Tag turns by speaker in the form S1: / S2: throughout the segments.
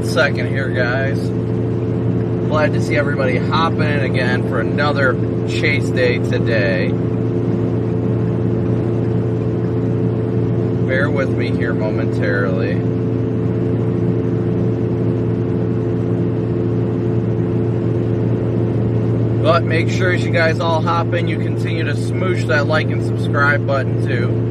S1: 1 second here, guys. Glad to see everybody hopping in again for another chase day today. Bear with me here momentarily. But make sure as you guys all hop in, you continue to smoosh that like and subscribe button too.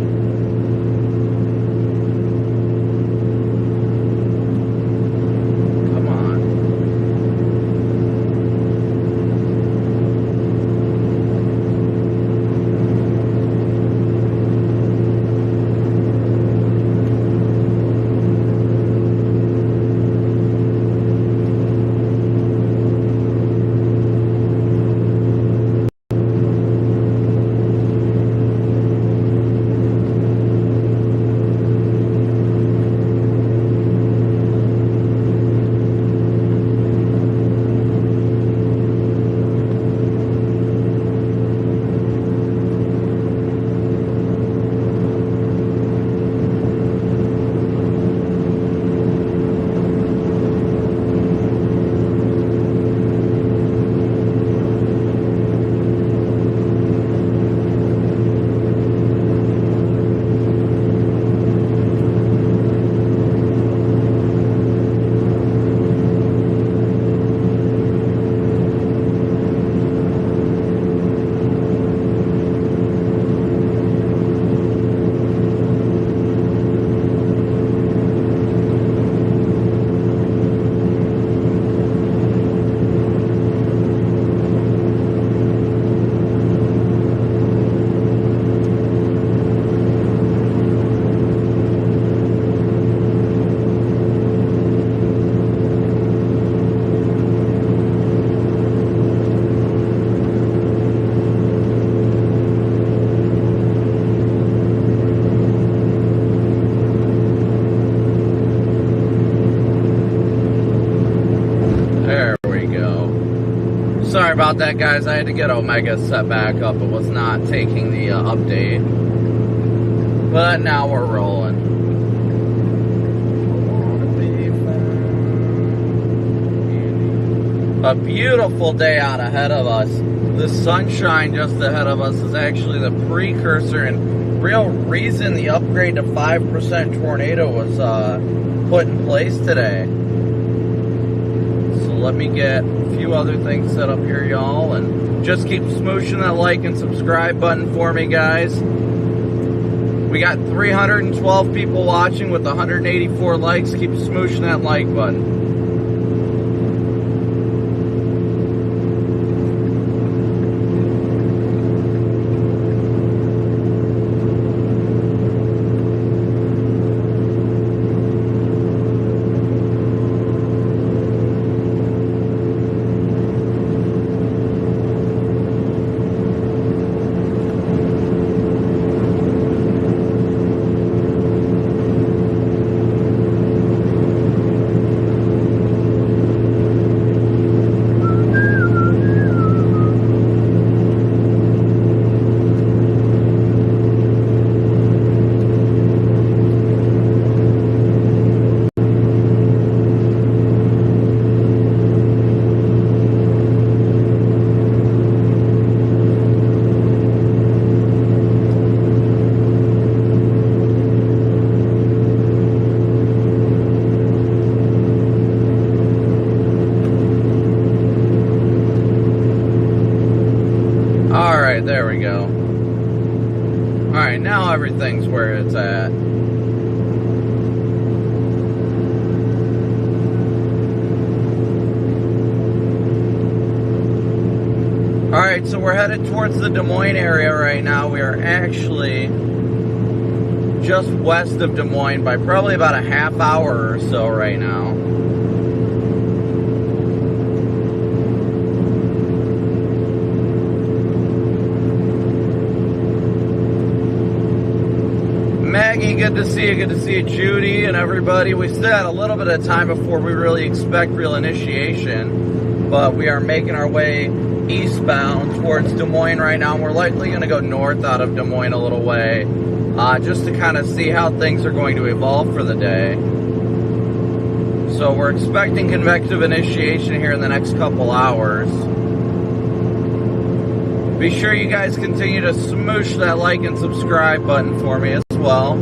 S1: Sorry about that, guys. I had to get Omega set back up. It was not taking the update. But now we're rolling. A beautiful day out ahead of us. The sunshine just ahead of us is actually the precursor and real reason the upgrade to 5% tornado was put in place today. So let me get a few other things set up here, y'all, and just keep smooshing that like and subscribe button for me, guys. We got 312 people watching with 184 likes. Keep smooshing that like button. There we go. Alright, now everything's where it's at. Alright, so we're headed towards the Des Moines area right now. We are actually just west of Des Moines by probably about a half hour or so right now. Maggie, good to see you. Good to see you, Judy and everybody. We still had a little bit of time before we really expect real initiation, but we are making our way eastbound towards Des Moines right now. And we're likely going to go north out of Des Moines a little way, just to kind of see how things are going to evolve for the day. So we're expecting convective initiation here in the next couple hours. Be sure you guys continue to smoosh that like and subscribe button for me as well.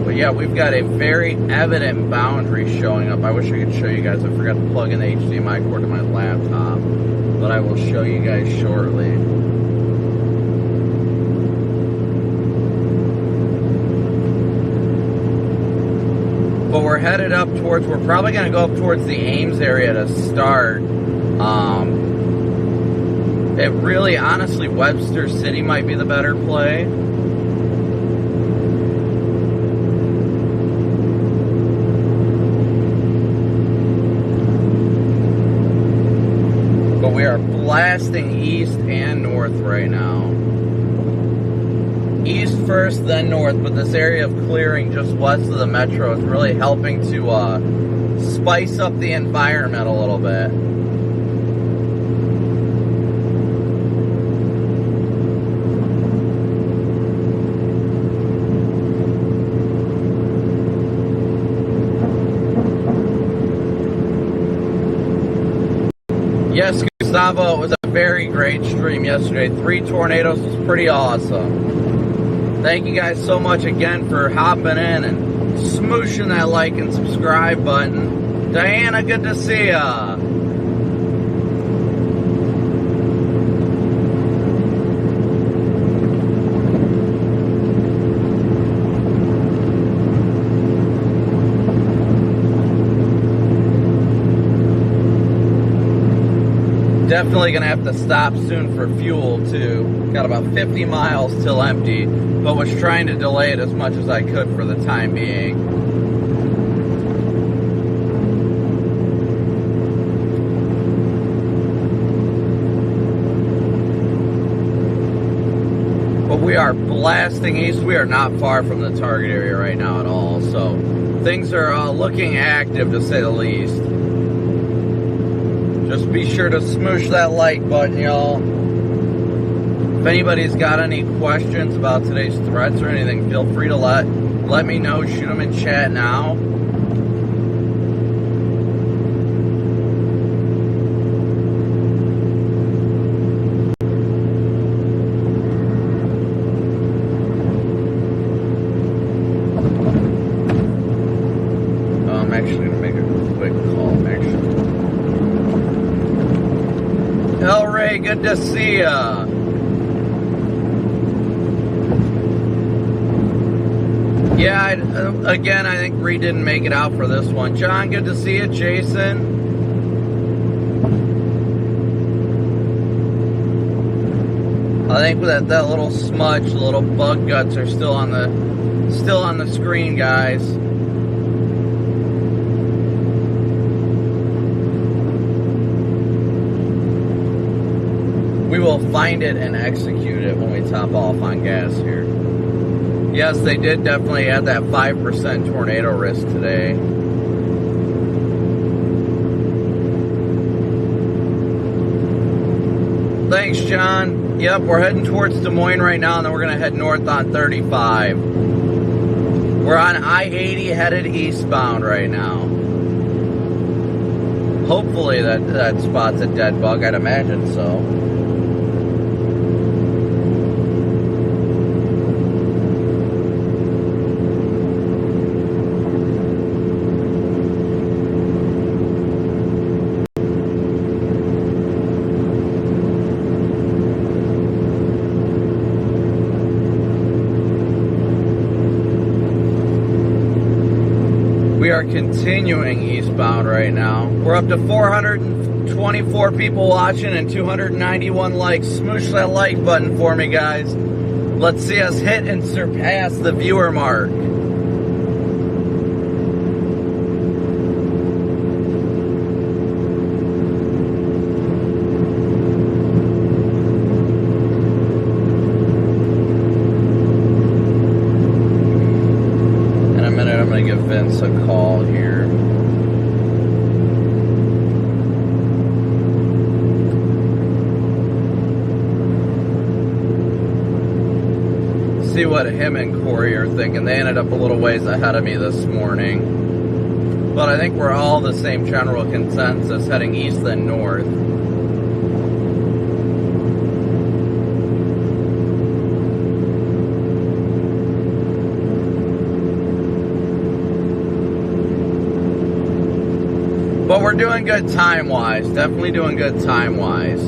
S1: But yeah, we've got a very evident boundary showing up. I wish I could show you guys. I forgot to plug in the HDMI cord to my laptop, but I will show you guys shortly. But we're headed up towards, we're probably going to go up towards the Ames area to start. It really, honestly, Webster City might be the better play. But we are blasting east and north right now. East first, then north, but this area of clearing just west of the metro is really helping to spice up the environment a little bit. Yes, Gustavo, it was a very great stream yesterday. 3 tornadoes was pretty awesome. Thank you guys so much again for hopping in and smooshing that like and subscribe button. Diana, good to see ya. Definitely gonna have to stop soon for fuel too. Got about 50 miles till empty, but was trying to delay it as much as I could for the time being. But we are blasting east. We are not far from the target area right now at all, so things are looking active to say the least. Just be sure to smoosh that like button, y'all. If anybody's got any questions about today's threats or anything, feel free to let me know. Shoot them in chat now. I'm actually going to make a quick call, actually. El Ray, good to see ya. Yeah, again, I think Reed didn't make it out for this one. John, good to see you. Jason. I think that little smudge, the little bug guts are still on the screen, guys. We will find it and execute it when we top off on gas here. Yes, they did definitely add that 5% tornado risk today. Thanks, John. Yep, we're heading towards Des Moines right now, and then we're going to head north on 35. We're on I-80 headed eastbound right now. Hopefully that spot's a dead bug. I'd imagine so. Continuing eastbound right now. We're up to 424 people watching and 291 likes. Smoosh that like button for me, guys. Let's see us hit and surpass the viewer mark. Vince a call here. See what what him and Corey are thinking. They ended up a little ways ahead of me this morning. But I think we're all the same general consensus, heading east and north. But we're doing good time-wise. Definitely doing good time-wise.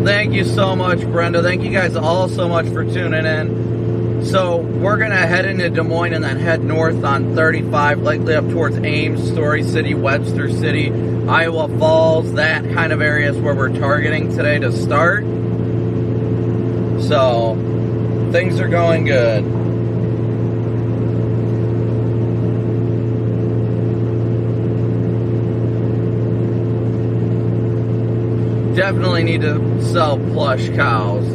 S1: Thank you so much, Brenda. Thank you guys all so much for tuning in. So we're going to head into Des Moines and then head north on 35, likely up towards Ames, Story City, Webster City, Iowa Falls. That kind of area is where we're targeting today to start. So things are going good. Definitely need to sell plush cows.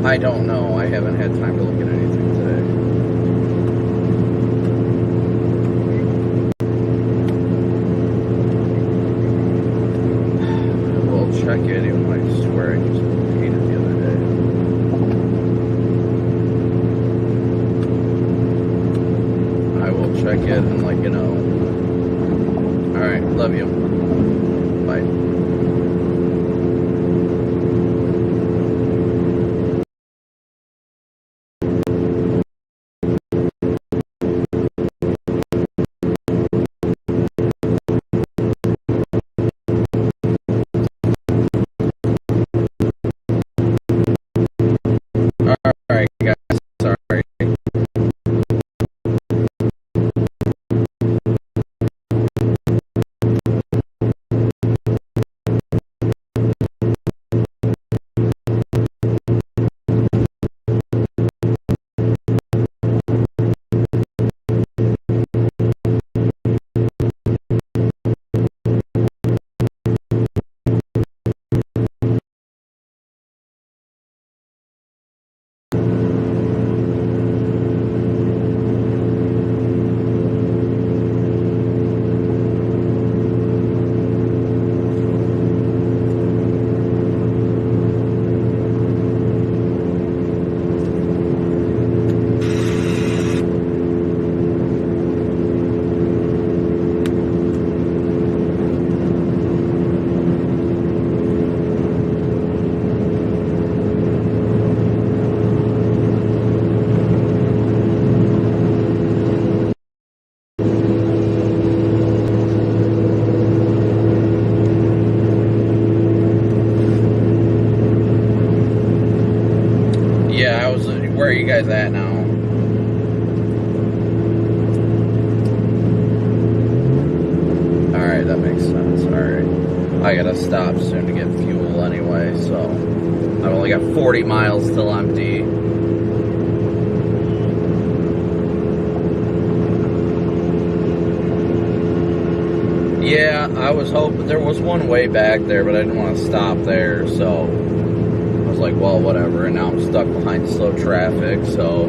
S1: I don't know. I haven't had time to look at anything today. We'll check it. Even though I swear I just paid it the other day. I will check it and let you know. Alright, love you. Bye. Alright guys, sorry. Where are you guys at now? Alright, that makes sense. Alright. I gotta stop soon to get fuel anyway, so I've only got 40 miles till empty. Yeah, I was hoping there was one way back there, but I didn't want to stop there, so I was like, well, whatever. And now I'm stuck behind slow traffic, so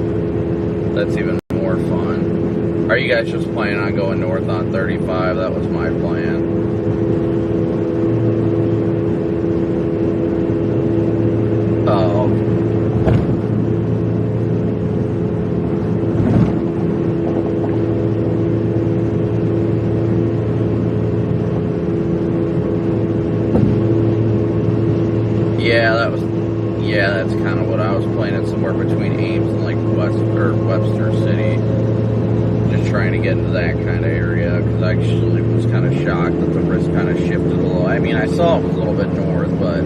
S1: that's even more fun. Are you guys just planning on going north on 35? That was my plan. Oh. Yeah, that's kind of what I was planning, somewhere between Ames and like Webster City. Just trying to get into that kind of area, because I actually was kind of shocked that the risk kind of shifted a little. I mean, I saw it was a little bit north, but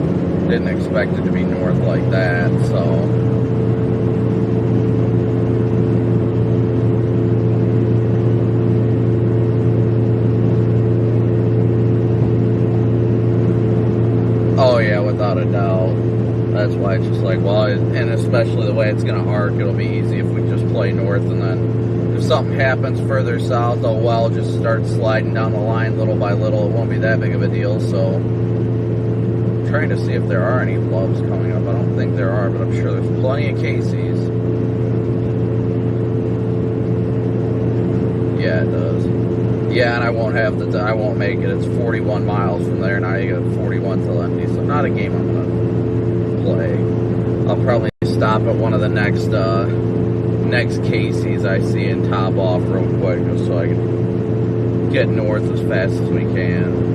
S1: didn't expect it to be north like that, so. Oh yeah, without a doubt. That's why it's just like, well, and especially the way it's going to arc, it'll be easy if we just play north, and then if something happens further south, oh well, just start sliding down the line little by little. It won't be that big of a deal, so I'm trying to see if there are any loves coming up. I don't think there are, but I'm sure there's plenty of Casey's. Yeah, it does. Yeah, and I won't have I won't make it. It's 41 miles from there. Now you got 41 till empty, so not a game I'm gonna play. I'll probably stop at one of the next Casey's I see and top off real quick, just so I can get north as fast as we can.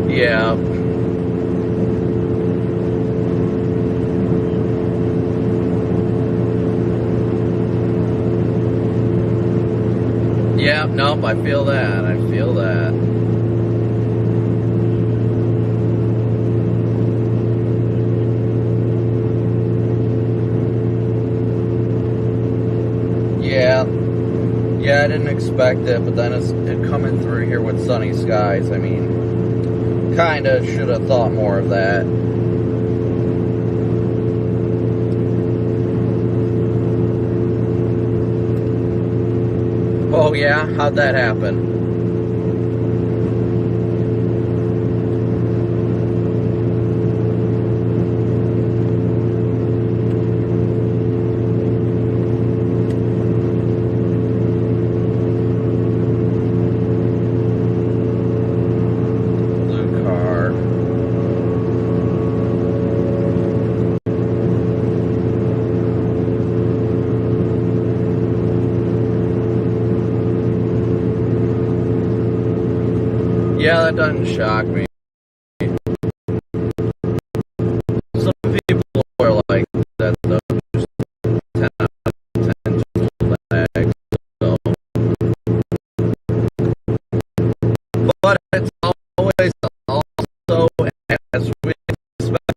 S1: Yeah. Yeah, nope, I feel that. I feel that. Yeah. Yeah, I didn't expect it, but then it's coming through here with sunny skies. I mean, kinda should have thought more of that. Oh yeah? How'd that happen? Yeah, that doesn't shock me. Some people are like that, though. Just 10 out of 10 just lag, so. But it's always also, as we expect,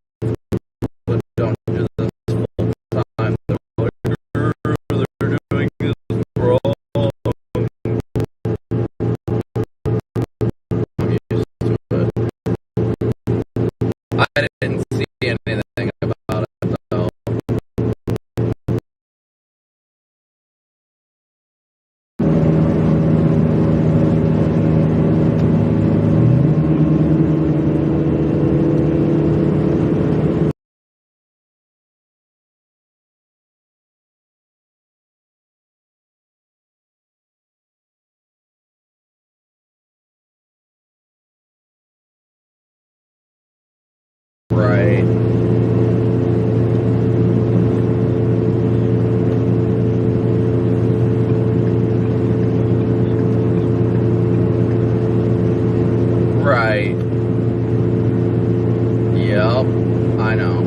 S1: but don't do this full time. They're doing this wrong. I didn't see anything about it, though. Right. Right. Yep, I know.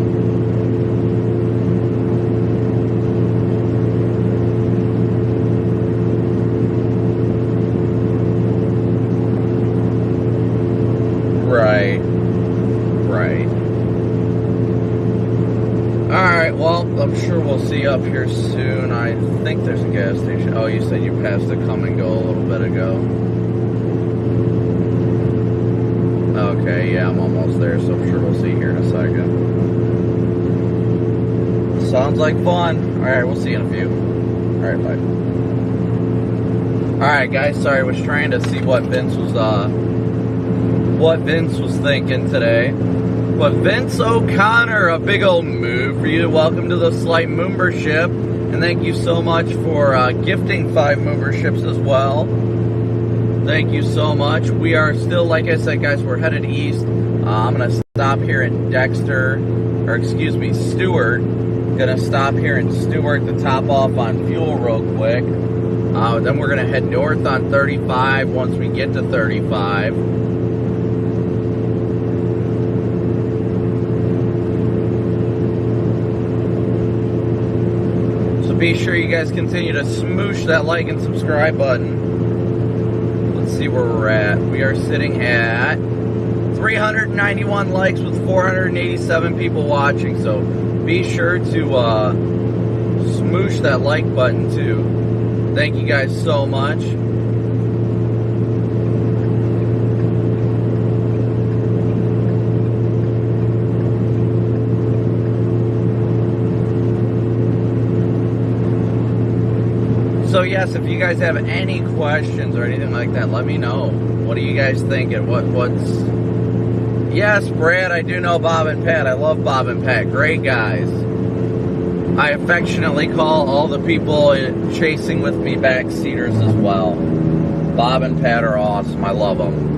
S1: Right. Right. Alright, well, I'm sure we'll see up here soon. I think there's a gas station. Oh, you said you passed the come and go a little bit ago. Okay, yeah, I'm almost there, so I'm sure we'll see here in a second. Sounds like fun. Alright, we'll see you in a few. Alright, bye. Alright, guys, sorry, I was trying to see what Vince was thinking today. But Vince O'Connor, a big old move for you. Welcome to the Slight Moombership. And thank you so much for gifting 5 Moomberships as well. Thank you so much. We are still, like I said, guys, we're headed east. I'm going to stop here in Stewart. Gonna stop here in Stewart to top off on fuel real quick. Then we're gonna head north on 35 once we get to 35. So be sure you guys continue to smoosh that like and subscribe button. Let's see where we're at. We are sitting at 391 likes with 487 people watching, so be sure to smoosh that like button too. Thank you guys so much. So yes, if you guys have any questions or anything like that, let me know. What are you guys thinking? What's... Yes, Brad, I do know Bob and Pat. I love Bob and Pat. Great guys. I affectionately call all the people chasing with me backseaters as well. Bob and Pat are awesome. I love them.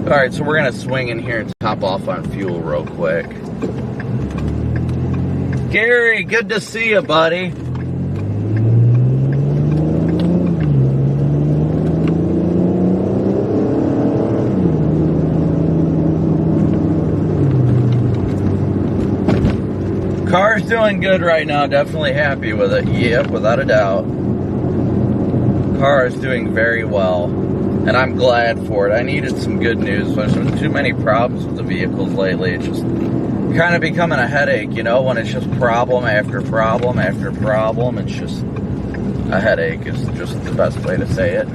S1: Alright, so we're going to swing in here and top off on fuel real quick. Gary, good to see you, buddy. Car's doing good right now. Definitely happy with it. Yep, without a doubt. Car is doing very well. And I'm glad for it. I needed some good news. There's been too many problems with the vehicles lately. It's just kind of becoming a headache, you know, when it's just problem after problem after problem. It's just a headache is just the best way to say it.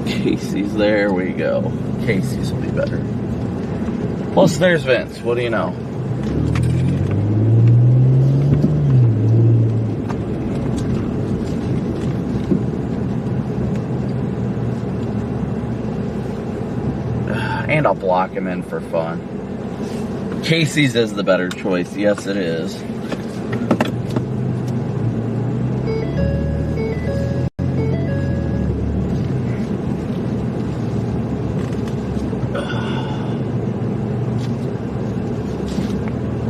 S1: Casey's, there we go. Casey's will be better. Plus there's Vince, what do you know? And I'll block him in for fun. Casey's is the better choice, yes it is.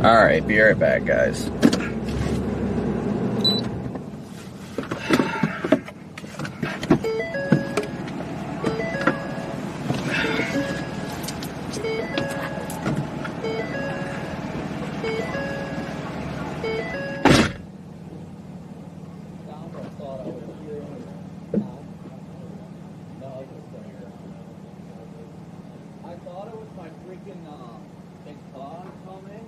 S1: Alright, be right back, guys. I thought it was my freaking exhaust coming.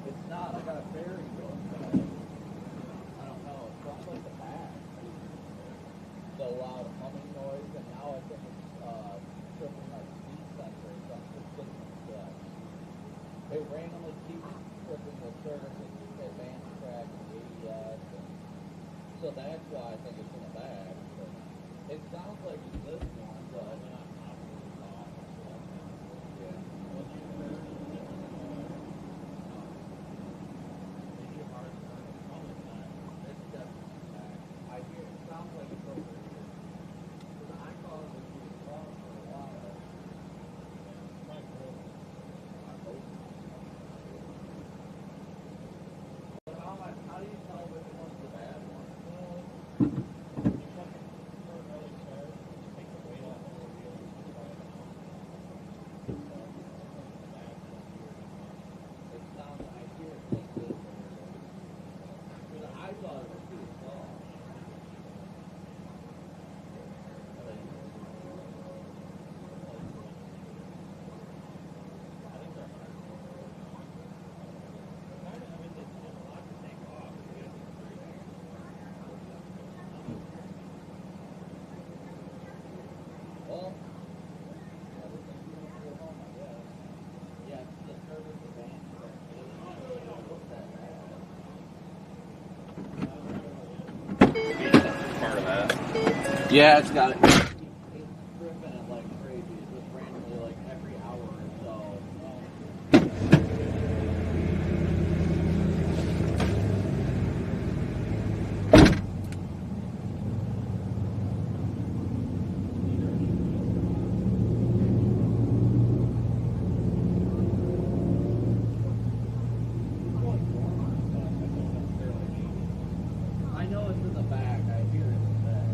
S1: It's not. I got a bearing going. I don't know. It sounds like the back. So loud humming noise, and now I think it's tripping my speed sensor. So I'm just getting upset. It randomly keeps tripping the services, advanced track, and ADS. So that's why I think it's in the back. But it sounds like it's this one, but Yeah, it's got it. It's tripping it like crazy. It's just randomly like every hour or so. I know it's in the back. I hear it in the back.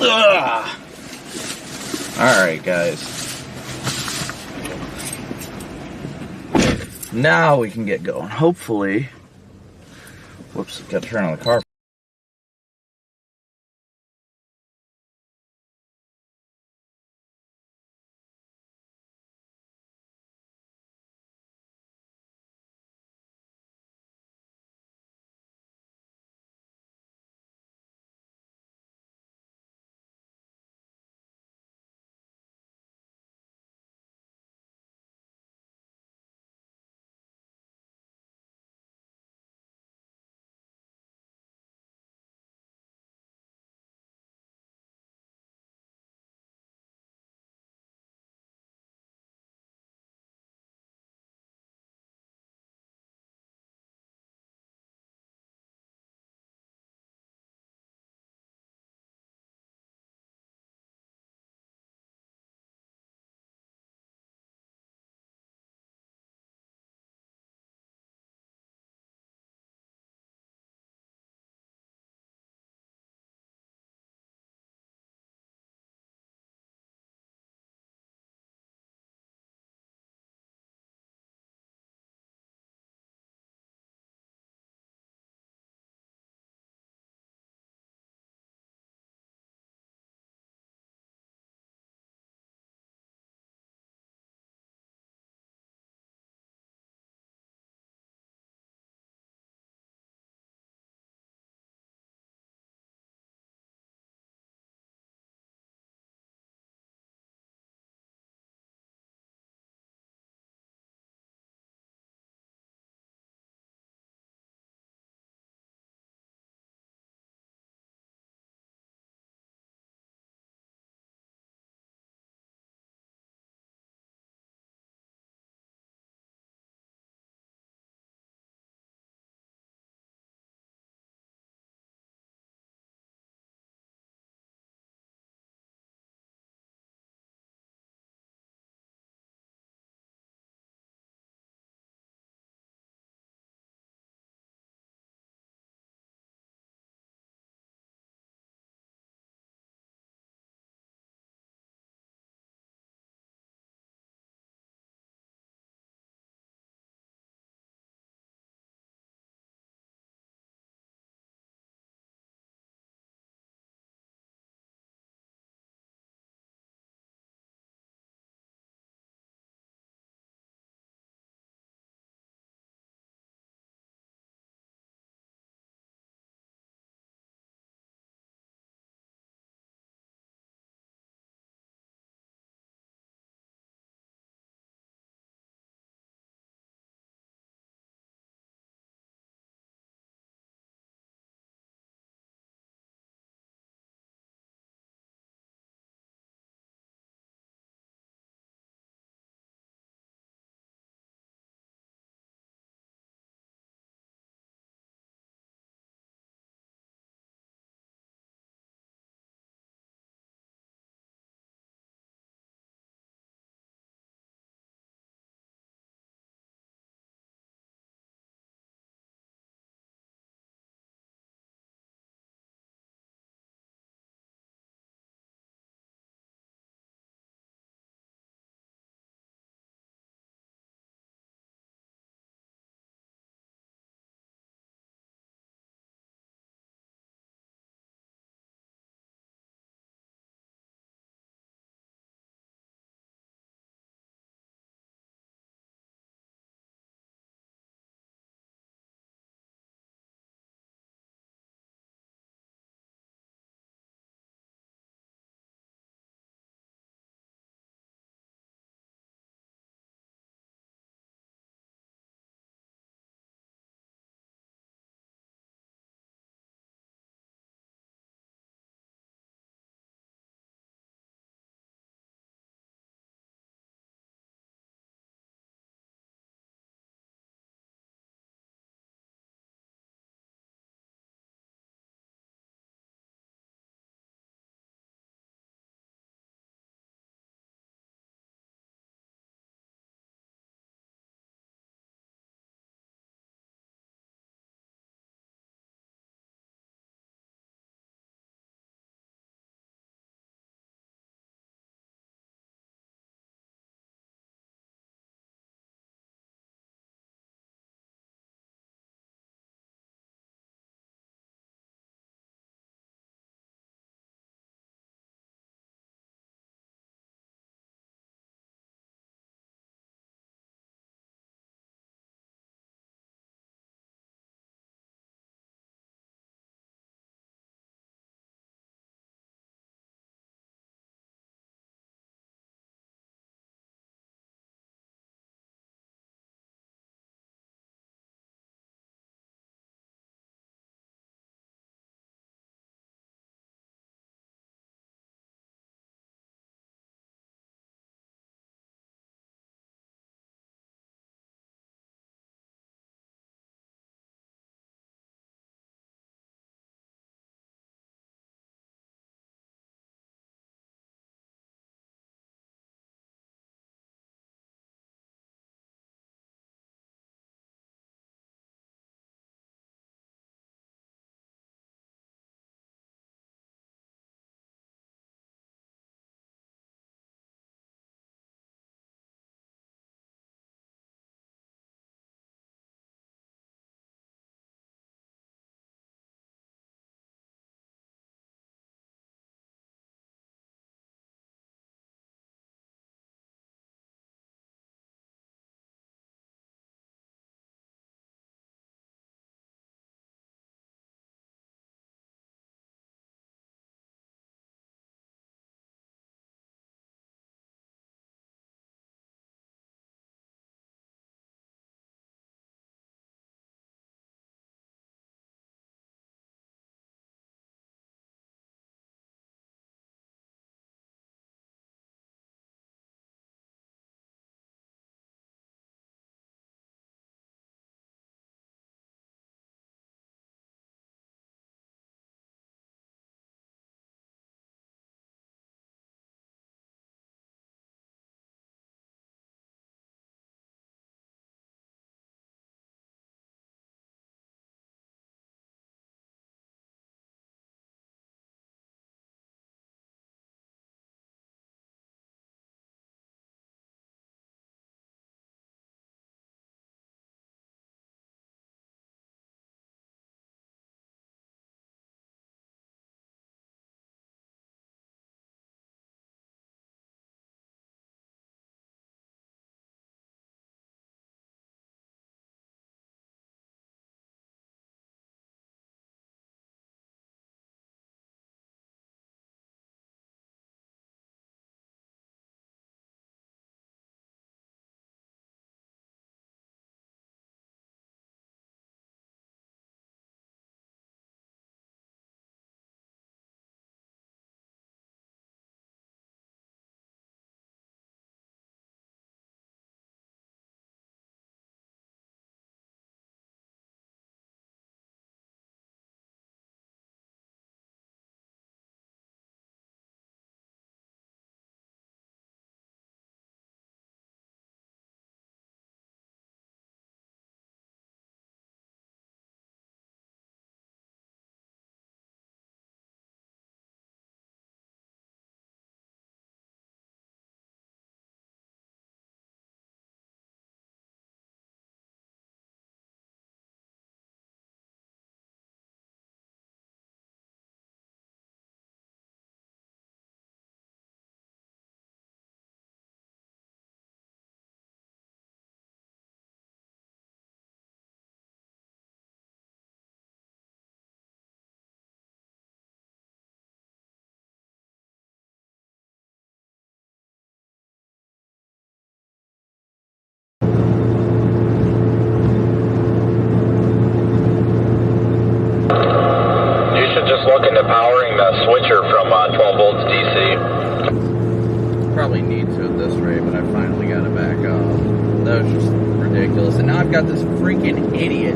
S1: Ugh. Alright, guys. Now we can get going. Hopefully. Whoops, got to turn on the car. probably need to at this rate, but I finally got it back up. That was just ridiculous. And now I've got this freaking idiot.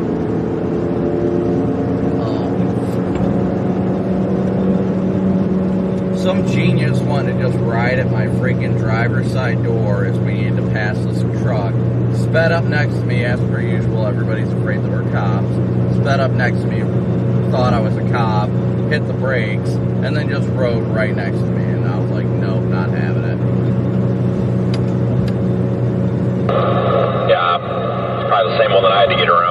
S1: Some genius wanted to just ride at my freaking driver's side door as we needed to pass this truck. Sped up next to me, as per usual. Everybody's afraid that we're cops. Sped up next to me, thought I was a cop, hit the brakes, and then just rode right next to me. And I was like, nope, not having it.
S2: Yeah, it's probably the same one that I had to get around.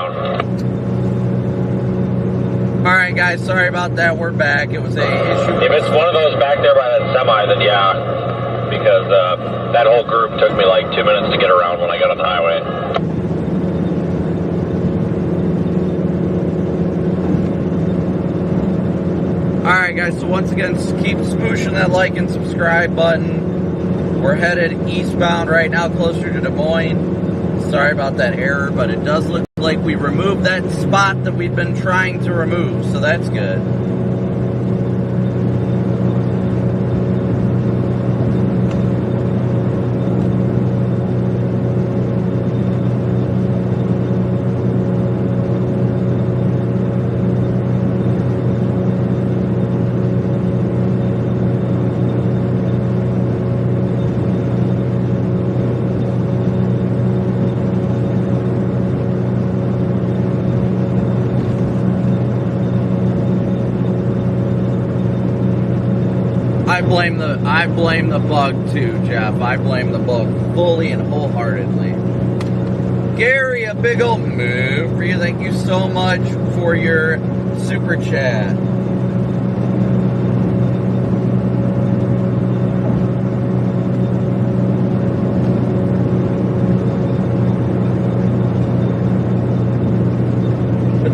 S1: Alright guys, sorry about that, we're back. It was a issue.
S2: If it's one of those back there by that semi, then yeah, because that whole group took me like 2 minutes to get around when I got on the highway.
S1: Alright guys, so once again, keep smooshing that like and subscribe button. We're headed eastbound right now, closer to Des Moines. Sorry about that error, but it does look like we removed that spot that we've been trying to remove, so that's good. I blame the bug too, Jeff. I blame the bug fully and wholeheartedly. Gary, a big old move for you. Thank you so much for your super chat.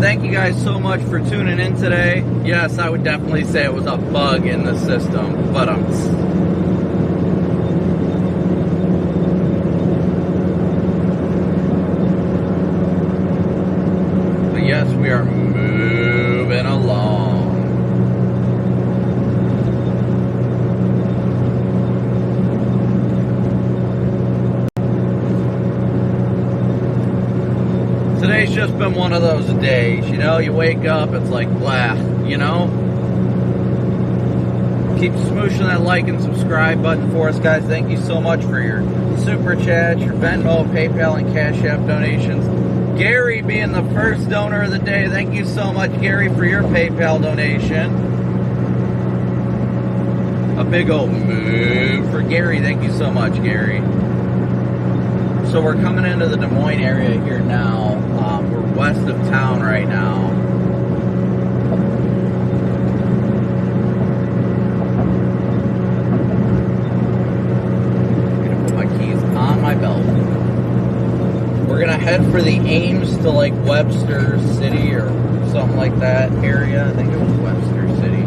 S1: Thank you guys so much for tuning in today. Yes, I would definitely say it was a bug in the system, but yes, we are moving along. Today's just been one of those days, you know, you wake up, it's like, blah, you know? Keep smooshing that like and subscribe button for us, guys. Thank you so much for your super chats, your Venmo, PayPal, and Cash App donations. Gary being the first donor of the day, thank you so much, Gary, for your PayPal donation. A big old move for Gary. Thank you so much, Gary. So we're coming into the Des Moines area here now. We're west of town right now. I'm gonna put my keys on my belt. We're gonna head for the Ames to like Webster City or something like that area. I think it was Webster City.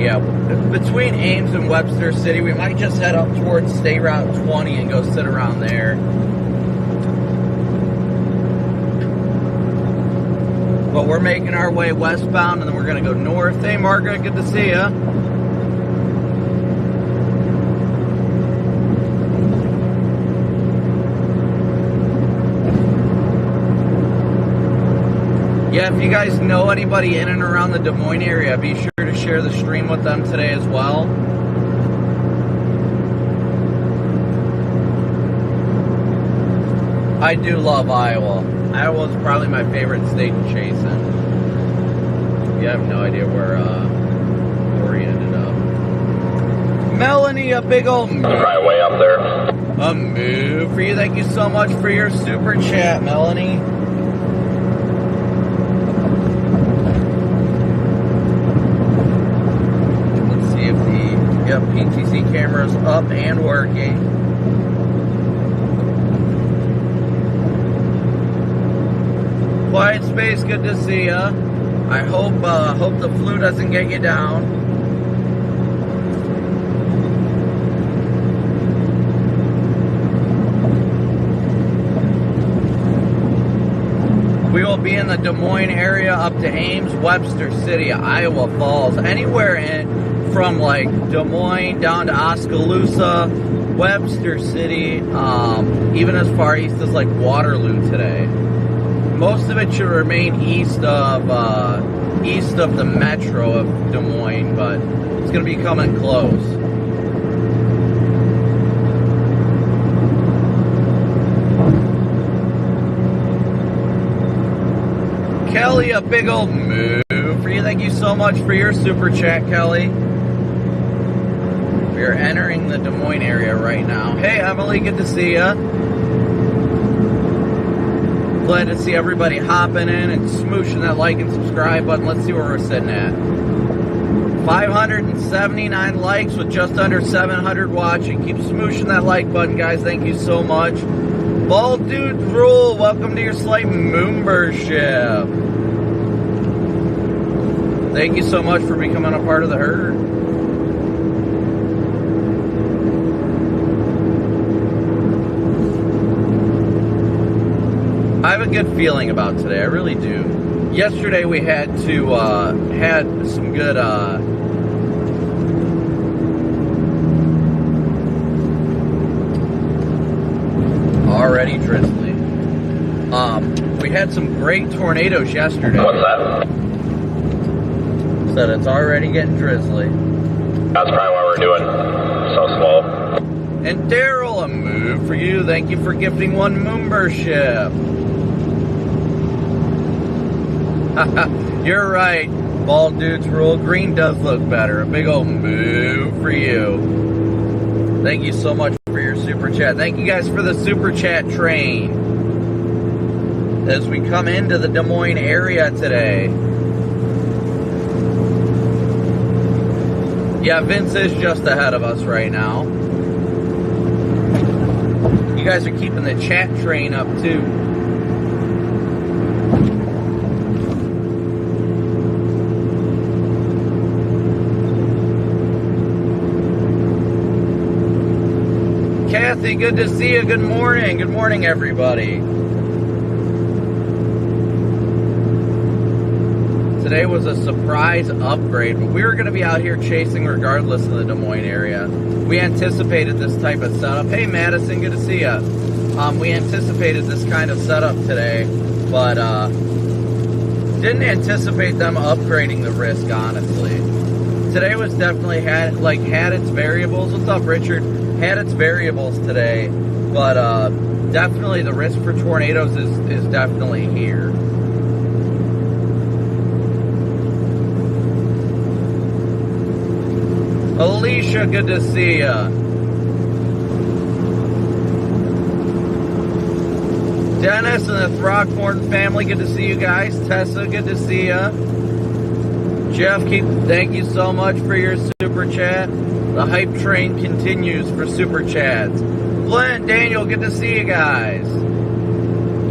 S1: Yeah, between Ames and Webster City, we might just head up towards State Route 20 and go sit around there. But we're making our way westbound, and then we're going to go north. Hey, Margaret, good to see ya. Yeah, if you guys know anybody in and around the Des Moines area, be sure to share the stream with them today as well. I do love Iowa. Iowa's probably my favorite state to chase in. You have no idea where he ended up. Melanie, a big old move.
S2: Right way up there.
S1: A move for you. Thank you so much for your super chat, Melanie. Yep, PTC camera's up and working. Quiet Space, good to see ya. I hope the flu doesn't get you down. We will be in the Des Moines area up to Ames, Webster City, Iowa Falls, anywhere in from like Des Moines down to Oskaloosa, Webster City, even as far east as like Waterloo today. Most of it should remain east of the metro of Des Moines, but it's going to be coming close. Kelly, a big old move for you. Thank you so much for your super chat, Kelly. We are entering the Des Moines area right now. Hey, Emily, good to see ya. Glad to see everybody hopping in and smooshing that like and subscribe button. Let's see where we're sitting at. 579 likes with just under 700 watching. Keep smooshing that like button, guys. Thank you so much. Bald Dudes Rule, welcome to your slight membership. Thank you so much for becoming a part of the herd. I have a good feeling about today, I really do. Yesterday we had some good already drizzly. We had some great tornadoes yesterday.
S2: What's that?
S1: Said it's already getting drizzly.
S2: That's probably why we're doing so slow.
S1: And Daryl, a move for you. Thank you for gifting one membership. You're right. Bald Dudes Rule. Green does look better. A big old move for you. Thank you so much for your super chat. Thank you guys for the super chat train as we come into the Des Moines area today. Yeah, Vince is just ahead of us right now. You guys are keeping the chat train up too. Kathy, good to see you. Good morning. Good morning, everybody. Today was a surprise upgrade, but we were going to be out here chasing regardless of the Des Moines area. We anticipated this type of setup. Hey, Madison, good to see you. We anticipated this kind of setup today, but didn't anticipate them upgrading the risk, honestly. Today was definitely had its variables. What's up, Richard? Had its variables today, but definitely the risk for tornadoes is definitely here. Alicia, good to see ya. Dennis and the Throckmorton family, good to see you guys. Tessa, good to see ya. Jeff, thank you so much for your super chat. The hype train continues for super chats. Glenn, Daniel, good to see you guys.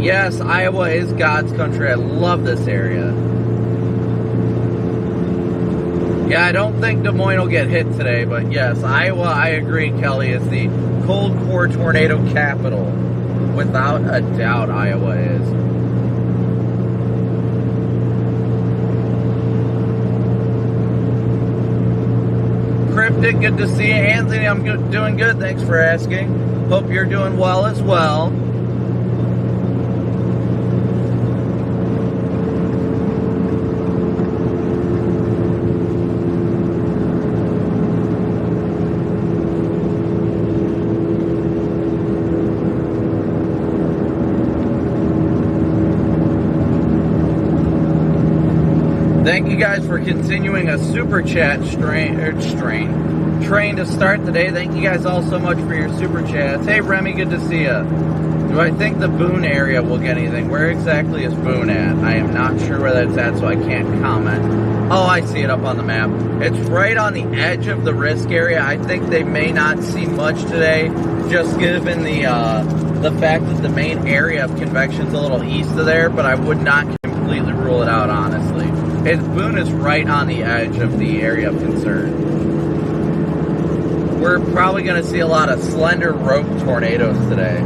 S1: Yes, Iowa is God's country. I love this area. Yeah, I don't think Des Moines will get hit today, but yes, Iowa, I agree, Kelly, is the cold core tornado capital. Without a doubt, Iowa is. Cryptic, good to see you. Anthony, I'm doing good. Thanks for asking. Hope you're doing well as well. Thank you guys for continuing a super chat train to start the day. Thank you guys all so much for your super chats. Hey Remy, good to see ya. Do I think the Boone area will get anything? Where exactly is Boone at? I am not sure where that's at, so I can't comment. Oh, I see it up on the map. It's right on the edge of the risk area. I think they may not see much today, just given the fact that the main area of Convection's a little east of there, but I would not completely rule it out, honestly. Boone is right on the edge of the area of concern. We're probably going to see a lot of slender rope tornadoes today.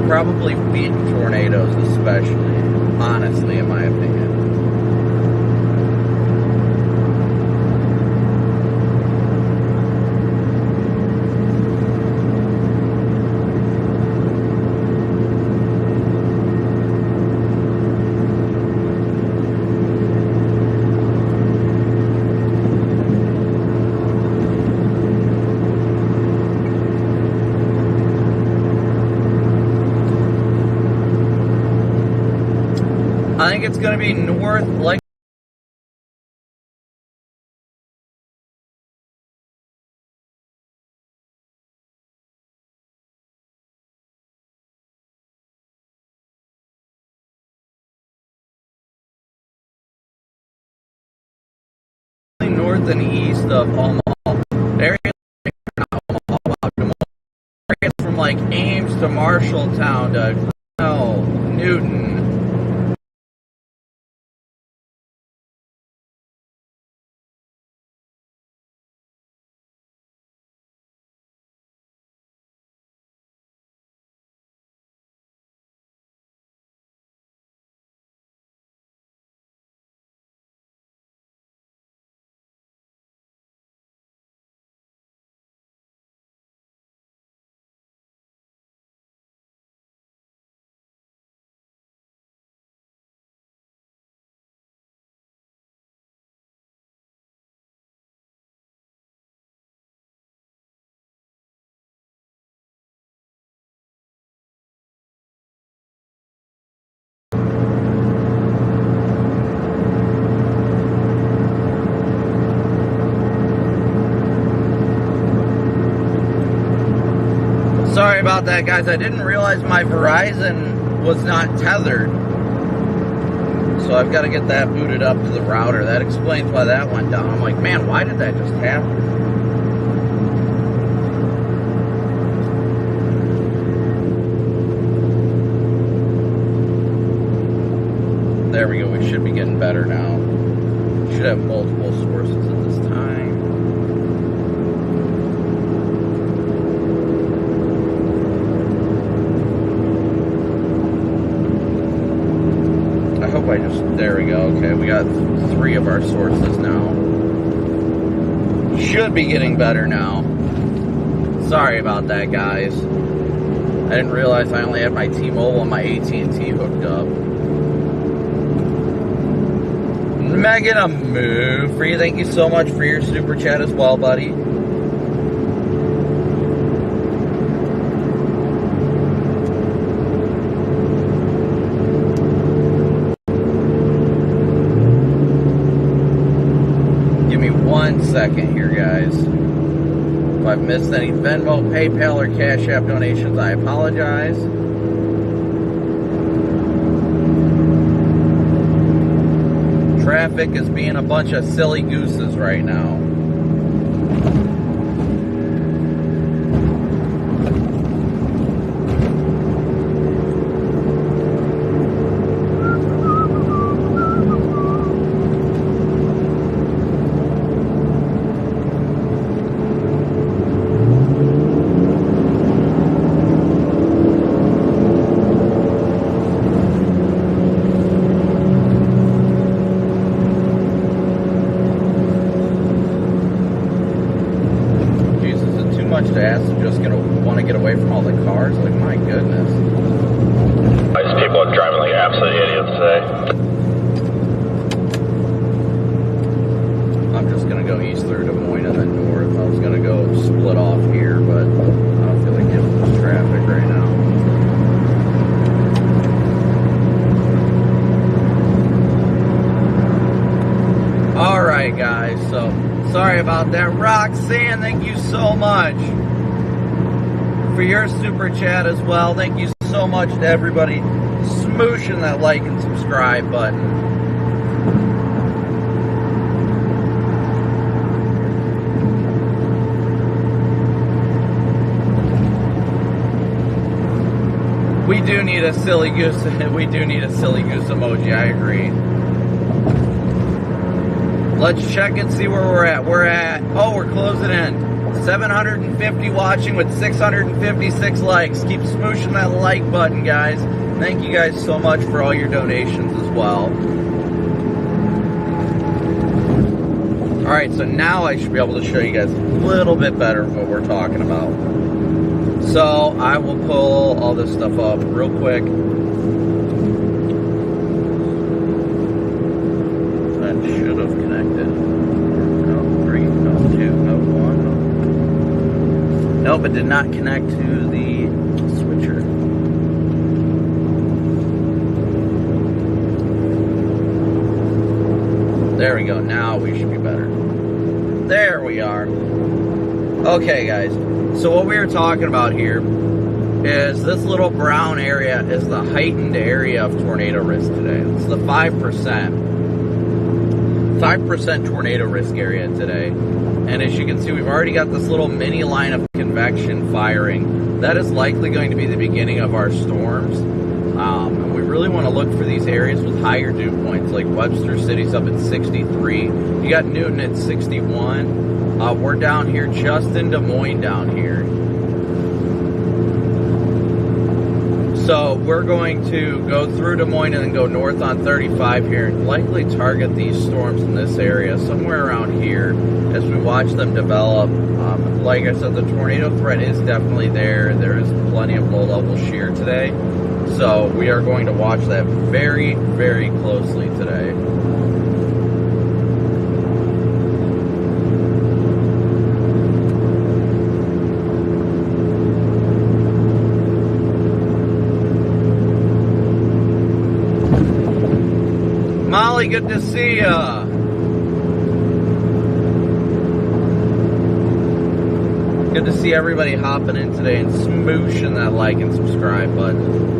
S1: probably beat tornadoes, especially, honestly, in my opinion. I think it's going to be north, like north and east of Omaha. Areas from like Ames to Marshalltown to Grinnell, Newton. Sorry about that, guys. I didn't realize my Verizon was not tethered. So I've got to get that booted up to the router. That explains why that went down. I'm like, man, why did that just happen? There we go. We should be getting better now. Should have multiple sources at this time. There we go. Okay, we got 3 of our sources now. Should be getting better now. Sorry about that, guys. I didn't realize I only had my T-Mobile and my AT&T hooked up. Megan, a move for you. Thank you so much for your super chat as well, buddy. Second here, guys. If I've missed any Venmo, PayPal, or Cash App donations, I apologize. Traffic is being a bunch of silly gooses right now. Sorry about that. Roxanne, thank you so much for your super chat as well. Thank you so much to everybody smooshing that like and subscribe button. We do need a silly goose. We do need a silly goose emoji. I agree. Let's check and see where we're at. We're closing in. 750 watching with 656 likes. Keep smooshing that like button, guys. Thank you guys so much for all your donations as well. Alright, so now I should be able to show you guys a little bit better what we're talking about. So I will pull all this stuff up real quick. That should have connected. No, 3, no, 2, no, 1, no. Nope, it did not connect to the switcher. There we go. Now we should be better. There we are. Okay, guys. So what we were talking about here is this little brown area is the heightened area of tornado risk today. It's the 5%. 5% tornado risk area today. And as you can see, we've already got this little mini line of convection firing. That is likely going to be the beginning of our storms. And we really want to look for these areas with higher dew points, like Webster City's up at 63. You got Newton at 61. We're down here just in Des Moines down here. So we're going to go through Des Moines and then go north on 35 here and likely target these storms in this area, somewhere around here, as we watch them develop. Like I said, the tornado threat is definitely there. There is plenty of low-level shear today. So we are going to watch that very, very closely today. Molly, good to see ya. Good to see everybody hopping in today and smooshing that like and subscribe button.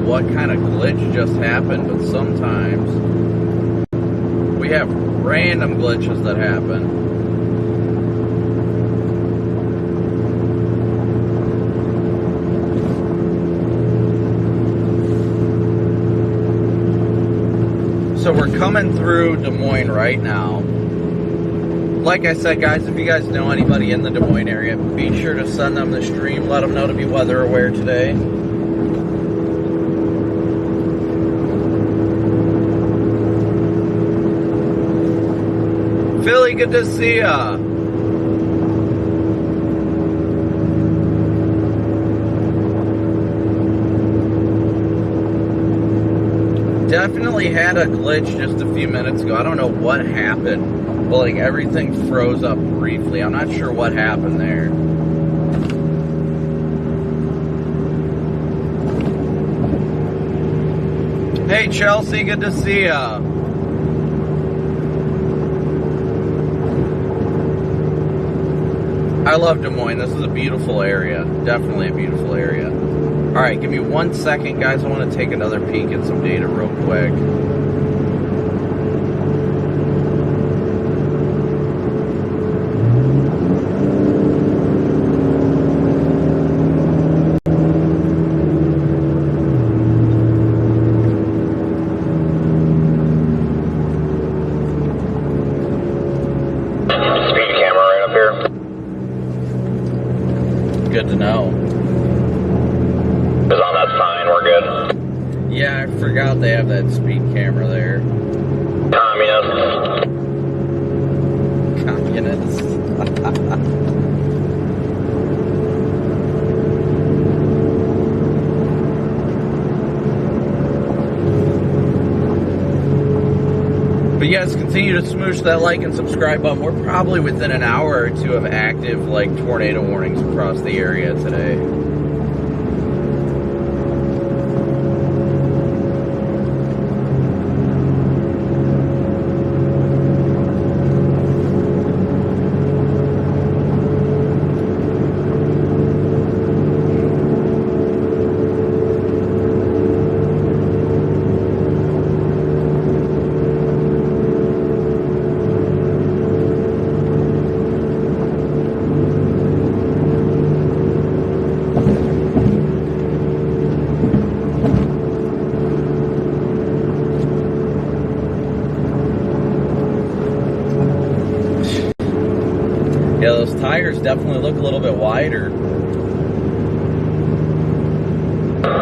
S1: What kind of glitch just happened, but sometimes we have random glitches that happen. So we're coming through Des Moines right now. Like I said, guys, if you guys know anybody in the Des Moines area, be sure to send them the stream. Let them know to be weather aware today. Philly, good to see ya. Definitely had a glitch just a few minutes ago. I don't know what happened, but like everything froze up briefly. I'm not sure what happened there. Hey Chelsea, good to see ya. I love Des Moines. This is a beautiful area. Definitely a beautiful area. Alright, give me 1 second, guys. I want to take another peek at some data real quick. Good to know.
S2: Is on that sign, we're good.
S1: Yeah, I forgot they have that speed camera there. Communists. But yes, continue to smoosh that like and subscribe button. We're probably within an hour or two of active tornado warnings across the area today. Yeah, those tires definitely look a little bit wider.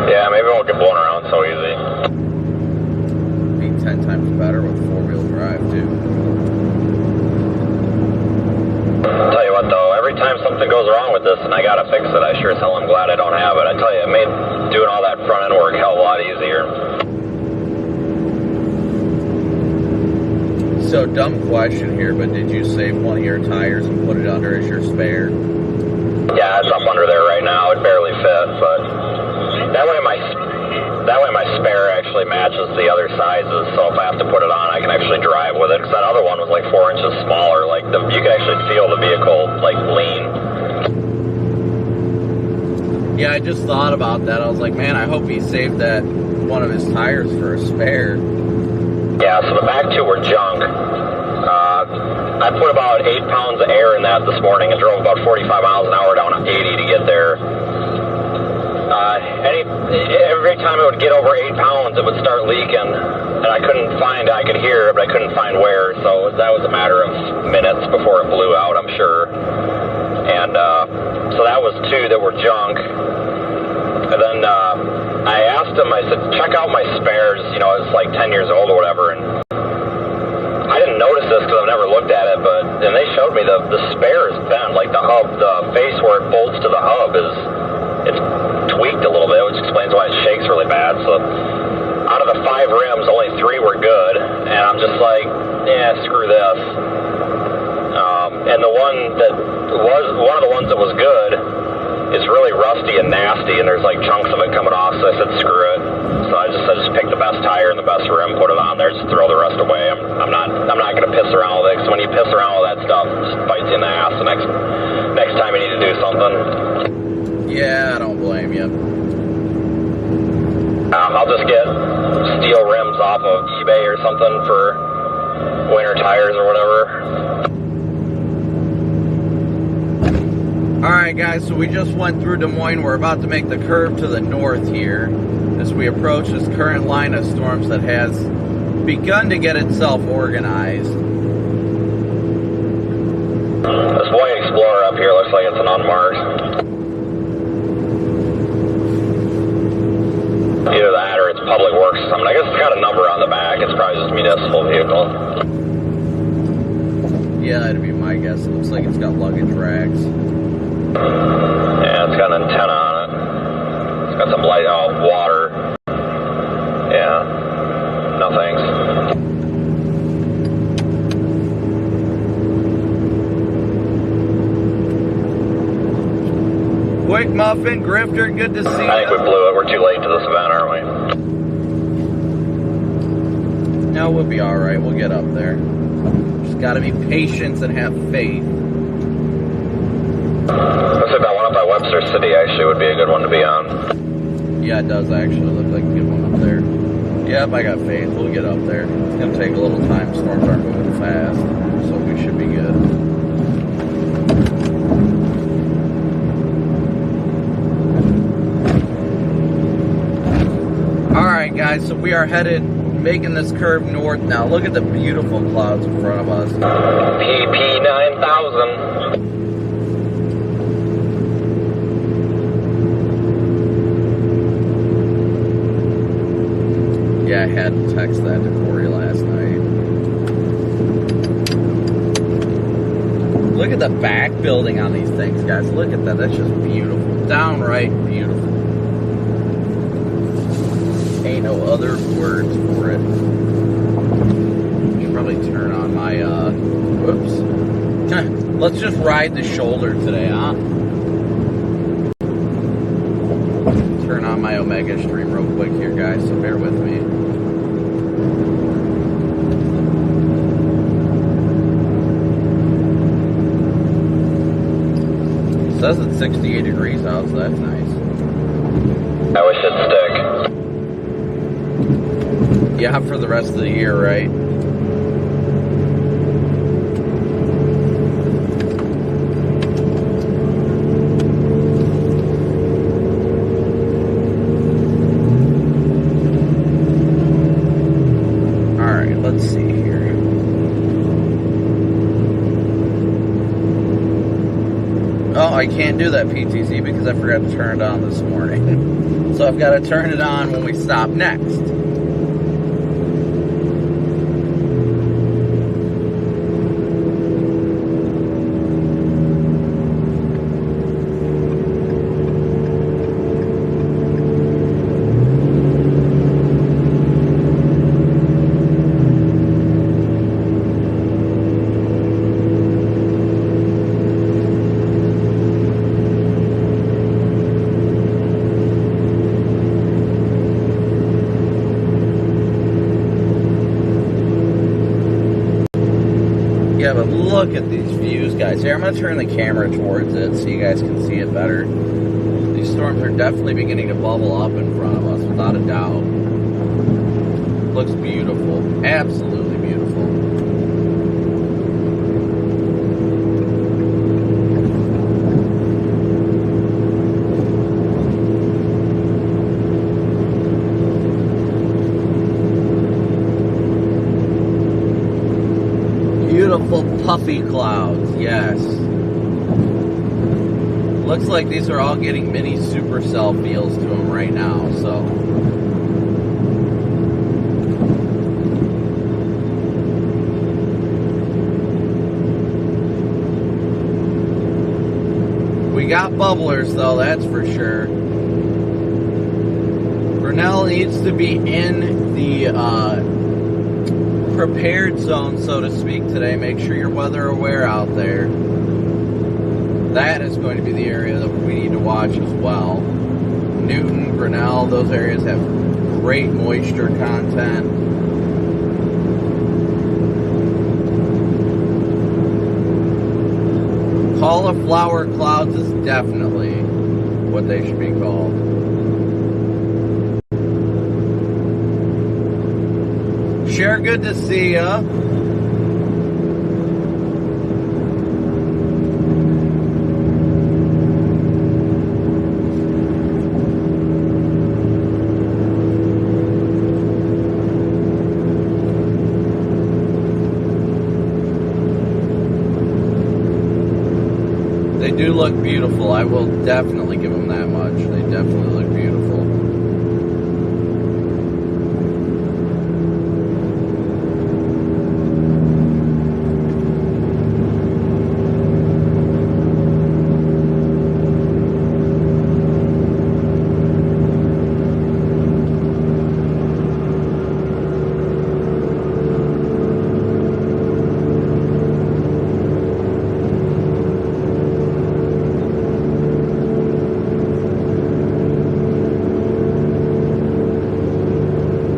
S2: Yeah, maybe it won't get blown around so easy.
S1: Be 10 times better with 4-wheel drive, too.
S2: I'll tell you what, though, every time something goes wrong with this and I gotta fix it, I sure as hell am glad I don't have it. I tell you, it made doing all that front end work hell of a lot easier.
S1: So, dumb question here, but did you save one of your tires and put it under as your spare?
S2: Yeah, it's up under there right now. It barely fit, but that way my spare actually matches the other sizes. So if I have to put it on, I can actually drive with it. Because that other one was like 4 inches smaller. Like you could actually feel the vehicle like lean.
S1: Yeah, I just thought about that. I was like, man, I hope he saved that one of his tires for a spare.
S2: Yeah, so the back two were junk. I put about 8 pounds of air in that this morning and drove about 45 miles an hour down to 80 to get there. Every time it would get over 8 pounds, it would start leaking, and I could hear it, but I couldn't find where, so that was a matter of minutes before it blew out, I'm sure. And so that was 2 that were junk. And then I asked him, I said, check out my spares, you know, it's like 10 years old or whatever, and I didn't notice this because I've never looked at it, but then they showed me the spare is bent, like the hub, the face where it bolts to the hub it's tweaked a little bit, which explains why it shakes really bad. So out of the 5 rims, only 3 were good, and I'm just like, yeah, screw this. And the one that was one of the ones that was good is really rusty and nasty, and there's like chunks of it coming off. So I said, screw it. So I just pick the best tire and the best rim, put it on there, just throw the rest away. I'm not gonna piss around with it, because when you piss around with that stuff, it just bites you in the ass the next time you need to do something.
S1: Yeah, I don't blame you.
S2: I'll just get steel rims off of eBay or something for winter tires or whatever.
S1: Alright guys, so we just went through Des Moines. We're about to make the curve to the north here as we approach this current line of storms that has begun to get itself organized.
S2: This white Explorer up here looks like it's an unmarked. Either that or it's public works or something. I guess it's got a number on the back. It's probably just a municipal vehicle.
S1: Yeah, that'd be my guess. It looks like it's got luggage racks.
S2: Yeah, it's got an antenna on it. It's got some light water. Yeah. No thanks.
S1: Quick Muffin, Grifter, good to see you.
S2: I think we blew it. We're too late to this event, aren't we?
S1: No, we'll be alright. We'll get up there. Just gotta be patient and have faith.
S2: Looks like that one up by Webster City actually would be a good one to be on.
S1: Yeah, it does actually look like a good one up there. Yep, I got faith. We'll get up there. It's gonna take a little time. Storms aren't moving fast, so we should be good. Alright guys, so we are making this curve north now. Look at the beautiful clouds in front of us.
S2: PP 9000.
S1: Yeah, I had to text that to Corey last night. Look at the back building on these things, guys. Look at that. That's just beautiful. Downright beautiful. Ain't no other words for it. Should probably turn on my, whoops. Let's just ride the shoulder today, huh? Turn on my Omega stream real quick here, guys, so bear with me. It says it's 68 degrees out, so that's nice.
S2: I wish it'd stick.
S1: Yeah, for the rest of the year, right? Alright, let's see here. I can't do that, PTC, because I forgot to turn it on this morning. So I've got to turn it on when we stop next. Yeah, but look at these views, guys. Here, I'm going to turn the camera towards it so you guys can see it better. These storms are definitely beginning to bubble up in front of us, without a doubt. Looks beautiful. Absolutely beautiful. Beautiful puffy clouds, yes. Looks like these are all getting mini supercell feels to them right now, so. We got bubblers though, that's for sure. Grinnell needs to be in the prepared zone, so to speak, today. Make sure you're weather aware out there. That is going to be the area that we need to watch as well. Newton, Grinnell, those areas have great moisture content. Cauliflower clouds is definitely what they should be called. Sure, good to see ya. They do look beautiful. I will definitely give them that much. They definitely look beautiful.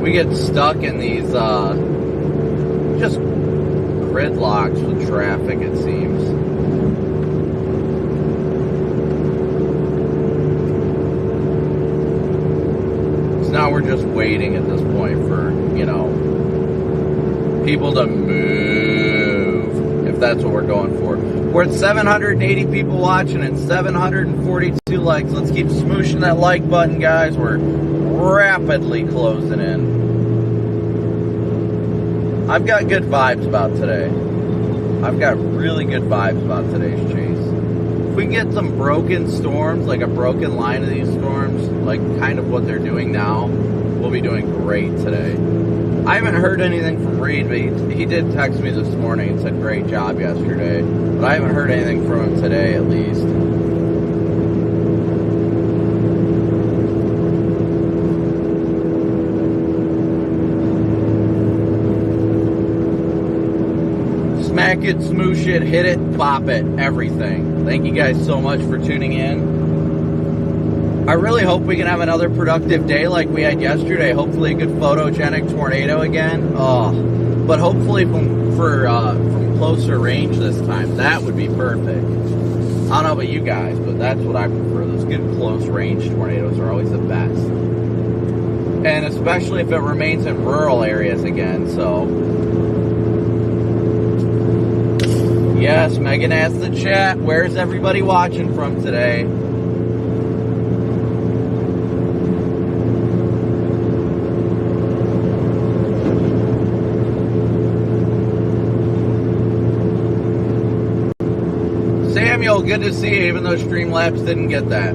S1: We get stuck in these just gridlocks with traffic, it seems. So now we're just waiting at this point for, you know, people to move, if that's what we're going for. We're at 780 people watching and 742 likes. Let's keep smooshing that like button, guys. We're rapidly closing in. I've got good vibes about today. I've got really good vibes about today's chase. If we can get some broken storms, like a broken line of these storms, like kind of what they're doing now, we'll be doing great today. I haven't heard anything from Reed, but he did text me this morning and said great job yesterday. But I haven't heard anything from him today, at least. Smack it, smoosh it, hit it, bop it, everything. Thank you guys so much for tuning in. I really hope we can have another productive day like we had yesterday. Hopefully a good photogenic tornado again. But hopefully from closer range this time. That would be perfect. I don't know about you guys, but that's what I prefer. Those good close range tornadoes are always the best. And especially if it remains in rural areas again, so... Yes, Megan asked the chat, where's everybody watching from today? Still good to see, even though Streamlabs didn't get that.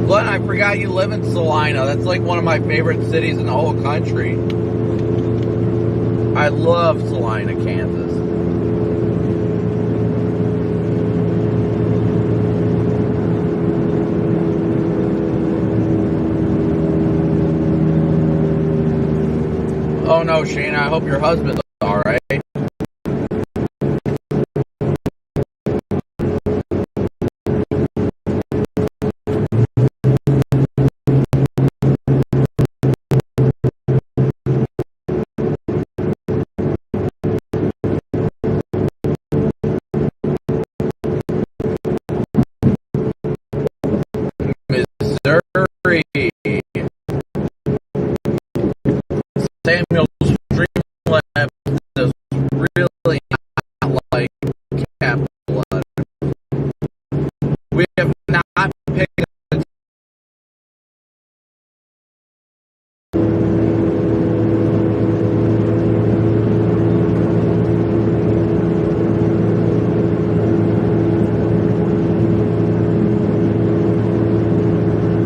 S1: Glenn, I forgot you live in Salina. That's like one of my favorite cities in the whole country. I love Salina, Kansas. Oh no, Shane, I hope your husband's alright. Missouri. Samuel Streamlabs is really not like capital. We have not picked up.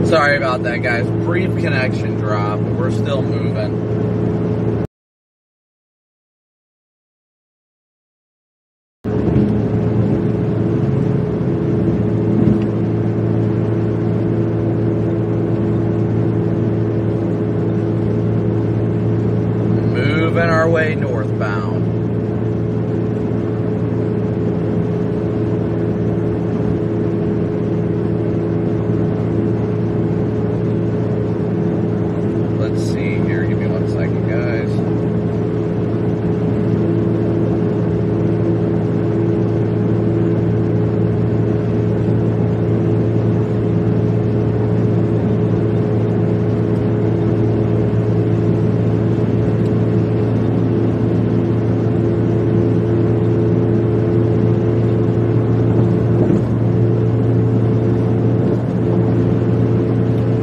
S1: Sorry about that, guys. Brief connection drop, but we're still moving. Moving our way northbound. Let's see here. Give me 1 second, guys.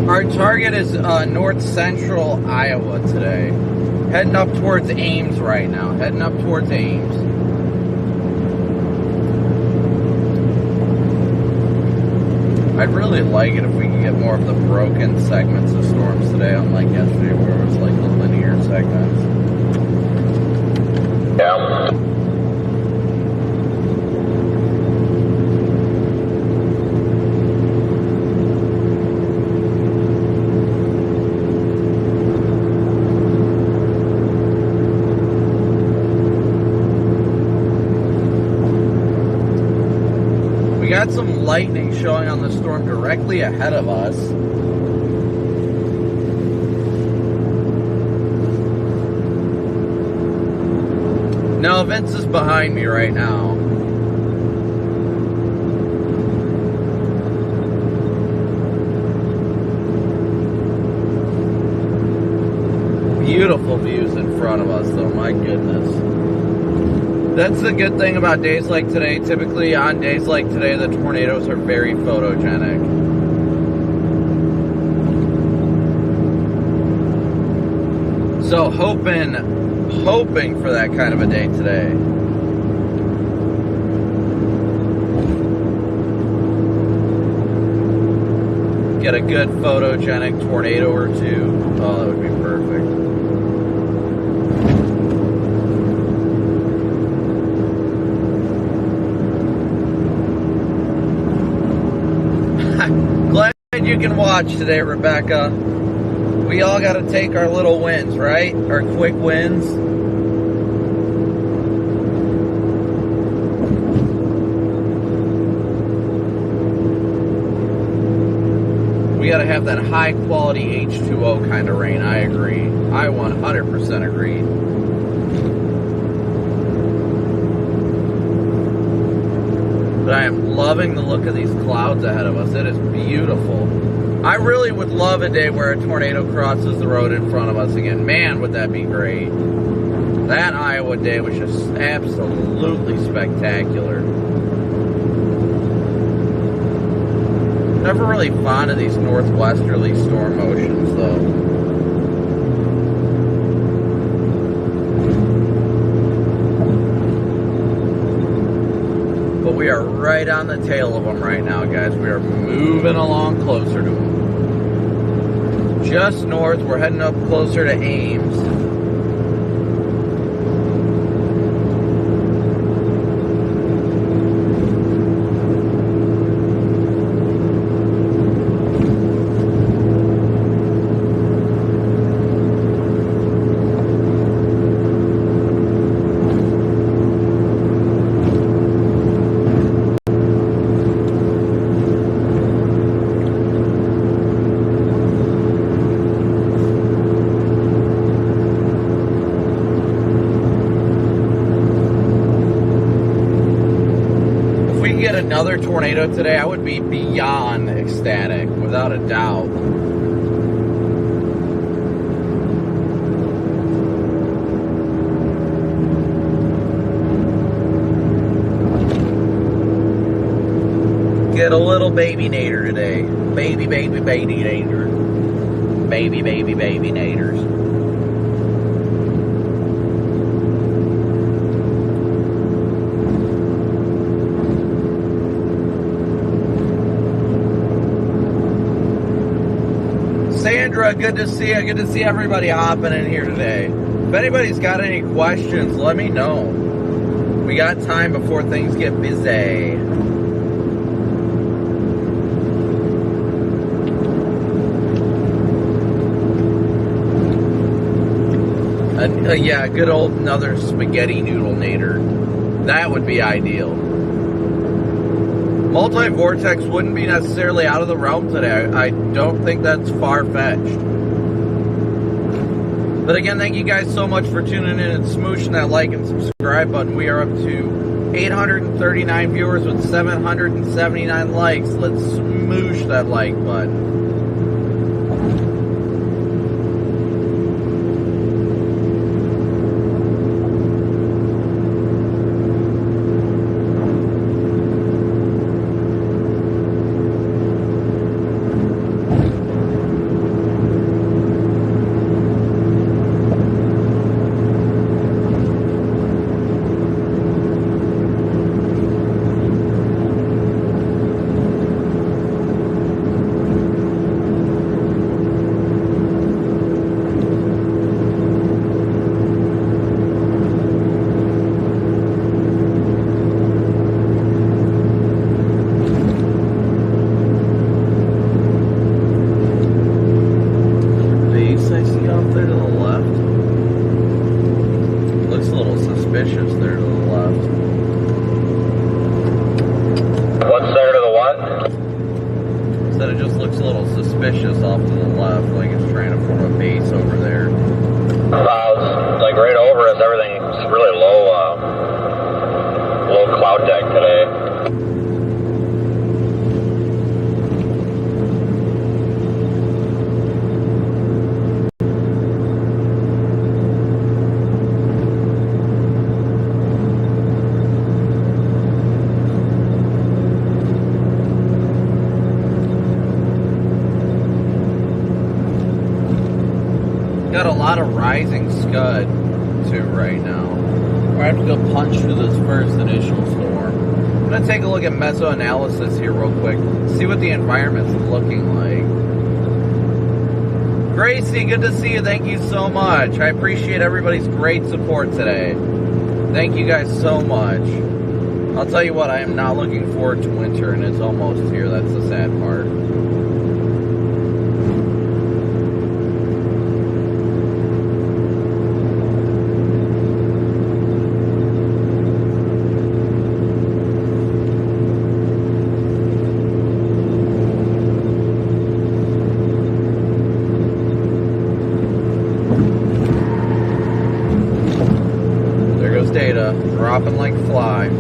S1: Our target is north central Iowa today. Heading up towards Ames right now. Heading up towards Ames. I'd really like it if we could get more of the broken segments of storms today, unlike yesterday where it was like the linear segments.
S2: Yeah.
S1: We got some lightning showing on the storm directly ahead of us. No, Vince is behind me right now. Beautiful views in front of us, though, my goodness. That's the good thing about days like today. Typically, on days like today, the tornadoes are very photogenic. So, hoping for that kind of a day today. Get a good photogenic tornado or two. Oh, that would be perfect. Glad you can watch today, Rebecca. We all got to take our little wins, right? Our quick wins. We got to have that high quality H2O kind of rain. I agree. I 100% agree. But I am loving the look of these clouds ahead of us. It is beautiful. I really would love a day where a tornado crosses the road in front of us again. Man, would that be great. That Iowa day was just absolutely spectacular. Never really fond of these northwesterly storm motions, though. But we are right on the tail of them right now, guys. We are moving along closer to them. Just north, we're heading up closer to Ames. Another tornado today, I would be beyond ecstatic, without a doubt. Get a little baby nader today. Baby nader. Baby naders. Sandra, good to see you. Good to see everybody hopping in here today. If anybody's got any questions, let me know. We got time before things get busy. Yeah, good old another spaghetti noodle nader. That would be ideal. Multi-vortex wouldn't be necessarily out of the realm today. I don't think that's far-fetched. But again, thank you guys so much for tuning in and smooshing that like and subscribe button. We are up to 839 viewers with 779 likes. Let's smoosh that like button. Got a lot of rising scud too right now. We're gonna have to go punch through this first initial storm. I'm gonna take a look at Mesoanalysis here real quick, see what the environment's looking like. Gracie, good to see you. Thank you so much. I appreciate everybody's great support today. Thank you guys so much. I'll tell you what, I am not looking forward to winter, and it's almost here. That's the sad part. Dropping like fly.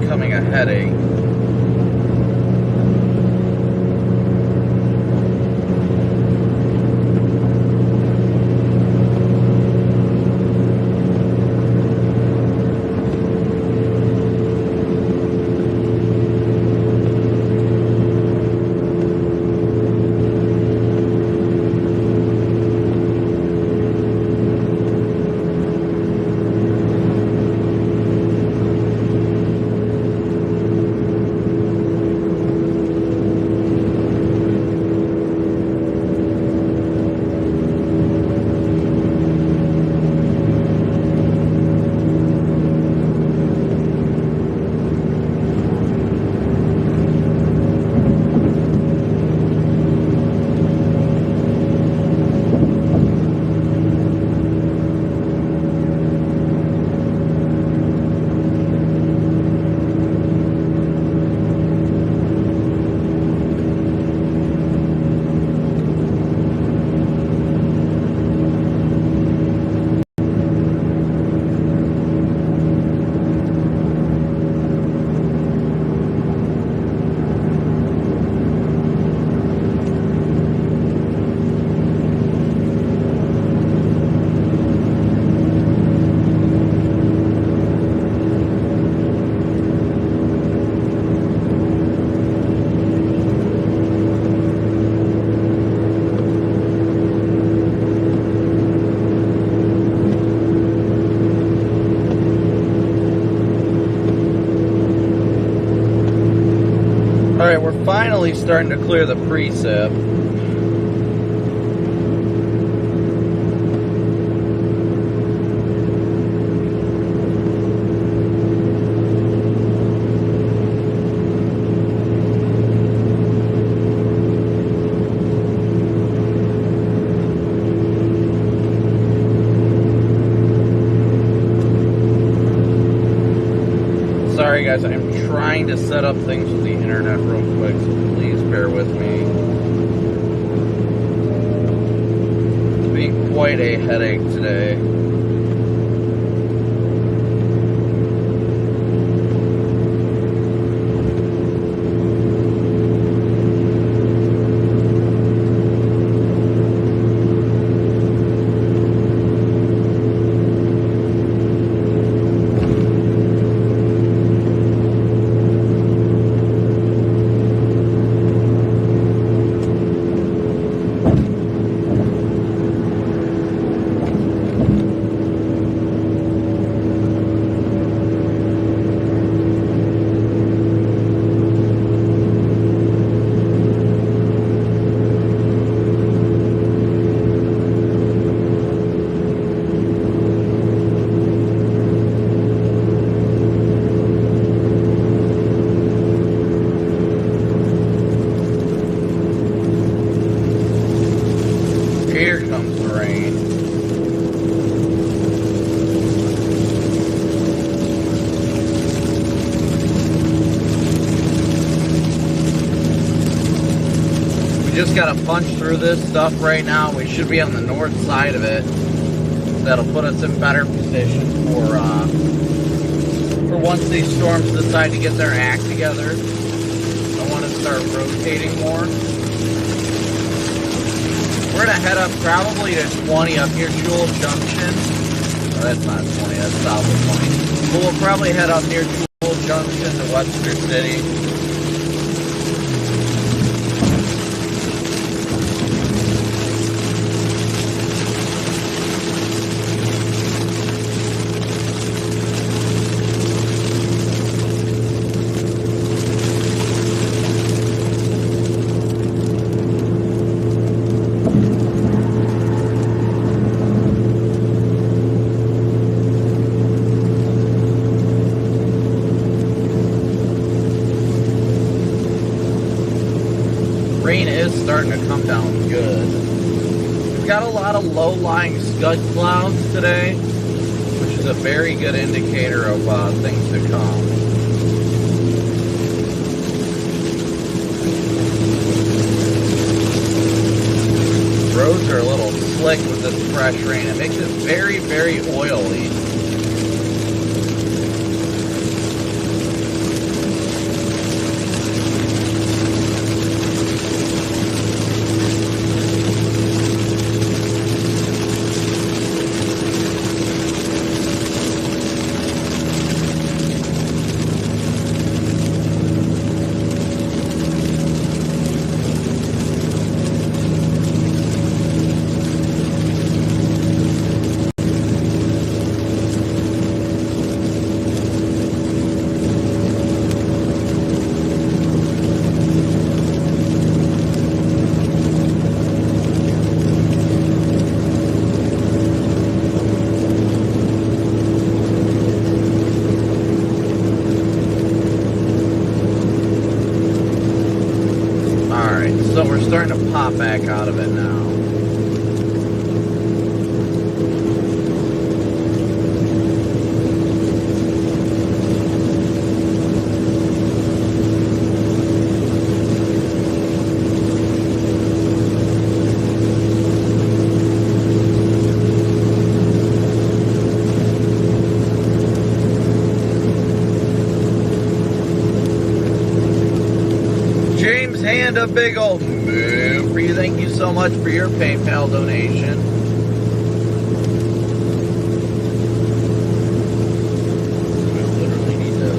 S1: becoming a headache. Alright, we're finally starting to clear the precip. Sorry guys, I'm trying to set up things with the internet real quick, so please bear with me. It's been quite a headache today. Here comes the rain. We just gotta punch through this stuff right now. We should be on the north side of it. That'll put us in better position for once these storms decide to get their act together. I want to start rotating more. We're going to head up probably to 20 up here, Jewel Junction. Oh, that's not 20, that's south of 20. But we'll probably head up near Jewel Junction to Webster City. Rain is starting to come down good. We've got a lot of low-lying scud clouds today, which is a very good indicator of things to come. Roads are a little slick with this fresh rain. It makes it very, very oily. So we're starting to pop back out of it now. And a big old move for you. Thank you so much for your PayPal donation. I literally need to.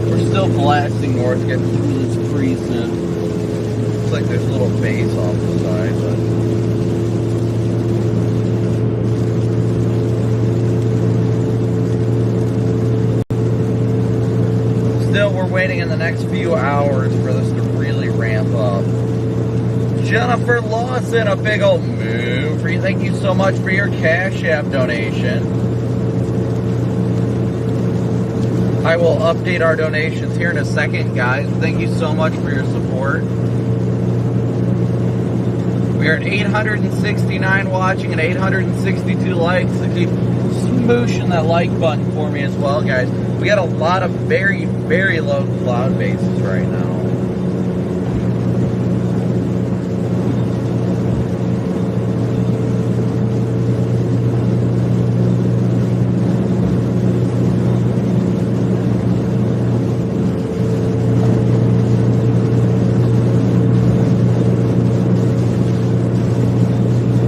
S1: We're still blasting north, getting through this freezing. Looks like there's a little base off the side, but. Still, we're waiting in the next few hours for this to really ramp up. Jennifer Lawson, a big old move for you. Thank you so much for your Cash App donation. I will update our donations here in a second, guys. Thank you so much for your support. We are at 869 watching and 862 likes. So keep smooshing that like button for me as well, guys. We got a lot of very, very low cloud bases right now.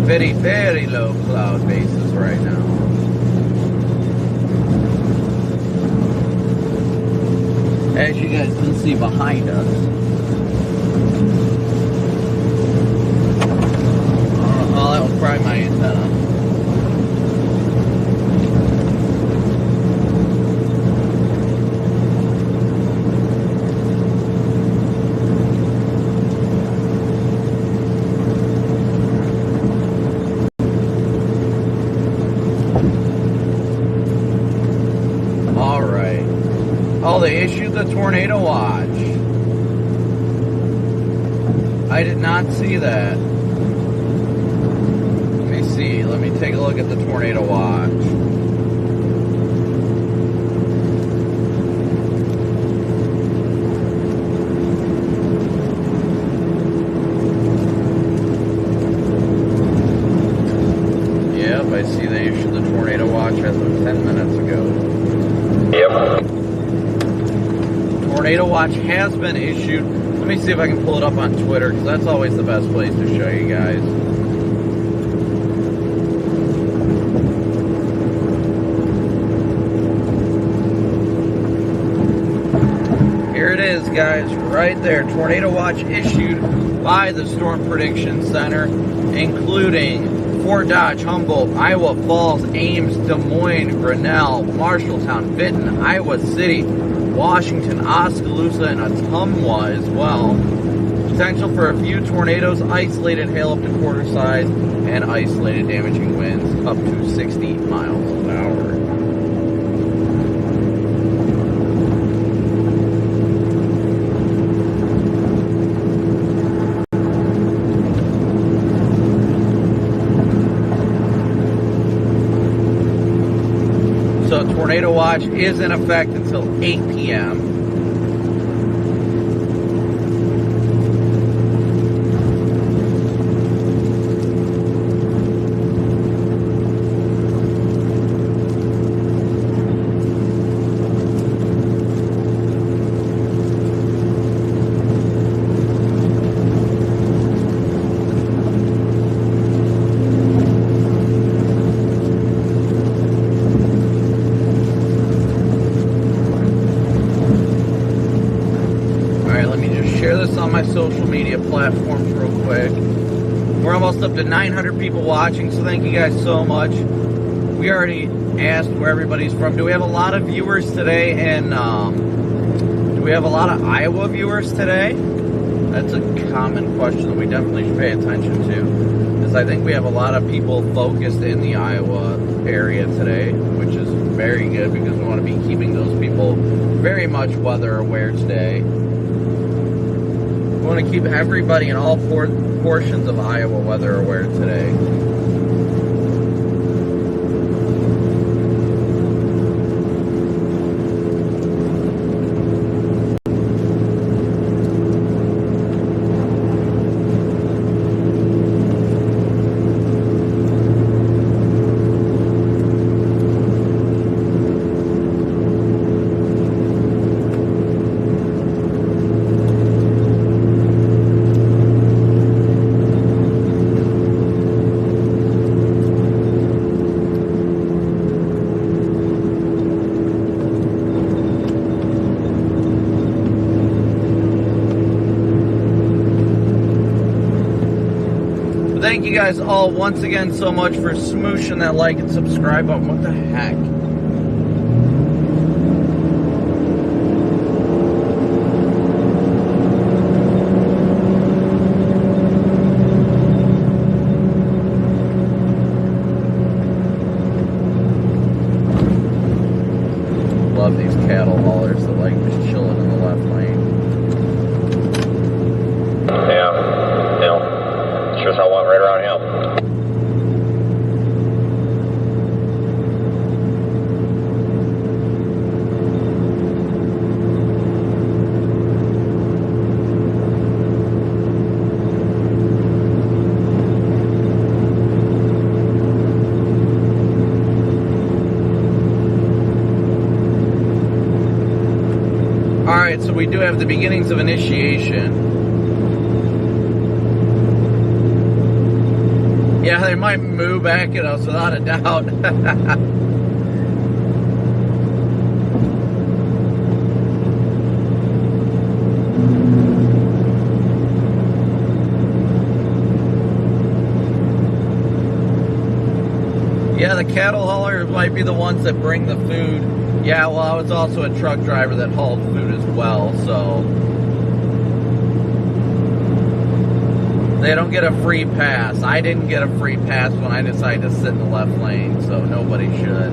S1: Very, very low cloud bases right now. As you guys can see behind us. Oh, that was probably my antenna. Oh, they issued the tornado watch. I did not see that. Let me see. Let me take a look at the tornado watch. Yep, I see they issued the tornado watch as of 10 minutes ago.
S2: Yep.
S1: Tornado watch has been issued. Let me see if I can pull it up on Twitter, because that's always the best place to show you guys. Here it is, guys, right there. Tornado watch issued by the Storm Prediction Center, including Fort Dodge, Humboldt, Iowa Falls, Ames, Des Moines, Grinnell, Marshalltown, Vinton, Iowa City, Washington, Oskaloosa, and Ottumwa as well. Potential for a few tornadoes, isolated hail up to quarter size, and isolated damaging winds up to 60 miles an hour. So tornado watch is in effect until 8 p.m. My social media platforms real quick. We're almost up to 900 people watching, so thank you guys so much. We already asked where everybody's from. Do we have a lot of viewers today? And do we have a lot of Iowa viewers today? That's a common question that we definitely should pay attention to, because I think we have a lot of people focused in the Iowa area today, which is very good because we want to be keeping those people very much weather aware today. We want to keep everybody in all portions of Iowa weather aware today. Thank you guys all once again so much for smooshing that like and subscribe button. What the heck? Love these cattle haulers that like just chilling in the left lane.
S2: Yeah, you know, sure as hell went right around him.
S1: Alright, so we do have the beginnings of initiation. Yeah, they might move back at us without a doubt. Yeah, the cattle haulers might be the ones that bring the food. Yeah, well, I was also a truck driver that hauled food as well, so they don't get a free pass. I didn't get a free pass when I decided to sit in the left lane, so nobody should.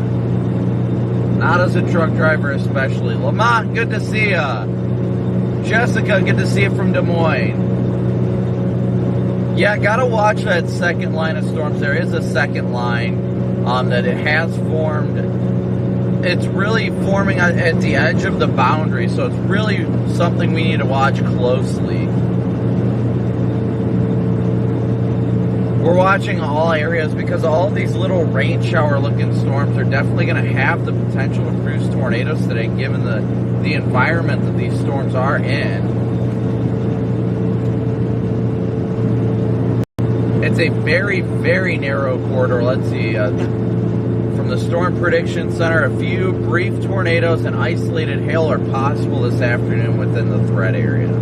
S1: Not as a truck driver especially. Lamont, good to see ya. Jessica, good to see you from Des Moines. Yeah, gotta watch that second line of storms. There is a second line that it has formed. It's really forming at the edge of the boundary, so it's really something we need to watch closely. We're watching all areas because all these little rain shower looking storms are definitely going to have the potential to produce tornadoes today, given the environment that these storms are in. It's a very, very narrow corridor. Let's see. From the Storm Prediction Center, a few brief tornadoes and isolated hail are possible this afternoon within the threat area.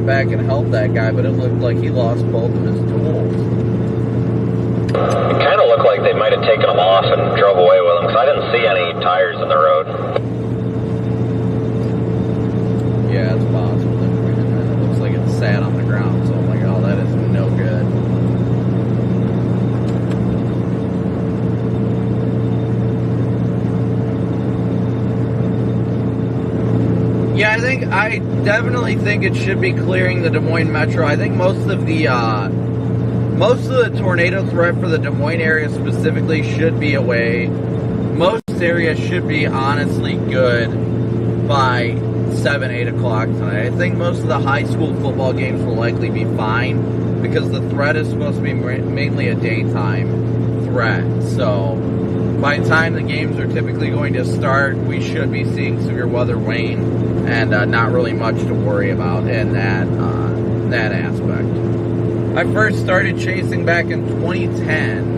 S1: Back and help that guy, but it looked like he lost both of his tools.
S2: It kind of looked like they might have taken them off and drove away with them, because I didn't see any tires in the road.
S1: Yeah, it's possible. It looks like it sat on the ground, so I'm like, oh, that is no good. Yeah, I definitely think it should be clearing the Des Moines Metro. I think most of the tornado threat for the Des Moines area specifically should be away. Most areas should be honestly good by 7, 8 o'clock tonight. I think most of the high school football games will likely be fine because the threat is supposed to be mainly a daytime threat. So by the time the games are typically going to start, we should be seeing severe weather wane and not really much to worry about in that aspect. I first started chasing back in 2010.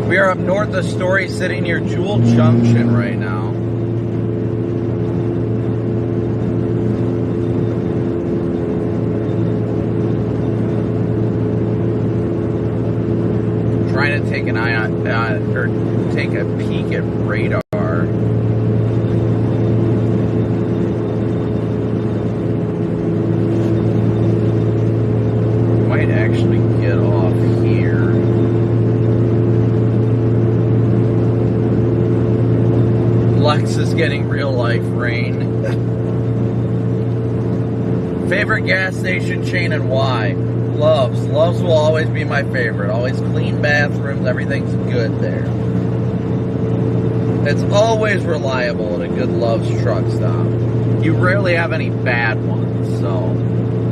S1: We are up north of Story, sitting near Jewel Junction right now. Trying to take an eye on, or take a peek at radar. Might actually get off here. Lex is getting real life rain. Favorite gas station chain and why? Love's. Love's will always be my favorite. Always clean bathrooms. Everything's good there. It's always reliable at a good Love's truck stop. You rarely have any bad ones. So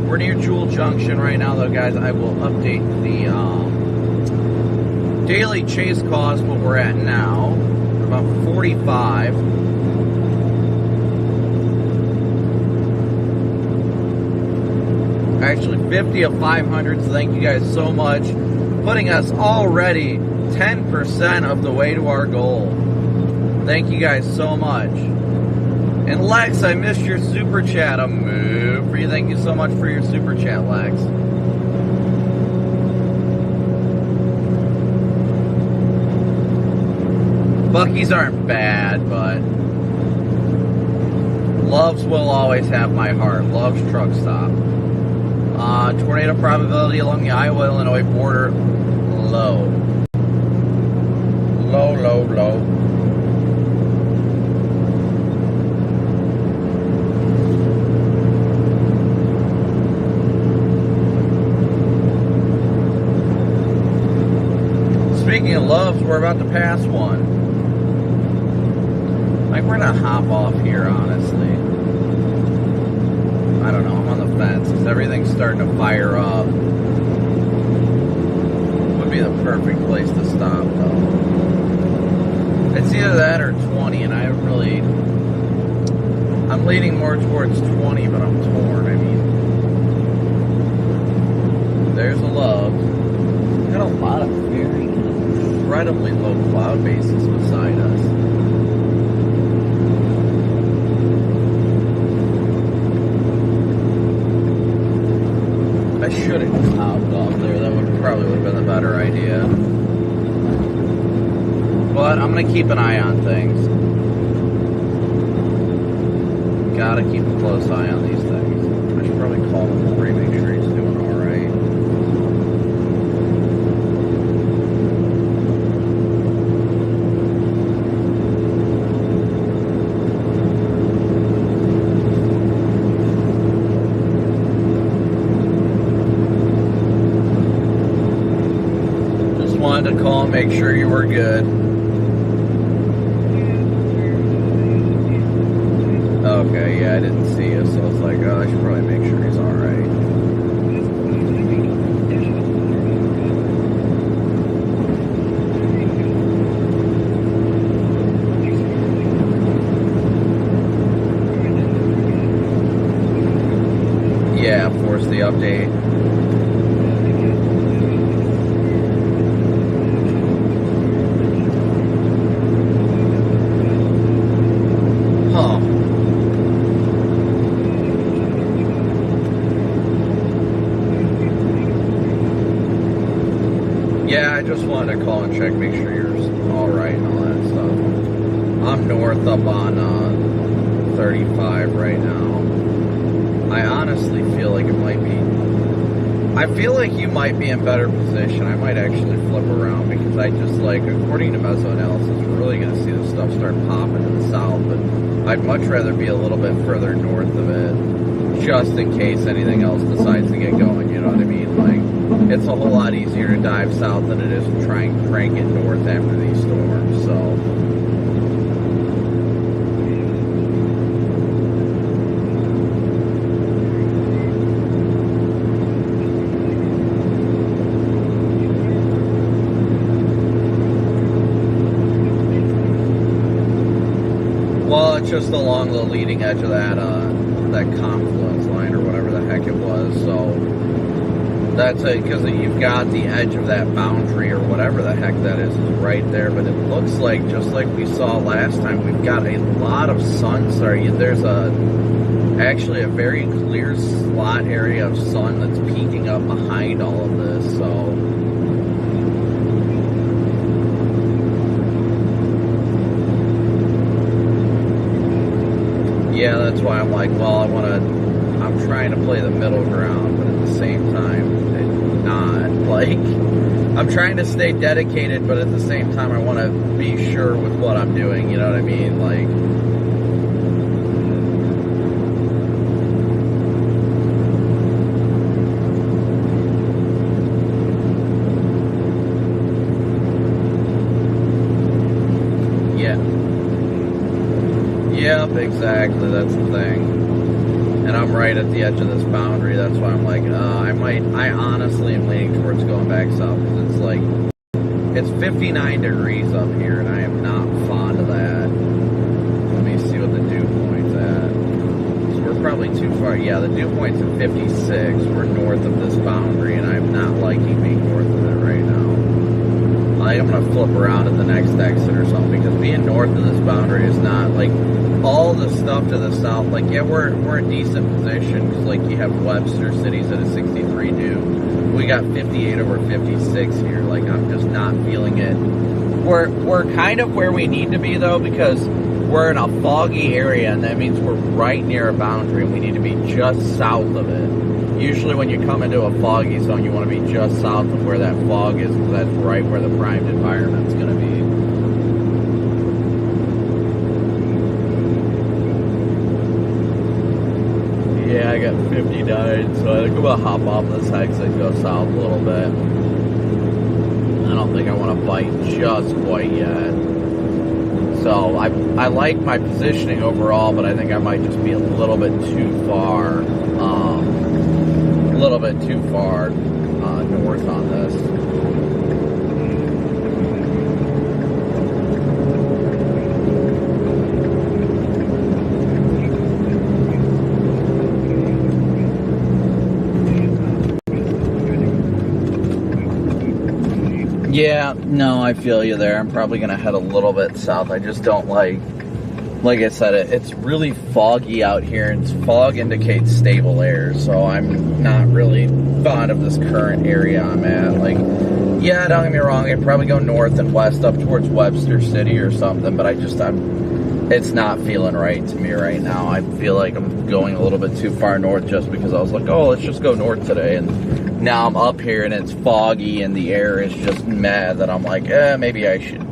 S1: we're near Jewel Junction right now, though, guys. I will update the daily chase cost. What we're at now. About 45. Actually 50 of 500, so thank you guys so much. Putting us already 10% of the way to our goal. Thank you guys so much. And Lex, I missed your super chat. A move for you. Thank you so much for your super chat, Lex. Buc-ee's aren't bad, but Love's will always have my heart. Love's truck stop. Tornado probability along the Iowa-Illinois border, low. Low, low, low. Speaking of Loves, we're about to pass one. Like, we're gonna hop off here, honestly. I don't know, I'm on the fence, because everything's starting to fire up. Would be the perfect place to stop, though. It's either that or 20, and I'm leaning more towards 20, but I'm torn. I mean, there's a Love. Got a lot of very incredibly low cloud bases beside us. I should have hopped off there. That probably would have been a better idea. But I'm going to keep an eye on things. Gotta keep a close eye on these things. I should probably call him before, make sure he's doing alright. To call and make sure you were good. Okay, yeah, I didn't see you, so it's like, oh, I should probably make sure he's alright. Yeah, force the update. Yeah, I just wanted to call and check, make sure you're alright and all that stuff. I'm north up on 35 right now. I honestly feel like it might be I feel like you might be in better position. I might actually flip around because I just like, according to Mesoanalysis, we're really going to see this stuff start popping in the south, but I'd much rather be a little bit further north of it, just in case anything else decides to get going, you know what I mean? Like, it's a whole lot easier to dive south than it is to try and crank it north after these storms, so... Well, it's just along the leading edge of that confluence line or whatever the heck it was. So that's it, because you've got the edge of that boundary or whatever the heck that is right there. But it looks like, just like we saw last time, we've got a lot of sun. Sorry, there's actually a very clear slot area of sun that's peeking up behind all of this. So. Yeah, that's why I'm like, well, I'm trying to play the middle ground, but at the same time, not. Like, I'm trying to stay dedicated, but at the same time, I want to be sure with what I'm doing, you know what I mean? Like, yep, exactly, that's the thing. And I'm right at the edge of this boundary, that's why I'm like, I honestly am leaning towards going back south, because it's like, it's 59 degrees up here, and I am not fond of that. Let me see what the dew point's at. So we're probably too far, yeah, the dew point's at 56, we're north of this boundary, and I'm not liking being north of it right now. I think I'm going to flip around at the next exit or something, because being north of this boundary is not, like, all the stuff to the south, like, yeah, we're in decent position, because, like, you have Webster cities at a 63 dew. We got 58 over 56 here. Like, I'm just not feeling it. We're kind of where we need to be, though, because we're in a foggy area, and that means we're right near a boundary, and we need to be just south of it. Usually when you come into a foggy zone, you want to be just south of where that fog is, because that's right where the primed environment's going to be. Yeah, I got 59, so I think I'm going to hop off this exit and go south a little bit. I don't think I want to bite just quite yet. So I like my positioning overall, but I think I might just be a little bit too far, north on this. Yeah, no, I feel you there. I'm probably going to head a little bit south. I just don't like I said, it's really foggy out here, and fog indicates stable air, so I'm not really fond of this current area I'm at. Like, yeah, don't get me wrong, I'd probably go north and west up towards Webster City or something, but it's not feeling right to me right now. I feel like I'm going a little bit too far north just because I was like, oh, let's just go north today, and now I'm up here and it's foggy and the air is just mad that I'm like, maybe I should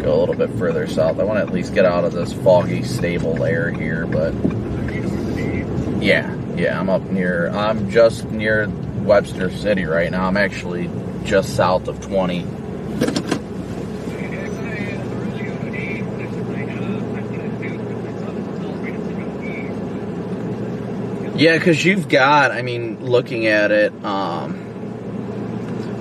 S1: go a little bit further south. I want to at least get out of this foggy, stable air here, but yeah, I'm just near Webster City right now. I'm actually just south of 20. Yeah, because you've got, I mean, looking at it,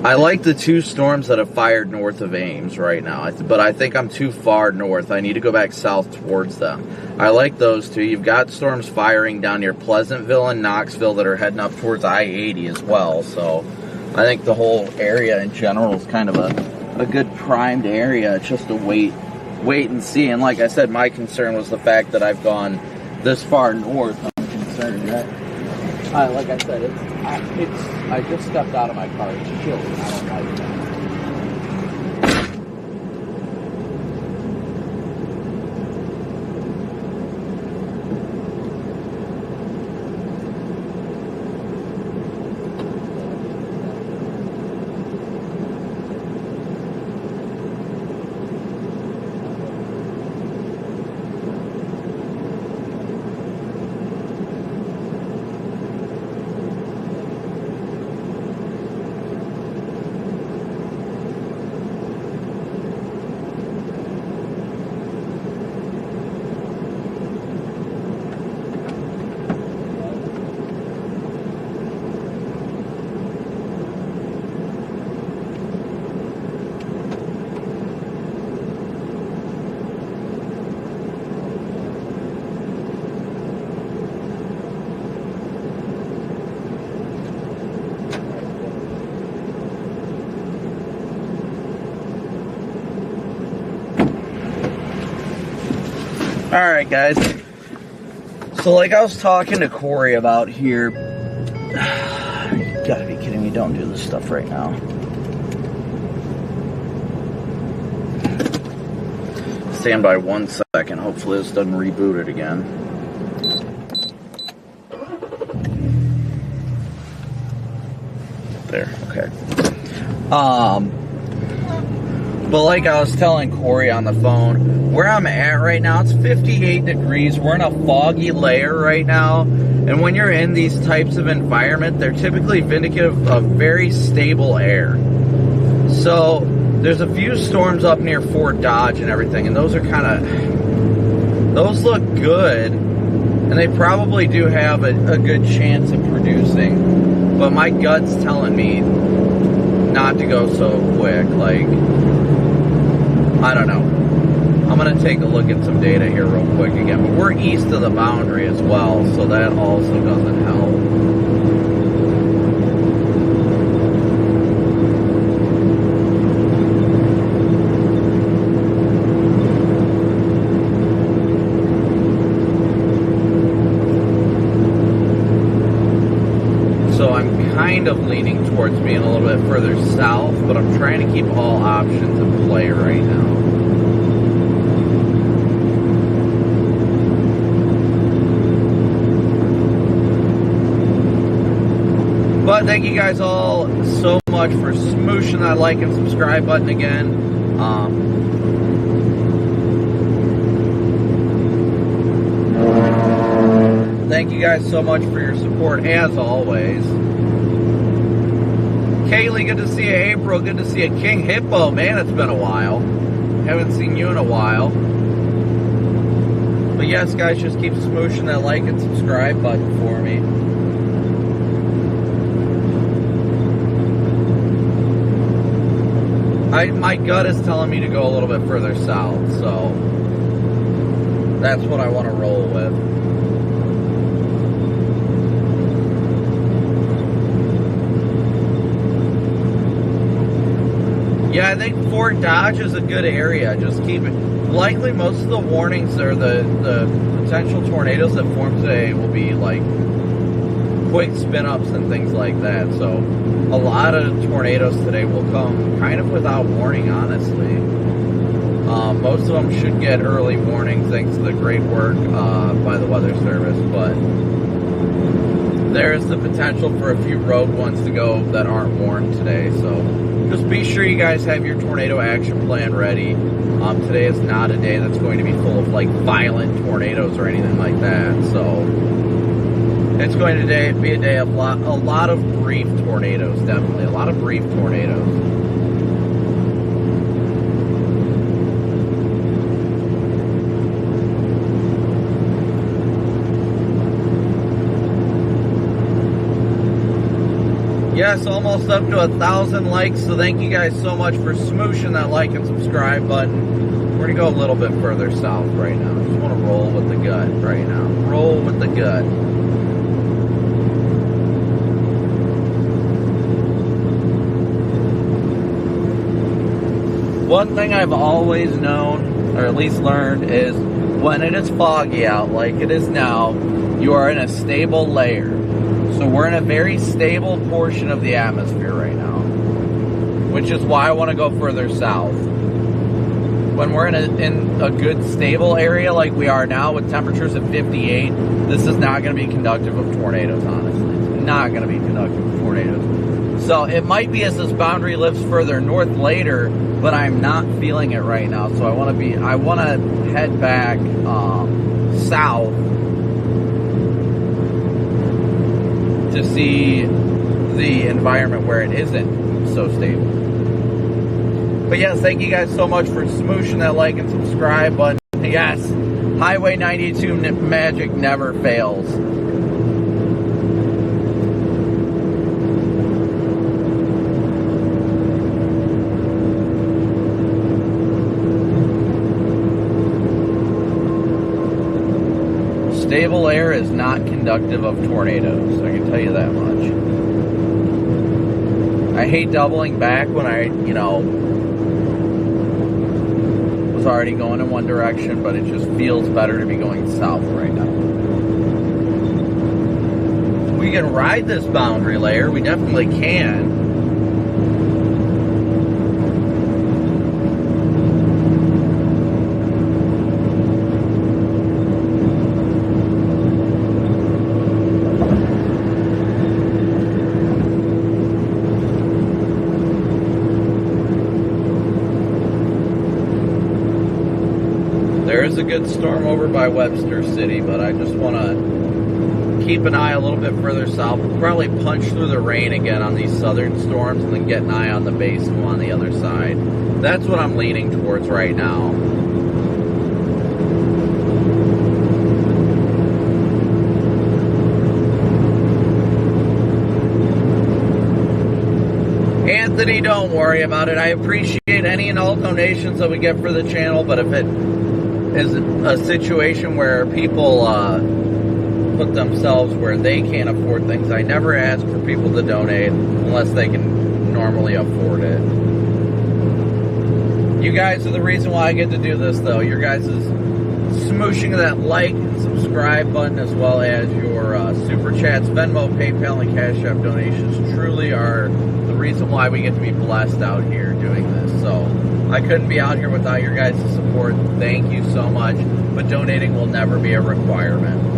S1: I like the two storms that have fired north of Ames right now, but I think I'm too far north. I need to go back south towards them. I like those two. You've got storms firing down near Pleasantville and Knoxville that are heading up towards I-80 as well, so I think the whole area in general is kind of a good primed area. It's just a wait and see, and like I said, my concern was the fact that I've gone this far north. I'm concerned that, like I said, I just stepped out of my car. It's chilly. I don't like that. Alright guys, so like I was talking to Corey about here, you gotta be kidding me, don't do this stuff right now. Stand by 1 second, hopefully this doesn't reboot it again. There, okay. But like I was telling Corey on the phone, where I'm at right now, it's 58 degrees. We're in a foggy layer right now. And when you're in these types of environment, they're typically indicative of very stable air. So there's a few storms up near Fort Dodge and everything, and those are kind of, those look good. And they probably do have a good chance of producing. But my gut's telling me not to go so quick. Like, I don't know. I'm going to take a look at some data here real quick again. But we're east of the boundary as well, so that also doesn't help. So I'm kind of leaning towards being a little bit further south, but I'm trying to keep all options in play right now. But thank you guys all so much for smooshing that like and subscribe button again. Thank you guys so much for your support as always. Kaylee, good to see you. April, good to see you. King Hippo, man, it's been a while. Haven't seen you in a while. But yes, guys, just keep smooshing that like and subscribe button for me. My gut is telling me to go a little bit further south, so that's what I want to roll with. Yeah, I think Fort Dodge is a good area. Just keep it. Likely most of the warnings or the potential tornadoes that form today will be like quick spin-ups and things like that. So a lot of tornadoes today will come kind of without warning, honestly. Most of them should get early warning thanks to the great work by the Weather Service, but there is the potential for a few rogue ones to go that aren't warned today. So just be sure you guys have your tornado action plan ready. Today is not a day that's going to be full of like violent tornadoes or anything like that. So it's going to be a day of a lot of brief tornadoes, definitely. A lot of brief tornadoes. Yes, almost up to 1,000 likes, so thank you guys so much for smooshing that like and subscribe button. We're going to go a little bit further south right now. Just want to roll with the gut right now. Roll with the gut. One thing I've always known, or at least learned, is when it is foggy out like it is now, you are in a stable layer. So we're in a very stable portion of the atmosphere right now, which is why I want to go further south. When we're in a good stable area like we are now with temperatures at 58, this is not going to be conductive of tornadoes, honestly. It's not going to be conductive of tornadoes. So it might be as this boundary lifts further north later, but I'm not feeling it right now. So I want to head back south to see the environment where it isn't so stable. But yes, thank you guys so much for smooshing that like and subscribe button. Yes, Highway 92 magic never fails. Stable air is not conductive of tornadoes, I can tell you that much. I hate doubling back when I, was storm's already going in one direction, but it just feels better to be going south right now. We can ride this boundary layer. We definitely can. There is a good storm over by Webster City, but I just want to keep an eye a little bit further south. We'll probably punch through the rain again on these southern storms and then get an eye on the base one on the other side. That's what I'm leaning towards right now. Anthony, don't worry about it. I appreciate any and all donations that we get for the channel, but if it is a situation where people put themselves where they can't afford things, I never ask for people to donate unless they can normally afford it. You guys are the reason why I get to do this, though. Your guys' smooshing of that like and subscribe button, as well as your super chats, Venmo, PayPal, and Cash App donations truly are the reason why we get to be blessed out here doing this. So I couldn't be out here without your guys' support. Thank you so much. But donating will never be a requirement.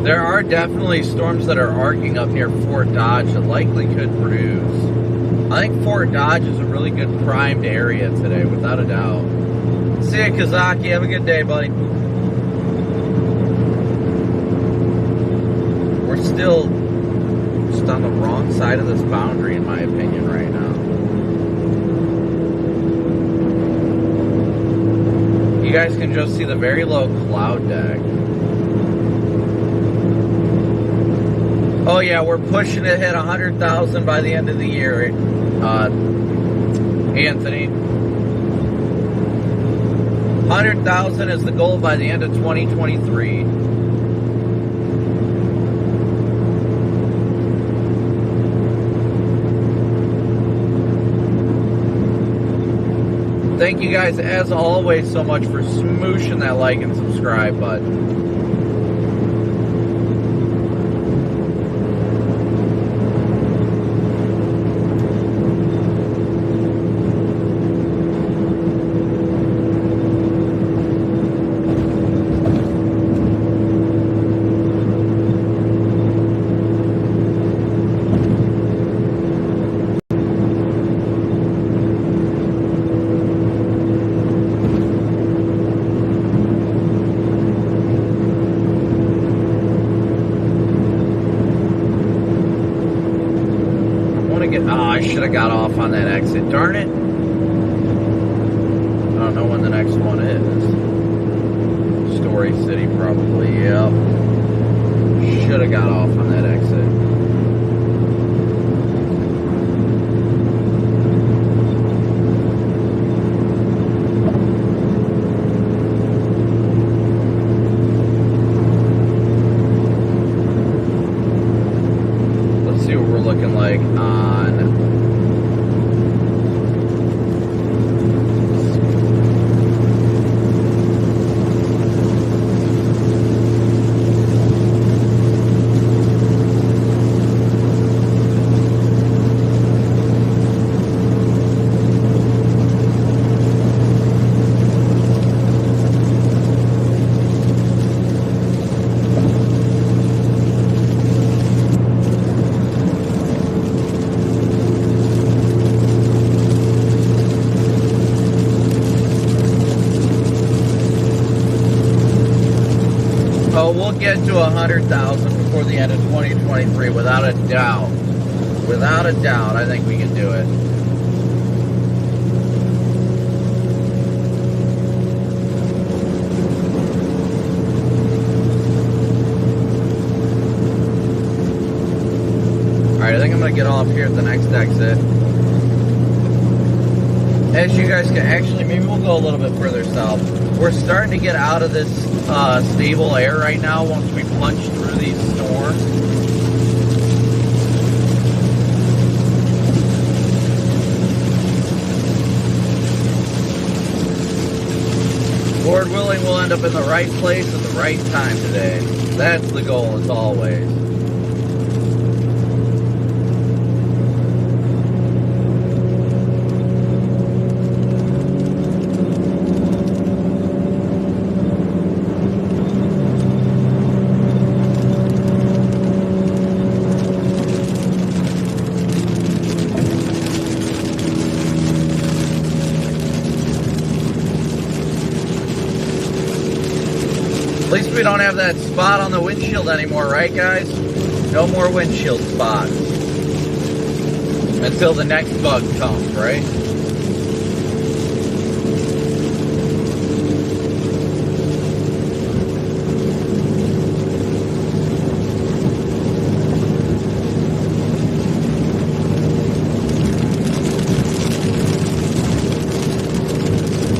S1: There are definitely storms that are arcing up near Fort Dodge that likely could produce. I think Fort Dodge is a really good primed area today, without a doubt. See ya, Kazaki. Have a good day, buddy. We're still just on the wrong side of this boundary, in my opinion, right now. You guys can just see the very low cloud deck. Oh yeah, we're pushing to hit 100,000 by the end of the year, Anthony. 100,000 is the goal by the end of 2023. Thank you guys, as always, so much for smooshing that like and subscribe button. I should have got off on that exit. Darn it. I don't know when the next one is. Story City, probably. Yep. Should have got off on that exit. Let's see what we're looking like on get to 100,000 before the end of 2023, without a doubt. Without a doubt, I think we can do it. Alright, I think I'm going to get off here at the next exit. As you guys can actually, maybe we'll go a little bit further south. We're starting to get out of this stable air right now once we punch through these storms. Lord willing, we'll end up in the right place at the right time today. That's the goal, as always. At least we don't have that spot on the windshield anymore, right guys? No more windshield spots. Until the next bug comes, right?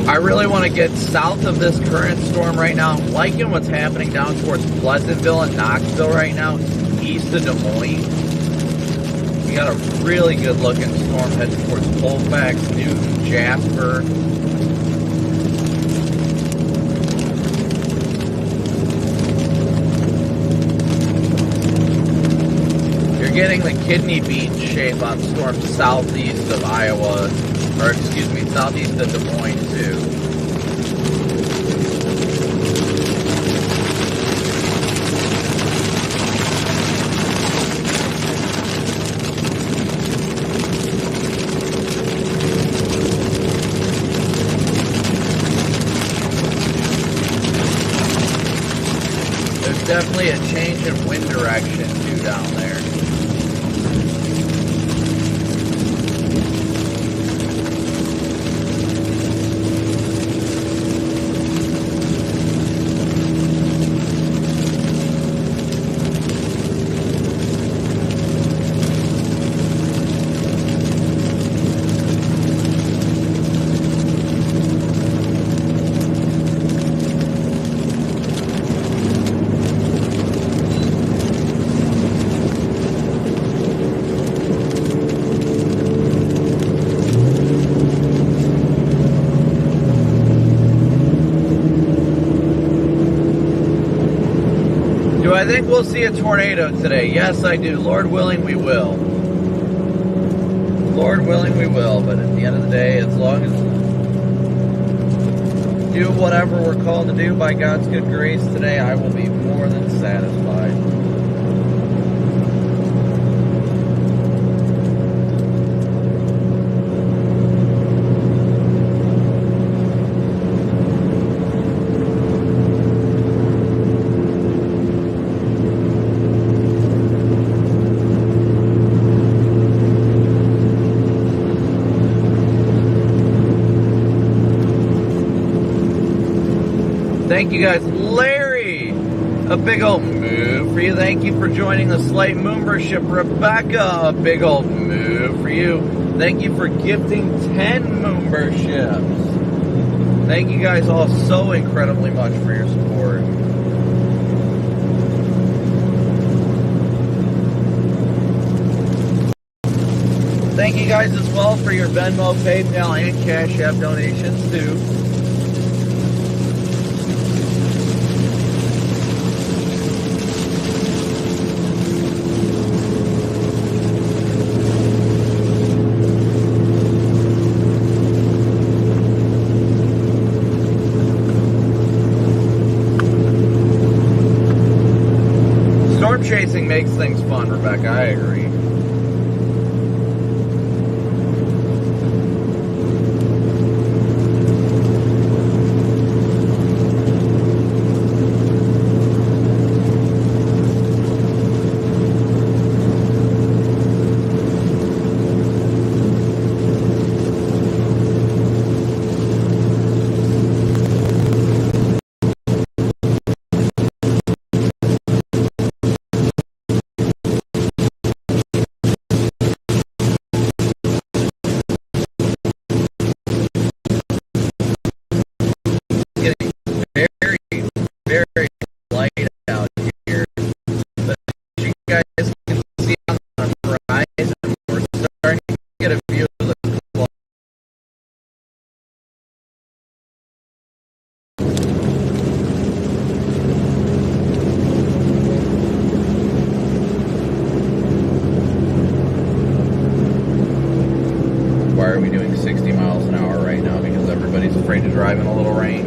S1: I really want to get south of this current storm right now. I'm liking what's happening down towards Pleasantville and Knoxville right now, east of Des Moines. We got a really good looking storm heading towards Colfax, Newton, Jasper. You're getting the kidney bean shape on storms southeast of Iowa. Or excuse me, southeast of Des Moines too. There's definitely a change in wind direction too down there. I think we'll see a tornado today. Yes, I do. Lord willing, we will. Lord willing, we will. But at the end of the day, as long as we do whatever we're called to do by God's good grace today, I will be more than satisfied. Thank you guys. Larry, a big old move for you. Thank you for joining the Slate membership. Rebecca, a big old move for you. Thank you for gifting 10 memberships. Thank you guys all so incredibly much for your support. Thank you guys as well for your Venmo, PayPal, and Cash App donations too. Chasing makes things fun, Rebecca. I agree. why are we doing 60 miles an hour right now? Because everybody's afraid to drive in a little rain.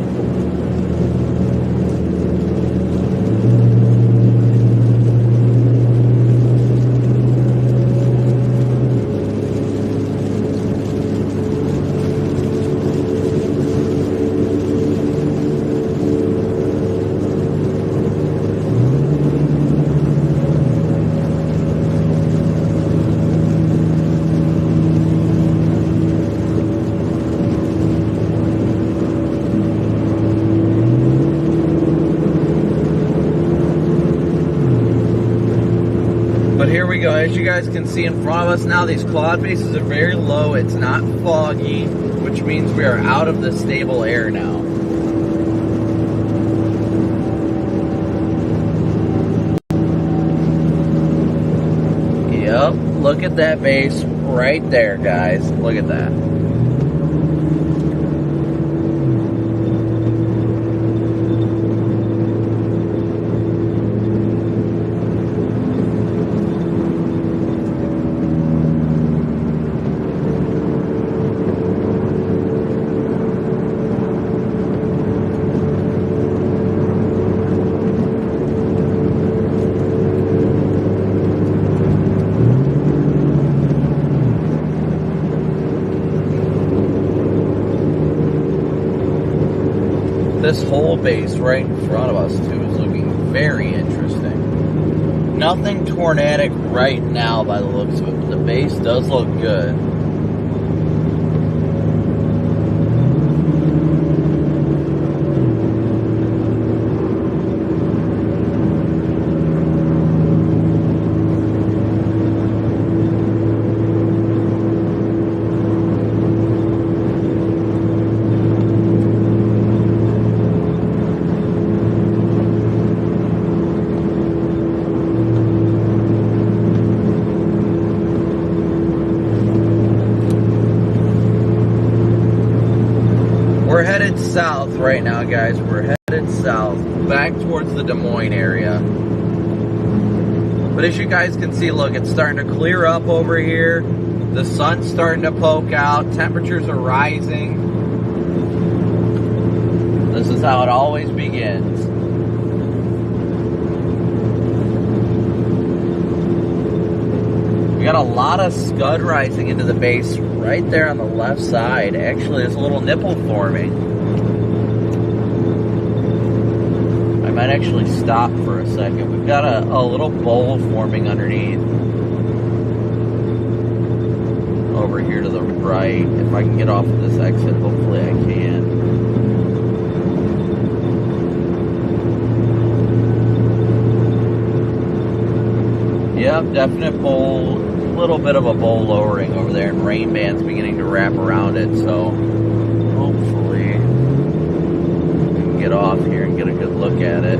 S1: Here we go. As you guys can see in front of us now, these cloud bases are very low. It's not foggy, which means we are out of the stable air now. Yep, look at that base right there, guys. Look at that. This whole base right in front of us, too, is looking very interesting. Nothing tornadic right now by the looks of it, but the base does look good. We're headed south right now, guys. We're headed south, back towards the Des Moines area. But as you guys can see, look, it's starting to clear up over here. The sun's starting to poke out. Temperatures are rising. This is how it always begins. We got a lot of scud rising into the base right there on the left side. Actually, there's a little nipple forming. I might actually stop for a second. We've got a little bowl forming underneath. Over here to the right. If I can get off of this exit, hopefully I can. Yep, definite bowl, little bit of a bowl lowering over there, and rain bands beginning to wrap around it, so hopefully we can get off here and get a good look at it.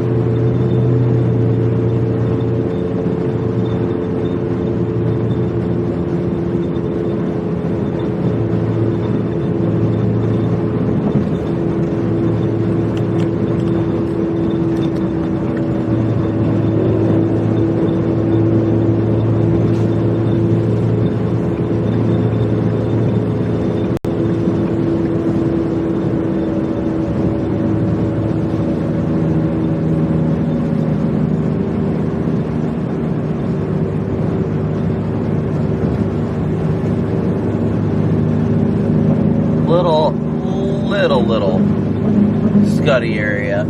S1: Little scuddy area. I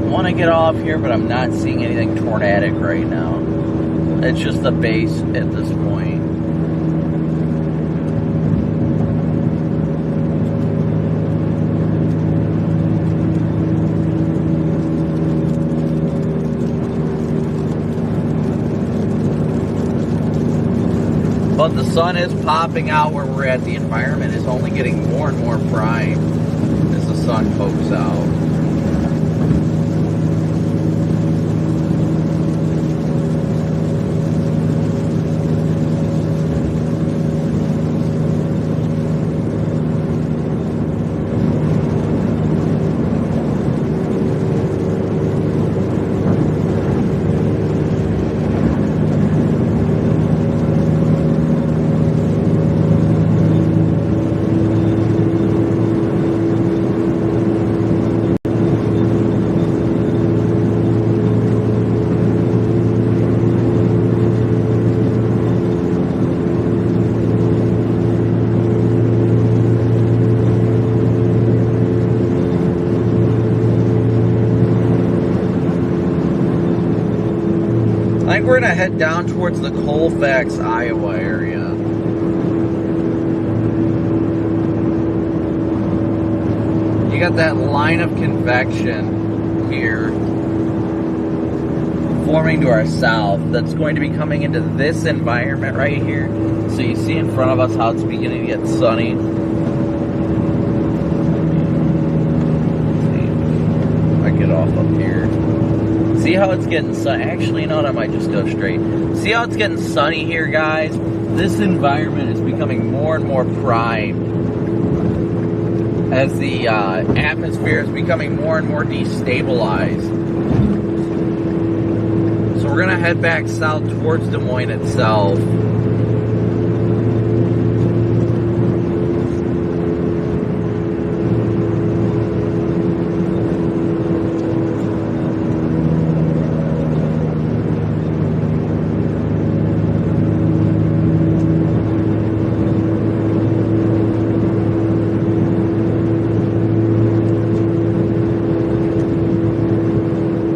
S1: want to get off here, but I'm not seeing anything tornadic right now. It's just the base at this point. But the sun is popping out where we're at. The environment is only getting more and more prime as the sun pokes out. I think we're going to head down towards the Colfax, Iowa area. You got that line of convection here forming to our south that's going to be coming into this environment right here. So you see in front of us how it's beginning to get sunny. I get off up here. See how it's getting sunny? Actually, you know what? I might just go straight. See how it's getting sunny here, guys? This environment is becoming more and more primed as the atmosphere is becoming more and more destabilized. So we're going to head back south towards Des Moines itself.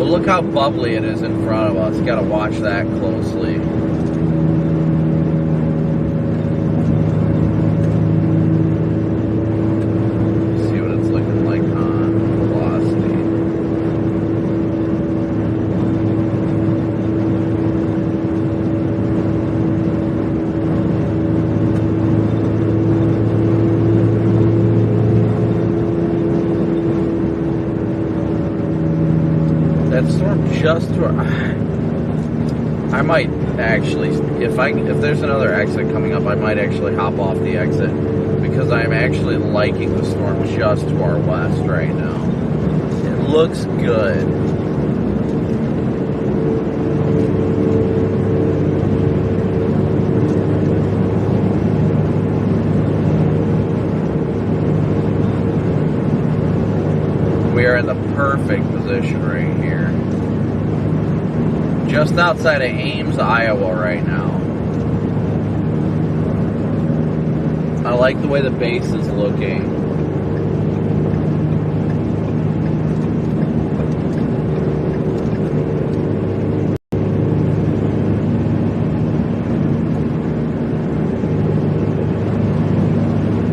S1: Look how bubbly it is in front of us. Got to watch that closely. See what it's looking like on velocity. That storm just to I might actually, if there's another exit coming up, I might actually hop off the exit because I'm actually liking the storm just to our west right now. It looks good. We are in the perfect position right here. Just outside of Ames, Iowa right now. I like the way the base is looking.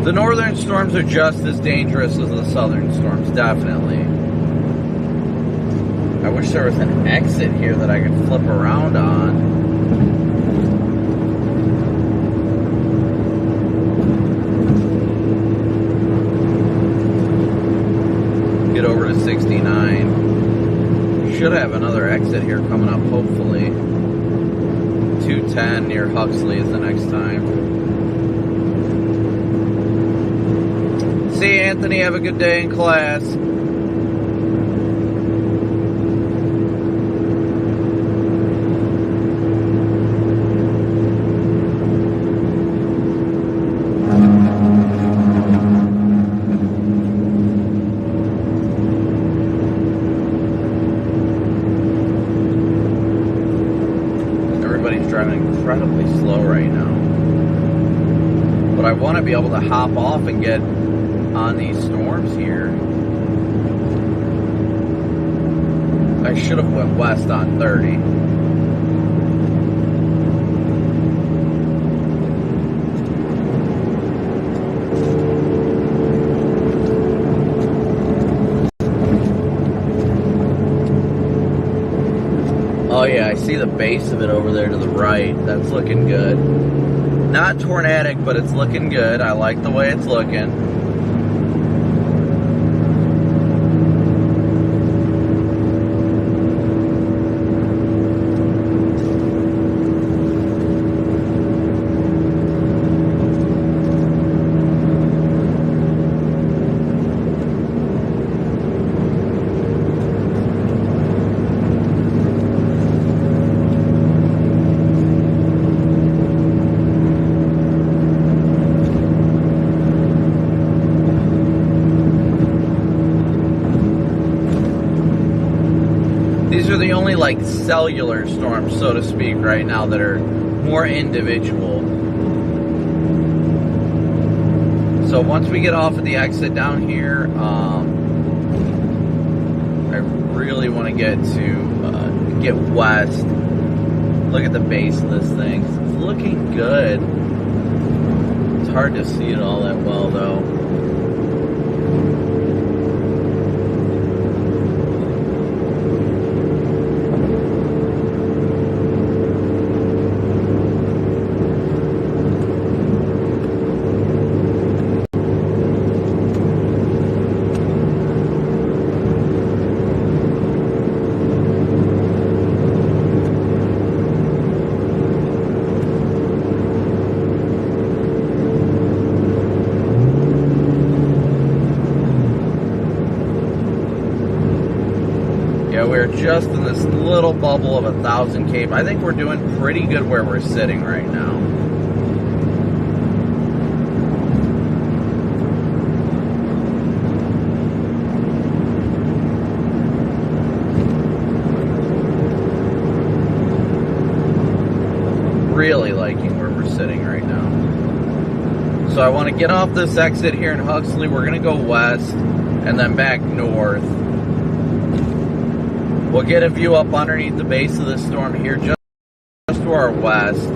S1: The northern storms are just as dangerous as the southern storms, definitely. I wish there was an exit here that I could flip around on. Get over to 69. Should have another exit here coming up, hopefully. 210 near Huxley is the next time. See you, Anthony. Have a good day in class. Everybody's driving incredibly slow right now. But I want to be able to hop off and get on these storms here. I should have went west on 30. Oh yeah, I see the base of it over there to the right. That's looking good. Not tornadic, but it's looking good. I like the way it's looking. These are the only like cellular storms, so to speak, right now that are more individual. So once we get off of the exit down here, I really want to get west Look at the base of this thing. It's looking good. It's hard to see it all that well, though. We're just in this little bubble of 1,000 kp. I think we're doing pretty good where we're sitting right now. Really liking where we're sitting right now. So I want to get off this exit here in Huxley. We're going to go west and then back north. We'll get a view up underneath the base of the storm here, just to our west.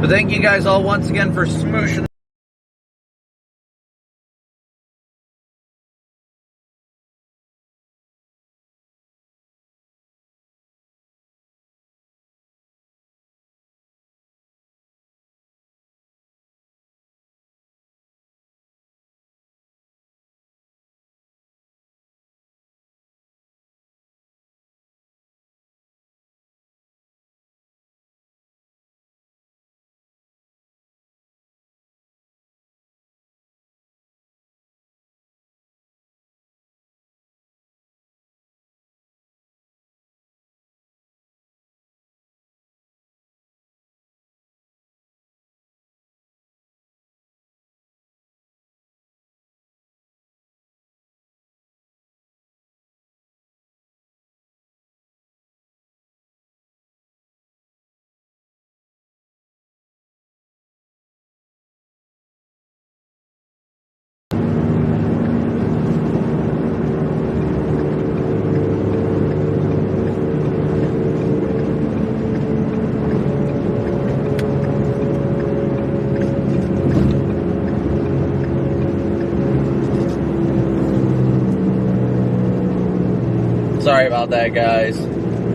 S1: But thank you guys all once again for smooshing. Sorry about that, guys.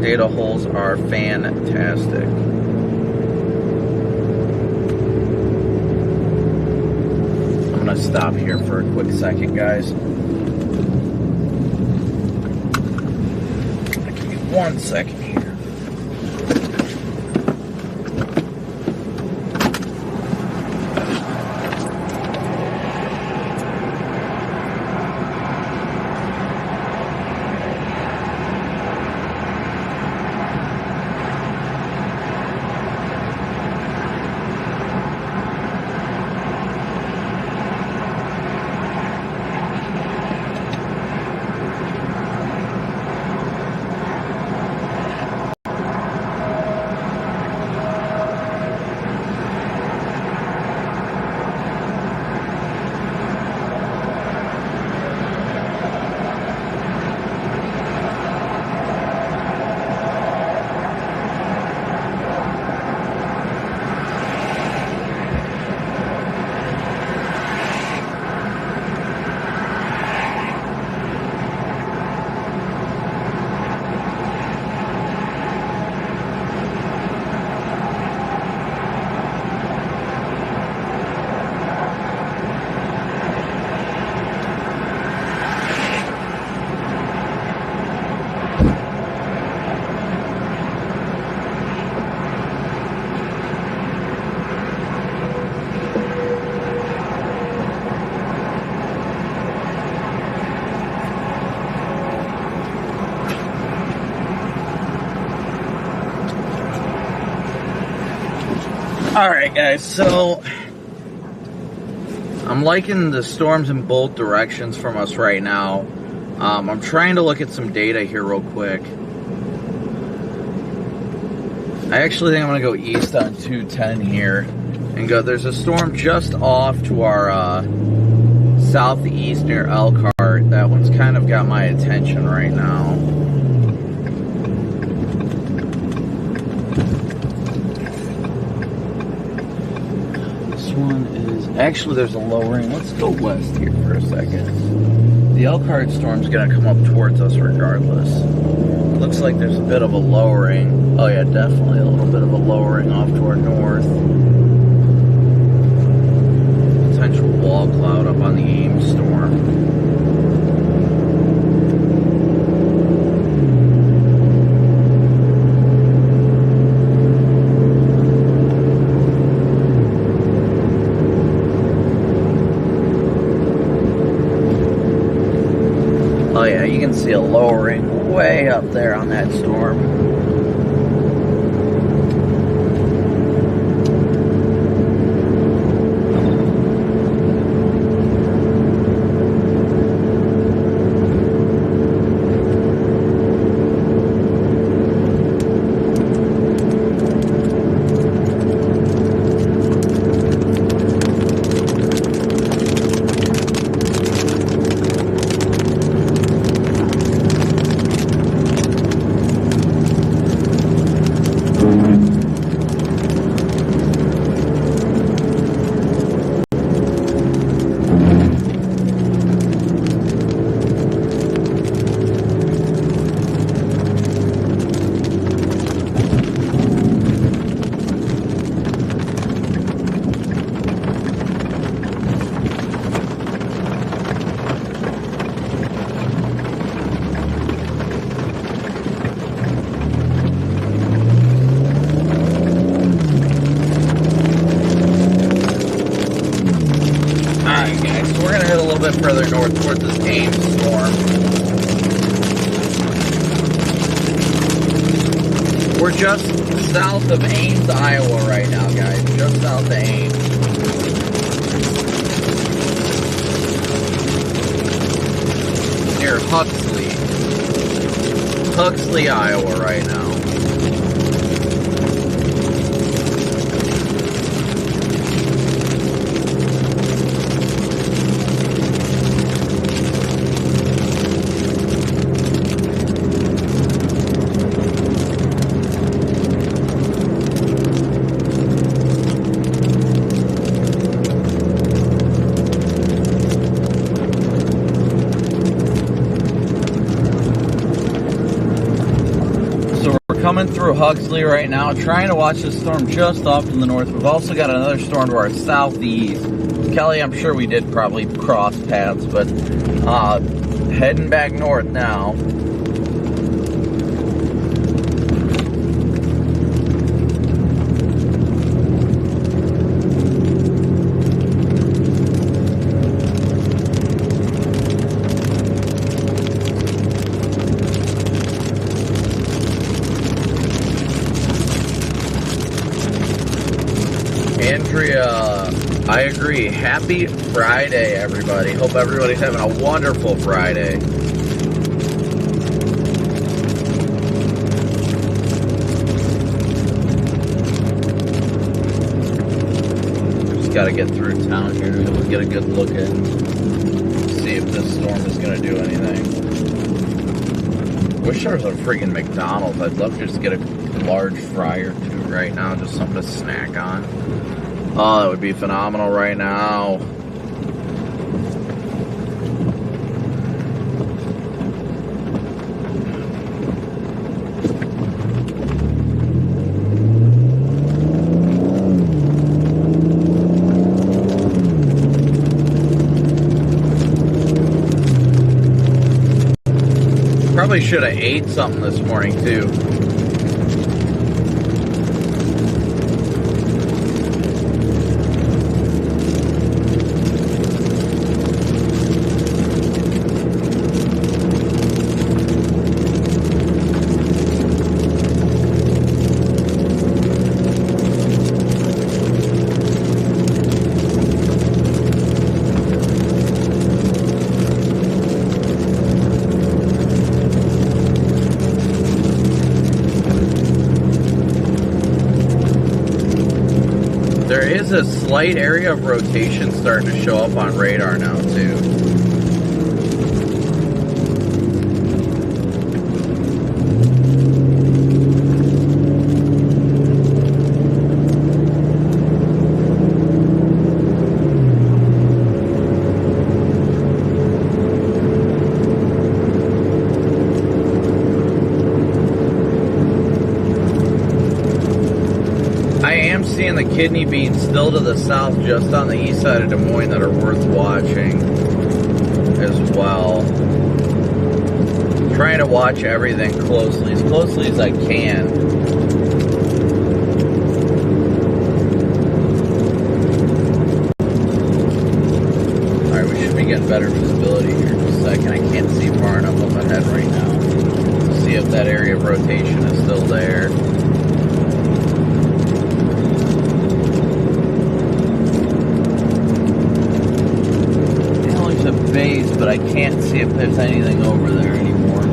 S1: Data holes are fantastic. I'm gonna stop here for a quick second, guys. Give me 1 second here. Alright guys, so I'm liking the storms in both directions from us right now. I'm trying to look at some data here real quick. I actually think I'm going to go east on 210 here and go. There's a storm just off to our southeast near Elkhart. That one's kind of got my attention right now. This one is actually, there's a lowering. Let's go west here for a second. The Elkhart storm's going to come up towards us regardless. Looks like there's a bit of a lowering. Oh yeah, definitely a little bit of a lowering off to our north. Potential wall cloud up on the Ames storm. Oh yeah, you can see a lowering way up there on that storm. Further north towards this Ames storm. We're just south of Ames, Iowa right now, guys. Just south of Ames. Near Huxley, Iowa right now. Coming through Huxley right now, trying to watch this storm just off to the north. We've also got another storm to our southeast. Kelly, I'm sure we did probably cross paths, but heading back north now. Andrea, I agree. Happy Friday, everybody. Hope everybody's having a wonderful Friday. Just got to get through town here to be able to get a good look at, see if this storm is going to do anything. Wish there was a freaking McDonald's. I'd love to just get a large fry or two right now, just something to snack on. Oh, that would be phenomenal right now. Probably should have ate something this morning too. There is a slight area of rotation starting to show up on radar now, too. Seeing the kidney beans still to the south, just on the east side of Des Moines, that are worth watching as well. I'm trying to watch everything closely as I can. Alright, we should be getting better visibility here in just a second. I can't see far enough up ahead right now to see if that area of rotation is still there. Base, but I can't see if there's anything over there anymore.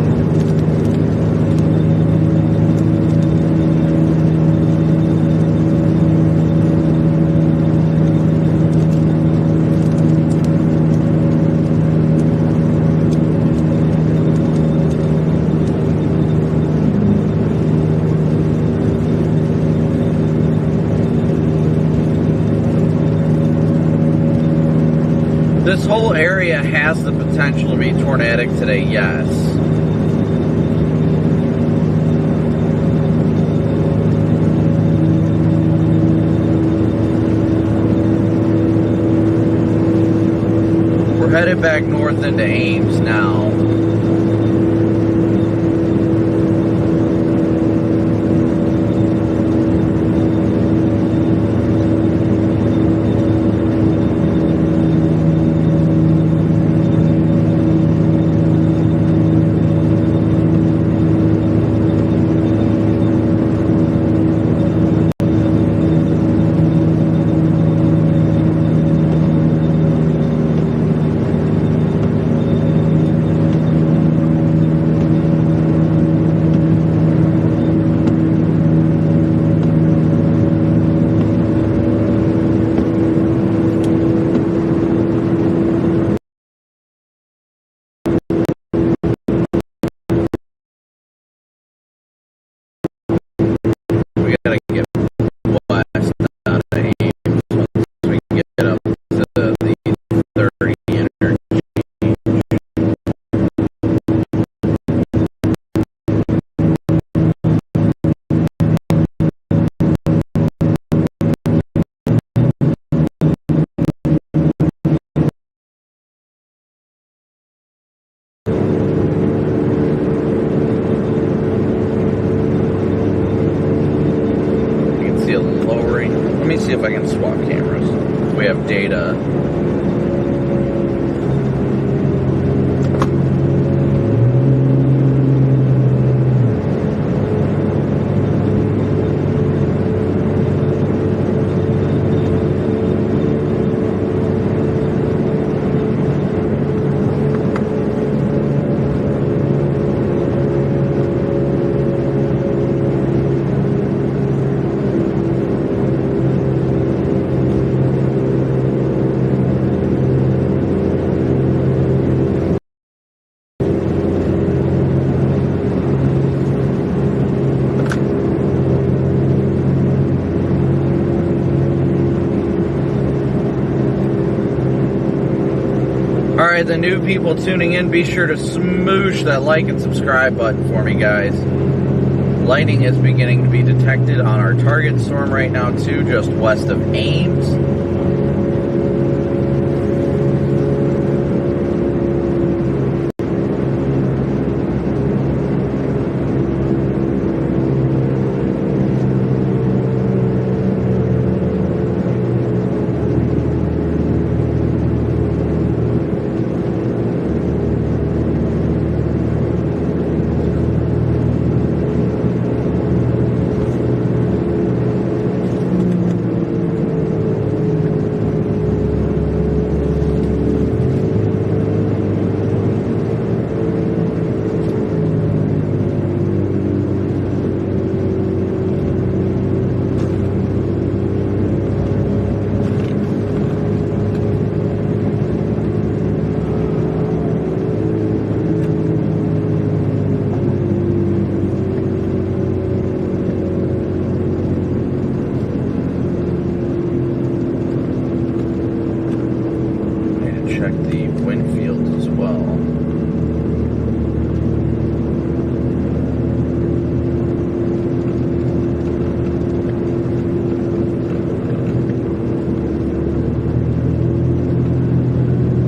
S1: This whole area has the potential to be tornadic today, yes. We're headed back north into Ames now. See if I can swap cameras. We have data. Alright, the new people tuning in, be sure to smoosh that like and subscribe button for me, guys. Lightning is beginning to be detected on our target storm right now, too, just west of Ames. check the wind fields as well.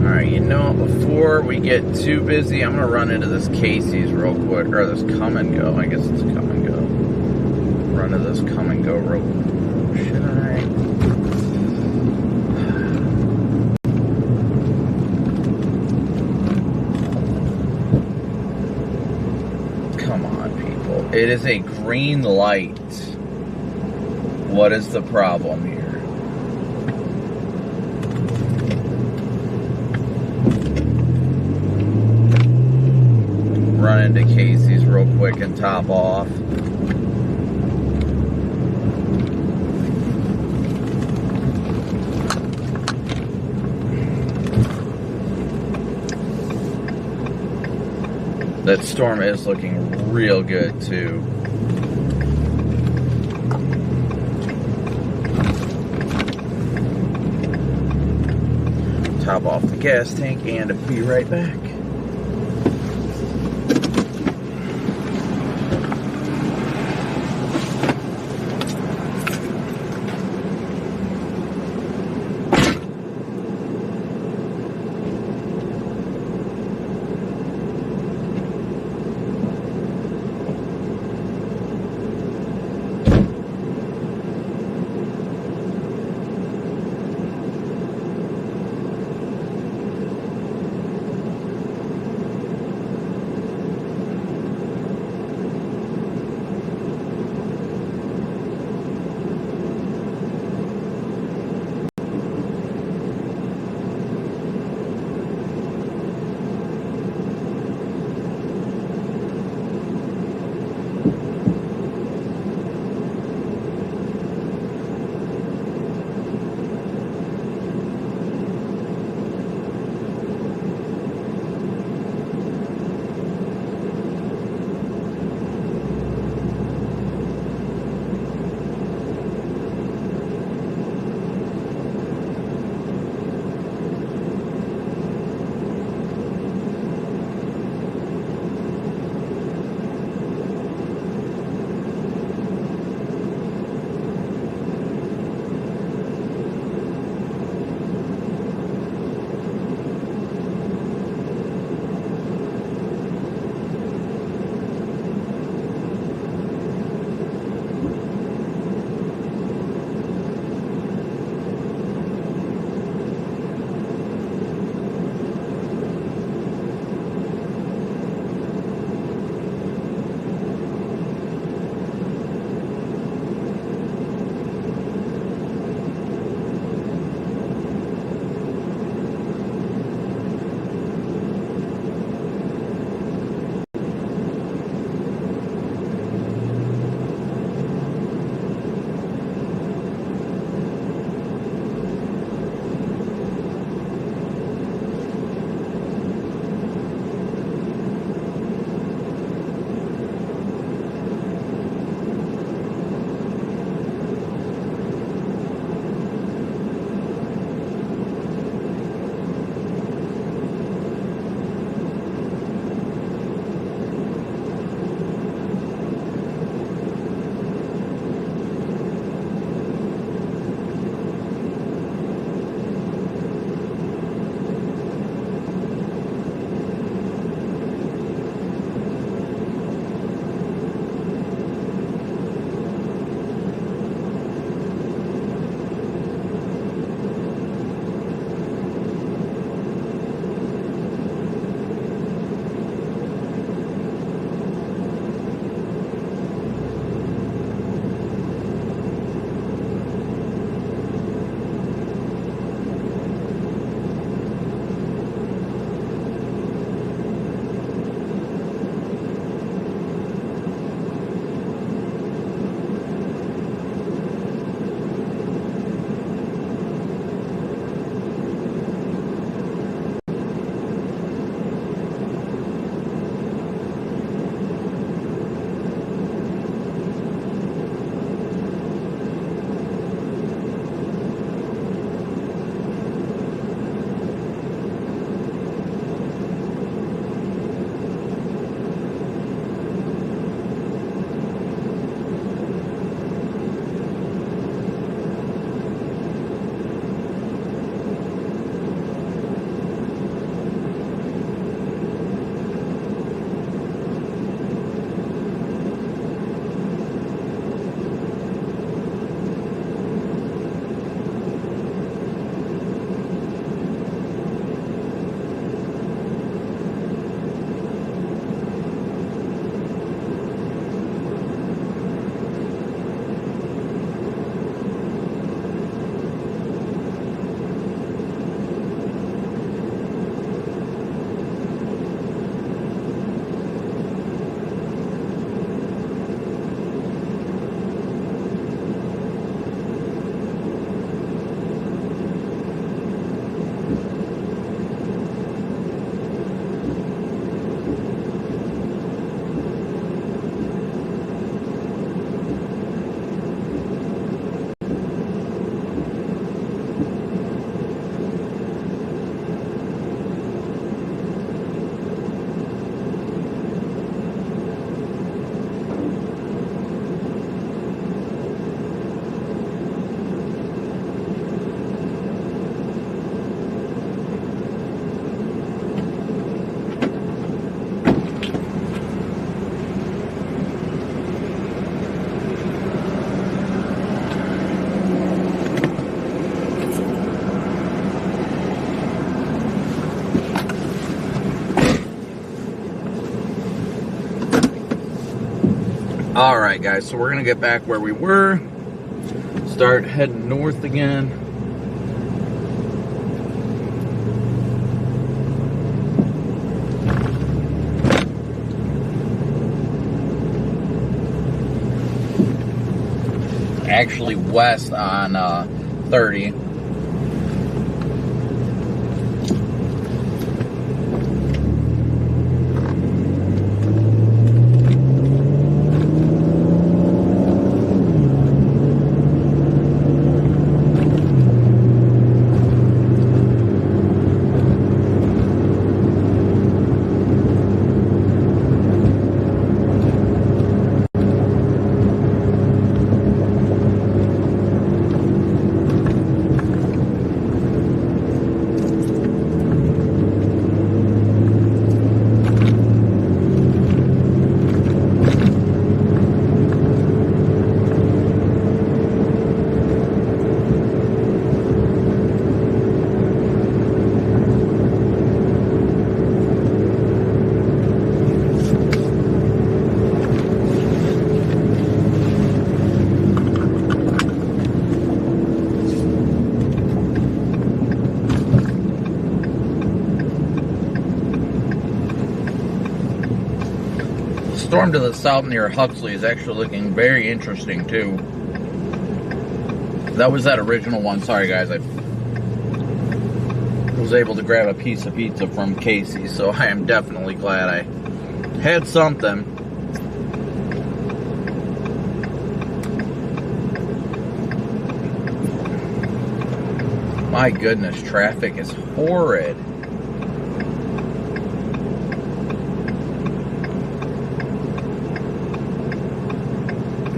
S1: Alright, you know, before we get too busy, I'm going to run into this Casey's real quick, or this Come and Go. I guess it's Come and Go. Run to this Come and Go real quick. Should I? Come on, people. It is a green light. What is the problem here? Run into Casey's real quick and top off. That storm is looking real good too. Top off the gas tank and be right back. Alright guys, so we're going to get back where we were. Start heading north again. Actually west on 30. Storm to the south near Huxley is actually looking very interesting too. That was that original one. Sorry guys, I was able to grab a piece of pizza from Casey, so I am definitely glad I had something. My goodness, traffic is horrid.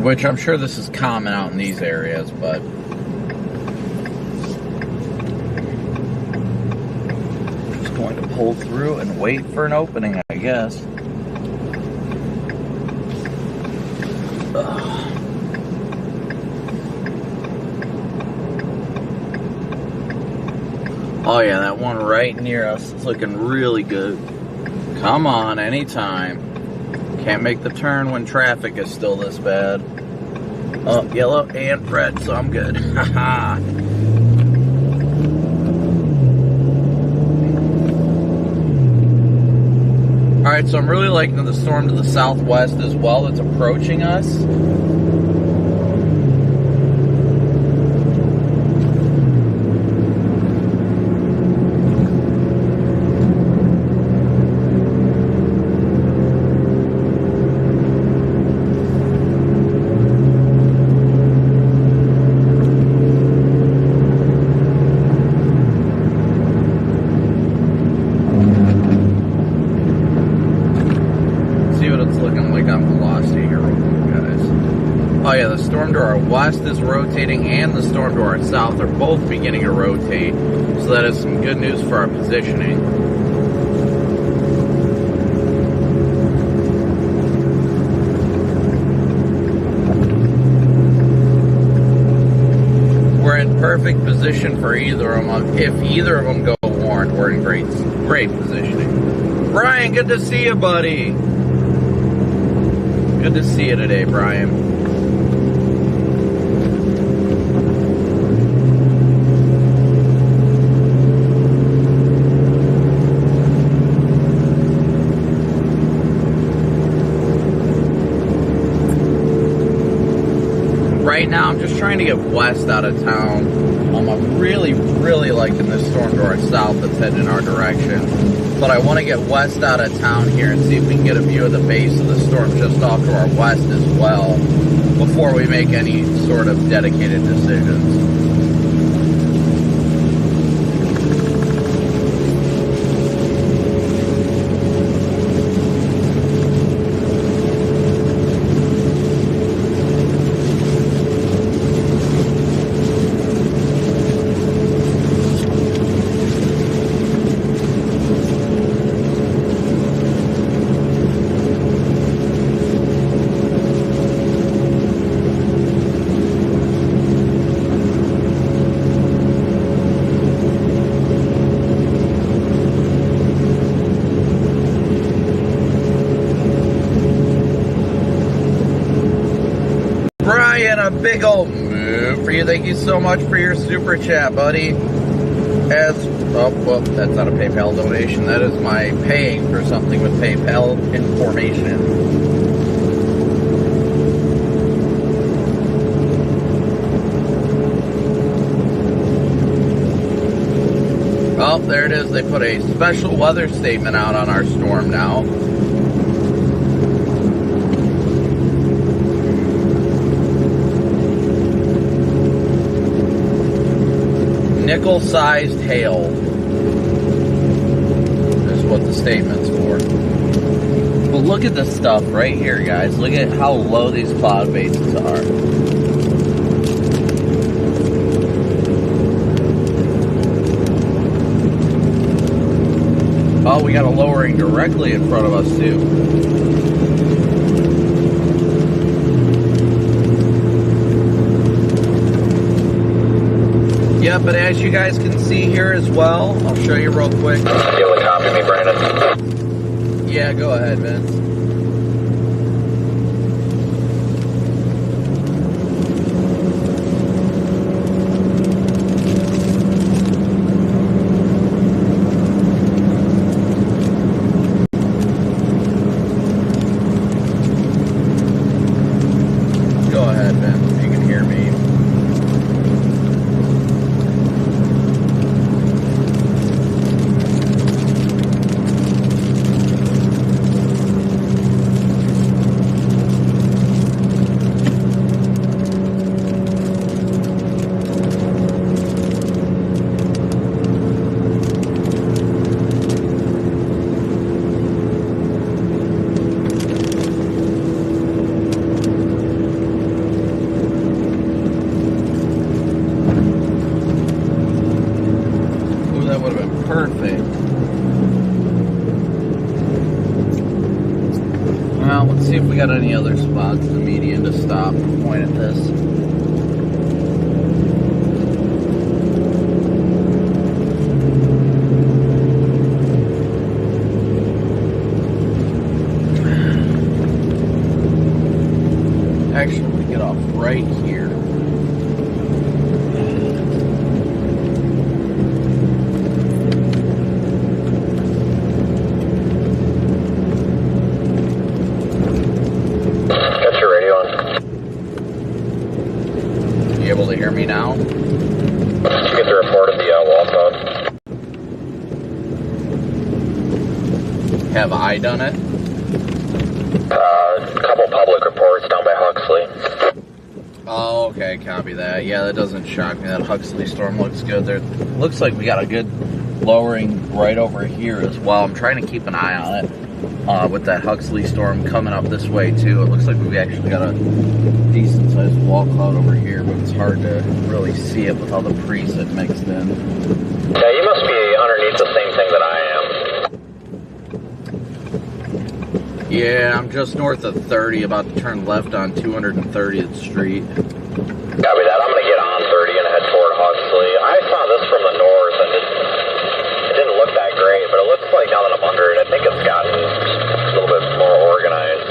S1: Which I'm sure this is common out in these areas, but just going to pull through and wait for an opening, I guess. Ugh. Oh yeah, that one right near us is looking really good. Come on, anytime. Can't make the turn when traffic is still this bad. Oh, yellow and red, so I'm good. Haha. Alright, so I'm really liking the storm to the southwest as well that's approaching us. Oh yeah, the storm to our west is rotating and the storm to our south are both beginning to rotate. So that is some good news for our positioning. We're in perfect position for either of them. If either of them go warned, we're in great positioning. Brian, good to see you, buddy. Good to see you today, Brian. Right now, I'm just trying to get west out of town. I'm really liking this storm to our south that's heading in our direction. But I want to get west out of town here and see if we can get a view of the base of the storm just off to our west as well before we make any sort of dedicated decisions. big old move for you. Thank you so much for your super chat, buddy. Well, that's not a PayPal donation. That is my paying for something with PayPal information. Oh, there it is. They put a special weather statement out on our storm now. Nickel-sized hail is what the statement's for. But look at this stuff right here, guys. Look at how low these cloud bases are. Oh, we got a lowering directly in front of us, too. Yeah, but as you guys can see here as well, I'll show you real quick.
S2: You able to copy me, Brandon?
S1: Yeah, go ahead, Vince. Go ahead, Vince, if you can hear me. Perfect. Well, let's see if we got any other spots in the median to stop and point at this. Actually, I'm going to get off right here. Able to hear me now?
S2: Did you get the report of the wall code?
S1: Have I done it?
S2: A couple public reports down by Huxley.
S1: Oh, okay, copy that. Yeah, that doesn't shock me. That Huxley storm looks good. There looks like we got a good lowering right over here as well. I'm trying to keep an eye on it with that Huxley storm coming up this way too. It looks like we've actually got a decent sized wall cloud over here, but it's hard to really see it with all the precip mixed in.
S2: Yeah, you must be underneath the same thing that I am.
S1: Yeah, I'm just north of 30, about to turn left on 230th Street.
S2: Copy that. I'm going to get on 30 and head toward Huxley. I saw this from the north and it didn't look that great, but it looks like now that I'm under it, I think it's gotten a little bit more organized.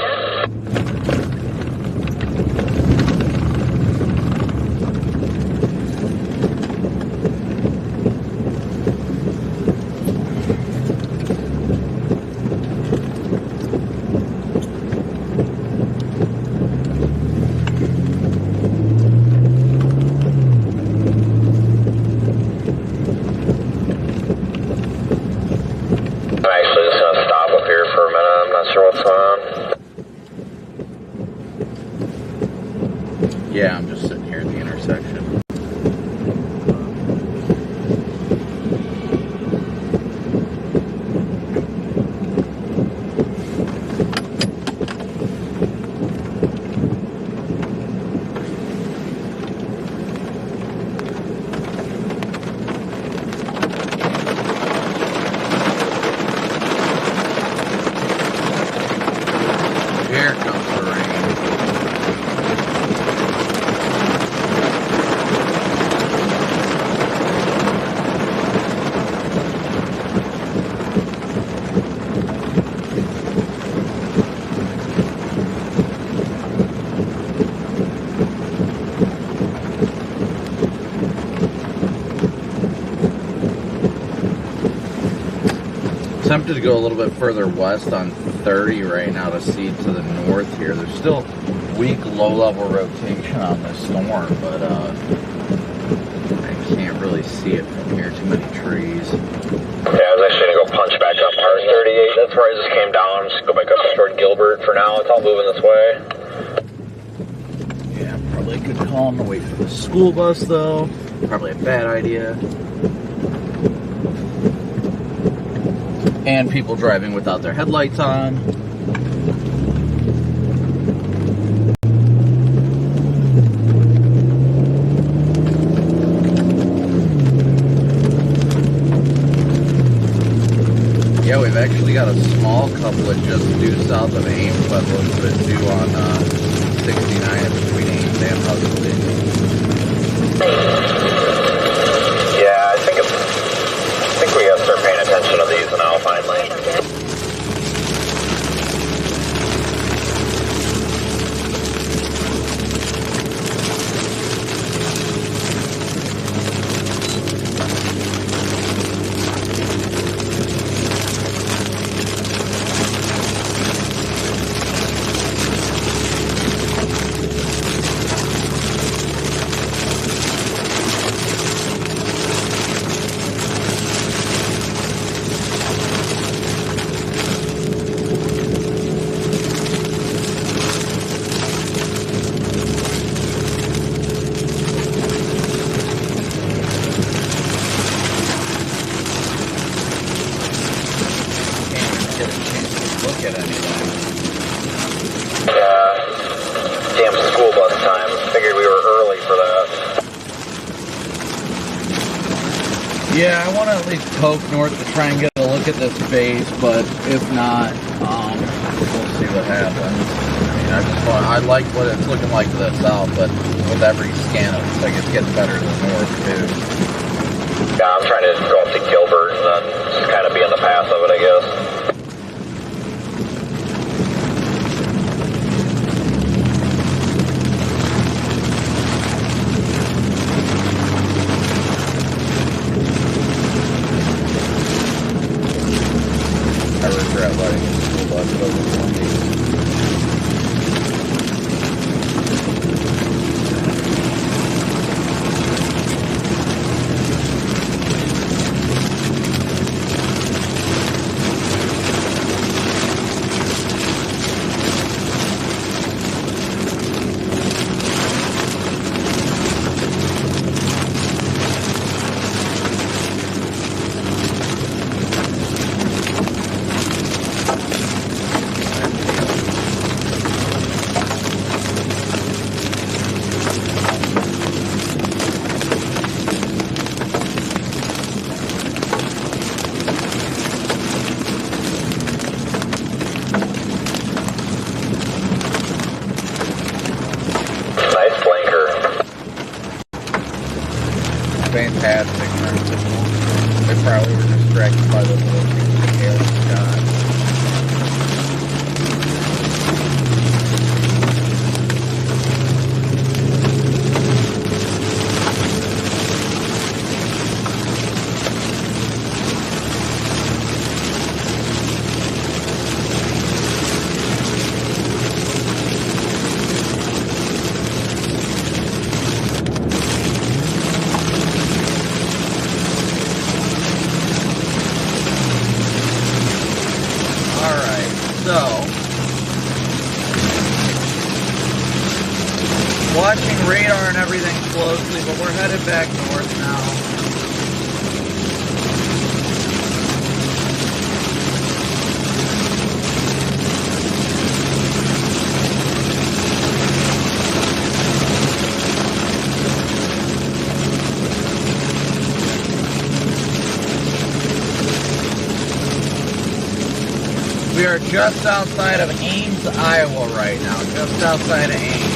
S1: Tempted to go a little bit further west on 30 right now to see to the north here. There's still weak low-level rotation on this storm, but I can't really see it from here. Too many trees.
S2: Yeah, I was actually going to go punch back up R38. That's where I just came down. Just go back up toward Gilbert for now. It's all moving this way.
S1: Yeah, probably could call him to wait for the school bus, though. Probably a bad idea. And people driving without their headlights on. Yeah, we've actually got a small couplet just due south of Ames, but looks bit due on 69 between Ames and Hudson.
S2: Yeah, I think we gotta start paying attention to these now, finally.
S1: Yeah, I want to at least poke north to try and get a look at this base, but if not, we'll see what happens. I mean, I like what it's looking like to the south, but with every scan, it looks like it's getting better to the north too.
S2: Yeah, I'm trying to go up to Gilbert and then just kind of be in the path of it, I guess.
S1: I regret letting the school bus over for me. Fantastic. They probably were distracted by the little hail shot. So, watching radar and everything closely, but we're headed back north now. We are just outside of Ames, Iowa right now. Just outside of Ames.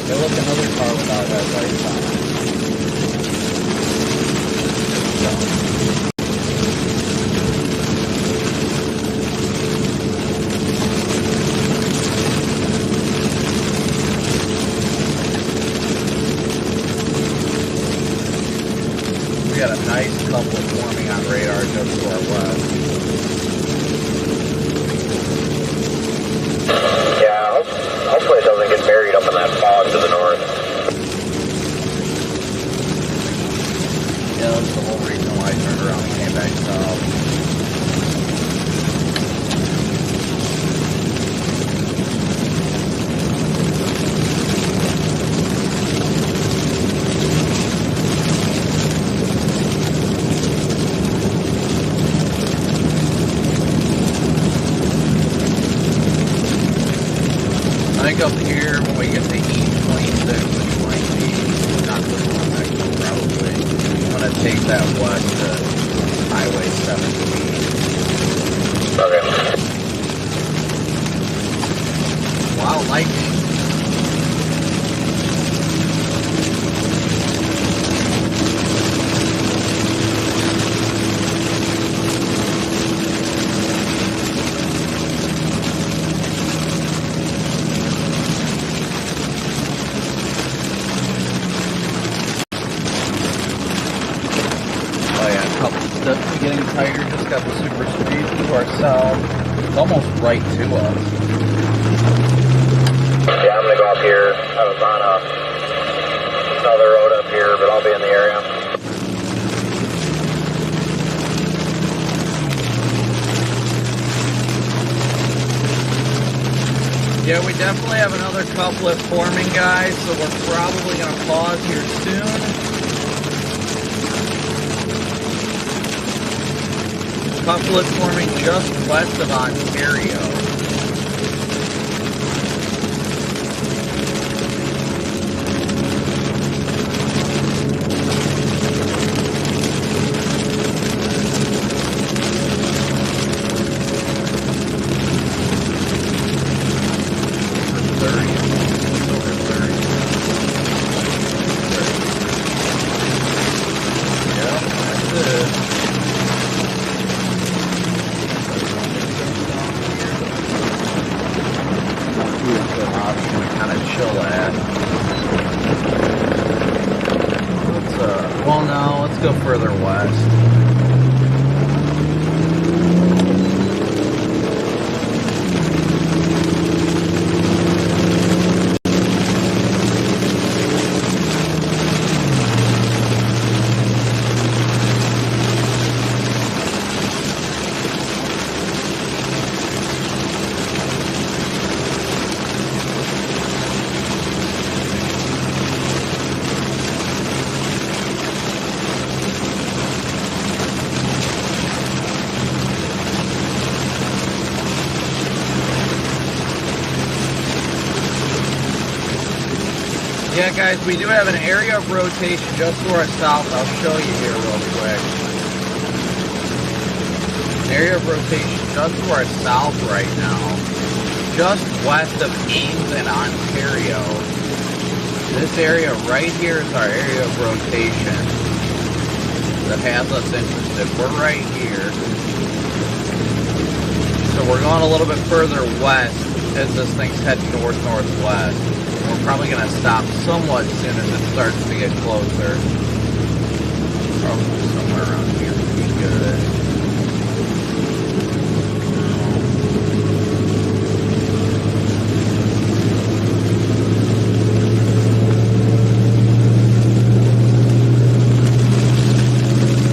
S1: Hey, look, another car without headlights on. couple forming on radar just to our west.
S2: Yeah, hopefully it doesn't get buried up in that fog to the north.
S1: Yeah, that's the whole reason why I turned around and came back south. I think up here, when we get to E26, which might be not this one, next one probably, I'm going to take that west to Highway 17.
S2: Okay.
S1: Wow, lightning. Definitely getting tighter, just got the super speed to our south. It's almost right to us.
S2: Yeah, I'm gonna go up here. I was on another road up here, but I'll be in the area.
S1: Yeah, we definitely have another couplet forming, guys, so we're probably gonna pause here soon. Couplet forming just west of Ontario. Well, no, let's go further west. Yeah, guys, we do have an area of rotation just to our south. I'll show you here real quick. An area of rotation just to our south right now. Just west of Ames and Ontario. This area right here is our area of rotation that has us interested. We're right here. So we're going a little bit further west as this thing's heading north-northwest. We're probably going to stop somewhat soon as it starts to get closer. Probably somewhere around here would be good.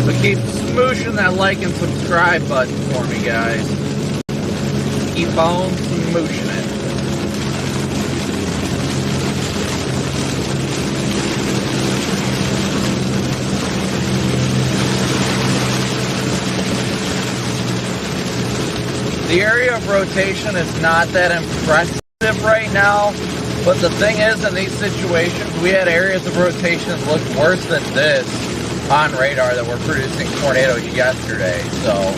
S1: So keep smooshing that like and subscribe button for me, guys. Keep on smooshing it. The area of rotation is not that impressive right now, but the thing is, in these situations, we had areas of rotation that looked worse than this on radar that were producing tornadoes yesterday, so.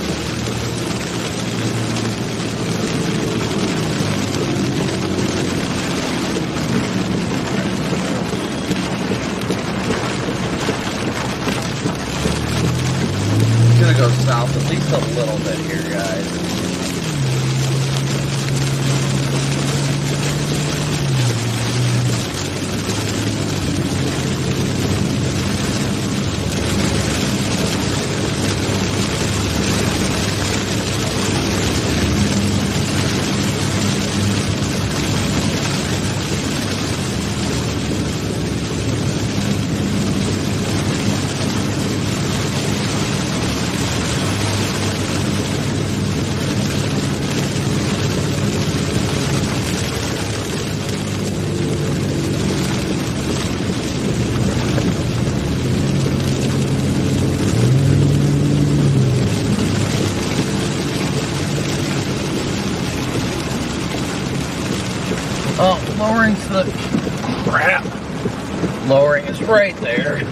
S1: It's gonna go south at least a little bit here, guys. Oh, lowering's the crap. Lowering is right there.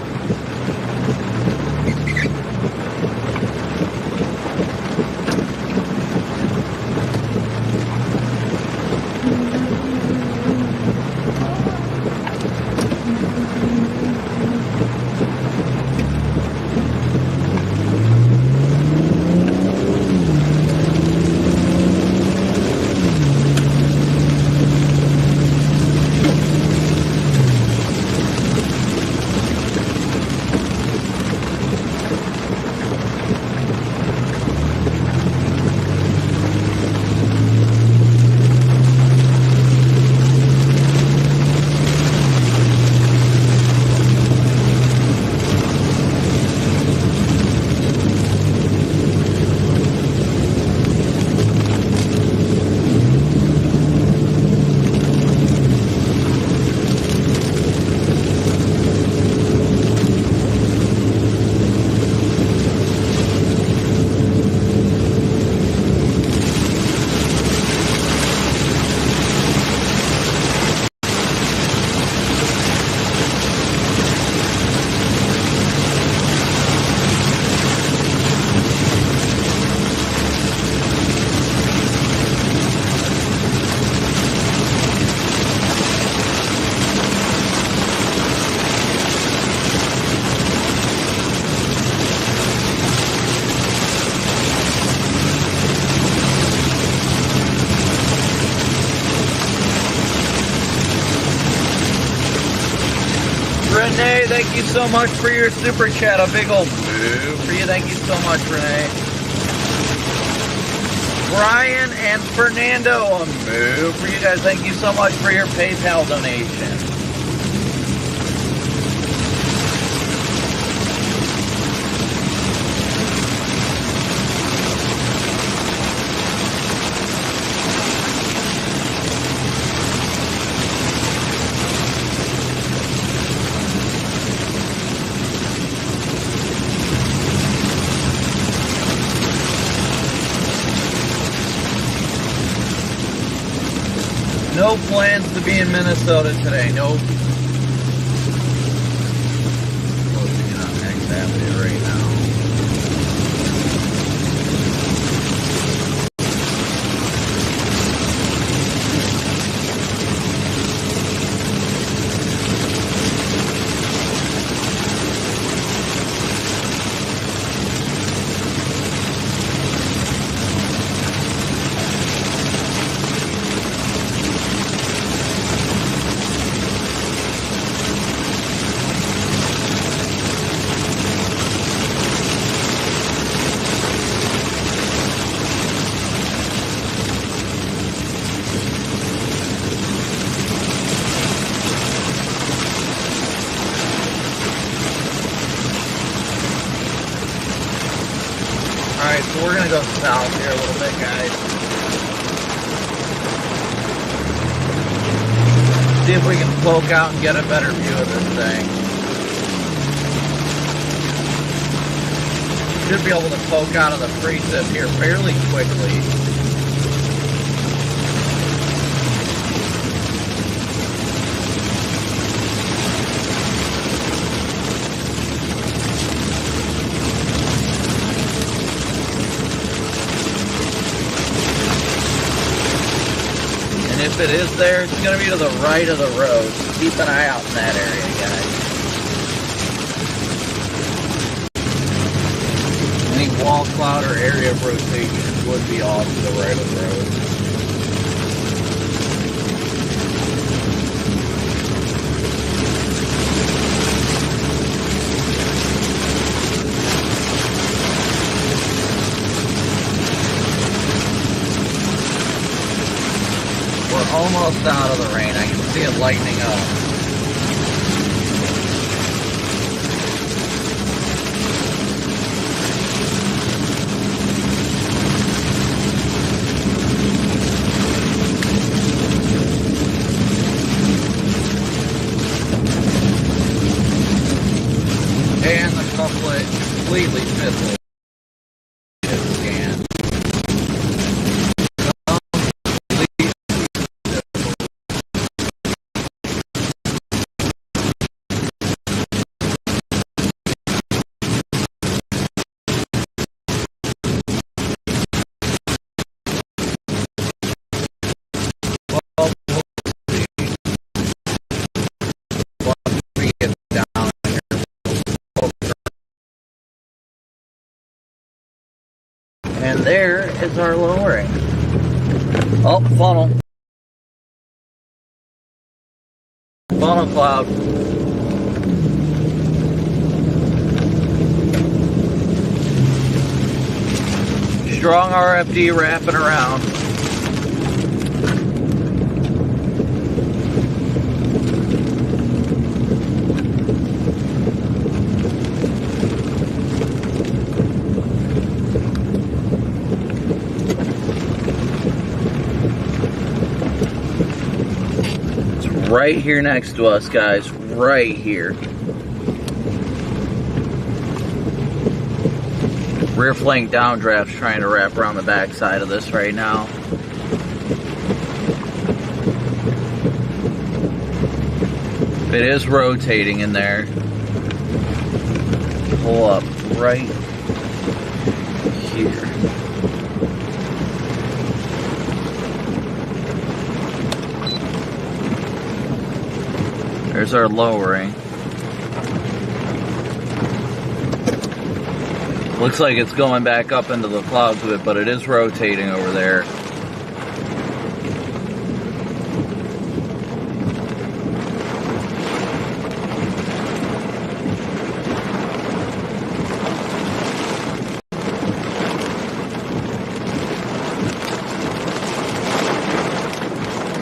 S1: Renee, thank you so much for your super chat. A big old boo for you. Thank you so much, Renee. Brian and Fernando, a moo for you guys. Thank you so much for your PayPal donation. No plans to be in Minnesota today. Nope. Closing on X Avenue right now. Alright, so we're going to go south here a little bit, guys. See if we can poke out and get a better view of this thing. Should be able to poke out of the precip here fairly quickly. If it is there, it's going to be to the right of the road. So keep an eye out in that area, guys. Any wall cloud or area of rotation would be off to the right of the road. We're almost out of the rain. I can see it lightening up. And the couplet completely fizzled. Scan. is our lowering. Oh, funnel. Funnel cloud. Strong RFD wrapping around. It's right here next to us, guys. Right here. Rear flank downdraft's trying to wrap around the back side of this right now. It is rotating in there. Pull up right here. There's our lowering. Looks like it's going back up into the clouds with it, but it is rotating over there.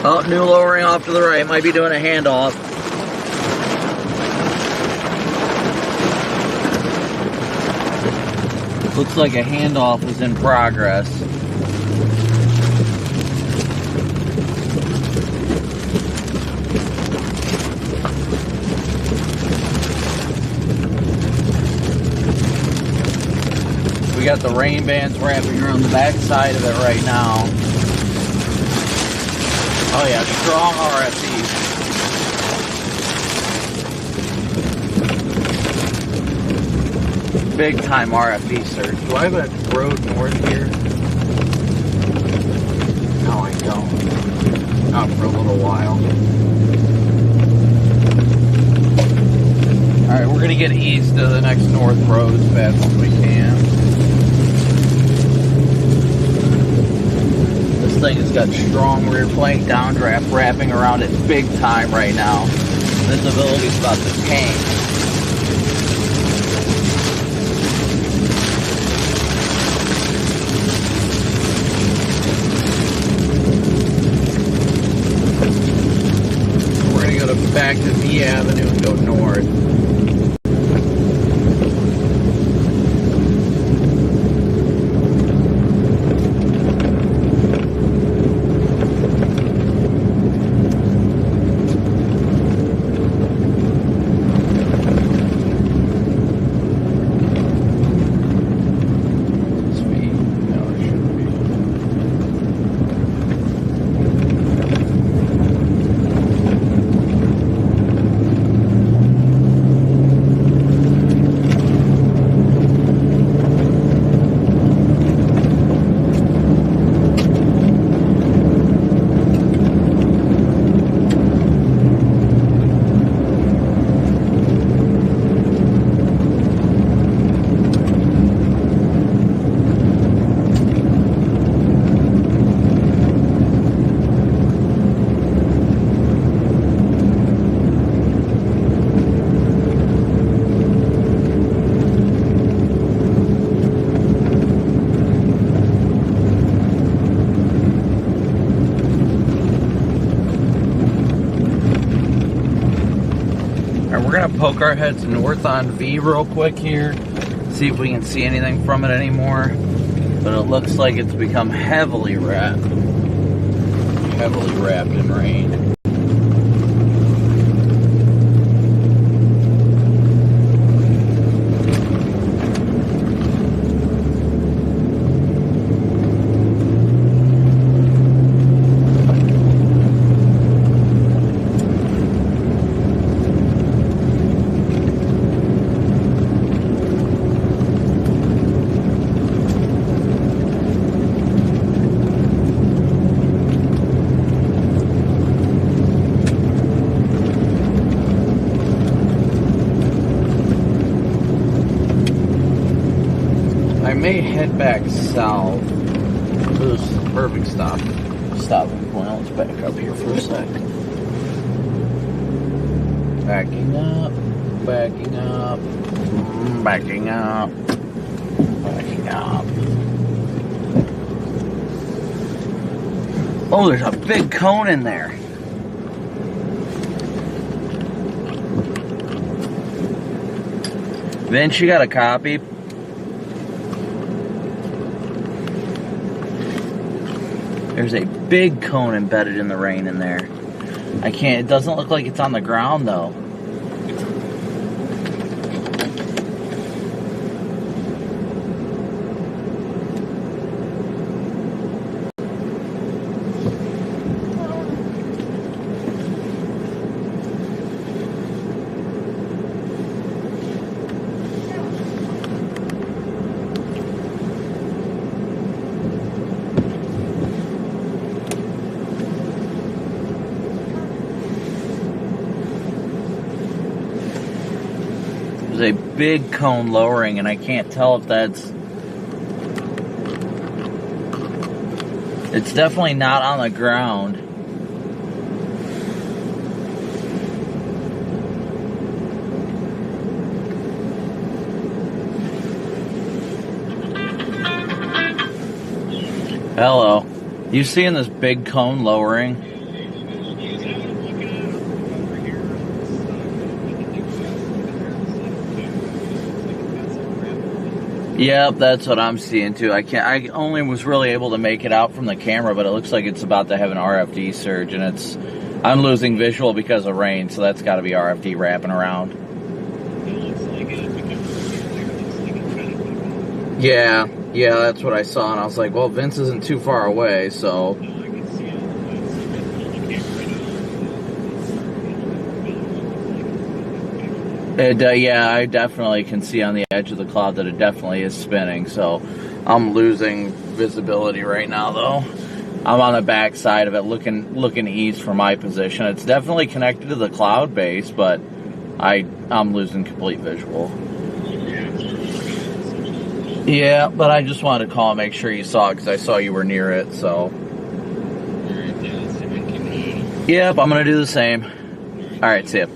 S1: Oh, new lowering off to the right. Might be doing a handoff. Looks like a handoff is in progress. We got the rain bands wrapping around the back side of it right now. Oh yeah, strong RFD. Big time RFD surge. Do I have a road north here? No, I don't. Not for a little while. Alright, we're gonna get east of the next north road as fast as we can. This thing has got strong rear flank downdraft wrapping around it big time right now. Visibility is about to tank. Back to V Avenue and go north. Poke our heads north on V real quick here, see if we can see anything from it anymore. But it looks like it's become heavily wrapped in rain. I may head back south Perfect stop. Stopping point. Let's back up here for a sec. Backing up. Backing up. Backing up. Backing up. Oh, there's a big cone in there. Vince, you got a copy? There's a big cone embedded in the rain in there. I can't, it doesn't look like it's on the ground though. A big cone lowering, and I can't tell if that's... It's definitely not on the ground. Hello. You seeing this big cone lowering? Yep, that's what I'm seeing too. I only was really able to make it out from the camera, but it looks like it's about to have an RFD surge, and I'm losing visual because of rain, so that's got to be RFD wrapping around. Yeah, that's what I saw, and I was like, well, Vince isn't too far away, so... Yeah, I definitely can see on the edge of the cloud that it definitely is spinning, so I'm losing visibility right now, though. I'm on the back side of it, looking east from my position. It's definitely connected to the cloud base, but I'm losing complete visual. Yeah, but I just wanted to call and make sure you saw it, because I saw you were near it, so... Yep, I'm going to do the same. Alright, see ya.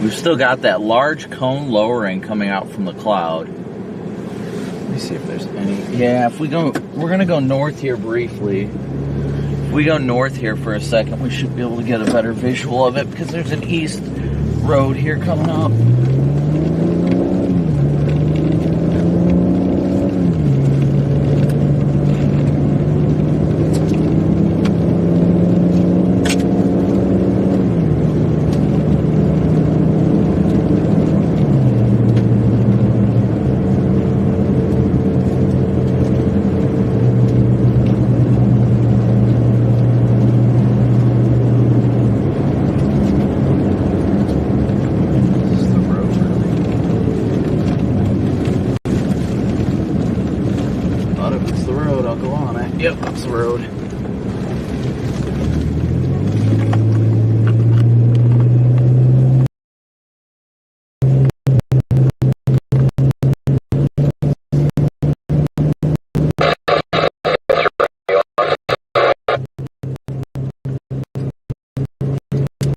S1: We've still got that large cone lowering coming out from the cloud. Let me see if there's any... Yeah, if we go... We're going to go north here briefly. If we go north here for a second, we should be able to get a better visual of it, because there's an east road here coming up. Yep, that's the road.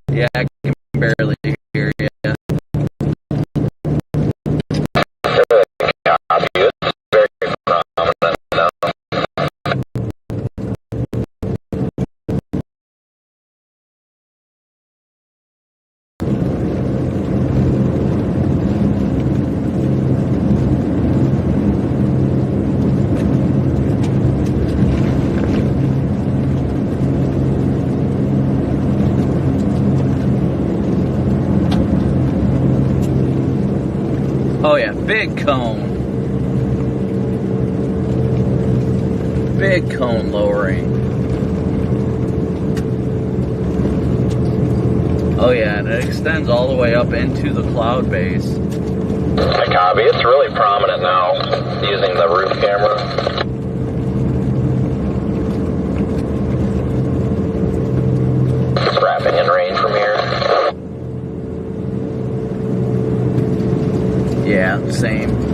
S1: Yeah, I can barely hear you. Oh yeah, big cone. Big cone lowering. Oh yeah, and it extends all the way up into the cloud base.
S2: I copy. It's really prominent now, using the roof camera. wrapping in rain from here.
S1: Yeah, same.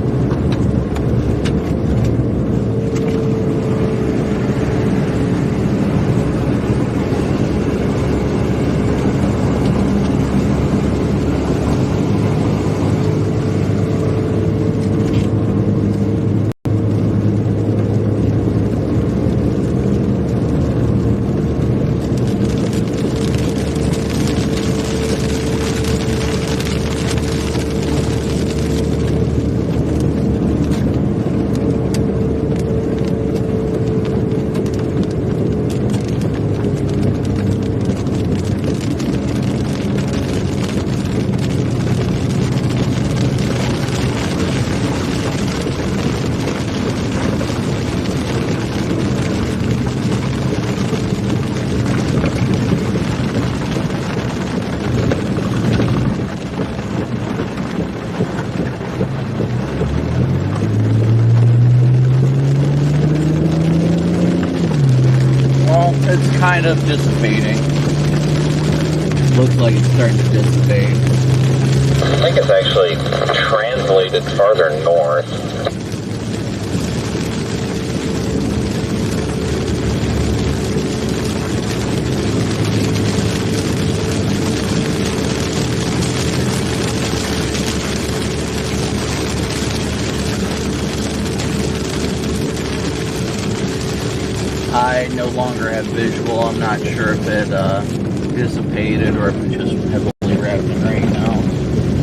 S1: It's kind of dissipating. Looks like it's starting to dissipate.
S2: I think it's actually translated farther north.
S1: I no longer have visual. I'm not sure if it dissipated or if it's just heavily wrapped in rain now.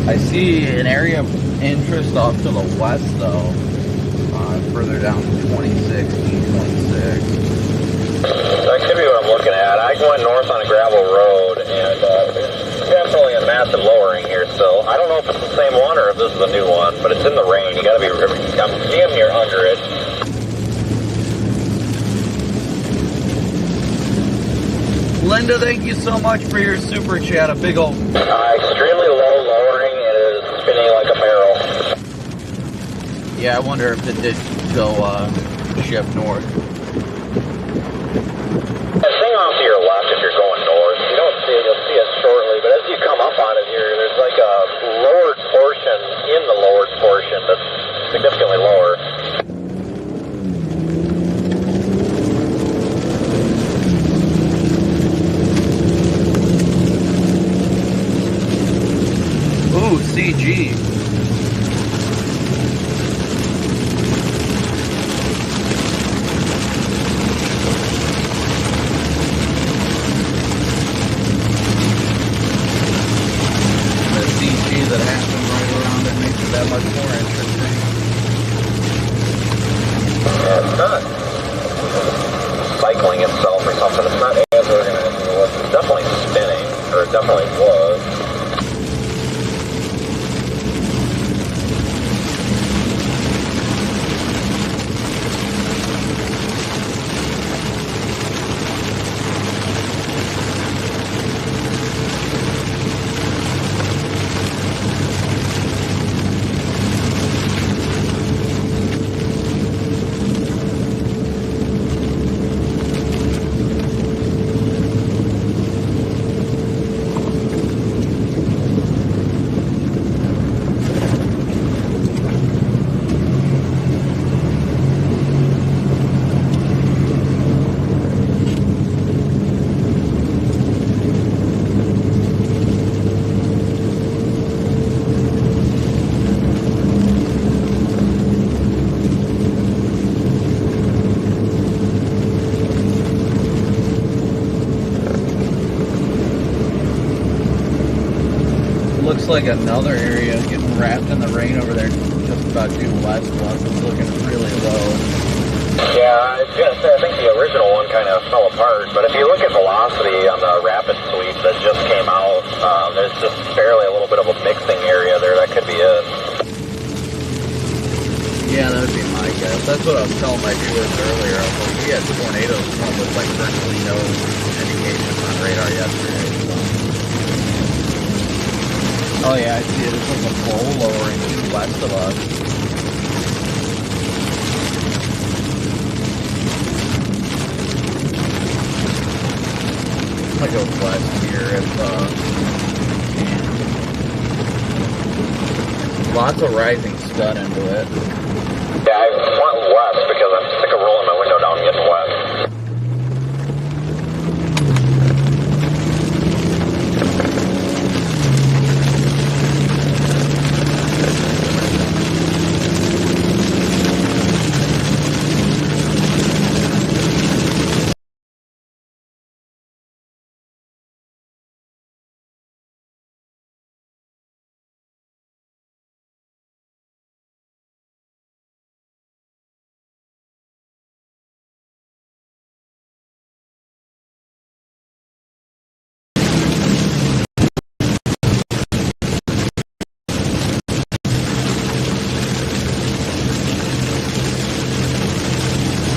S1: I see an area of interest off to the west, though, further down to 26, E26.
S2: That could be what I'm looking at. I went north on a gravel road, and there's definitely a massive lowering here still. I don't know if it's the same one or if this is a new one, but it's in the rain. You gotta be, I'm damn near under it.
S1: Linda, thank you so much for your super chat. A big old...
S2: Extremely low lowering. It is spinning like a barrel.
S1: Yeah, I wonder if it did go shift north.
S2: Hang on to your left if you're going north. You don't see it, you'll see it shortly, but as you come up on it here, there's like a lowered portion in the lowered portion that's significantly lower.
S1: Ooh, CG. The CG that happens right around it makes it that much more interesting.
S2: It's not cycling itself or something. It's not as organized as it was. It's definitely spinning, or it definitely was.
S1: Like another area getting wrapped in the rain over there, just about due west of us. It's looking really low.
S2: Yeah, I was gonna say, I think the original one kind of fell apart, but if you look at velocity on the rapid sweep that just came out, there's just barely a little bit of a mixing area there. That could be it.
S1: Yeah, that would be my guess. That's what I was telling my viewers earlier. I was like, we had tornadoes come with like virtually no indication on radar yesterday. Oh yeah, I see it. It's like a full lowering due west of us. Like goes west here. Lots of rising scud into it.
S2: Yeah, I went west because I'm sick of rolling my window down and getting wet.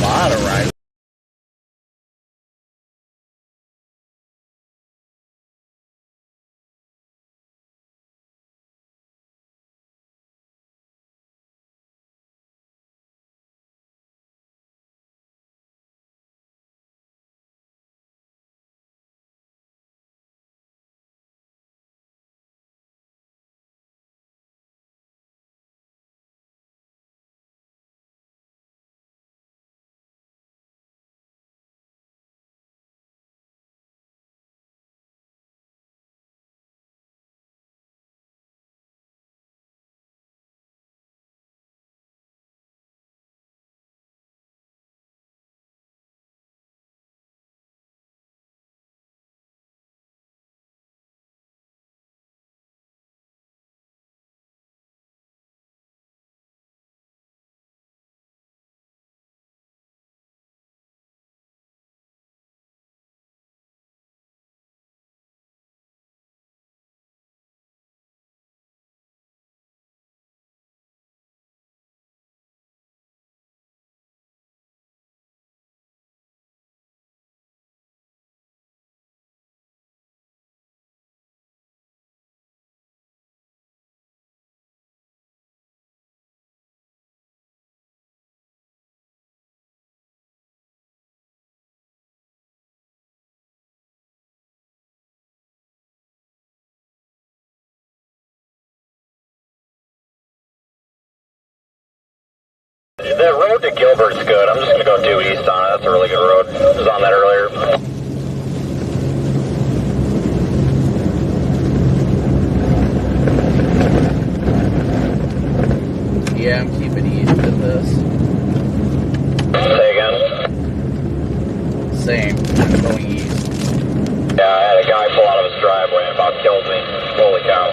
S1: Lot of rising.
S2: The road to Gilbert's good. I'm just going to go due east on it. That's a really good road. I was on that earlier.
S1: Yeah, I'm keeping east of this.
S2: Say again?
S1: Same. I'm going east.
S2: Yeah, I had a guy pull out of his driveway and about killed me. Holy cow.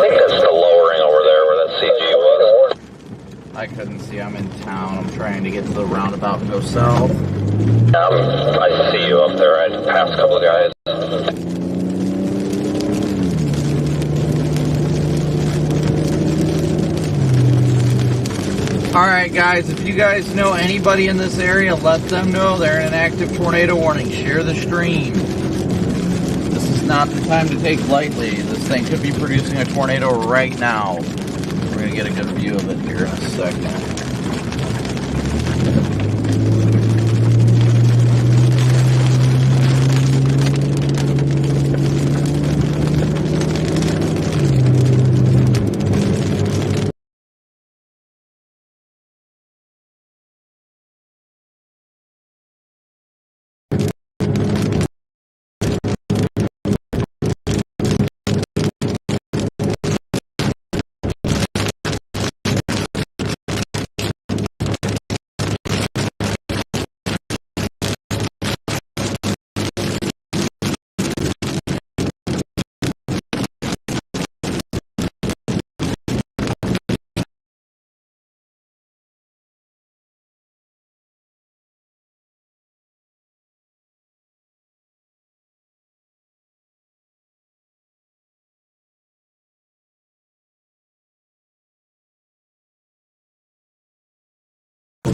S2: think that's the lowering over there where that CG was.
S1: I couldn't see. I'm in town. I'm trying to get to the roundabout and go south.
S2: Yeah, I see you up there. I passed a couple of guys.
S1: Alright guys, if you guys know anybody in this area, let them know they're in an active tornado warning. Share the stream. This is not the time to take lightly. This thing could be producing a tornado right now. We're going to get a good view of it here in a second.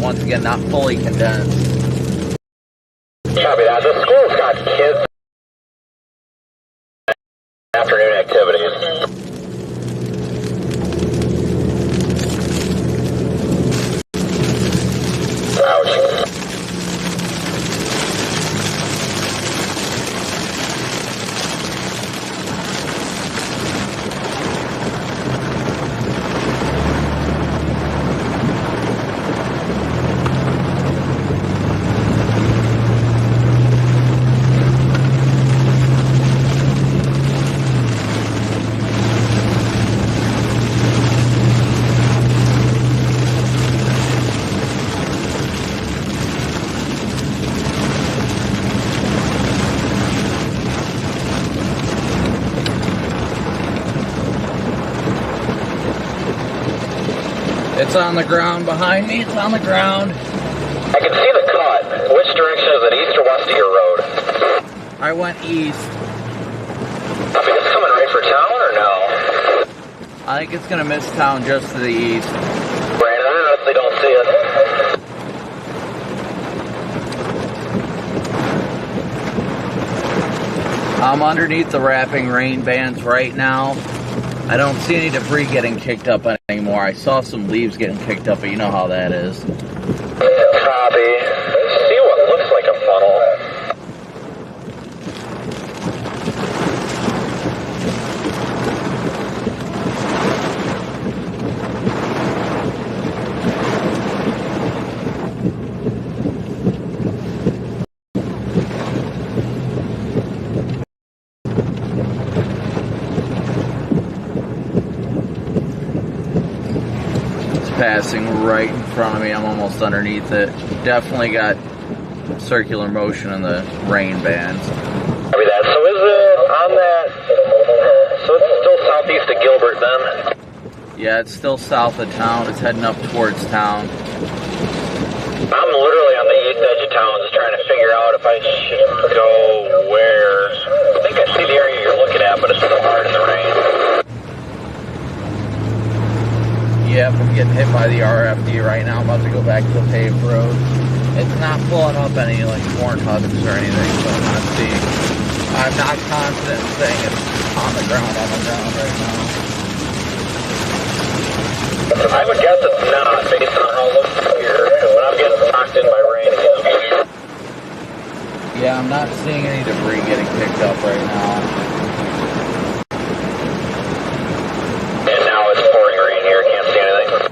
S1: Once again, not fully condensed.
S2: Copy that. The school's got kids. Afternoon activities. Ouch.
S1: It's on the ground behind me. It's on the ground.
S2: I can see the cut. Which direction is it, east or west of your road?
S1: I went east.
S2: I mean, it's coming right for town or no?
S1: I think it's going to miss town just to the east.
S2: Brandon, I honestly don't see it.
S1: I'm underneath the wrapping rain bands right now. I don't see any debris getting kicked up anymore. I saw some leaves getting kicked up, but you know how that is.
S2: Copy. See what looks like a funnel.
S1: Passing right in front of me. I'm almost underneath it. Definitely got circular motion in the rain bands.
S2: Copy that. So is it on that? So it's still southeast of Gilbert then?
S1: Yeah, it's still south of town. It's heading up towards town.
S2: I'm literally on the east edge of town just trying to figure out if I should go where. I think I see the area you're looking at, but it's so hard in the rain.
S1: Yep, I'm getting hit by the RFD right now. I'm about to go back to the paved road. It's not pulling up any like corn husks or anything, so I'm not seeing. I'm not confident in saying it's on the ground right now.
S2: I would guess it's not based on how it looks here, when I'm getting knocked in by rain again.
S1: Yeah, I'm not seeing any debris getting picked up right now.
S2: And now it's pouring rain here, can't see anything.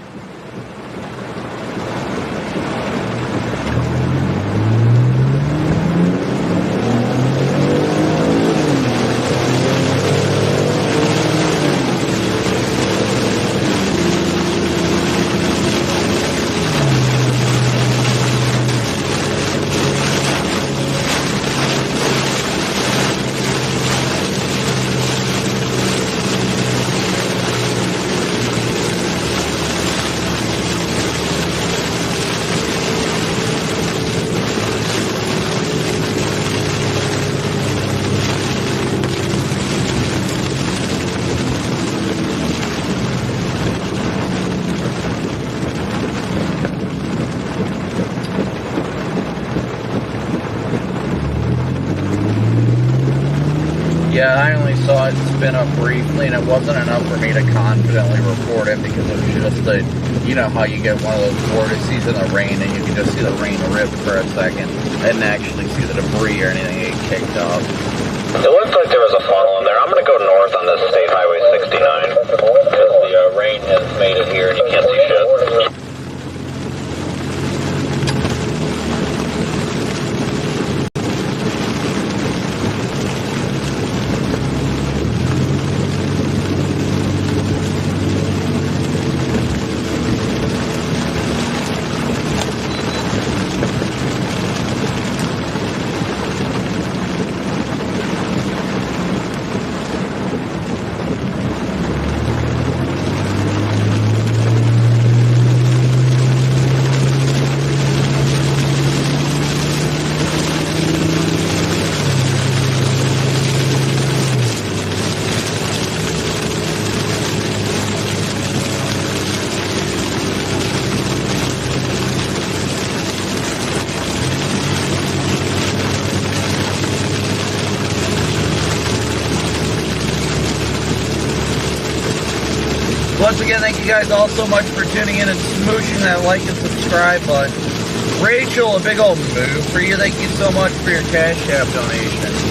S1: Yeah, I only saw it spin up briefly, and it wasn't enough for me to confidently report it because it was just a, you know how you get one of those vortices in the rain and you can just see the rain rip for a second and actually see the debris or anything get kicked up.
S2: It looks like there was a funnel in there. I'm going to go north on this State Highway 69 because the rain has made it here and you can't see shit.
S1: Once again, thank you guys all so much for tuning in and smooshing that like and subscribe button. Rachel, a big old move for you. Thank you so much for your Cash App donation.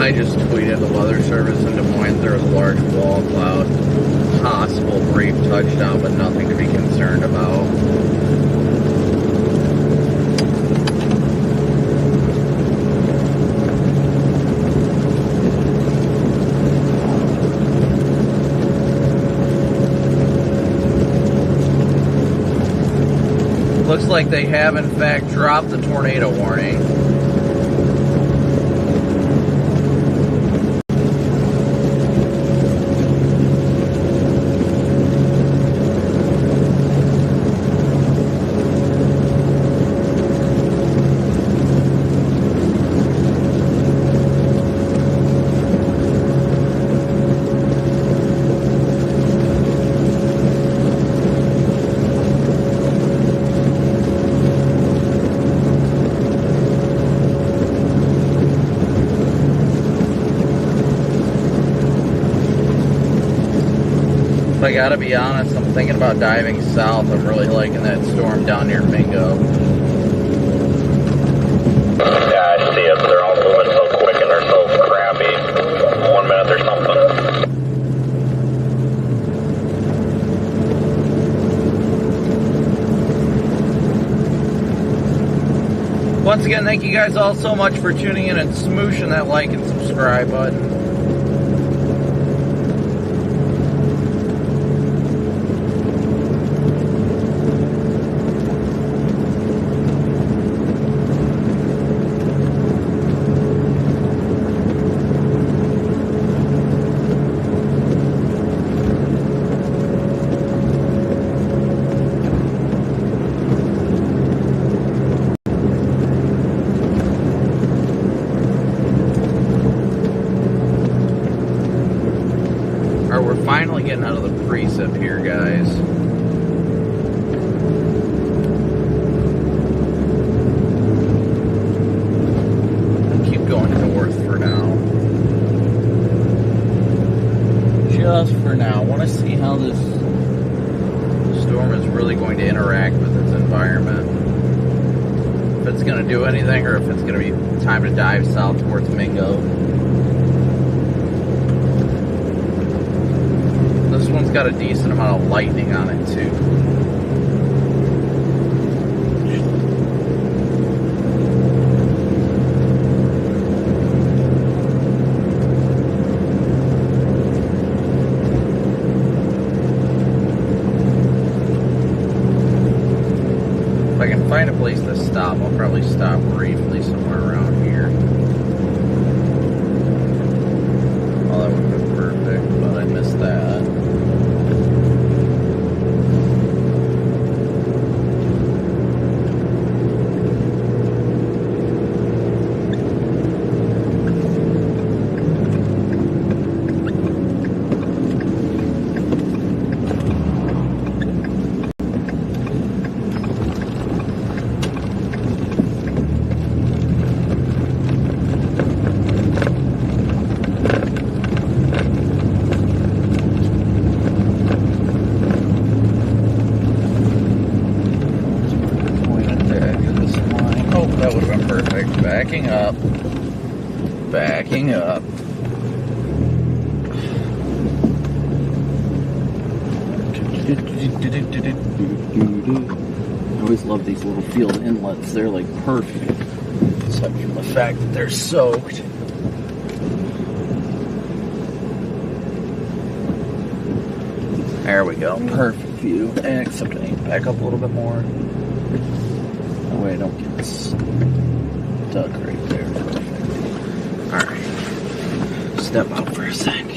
S1: I just tweeted the weather service in Des Moines. There was a large wall cloud. Possible brief touchdown, but nothing to be concerned about. Looks like they have, in fact, dropped the tornado warning. I gotta be honest, I'm thinking about diving south. I'm really liking that storm down near Mingo.
S2: Yeah, I see it. They're all moving so quick and they're so crappy. 1 minute there's something.
S1: Once again, thank you guys all so much for tuning in and smooshing that like and subscribe button. Finally getting out of the precip here, guys. I'll keep going north for now. Just for now. I want to see how this storm is really going to interact with its environment. If it's going to do anything or if it's going to be time to dive south towards Mingo. This one's got a decent amount of lightning on it too. If I can find a place to stop, I'll probably stop briefly somewhere around here. Oh, that would have been perfect, but I missed that. Backing up. I always love these little field inlets. They're like perfect, except for the fact that they're soaked. There we go. Perfect view. Except I need to back up a little bit more. That way I don't get stuck right there. Alright, step out for a sec.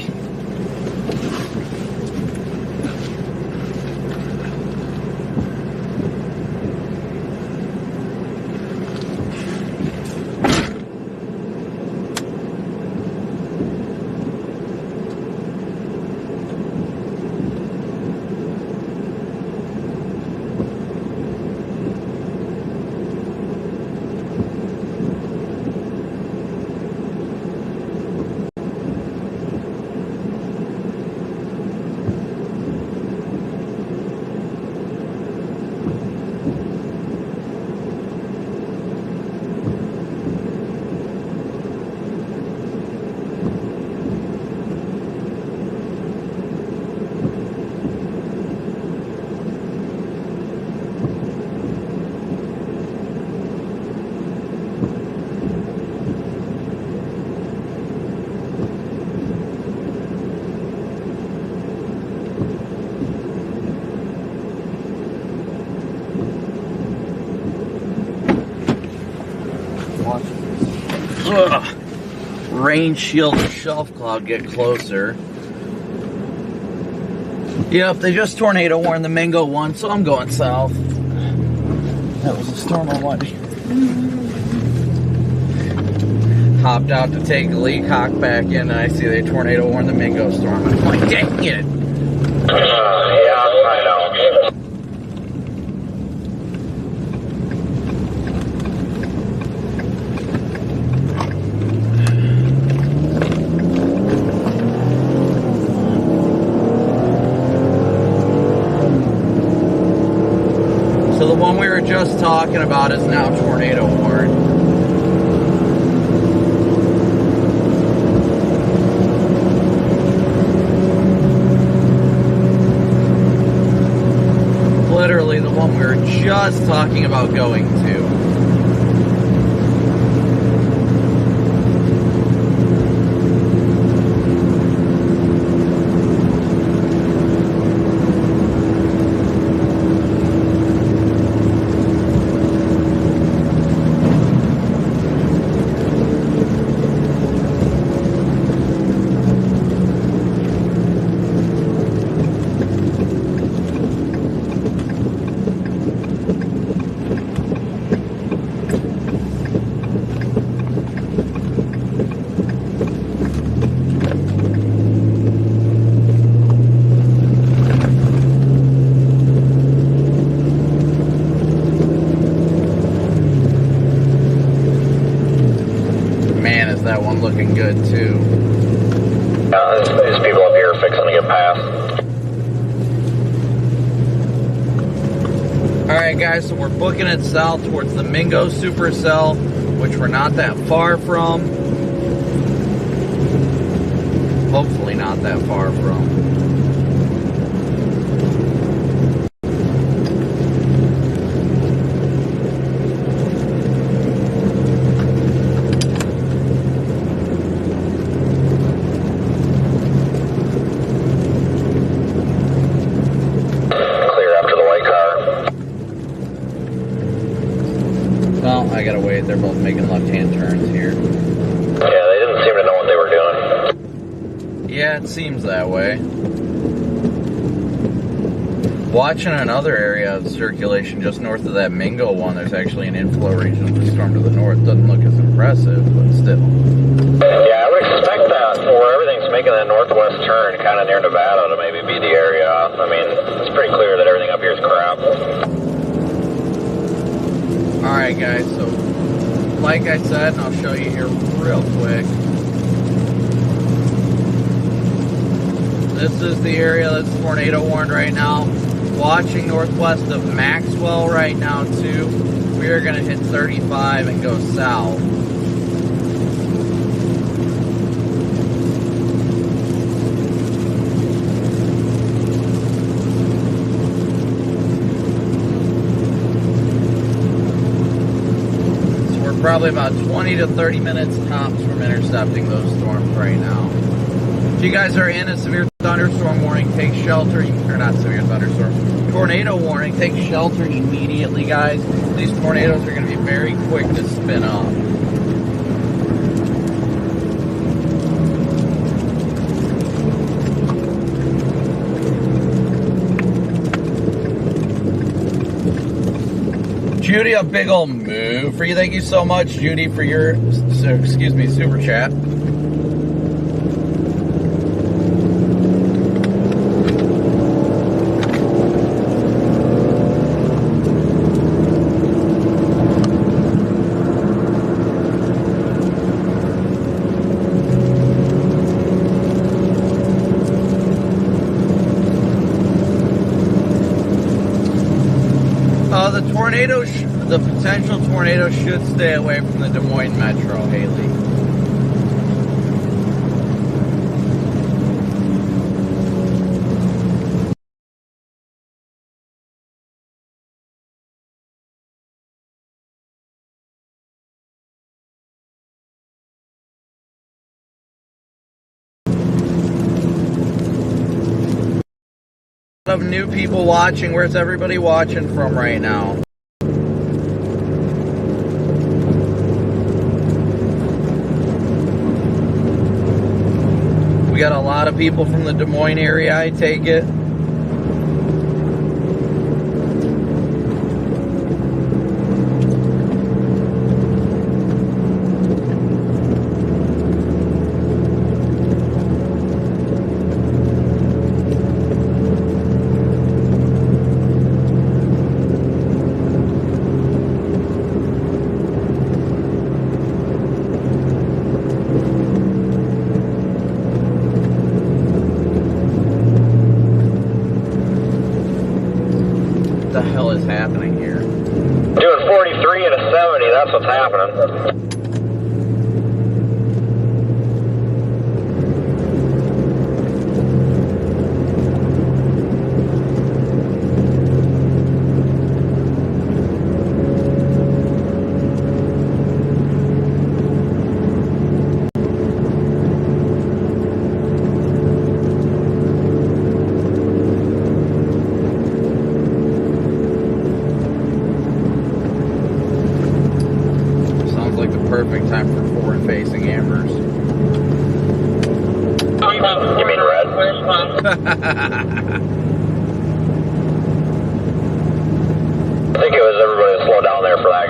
S1: Rain shield and shelf cloud get closer. Yep, they just tornado warned the Mingo one, so I'm going south. That was a storm I wanted. Hopped out to take a leak, hopped back in, and I see they tornado warned the Mingo storm. I'm like, dang it!
S2: Yeah, I know.
S1: So the one we were just talking about is now tornado warned. Literally the one we were just talking about going to. That one looking good too.
S2: These people up here are fixing to get past.
S1: Alright guys, so we're booking it south towards the Mingo supercell, which we're not that far from. Hopefully not that far from. I gotta wait, they're both making left-hand turns here.
S2: Yeah, they didn't seem to know what they were doing.
S1: Yeah, it seems that way. Watching another area of circulation just north of that Mingo one, there's actually an inflow region of the storm to the north. Doesn't look as impressive, but still.
S2: Yeah, I would expect that where everything's making that northwest turn, kind of near Nevada, to maybe be the area. I mean, it's pretty clear that everything up here is crap.
S1: Alright guys, so like I said, and I'll show you here real quick. This is the area that's tornado warned right now. Watching northwest of Maxwell right now too. We are going to hit 35 and go south. Probably about 20 to 30 minutes tops from intercepting those storms right now. If you guys are in a severe thunderstorm warning, take shelter. Or not severe thunderstorm, tornado warning, take shelter immediately, guys. These tornadoes are going to be very quick to spin up. Judy, a big old move for you. Thank you so much, Judy, for your, super chat. The potential tornado should stay away from the Des Moines metro, Haley. A lot of new people watching. Where's everybody watching from right now? We got a lot of people from the Des Moines area, I take it. the hell is happening here?
S2: Doing 43 and a 70, that's what's happening.
S1: Perfect time for forward-facing hammers.
S2: You mean red? I think it was everybody to slow down there for that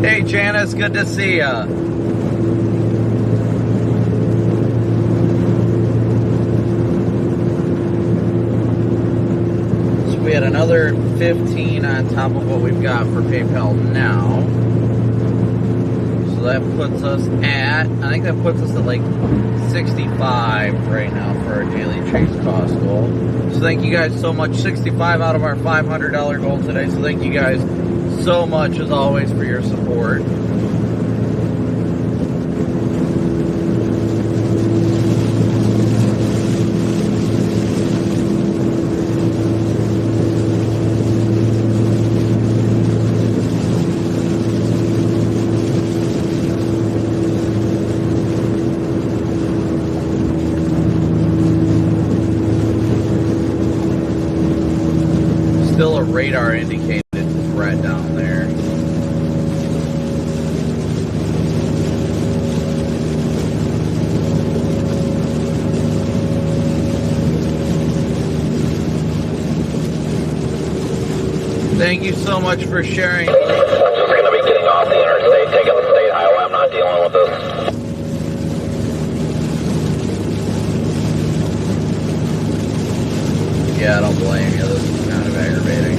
S2: guy.
S1: Hey, Janice, good to see ya. We had another 15 on top of what we've got for PayPal now. So that puts us at, I think that puts us at like 65 right now for our daily chase cost goal. So thank you guys so much. 65 out of our $500 goal today. So thank you guys so much as always for your support. Still a radar indicated threat down there. Thank you so much for sharing.
S2: I'm just going to be getting off the interstate, taking the state highway. I'm not dealing with this.
S1: Yeah, I don't blame you. This is kind of aggravating.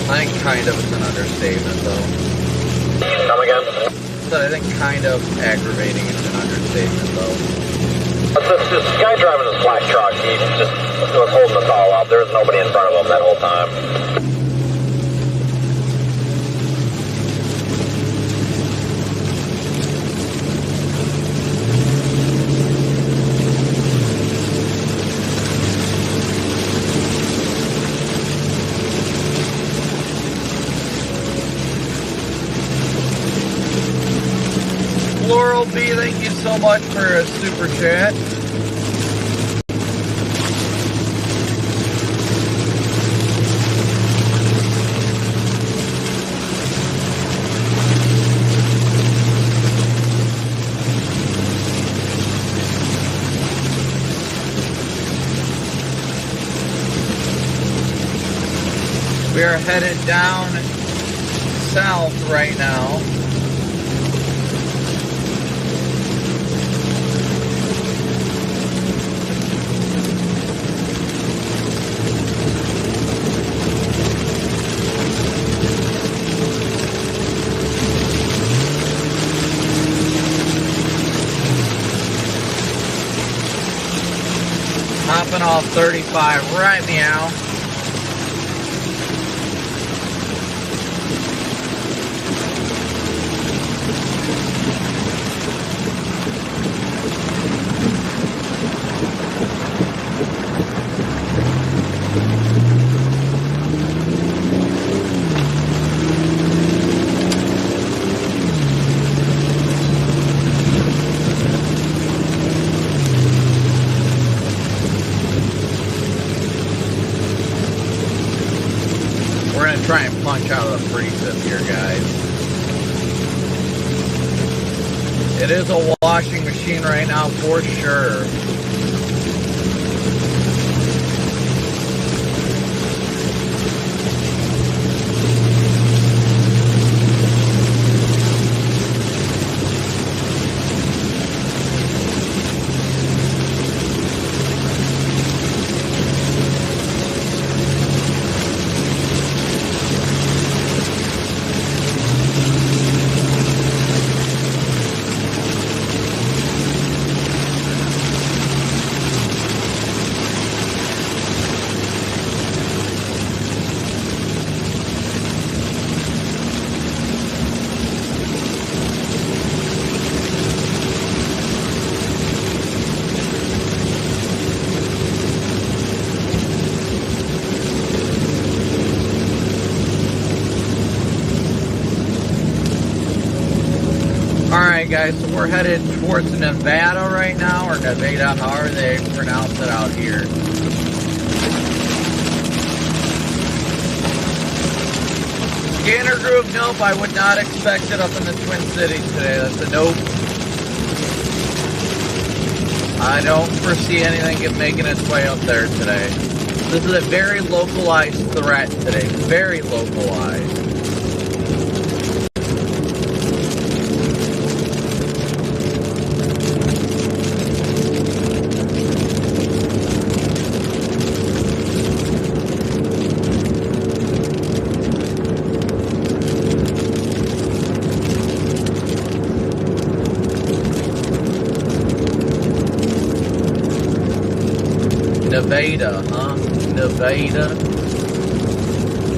S1: I think kind of is an understatement, though.
S2: Come again?
S1: So I think kind of aggravating is an understatement, though.
S2: This guy driving this black truck, he just was holding us all up. There was nobody in front of him that whole time.
S1: Floral B, thank you so much for a super chat. We are headed down south right now. Hopping off 35 right meow. Try and punch out of the precip here, guys. It is a washing machine right now for sure. guys, so we're headed towards Nevada right now, or Nevada, however they pronounce it out here. Scanner group, nope, I would not expect it up in the Twin Cities today. That's a nope. I don't foresee anything making its way up there today. This is a very localized threat today. Very localized. Nevada, huh? Nevada.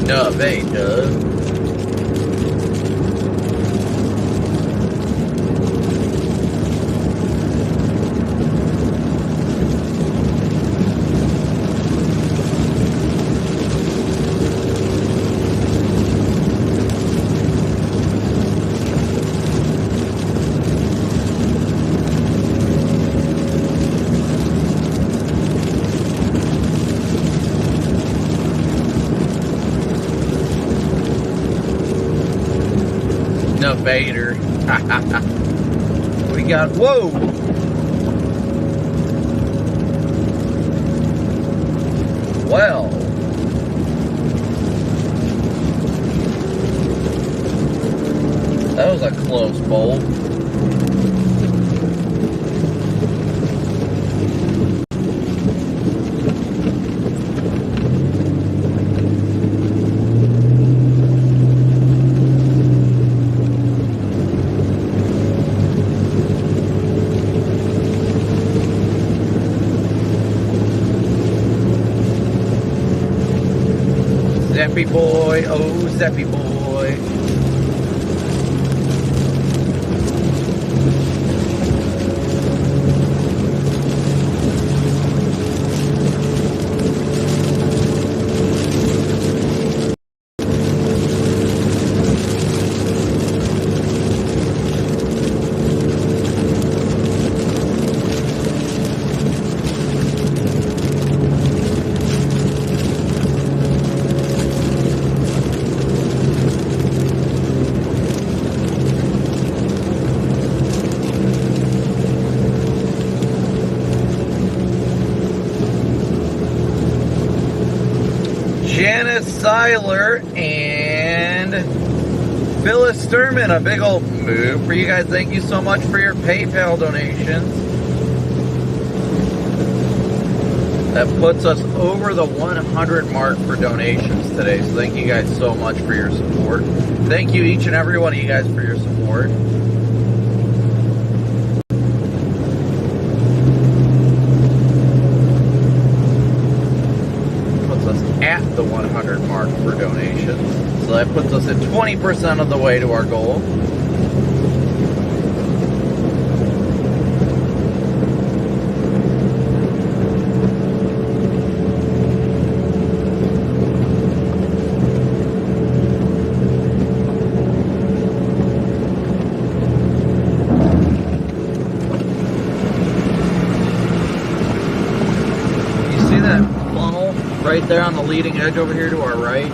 S1: Nevada. Vader. We got, whoa! Well. That was a close bolt. Zappy boy, oh Zappy boy. Seiler and Phyllis Sturman, a big old move for you guys. Thank you so much for your PayPal donations. That puts us over the 100 mark for donations today. So thank you guys so much for your support. Thank you each and every one of you guys for your support. At the 100 mark for donations. So that puts us at 20% of the way to our goal. Right there on the leading edge over here to our right.
S2: Yeah,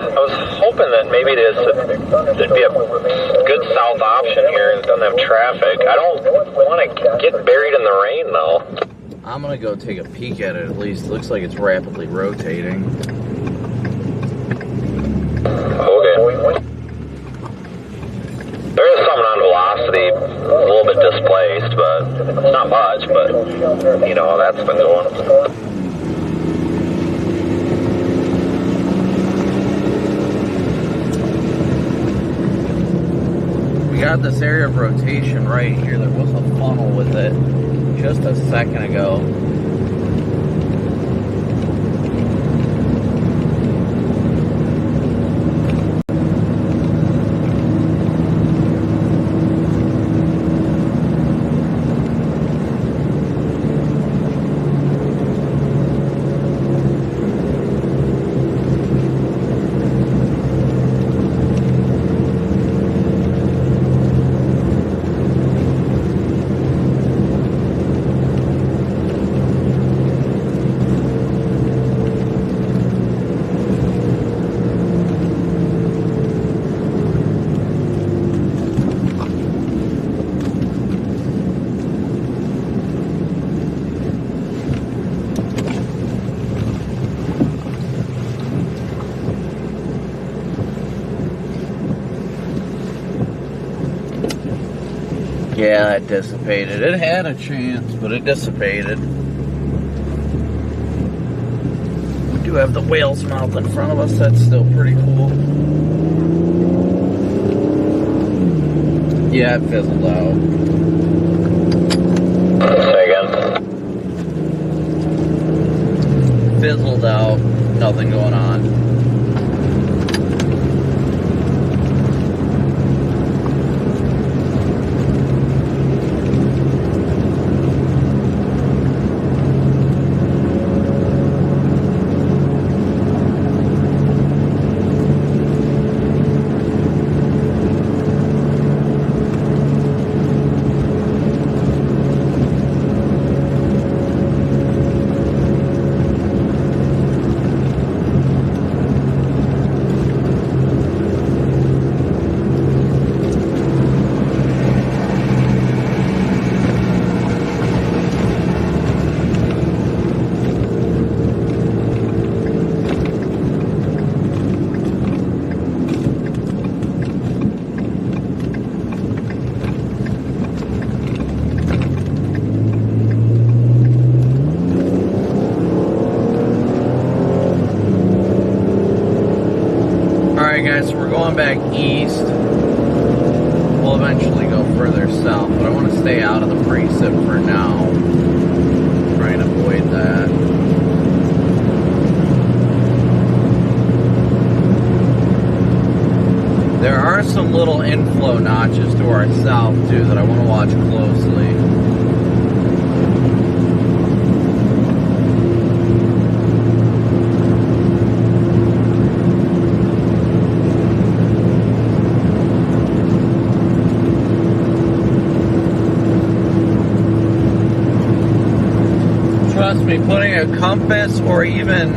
S2: I was hoping that maybe there'd be a good south option here that doesn't have traffic. I don't want to get buried in the rain though.
S1: I'm gonna go take a peek at it at least. It looks like it's rapidly rotating.
S2: Okay. There is something on velocity, a little bit displaced, but it's not much, but you know how that's been going.
S1: We got this area of rotation right here. There was a funnel with it just a second ago. Yeah, it dissipated. It had a chance, but it dissipated. We do have the whale's mouth in front of us. That's still pretty cool. Yeah, it fizzled out.
S2: Say again?
S1: Fizzled out. Nothing going on. Guys, we're going back east. We'll eventually go further south, but I want to stay out of the precip for now. Try and avoid that. There are some little inflow notches to our south too that I want to watch closely. Trust me, putting a compass or even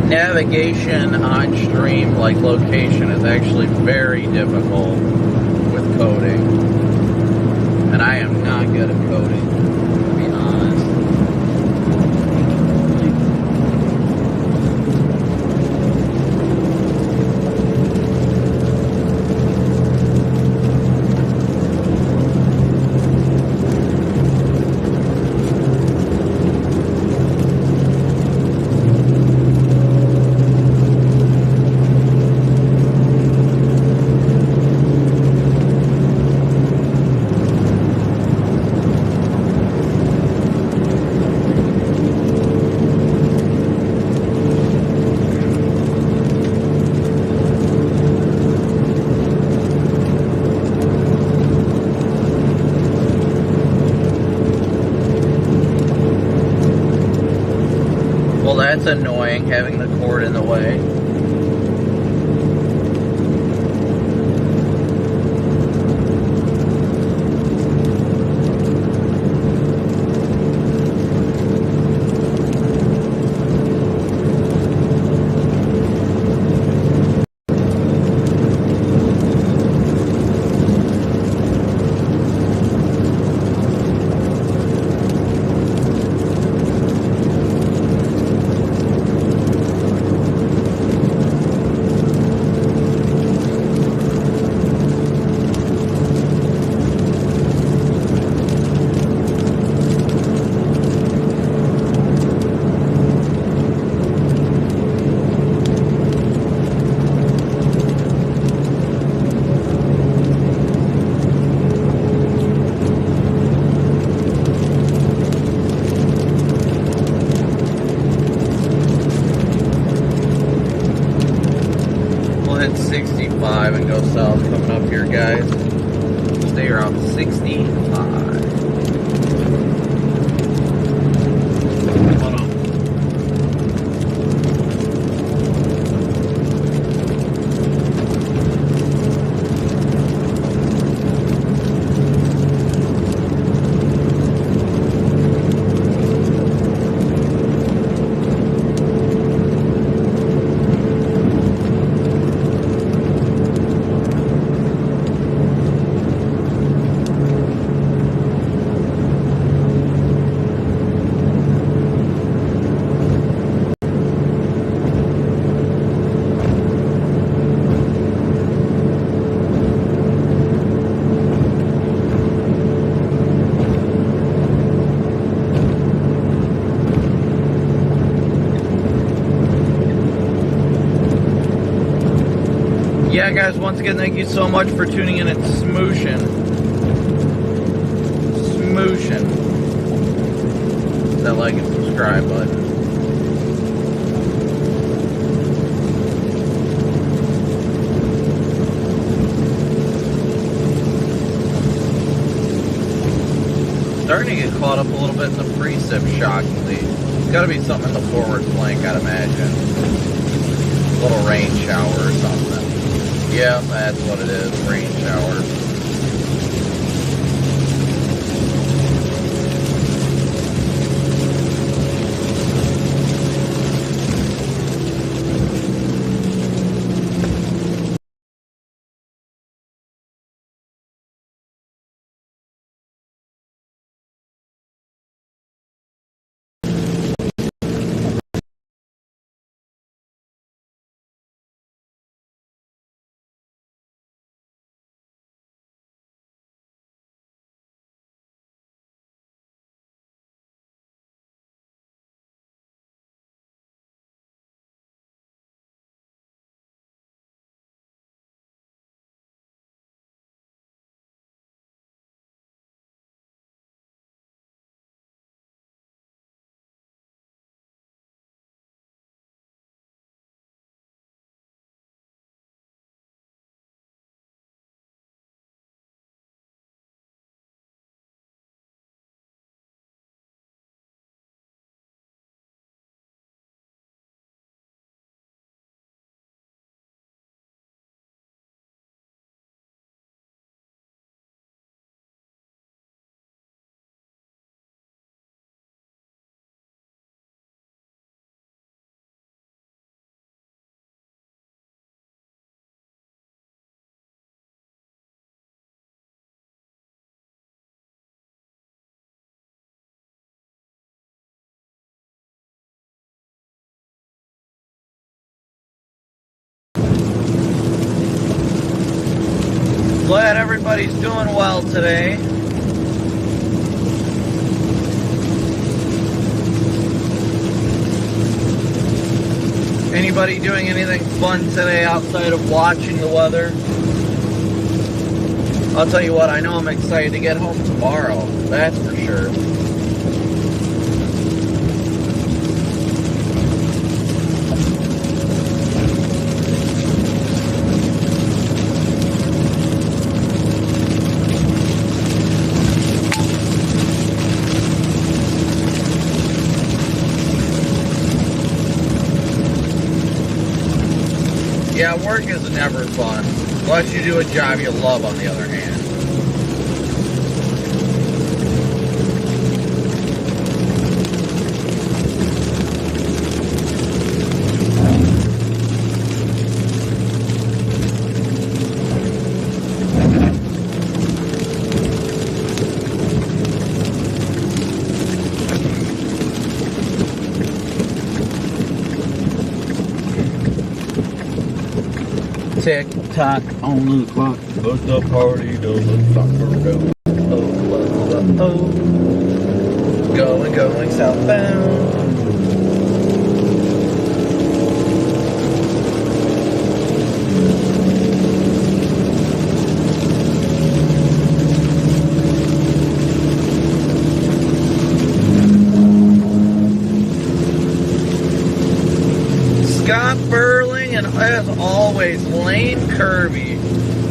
S1: navigation on stream like location is actually very difficult with coding. And I am not good at coding, to be honest. That's annoying, having the cord in the way. Hit 65 and go south coming up here, guys. Stay around 65. Yeah, guys, once again, thank you so much for tuning in and smooshing. That like and subscribe button. Starting to get caught up a little bit in the precip, shockingly. It's got to be something in the forward flank, I'd imagine. A little rain shower or something. Yeah, that's what it is, rain shower. Glad everybody's doing well today. Anybody doing anything fun today outside of watching the weather? I'll tell you what, I know I'm excited to get home tomorrow. That's for sure. Yeah, work is never fun, unless you do a job you love, on the other hand. Tick tock on the clock, but the party doesn't stop for go. Oh. Going southbound. Scott Burling, and as always, Lane Kirby.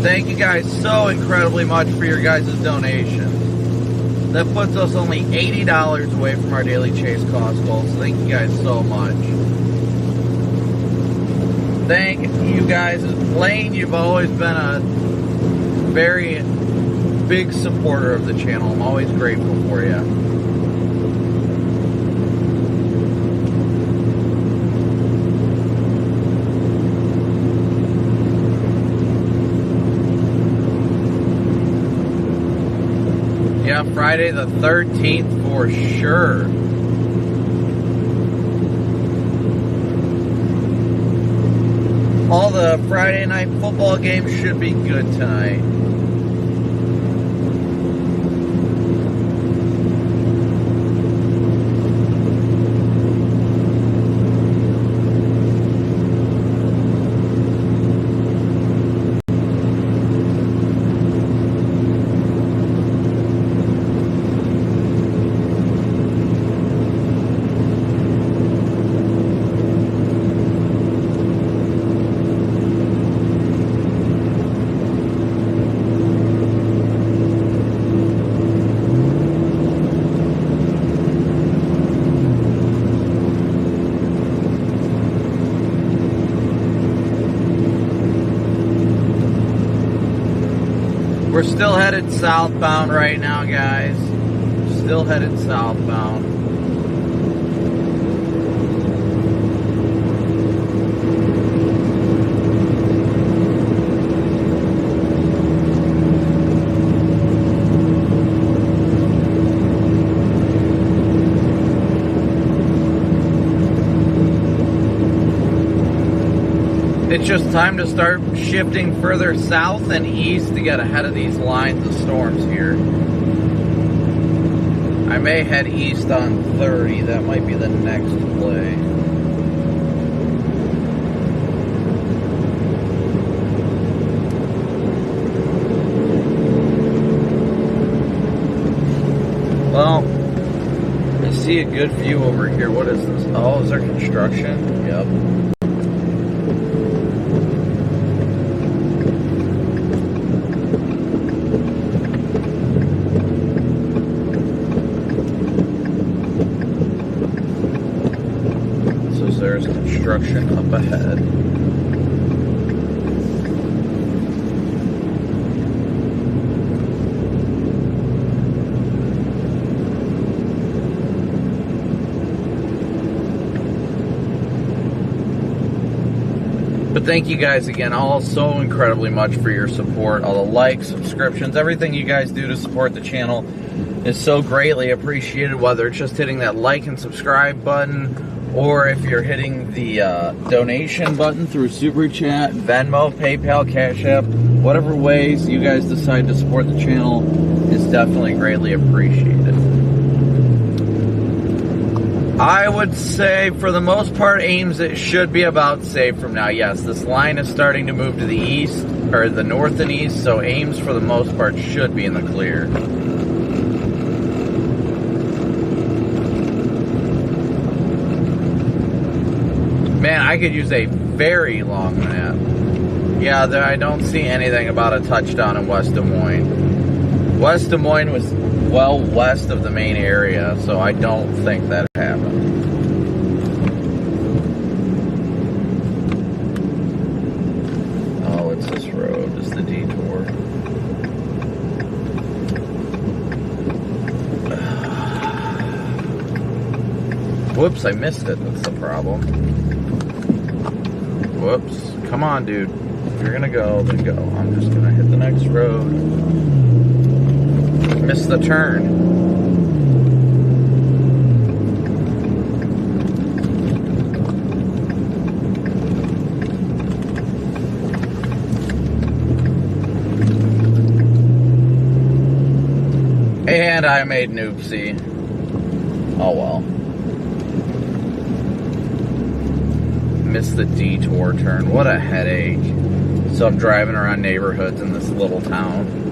S1: Thank you guys so incredibly much for your guys' donation. That puts us only $80 away from our daily chase cost goal, so thank you guys so much. Thank you guys. Lane, you've always been a very big supporter of the channel. I'm always grateful for you. Yeah, Friday the 13th for sure. All the Friday night football games should be good tonight. We're still headed southbound right now, guys. Still headed southbound. It's just time to start shifting further south and east to get ahead of these lines of storms here. I may head east on 30. That might be the next play. Well, I see a good view over here. What is this? Oh, is there construction? Yep. There's construction up ahead. But thank you guys again all so incredibly much for your support. All the likes, subscriptions, everything you guys do to support the channel is so greatly appreciated, whether it's just hitting that like and subscribe button, or if you're hitting the donation button through Super Chat, Venmo, PayPal, Cash App, whatever ways you guys decide to support the channel is definitely greatly appreciated. I would say, for the most part, Ames, it should be about safe from now. Yes, this line is starting to move to the east, or the north and east, so Ames, for the most part, should be in the clear. Man, I could use a very long map. Yeah, I don't see anything about a touchdown in West Des Moines. West Des Moines was well west of the main area, so I don't think that happened. Oh, it's this road. It's the detour. Whoops, I missed it. That's the problem. Whoops. Come on, dude. If you're gonna go, then go. I'm just gonna hit the next road. Missed the turn. And I made an oopsie. Oh well. Missed the detour turn. What a headache. So I'm driving around neighborhoods in this little town.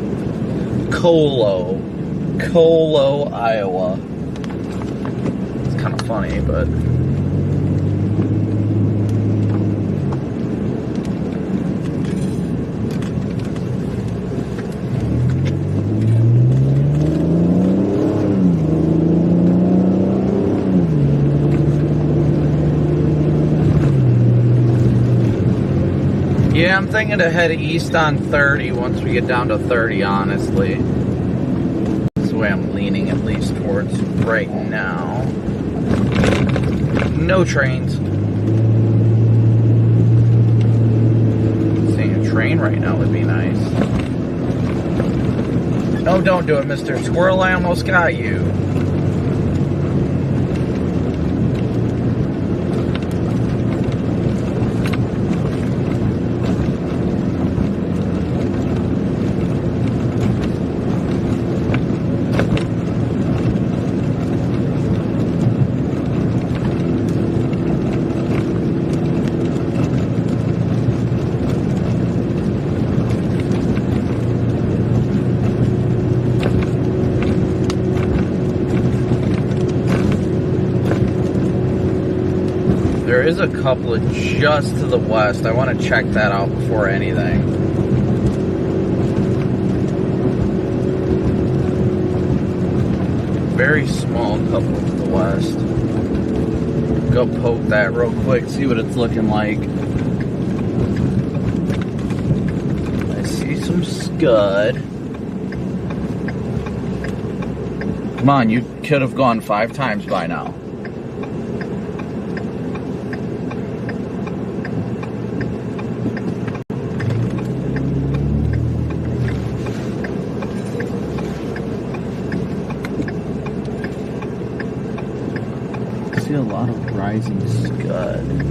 S1: Colo, Iowa. It's kind of funny, but yeah, I'm thinking to head east on 30 once we get down to 30, honestly. That's the way I'm leaning, at least, towards right now. No trains. Seeing a train right now would be nice. Oh, don't do it, Mr. Squirrel. I almost got you. There is a couple just to the west. I want to check that out before anything. Very small couple to the west. Go poke that real quick, see what it's looking like. I see some scud. Come on, you could have gone 5 times by now. I see a lot of rising scud.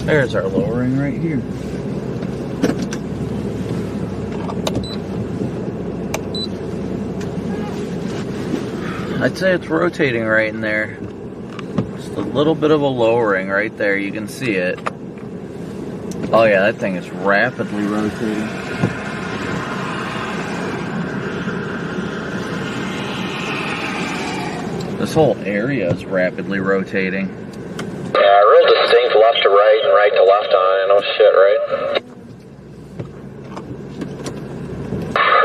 S1: There's our lowering right here. I'd say it's rotating right in there. Just a little bit of a lowering right there. You can see it. Oh yeah, that thing is rapidly rotating. This whole area is rapidly rotating.
S2: Yeah, real distinct left to right and right to left on it. No shit, right?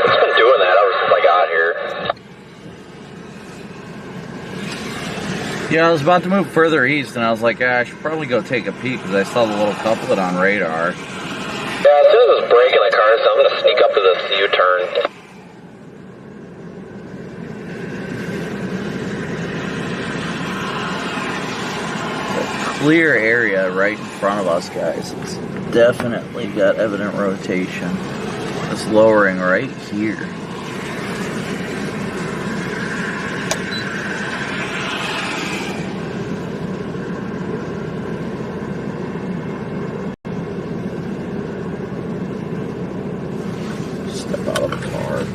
S2: It's been doing that ever since I got here.
S1: Yeah, I was about to move further east, and I was like, I should probably go take a peek, because I saw the little couplet on radar.
S2: Yeah, as soon as it's braking the car, so I'm going to sneak up to this U-turn.
S1: Clear area right in front of us, guys. It's definitely got evident rotation. It's lowering right here. Step out of the car.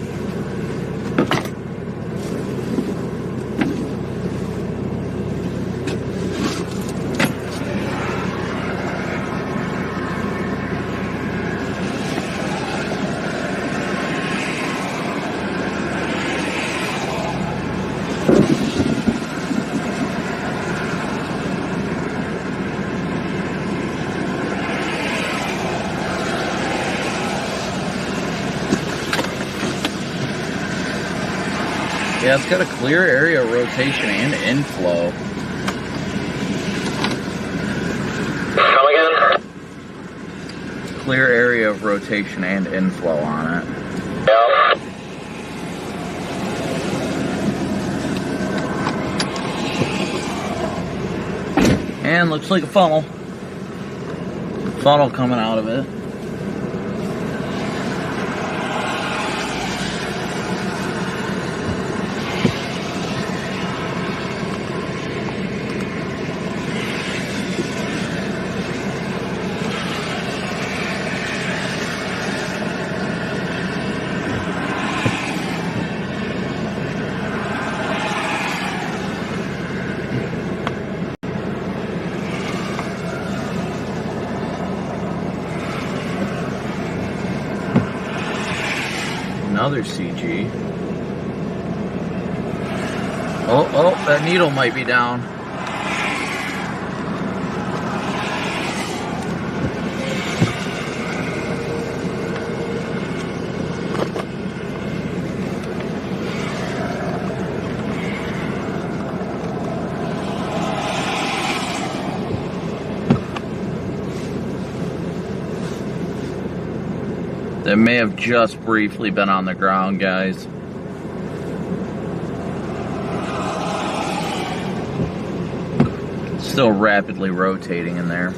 S1: Yeah, it's got a clear area of rotation and inflow.
S2: Come again?
S1: Clear area of rotation and inflow on it.
S2: Yeah.
S1: And looks like a funnel. Funnel coming out of it. Another CG. Oh, that needle might be down. It may have just briefly been on the ground, guys. Still rapidly rotating in there.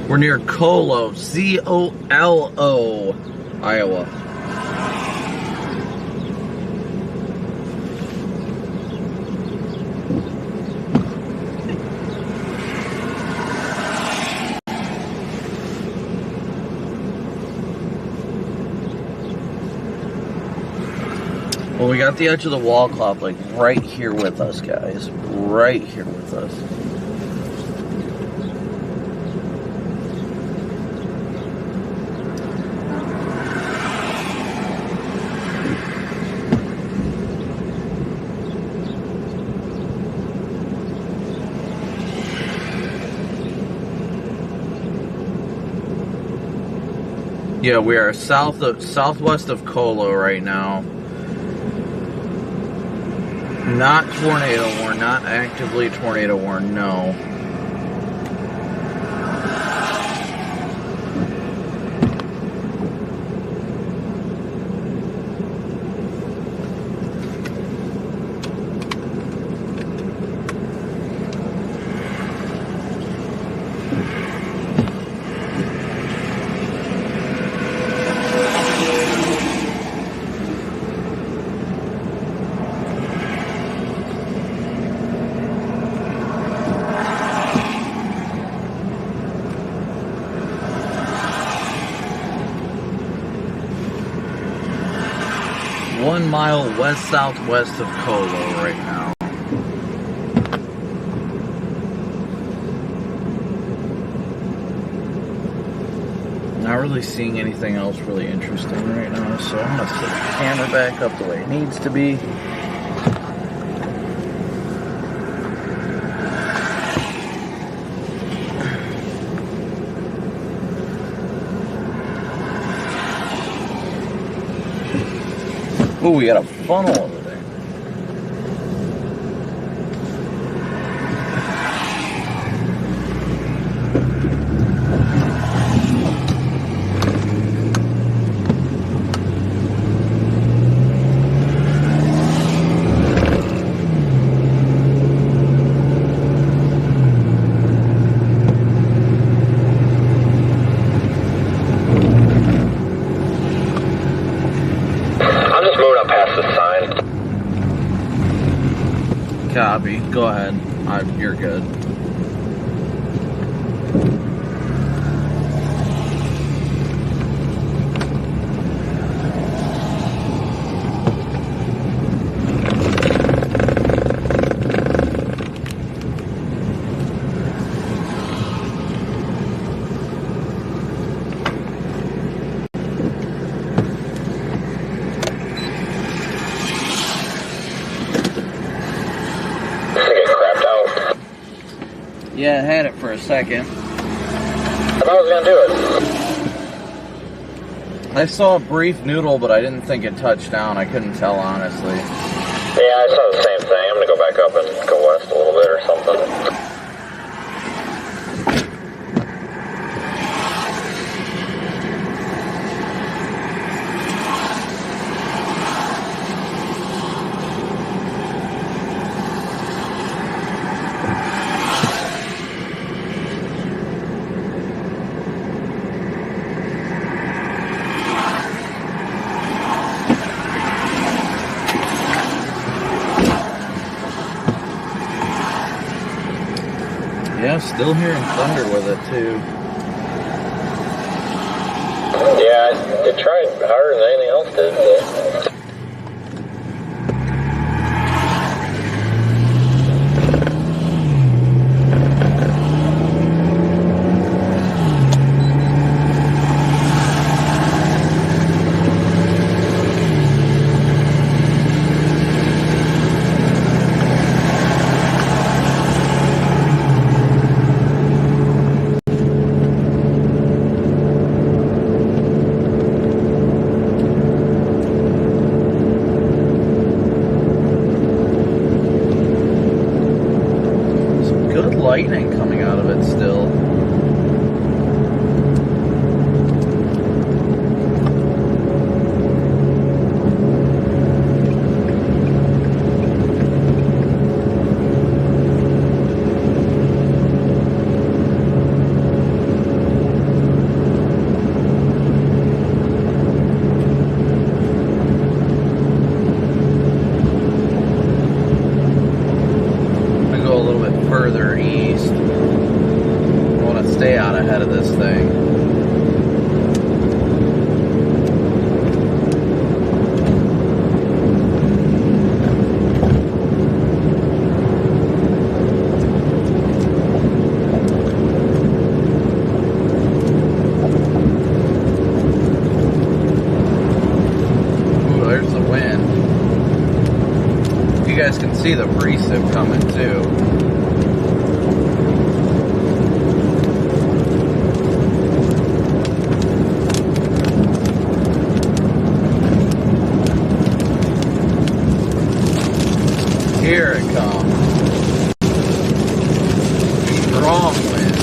S1: We're near Colo, C-O-L-O, Iowa. Well, we got the edge of the wall cloud like right here with us, guys. Right here with us. Yeah, we are southwest of Colo right now. Not tornado warn, not actively tornado warn, no. One mile west-southwest of Colo right now. Not really seeing anything else really interesting right now, so I'm going to set the camera back up the way it needs to be. Ooh, we got a funnel over there. Copy. Go ahead. You're good. Yeah, I had it for a second.
S2: I thought I was gonna do it.
S1: I saw a brief noodle, but I didn't think it touched down. I couldn't tell, honestly.
S2: Yeah, I saw the same thing. I'm gonna go back up and go west a little bit or something.
S1: Yeah, still hearing thunder with it too.
S2: Yeah, it tried harder than anything else did. So.
S1: lightning coming out of it still. Further east. I want to stay out ahead of this thing. Ooh, there's the wind. You guys can see the precip coming too. Here it comes. Strong wind.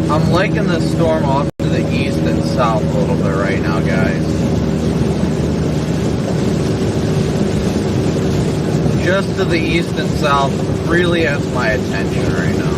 S1: I'm liking this storm off to the east and south a little bit right now, guys. Just to the east and south really has my attention right now.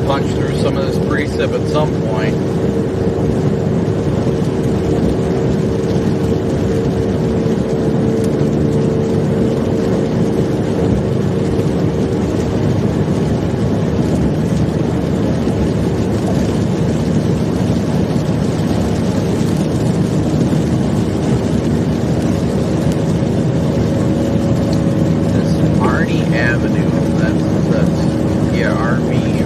S1: Punch through some of this precip at some point. This Arnie Avenue, that's yeah, Arnie,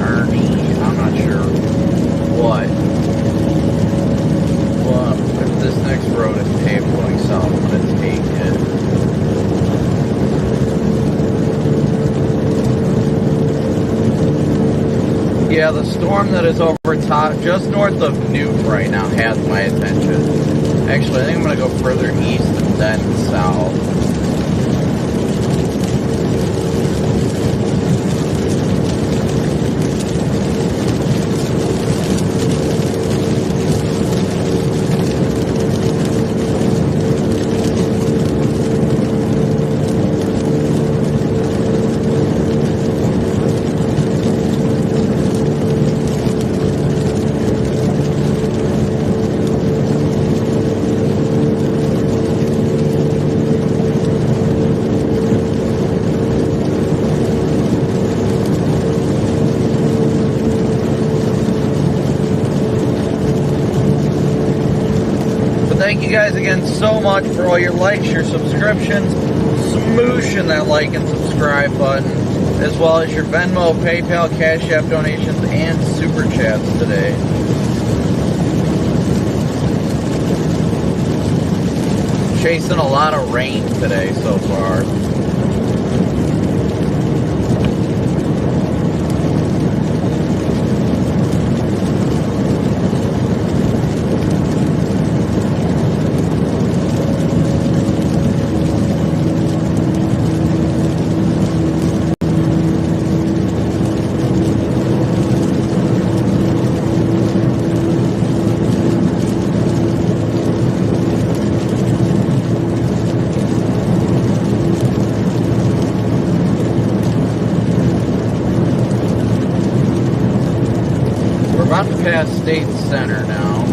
S1: I'm not sure what. Well, if this next road is paved going south, I'm going to take it. Yeah, the storm that is over top, just north of Newt right now, has my attention. Actually, I think I'm going to go further east and then south. Thank you guys again so much for all your likes, your subscriptions, smooshing that like and subscribe button. as well as your Venmo, PayPal, Cash App donations, and Super Chats today. Chasing a lot of rain today so far. Past State Center now.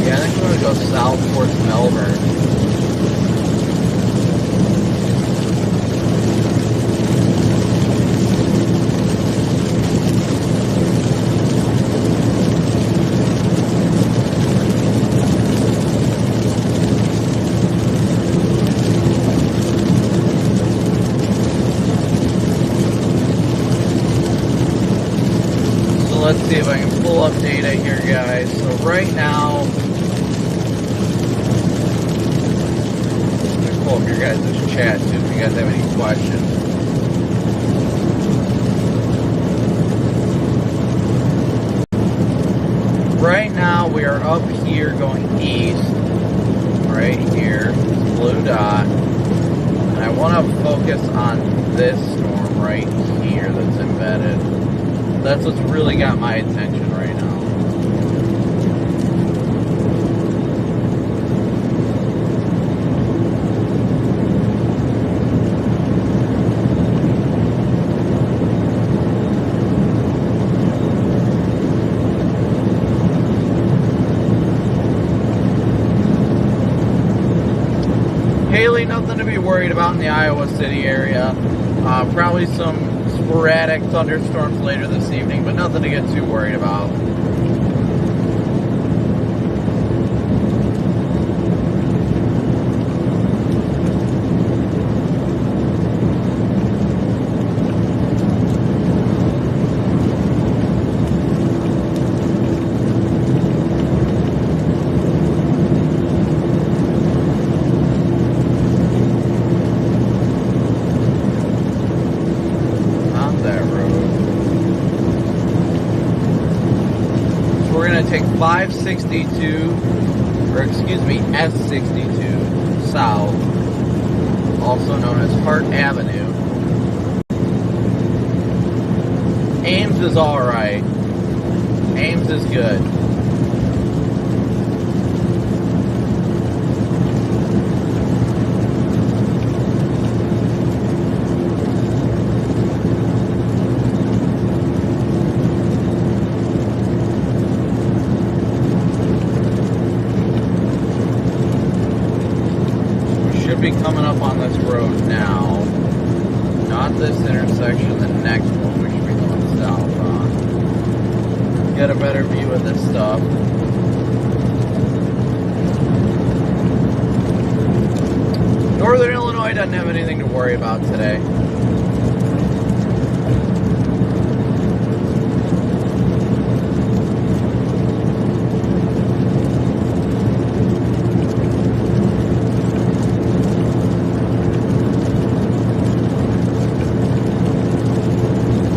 S1: Yeah, I think I'm going to go south towards Melbourne. Let's see if I can pull up data here, guys. So right now, I'm going to pull up your guys' chat too if you guys have any questions. Right now, we are up here going east, right here, blue dot. And I want to focus on this storm right here that's embedded. That's what's really got my attention right now. Haley, nothing to be worried about in the Iowa City area. Probably some sporadic thunderstorms later this evening, but nothing to get too worried about. Take 562, or excuse me, S62 south, also known as Hart Avenue. Ames is alright. Ames is good. Be coming up on this road now. Not this intersection, the next one we should be going south on. Get a better view of this stuff. Northern Illinois doesn't have anything to worry about today.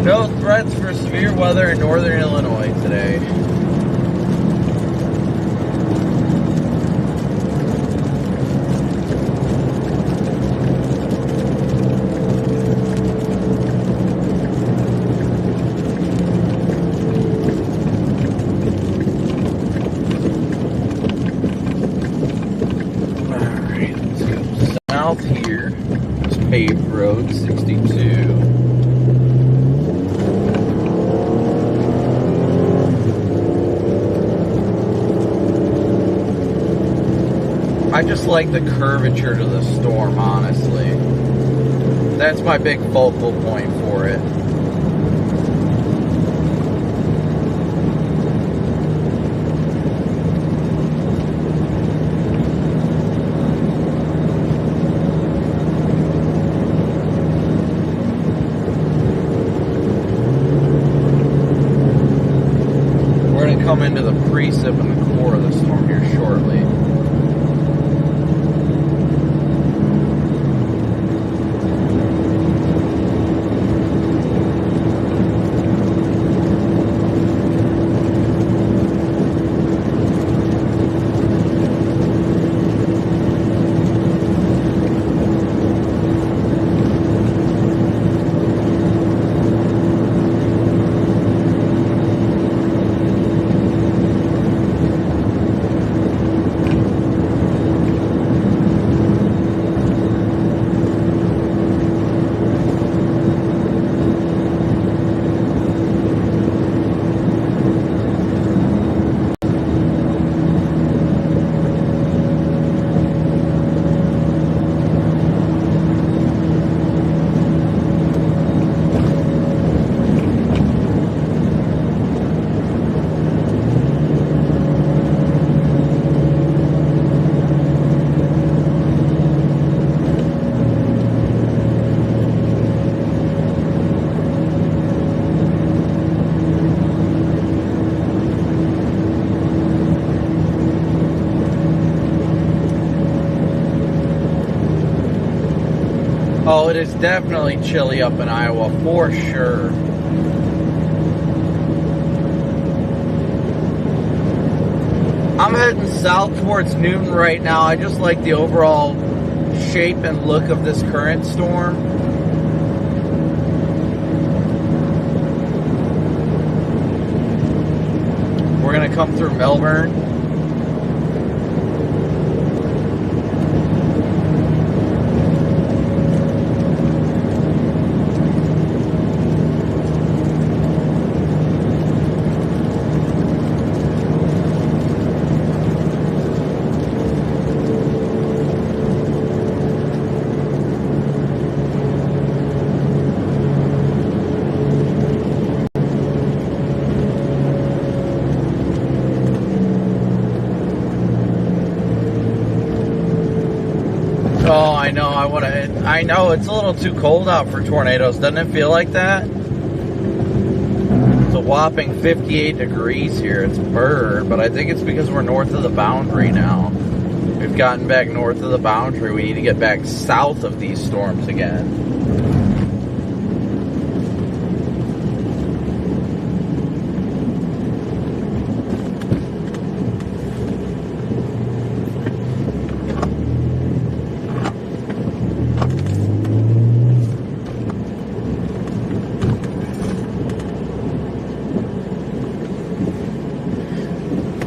S1: No threats for severe weather in northern Illinois today. Alright, let's go south here. It's paved road 62. I just like the curvature to the storm, honestly. That's my big focal point for it. We're going to come into the precip and the core of the storm here shortly. Oh, it is definitely chilly up in Iowa, for sure. I'm heading south towards Newton right now. I just like the overall shape and look of this current storm. We're going to come through Melbourne. Oh, I know. I know it's a little too cold out for tornadoes. Doesn't it feel like that? It's a whopping 58 degrees here. It's bird, but I think it's because we're north of the boundary now. We've gotten back north of the boundary. We need to get back south of these storms again.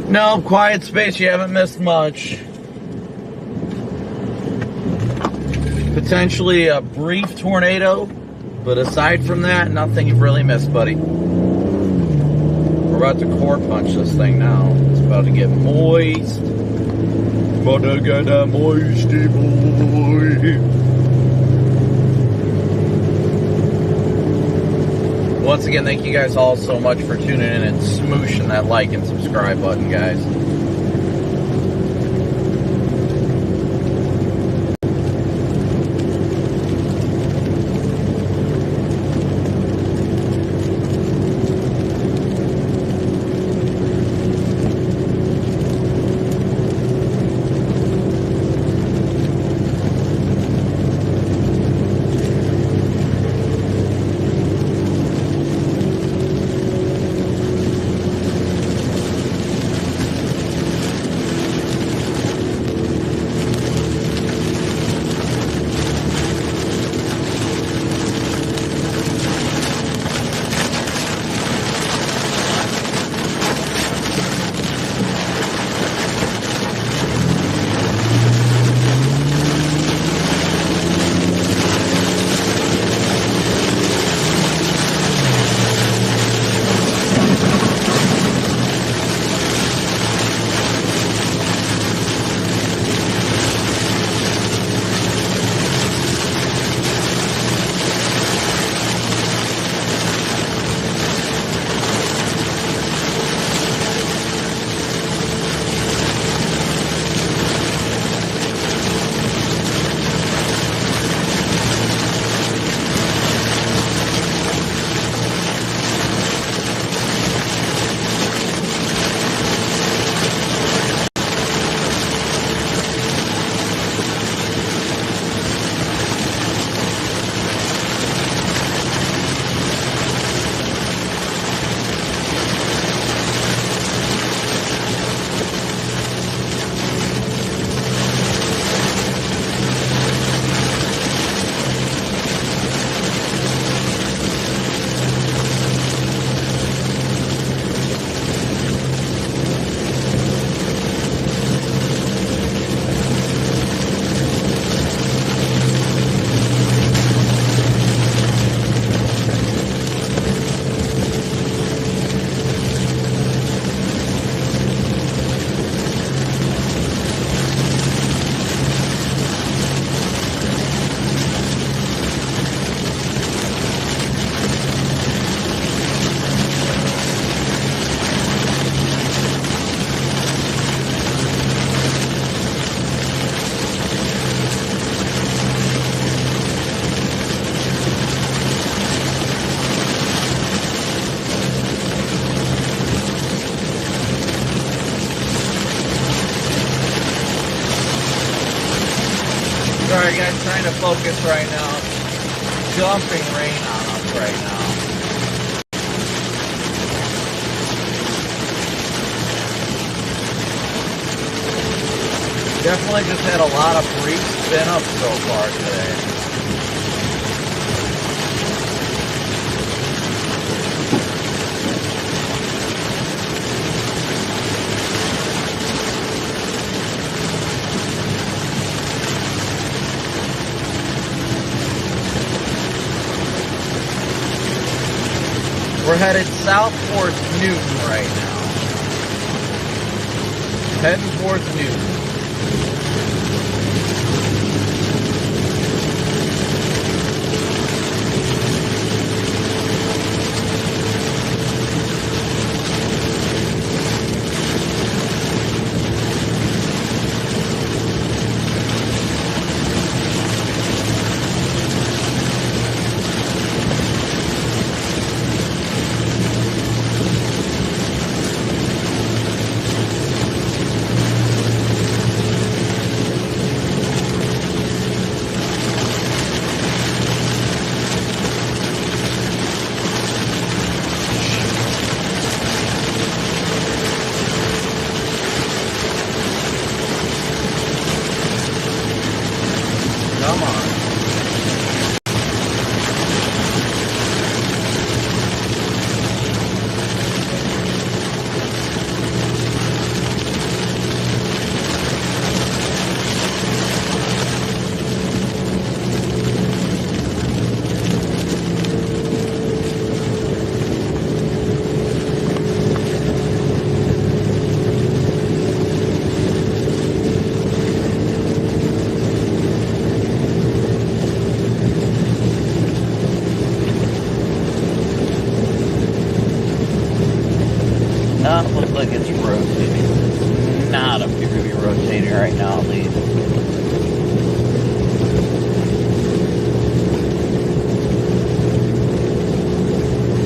S1: No, quiet space, you haven't missed much. Potentially a brief tornado, but aside from that, nothing you've really missed, buddy. We're about to core punch this thing now. It's about to get moist. About to get a moisty boy. Once again, thank you guys all so much for tuning in and smooshing that like and subscribe button, guys. Sorry guys, trying to focus right now. Dumping rain on us right now. Definitely just had a lot of brief spin ups so far today. We're headed south towards Newton right now. Heading towards Newton. Come on. Not look like it's rotating. Not appear to be rotating right now, at least.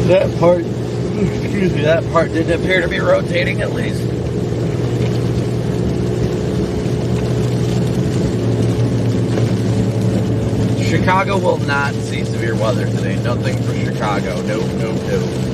S1: That part, excuse me, that part didn't appear to be rotating at least. Chicago will not see severe weather today. Nothing for Chicago. Nope, nope, nope.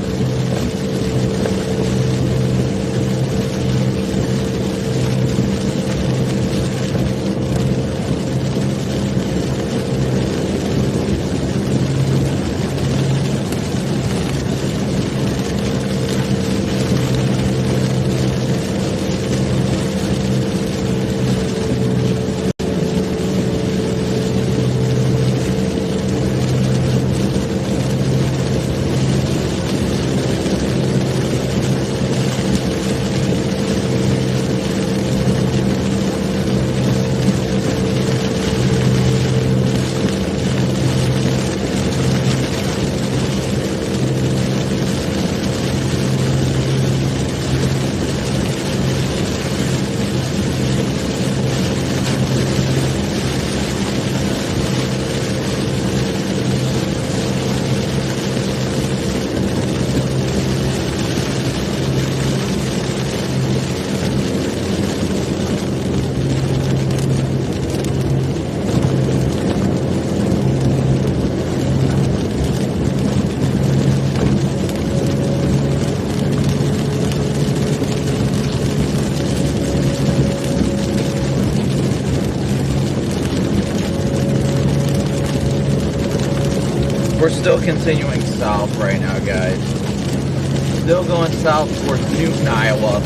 S1: We're still continuing south right now, guys. Still going south towards Newton, Iowa.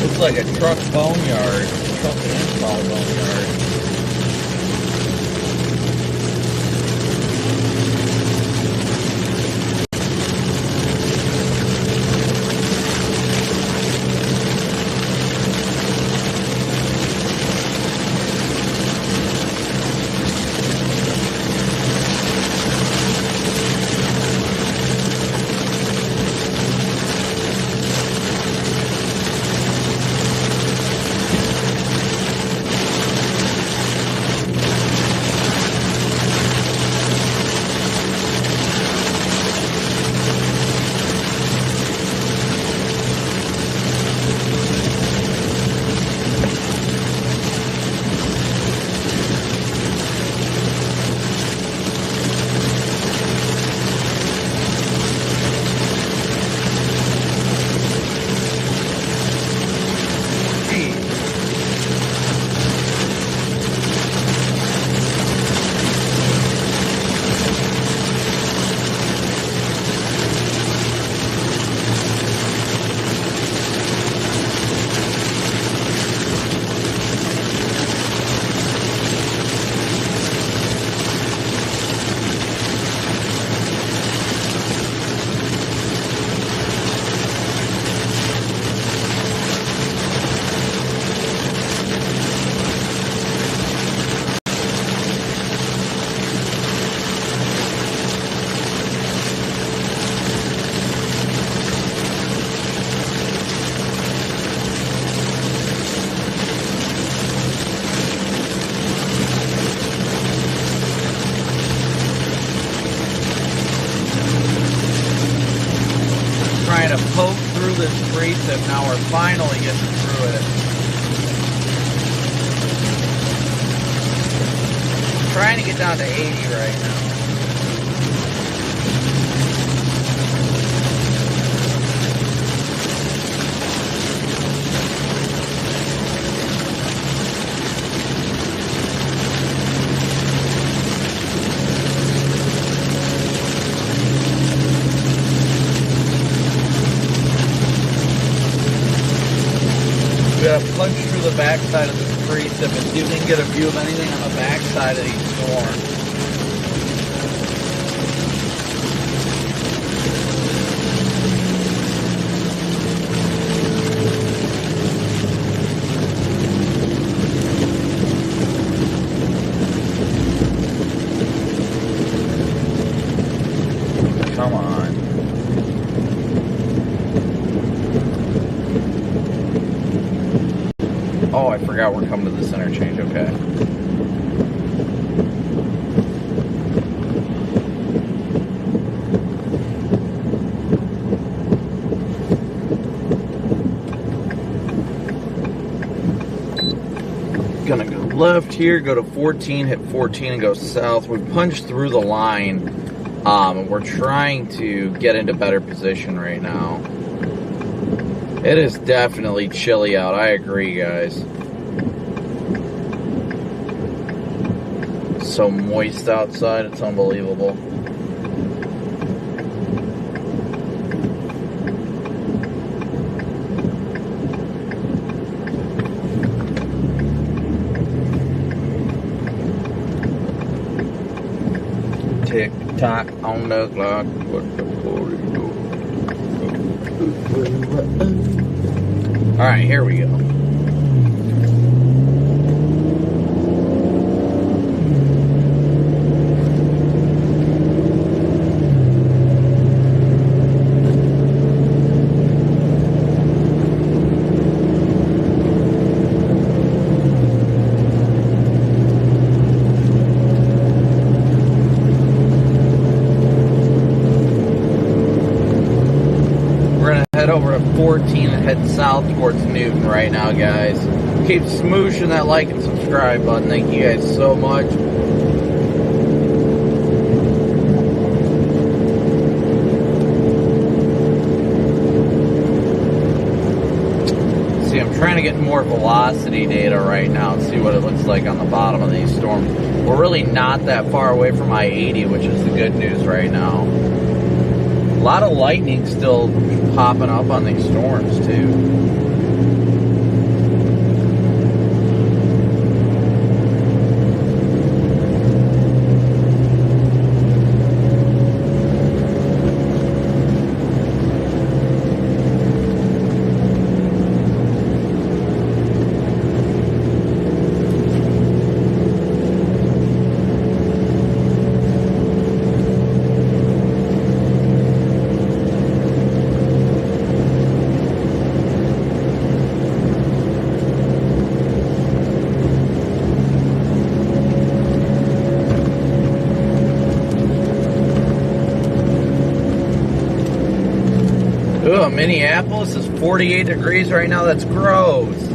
S1: Looks like a truck boneyard. Truck install boneyard. this precip. Now we're finally getting through it. I'm trying to get down to 80 right now. We gotta punch through the backside of this precip and see if we can get a view of anything on the backside of these storms. Come on. Oh, I forgot we're coming to this interchange, okay. Gonna go left here, go to 14, hit 14 and go south. We punched through the line, and we're trying to get into better position right now. It is definitely chilly out. I agree, guys. So moist outside, it's unbelievable. Tick tock on the clock. All right, here we go. Head over to 14 and head south towards Newton right now, guys. Keep smooshing that like and subscribe button. Thank you guys so much. See, I'm trying to get more velocity data right now and see what it looks like on the bottom of these storms. We're really not that far away from I-80, which is the good news right now. A lot of lightning still popping up on these storms, too. Ooh, Minneapolis is 48 degrees right now. That's gross.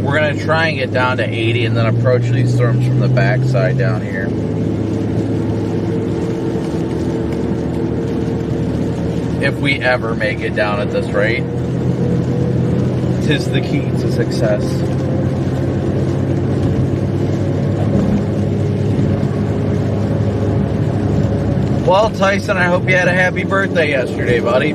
S1: We're going to try and get down to 80 and then approach these storms from the backside down here. If we ever make it down at this rate, 'tis the key to success. Well, Tyson, I hope you had a happy birthday yesterday, buddy.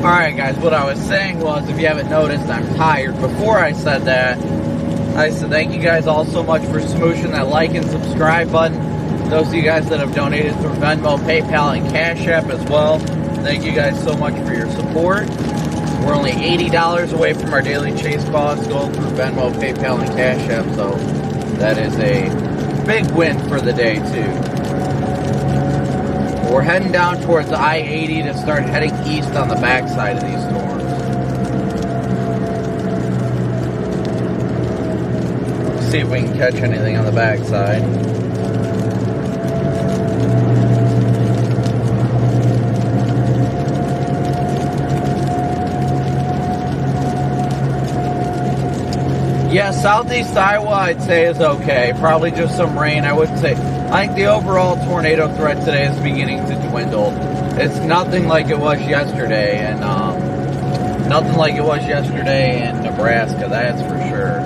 S1: Alright guys, what I was saying was, if you haven't noticed, I'm tired. Before I said that, I said thank you guys all so much for smooshing that like and subscribe button. Those of you guys that have donated through Venmo, PayPal, and Cash App as well, thank you guys so much for your support. We're only $80 away from our daily chase costs going through Venmo, PayPal, and Cash App, so that is a big win for the day too. We're heading down towards the I-80 to start heading east on the backside of these storms. See if we can catch anything on the backside. Yeah, southeast Iowa I'd say is okay. Probably just some rain. I wouldn't say. I think the overall tornado threat today is beginning to dwindle. It's nothing like it was yesterday, and nothing like it was yesterday in Nebraska. That's for sure.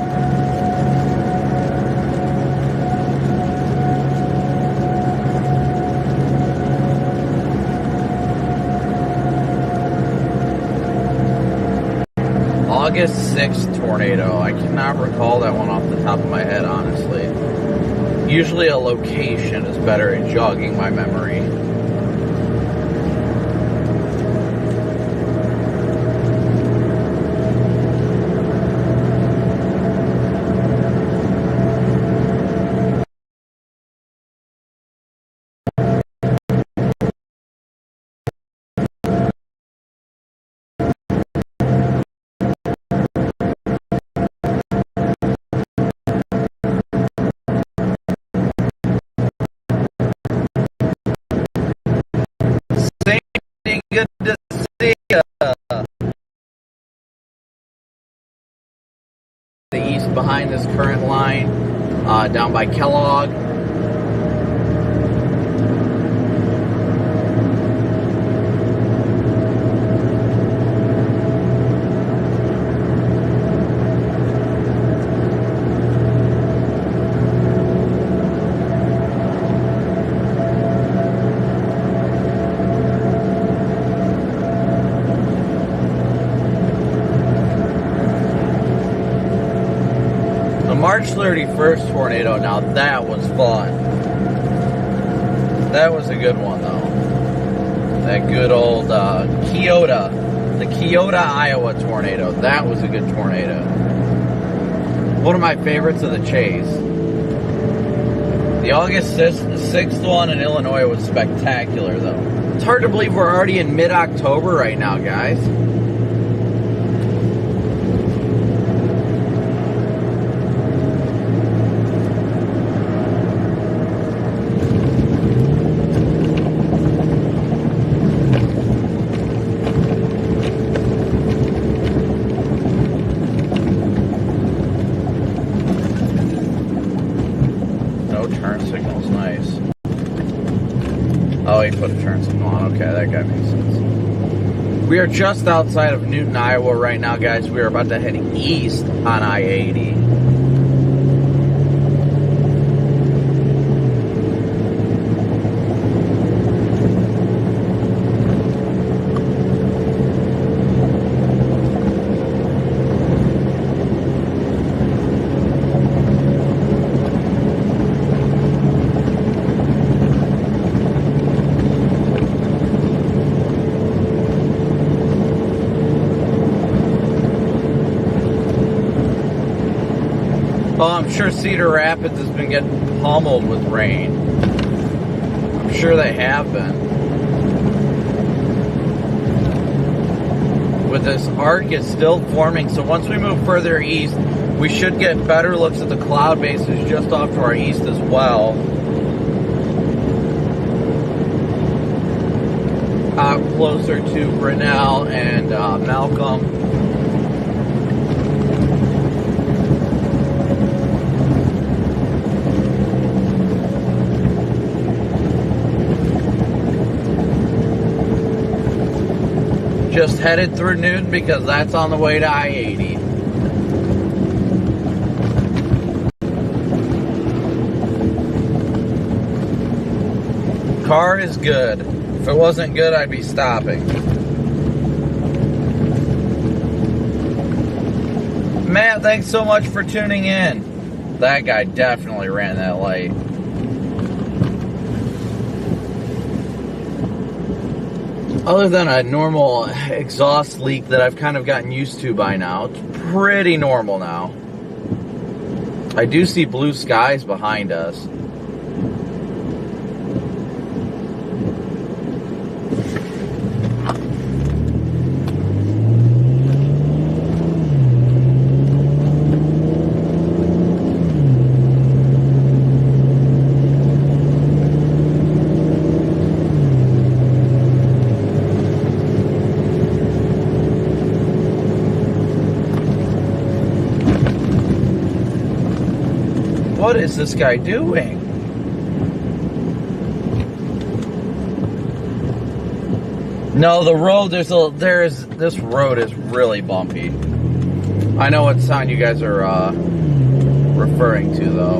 S1: August 6th tornado. I cannot recall that one off the top of my head, honestly. Usually a location is better at jogging my memory. Good to see ya. The east behind this current line, down by Kellogg. March 31st tornado, now that was fun. That was a good one, though. That good old Keota, the Keota, Iowa tornado. That was a good tornado. One of my favorites of the chase. The August 6th one in Illinois was spectacular, though. It's hard to believe we're already in mid-October right now, guys. Oh, he put a turn signal on. Okay, that guy makes sense. We are just outside of Newton, Iowa right now, guys. We are about to head east on I-80. Oh, I'm sure Cedar Rapids has been getting pummeled with rain. I'm sure they have been. But this arc is still forming, so once we move further east, we should get better looks at the cloud bases just off to our east as well. Out closer to Grinnell and Malcolm. Just headed through Newton because that's on the way to I-80. Car is good. If it wasn't good, I'd be stopping. Matt, thanks so much for tuning in. That guy definitely ran that light. Other than a normal exhaust leak that I've kind of gotten used to by now, it's pretty normal now. I do see blue skies behind us. What is this guy doing? No, the road, this road is really bumpy. I know what sound you guys are referring to though.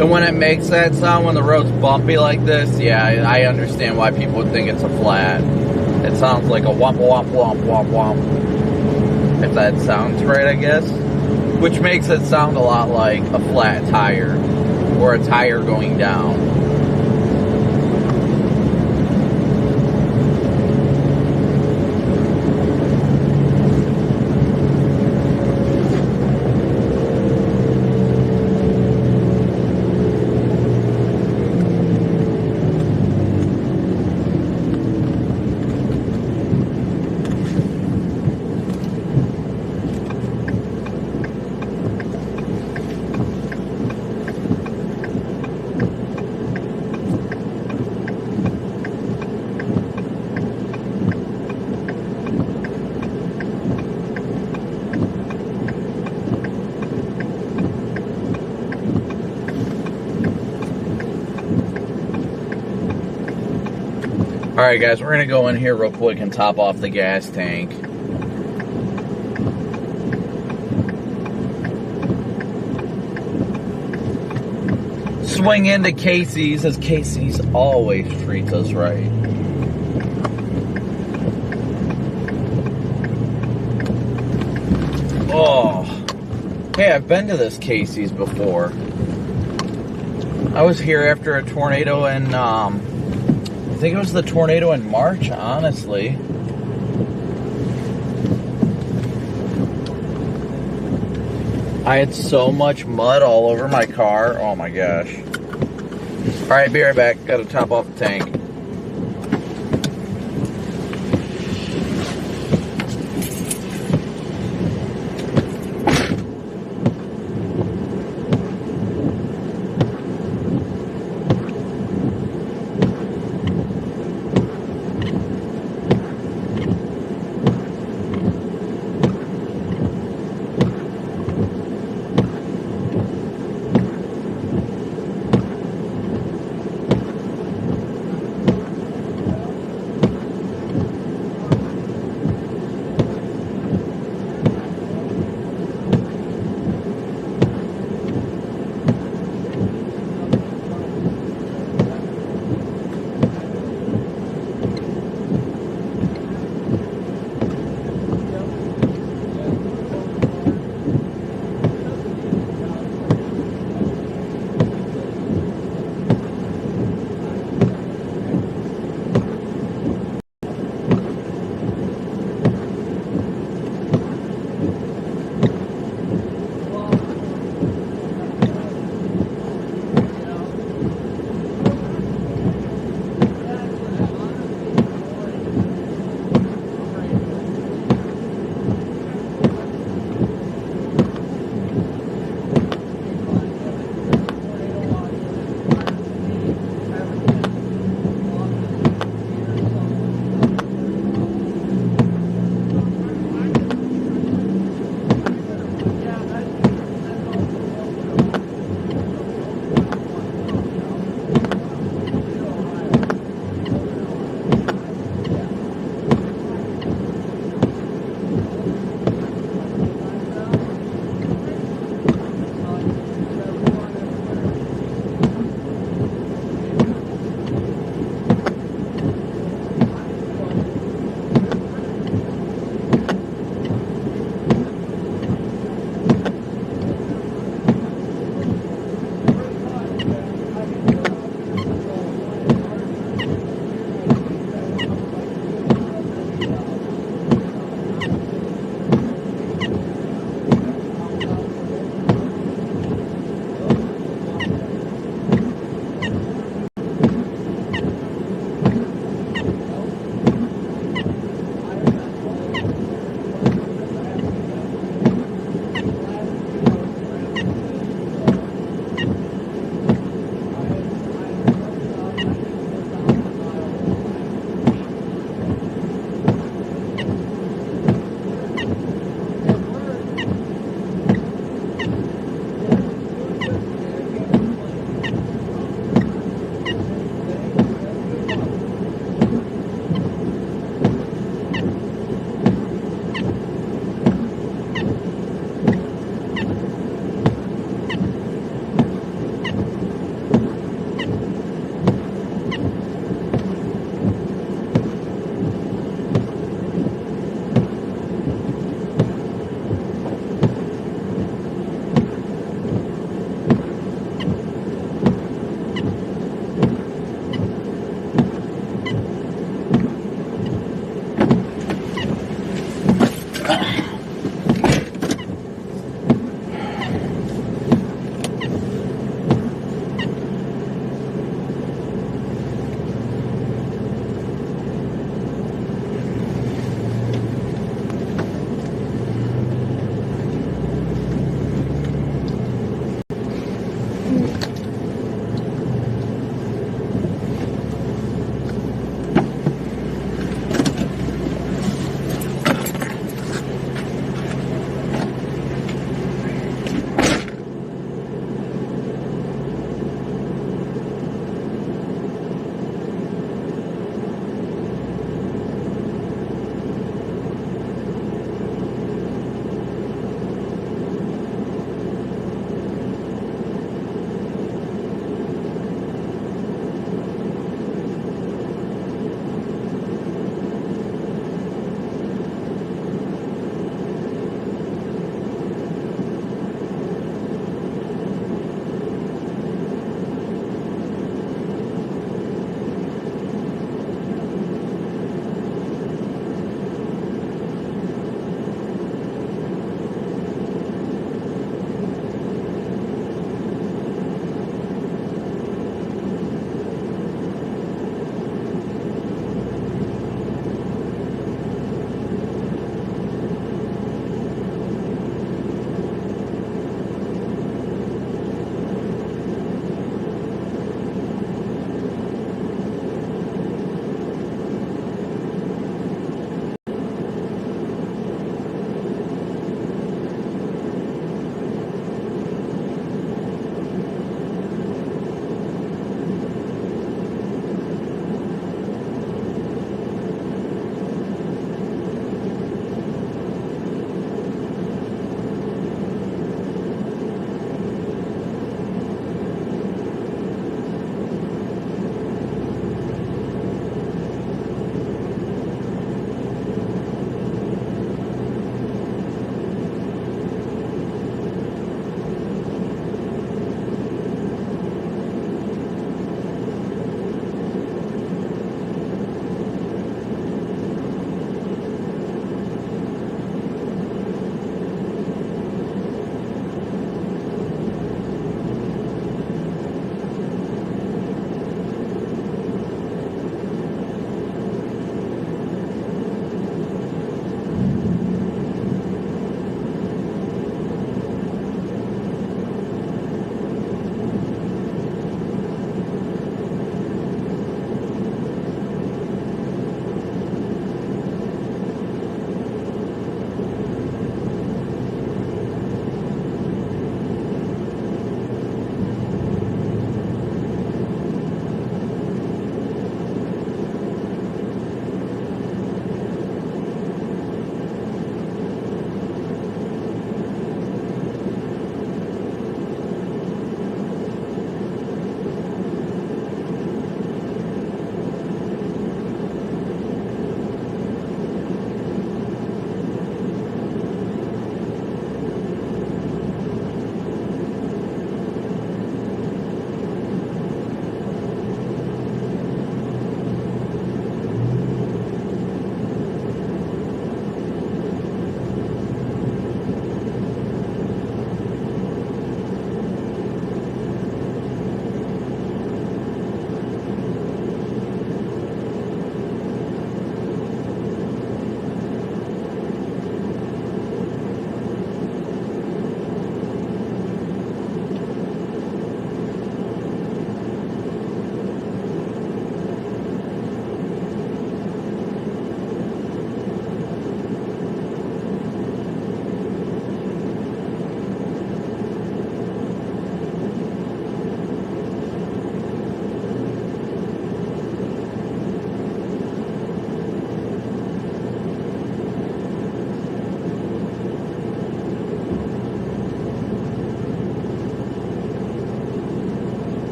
S1: And when it makes that sound, when the road's bumpy like this, yeah, I understand why people would think it's a flat. It sounds like a womp womp womp womp womp. If that sounds right, I guess. Which makes it sound a lot like a flat tire or a tire going down. Alright guys, we're going to go in here real quick and top off the gas tank. Swing into Casey's, as Casey's always treats us right. Oh, hey, I've been to this Casey's before. I was here after a tornado in, I think it was the tornado in March, honestly. I had so much mud all over my car. Oh my gosh. Alright, be right back. Gotta top off the tank.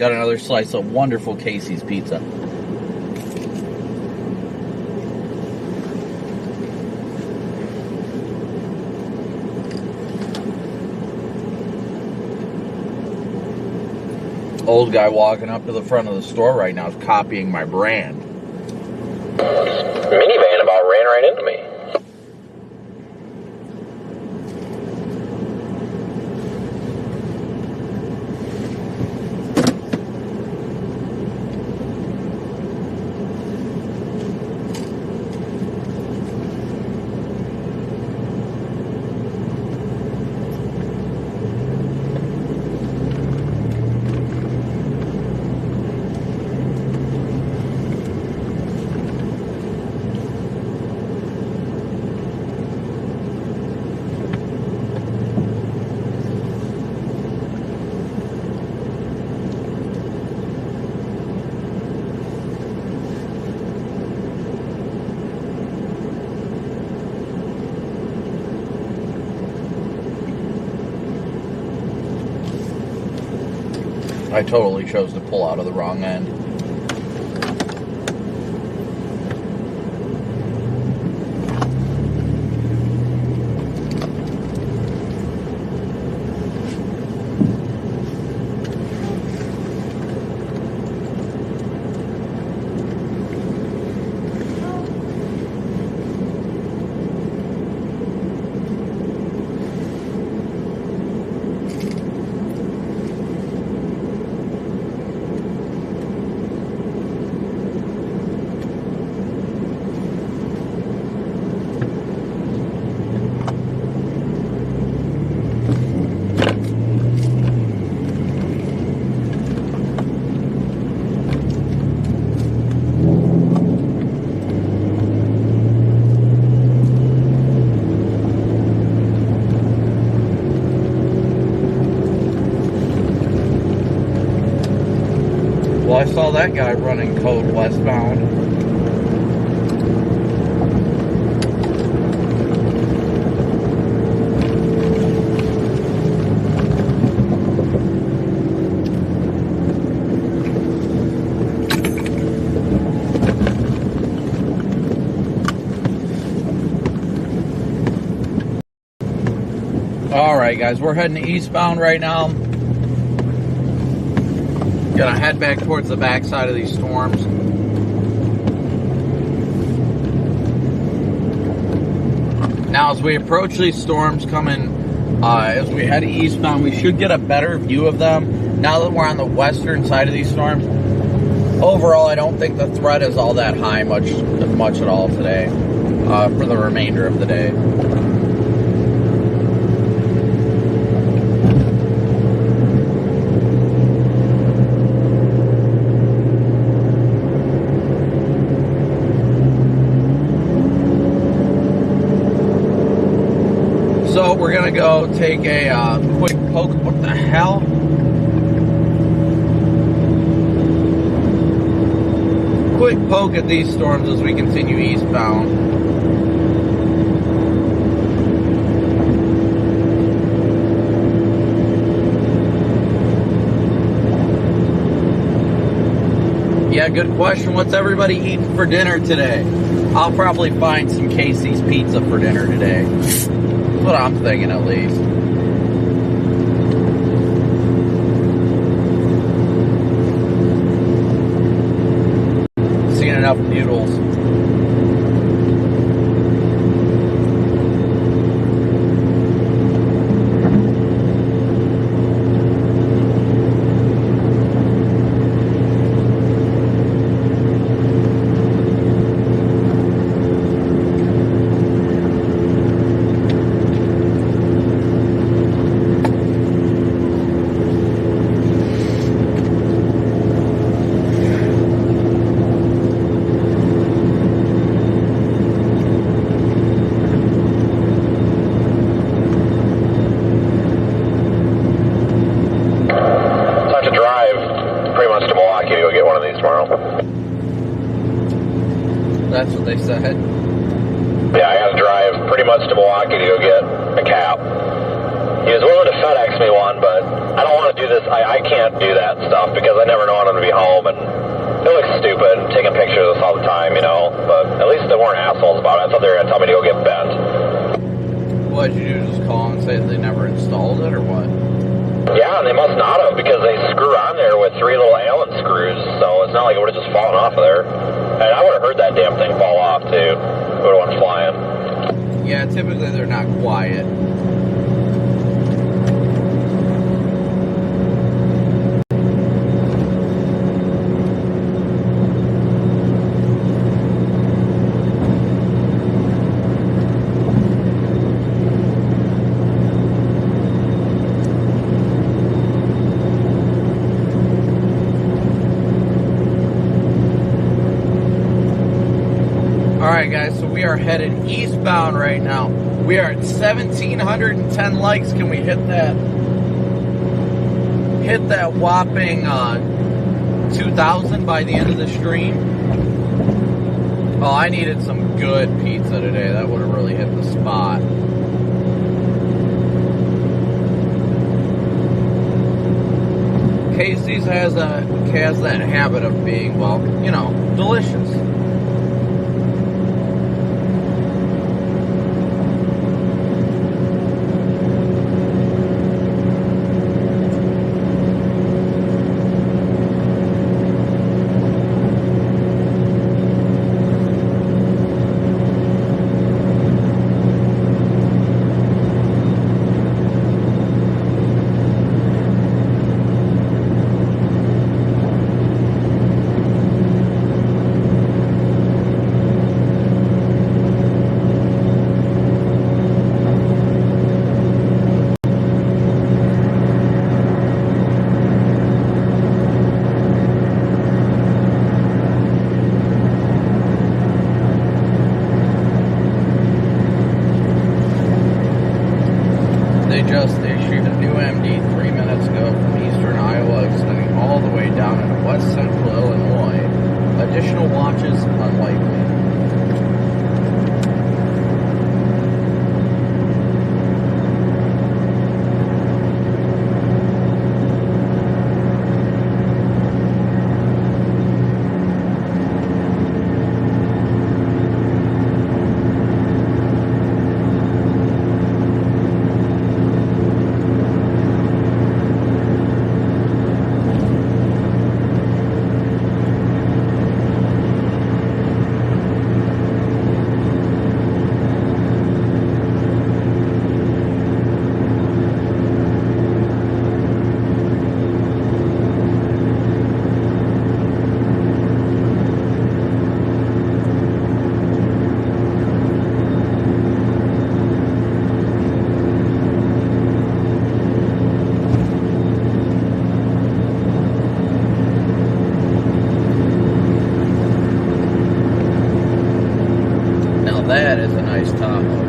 S1: Got another slice of wonderful Casey's pizza. Old guy walking up to the front of the store right now is copying my brand.
S2: Minivan about ran right into me.
S1: I totally chose to pull out of the wrong end. Well, I saw that guy running code westbound. Alright guys, we're heading eastbound right now. Gonna head back towards the backside of these storms. Now as we approach these storms coming, as we head eastbound, we should get a better view of them. Now that we're on the western side of these storms, overall I don't think the threat is all that high much at all today, for the remainder of the day. So we're gonna go take a quick poke. What the hell? Quick poke at these storms as we continue eastbound. Yeah, good question. What's everybody eating for dinner today? I'll probably find some Casey's pizza for dinner today. That's what I'm thinking, at least. Seen enough noodles. That's what they said.
S2: Yeah, I had to drive pretty much to Milwaukee to go get a cap. He was willing to FedEx me one, but I don't want to do do this. I can't do that stuff because I never know when I'm going to be home, and it looks stupid taking pictures of this all the time, you know. But at least they weren't assholes about it. I thought they were going to tell me to go get bent.
S1: What did you do? Just call and say that they never installed it, or what?
S2: Yeah, and they must not have, because they screw on there with 3 little Allen screws, so it's not like it would have just fallen off of there. And I would have heard that damn thing fall off, too. It would have went flying.
S1: Yeah, typically they're not quiet. Alright guys, so we are headed eastbound right now. We are at 1,710 likes. Can we hit that whopping 2,000 by the end of the stream? Oh, I needed some good pizza today. That would have really hit the spot. Casey's has that habit of being, well, you know, delicious. Just issued a new MD 3 minutes ago from eastern Iowa, extending all the way down into west central Illinois. Additional watches unlikely. That is a nice Tahoe.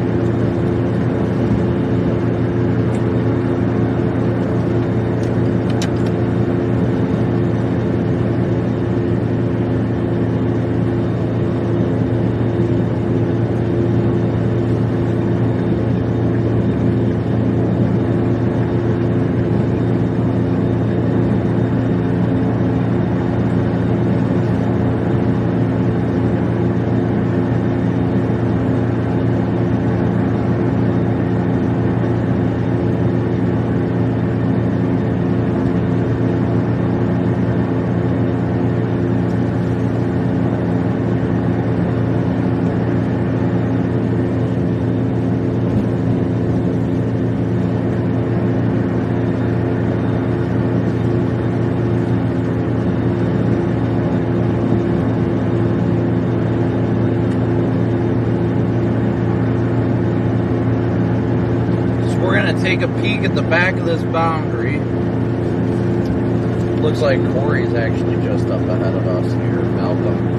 S1: Take a peek at the back of this boundary. Looks like Corey's actually just up ahead of us here, Malcolm.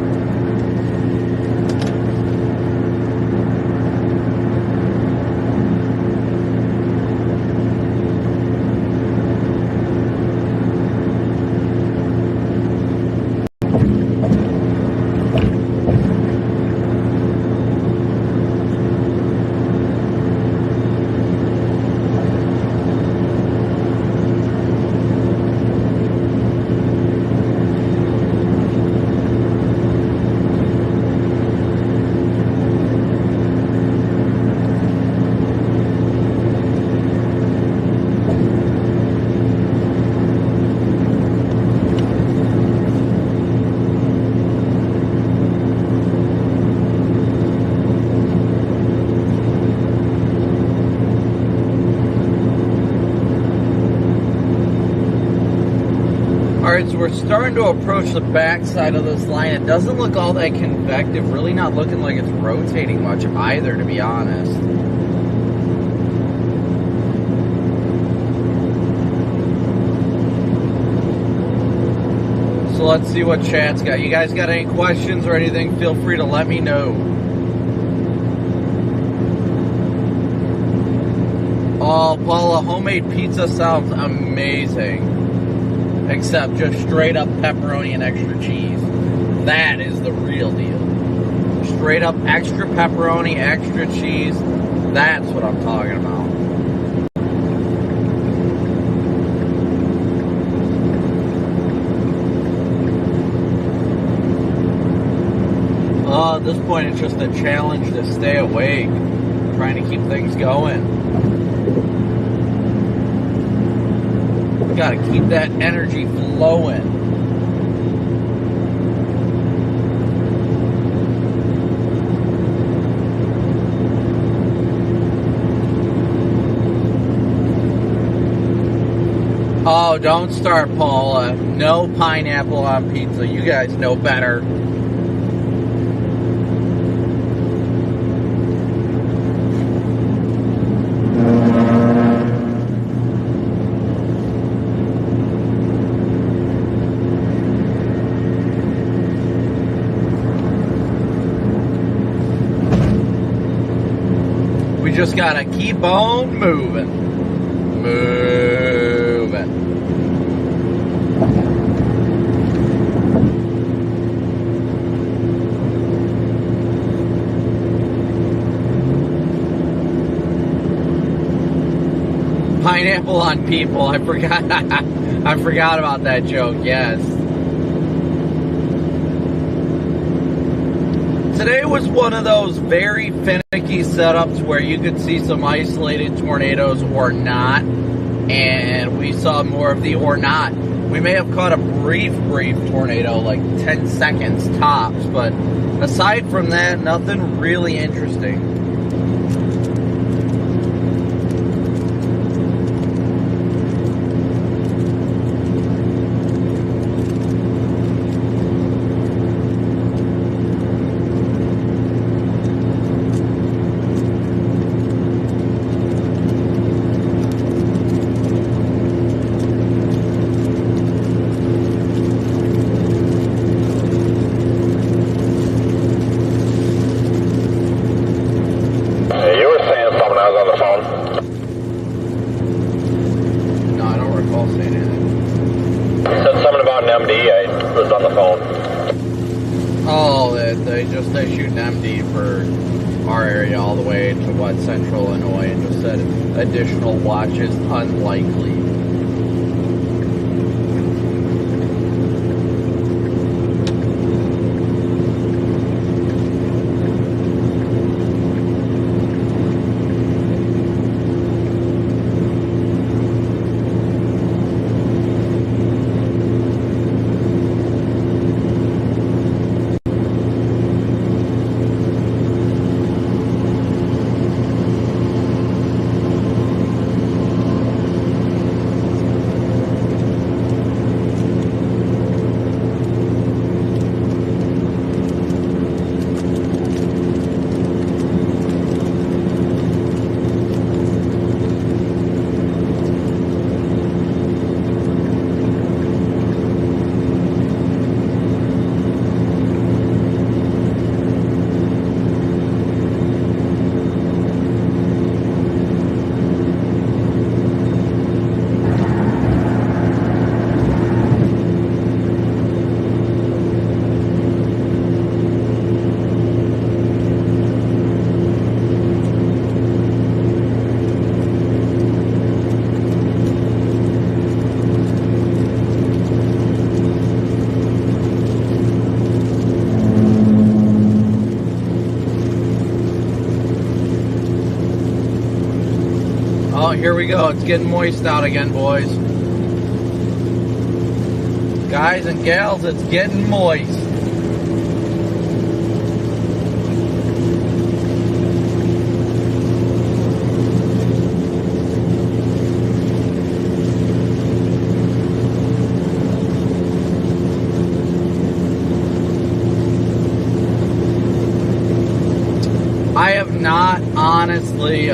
S1: Alright, so we're starting to approach the backside of this line. It doesn't look all that convective, really not looking like it's rotating much either, to be honest. So let's see what chat's got. You guys got any questions or anything, feel free to let me know. Oh, Paula, homemade pizza sounds amazing. Except just straight up pepperoni and extra cheese. That is the real deal. Straight up extra pepperoni, extra cheese. That's what I'm talking about. At this point, it's just a challenge to stay awake. Trying to keep things going. Gotta keep that energy flowing. Oh, don't start, Paula. No pineapple on pizza. You guys know better. Just gotta keep on moving. Pineapple on people. I forgot. I forgot about that joke. Yes. Today was one of those very finicky setups where you could see some isolated tornadoes or not, and we saw more of the or not. We may have caught a brief tornado, like 10 seconds tops, but aside from that, nothing really interesting. They shoot an MD for our area all the way to Central Illinois, and just said additional watches unlikely. Here we go. It's getting moist out again, boys. Guys and gals, it's getting moist. not honestly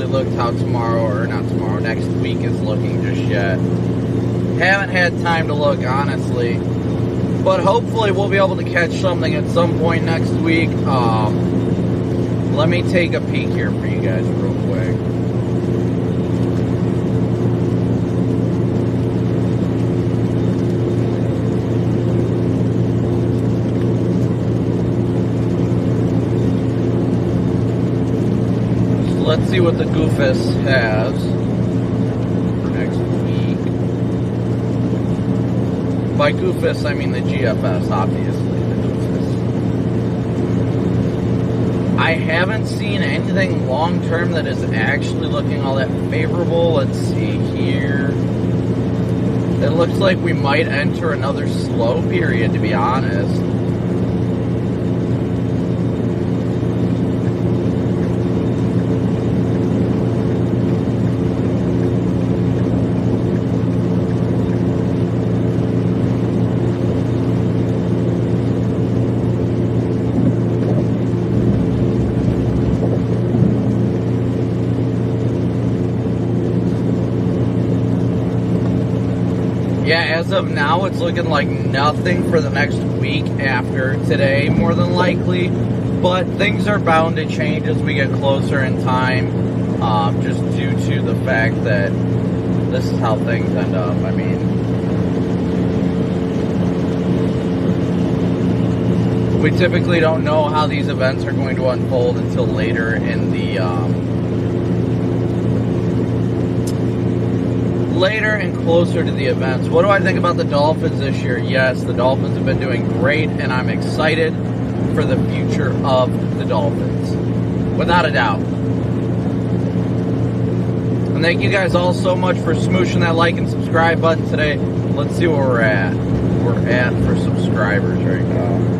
S1: looked how next week is looking just yet. Haven't had time to look, honestly. But hopefully we'll be able to catch something at some point next week. Let me take a peek here for you guys real quick. Let's see what the Goofus has for next week. By Goofus, I mean the GFS, obviously, the Goofus. I haven't seen anything long-term that is actually looking all that favorable. Let's see here. It looks like we might enter another slow period, to be honest. Yeah, as of now, it's looking like nothing for the next week after today, more than likely. But things are bound to change as we get closer in time, just due to the fact that this is how things end up. I mean, we typically don't know how these events are going to unfold until later in the later and closer to the events. What do I think about the Dolphins this year? Yes, the Dolphins have been doing great, and I'm excited for the future of the Dolphins, without a doubt. And thank you guys all so much for smooshing that like and subscribe button today. Let's see where we're at. We're at for subscribers right now.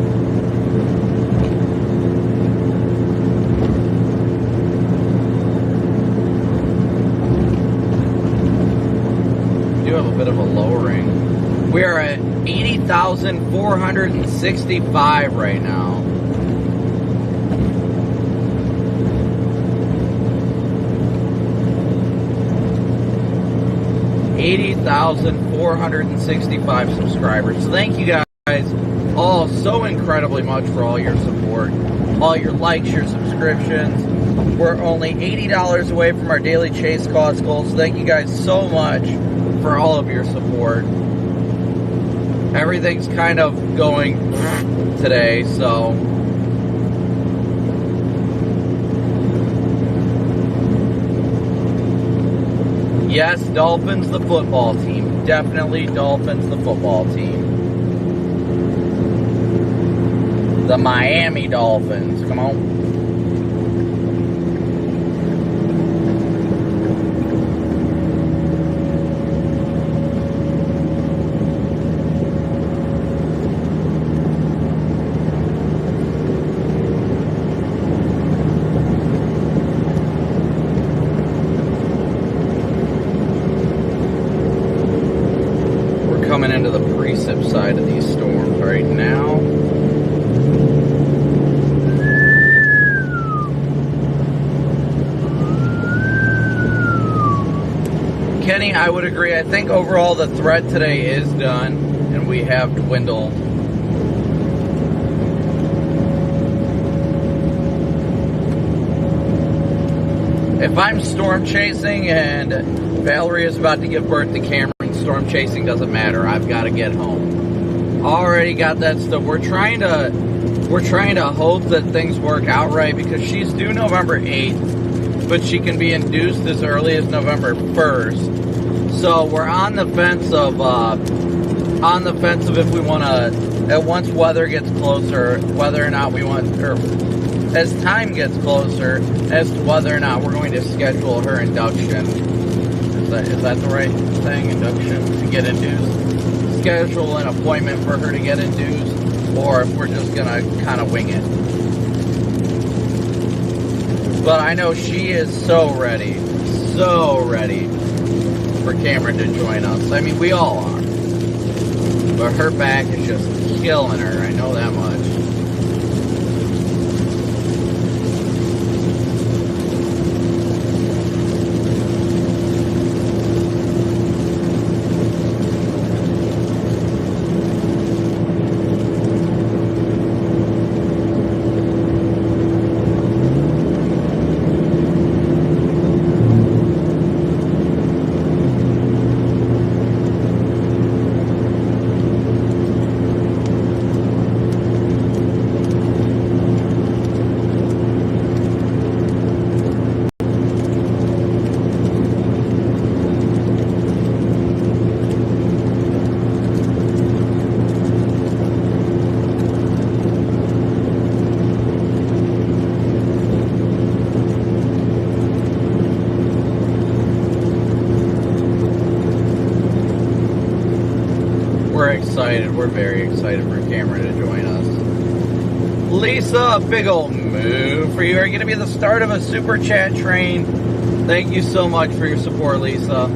S1: Do have a bit of a lowering. We are at 80,465 right now. $80,465 subscribers. So thank you guys all so incredibly much for all your support, all your likes, your subscriptions. We're only $80 away from our daily chase cost goal. So thank you guys so much for all of your support. Everything's kind of going today, so yes, Dolphins the football team. Definitely Dolphins the football team. The Miami Dolphins. Come on. Coming into the precip side of these storms right now. Kenny, I would agree. I think overall the threat today is done, and we have dwindled. If I'm storm chasing and Valerie is about to give birth to Cameron, storm chasing doesn't matter. I've got to get home. Already got that stuff. We're trying to hope that things work out right, because she's due November 8th, but she can be induced as early as November 1st. So we're on the fence of if we want to, once weather gets closer, whether or not we want, or as time gets closer, as to whether or not we're going to schedule her induction. Is that the right thing? Induction, to get induced. Schedule an appointment for her to get induced, or if we're just gonna kind of wing it. But I know she is so ready for Cameron to join us. I mean, we all are. But her back is just killing her. I know that much. excited. We're very excited for Cameron to join us. Lisa, big old move for you. Are you going to be the start of a super chat train? Thank you so much for your support, Lisa.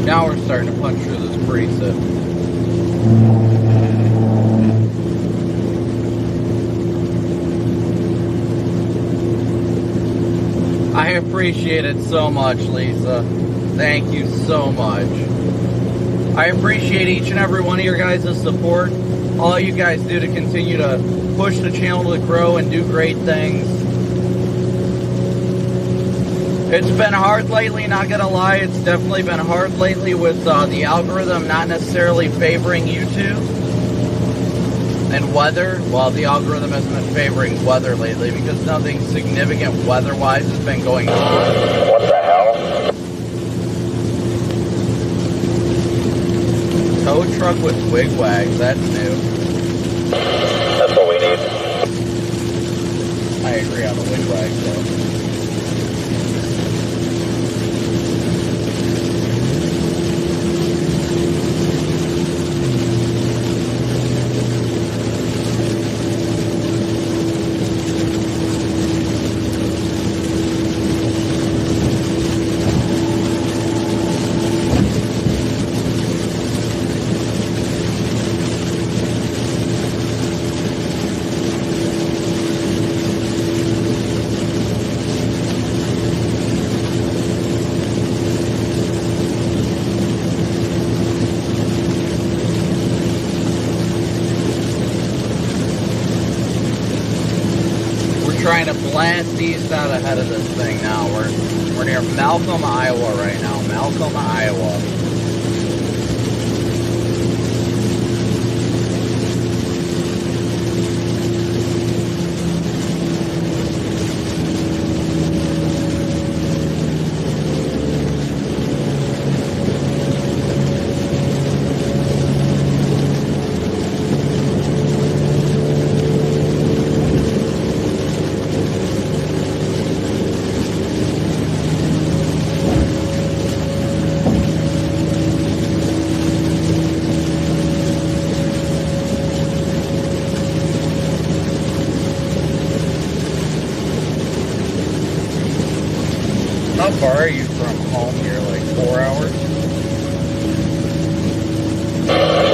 S1: Now we're starting to punch through this preset. I appreciate it so much, Lisa. Thank you so much. I appreciate each and every one of your guys' support. All you guys do to continue to push the channel to grow and do great things. It's been hard lately, not gonna lie. It's definitely been hard lately with the algorithm not necessarily favoring YouTube. And weather, well, the algorithm hasn't been favoring weather lately because nothing significant weather-wise has been going on.
S2: What the hell?
S1: Tow truck with wigwags, that's new.
S2: That's what we need.
S1: I agree on the wigwags, though. Trying to blast east out ahead of this thing now. We're near Malcolm, Iowa right now. Malcolm, Iowa. How far are you from home here? Like 4 hours?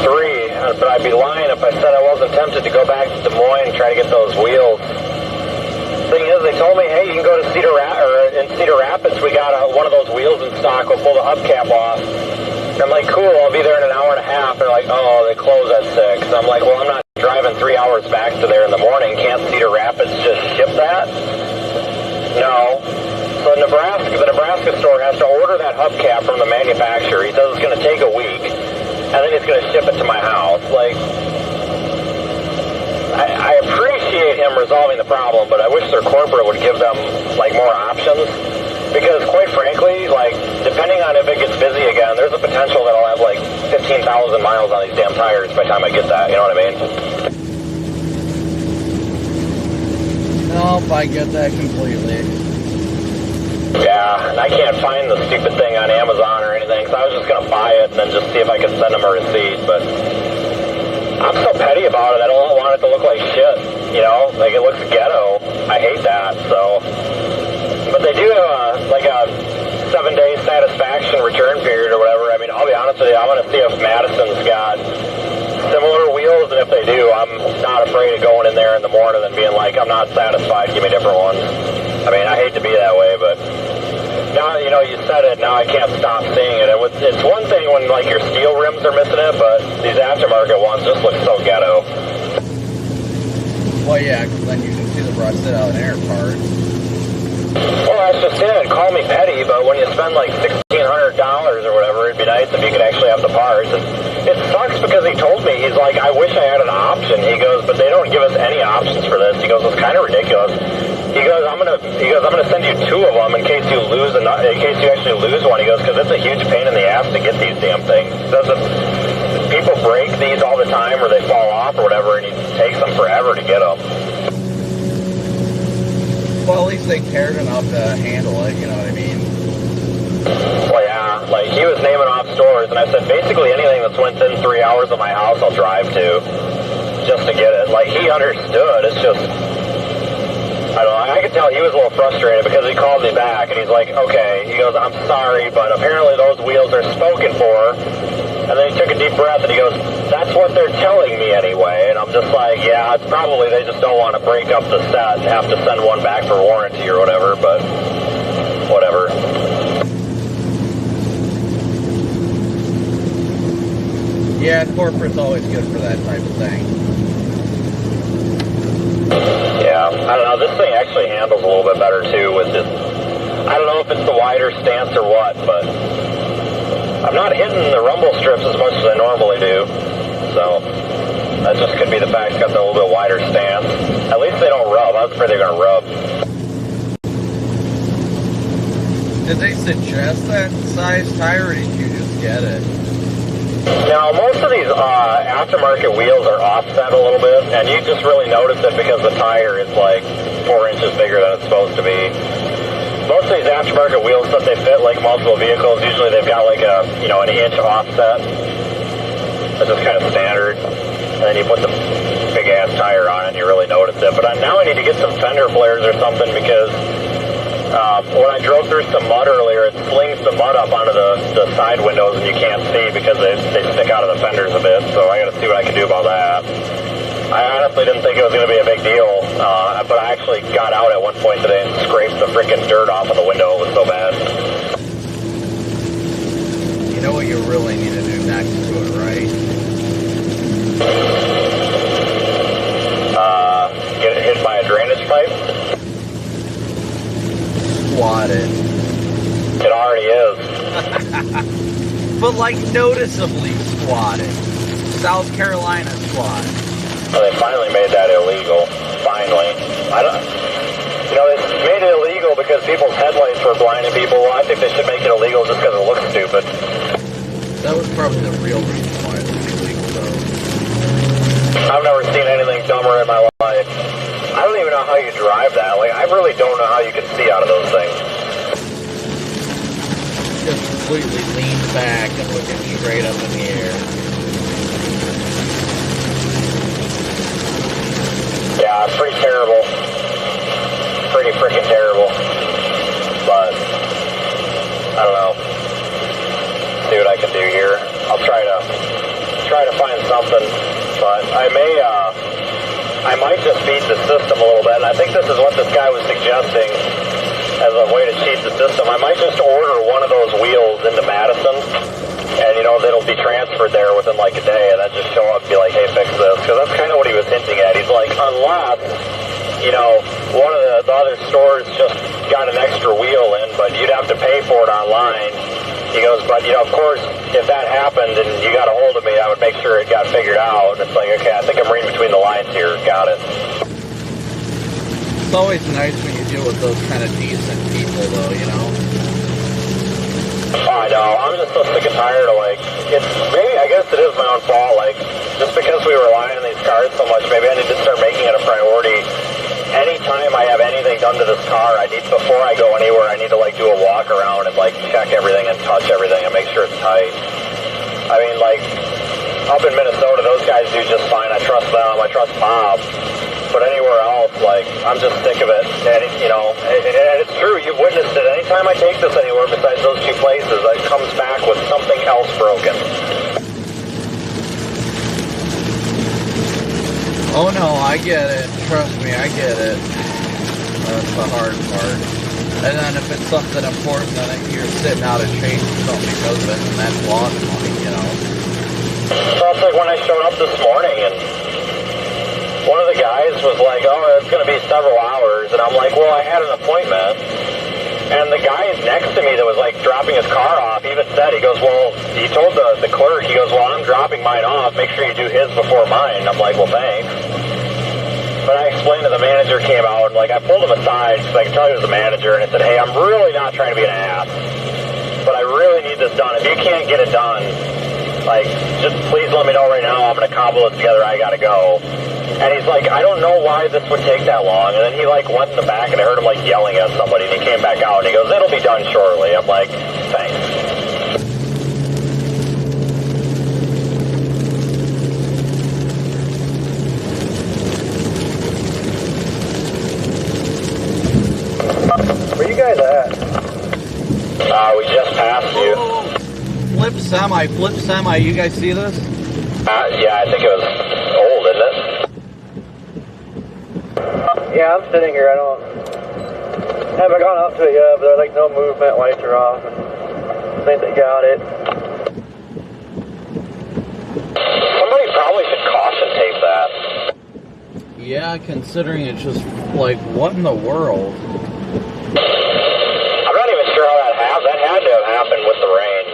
S2: 3, but I'd be lying if I said I wasn't tempted to go back to Des Moines and try to get those wheels. Thing is, they told me, hey, you can go to in Cedar Rapids, we got one of those wheels in stock, we'll pull the hubcap off. And I'm like, cool, I'll be there in an hour and a half. They're like, oh, they close at 6. I'm like, well, I'm not driving 3 hours back to there in the morning. Can't Cedar Rapids just ship that? No. So the Nebraska store has to order that hubcap from the manufacturer. He says it's going to take a week, and then he's going to ship it to my house. Like, I appreciate him resolving the problem, but I wish their corporate would give them, like, more options. Because, quite frankly, like, depending on if it gets busy again, there's a potential that I'll have, like, 15,000 miles on these damn tires by the time I get that. You know what I mean?
S1: Nope, I get that completely.
S2: Yeah, and I can't find the stupid thing on Amazon or anything, so I was just going to buy it and then just see if I could send them a receipt, but I'm so petty about it. I don't want it to look like shit, you know? Like, it looks ghetto. I hate that, so. But they do have like a 7-day satisfaction return period or whatever. I mean, I'll be honest with you, I'm going to see if Madison's got similar wheels, and if they do, I'm not afraid of going in there in the morning and being like, I'm not satisfied, give me different ones. I mean, I hate to be that way, but now, you know, you said it, now I can't stop seeing it. It's one thing when, like, your steel rims are missing it, but these aftermarket ones just look so ghetto.
S1: Well, yeah, because then you can see the rusted out air parts.
S2: Well, that's just it. Call me petty, but when you spend like $1,600 or whatever, it'd be nice if you could actually have the parts. And it sucks because he told me, he's like, I wish I had an option. He goes, but they don't give us any options for this. He goes, it's kind of ridiculous. He goes, I'm gonna send you 2 of them in case you actually lose one. He goes, because it's a huge pain in the ass to get these damn things. People break these all the time, or they fall off, or whatever, and it takes them forever to get them.
S1: Well, at least they cared enough to handle it, you know what I mean?
S2: Well, yeah, like, he was naming off stores, and I said, basically anything that's within 3 hours of my house, I'll drive to, just to get it. Like, he understood, it's just, I don't know, I could tell he was a little frustrated because he called me back, and he's like, okay, he goes, I'm sorry, but apparently those wheels are spoken for. And then he took a deep breath and he goes, that's what they're telling me anyway. And I'm just like, yeah, it's probably they just don't want to break up the set and have to send one back for warranty or whatever, but whatever.
S1: Yeah, corporate's always good for that type of thing.
S2: Yeah, I don't know, this thing actually handles a little bit better too with this. I don't know if it's the wider stance or what, but I'm not hitting the rumble strips as much as I normally do, so that just could be the fact it's got the little bit wider stance. At least they don't rub. I was afraid they're going to rub.
S1: Did they suggest that size tire, or did you just get it?
S2: Now, most of these aftermarket wheels are offset a little bit, and you just really notice it because the tire is like 4 inches bigger than it's supposed to be. Most of these aftermarket wheels that they fit like multiple vehicles, usually they've got like a, you know, an inch offset. That's just kind of standard. And then you put the big ass tire on it and you really notice it. But now I need to get some fender flares or something because when I drove through some mud earlier, it slings the mud up onto the side windows and you can't see because they stick out of the fenders a bit. So I got to see what I can do about that. I honestly didn't think it was going to be a big deal, but I actually got out at one point today and scraped the freaking dirt off of the window. It was so bad.
S1: You know what you really need to do next to it, right?
S2: Get it hit by a drainage pipe?
S1: Squat it.
S2: It already is.
S1: But like noticeably squatted. South Carolina squat.
S2: Well, they finally made that illegal. Finally. You know, they made it illegal because people's headlights were blinding people. Well, I think they should make it illegal just because it looks stupid.
S1: That was probably the real reason why it was illegal, though.
S2: I've never seen anything dumber in my life. I don't even know how you drive that. Like, I really don't know how you can see out of those things.
S1: Just completely leaned back and looking straight up in the air.
S2: Yeah, it's pretty terrible. Pretty freaking terrible. But, I don't know. See what I can do here. I'll try to find something. But I might just beat the system a little bit. And I think this is what this guy was suggesting as a way to cheat the system. I might just order one of those wheels into Madison. And, you know, it'll be transferred there within like a day, and then just show up and be like, hey, fix this. Because that's kind of what he was hinting at. He's like, unless, you know, one of the other stores just got an extra wheel in, but you'd have to pay for it online. He goes, but, you know, of course, if that happened and you got a hold of me, I would make sure it got figured out. And it's like, okay, I think I'm reading between the lines here. Got it.
S1: It's always nice when you deal with those kind of decent people, though, you know?
S2: Oh, I know. I'm just so sick and tired of, like, I guess it is my own fault. Like, just because we rely on these cars so much, maybe I need to start making it a priority. Anytime I have anything done to this car, before I go anywhere, I need to, like, do a walk around and, like, check everything and touch everything and make sure it's tight. I mean, like, up in Minnesota, those guys do just fine. I trust them. I trust Bob. But anywhere else, like, I'm just sick of it. And, you know, and it's true, you've witnessed it. Anytime I take this anywhere besides those two places, it comes back with something else broken.
S1: Oh no, I get it. Trust me, I get it. That's the hard part. And then if it's something important, then you're sitting out of change or something because of it, and that's lost money, you know.
S2: So it's like when I showed up this morning, and one of the guys was like, oh, it's going to be several hours. And I'm like, well, I had an appointment. And the guy next to me that was like dropping his car off even said, he goes, well, he told the clerk, he goes, well, I'm dropping mine off. Make sure you do his before mine. And I'm like, well, thanks. But I explained to the manager came out, and like I pulled him aside because I could tell he was the manager, and I said, hey, I'm really not trying to be an ass, but I really need this done. If you can't get it done, like, just please let me know right now. I'm going to cobble it together. I got to go. And he's like, I don't know why this would take that long. And then he like went in the back, and I heard him like yelling at somebody, and he came back out, and he goes, it'll be done shortly. I'm like, thanks.
S3: Where you guys at?
S2: We just passed you.
S1: Flip semi, you guys see this?
S2: Yeah, I think it was old, isn't it?
S3: Yeah, I'm sitting here. I haven't gone up to it yet, but there's like no movement, lights are off. I think they got it.
S2: Somebody probably should caution tape that.
S1: Yeah, considering it's just like, what in the world?
S2: I'm not even sure how that happened. That had to have happened with the rain.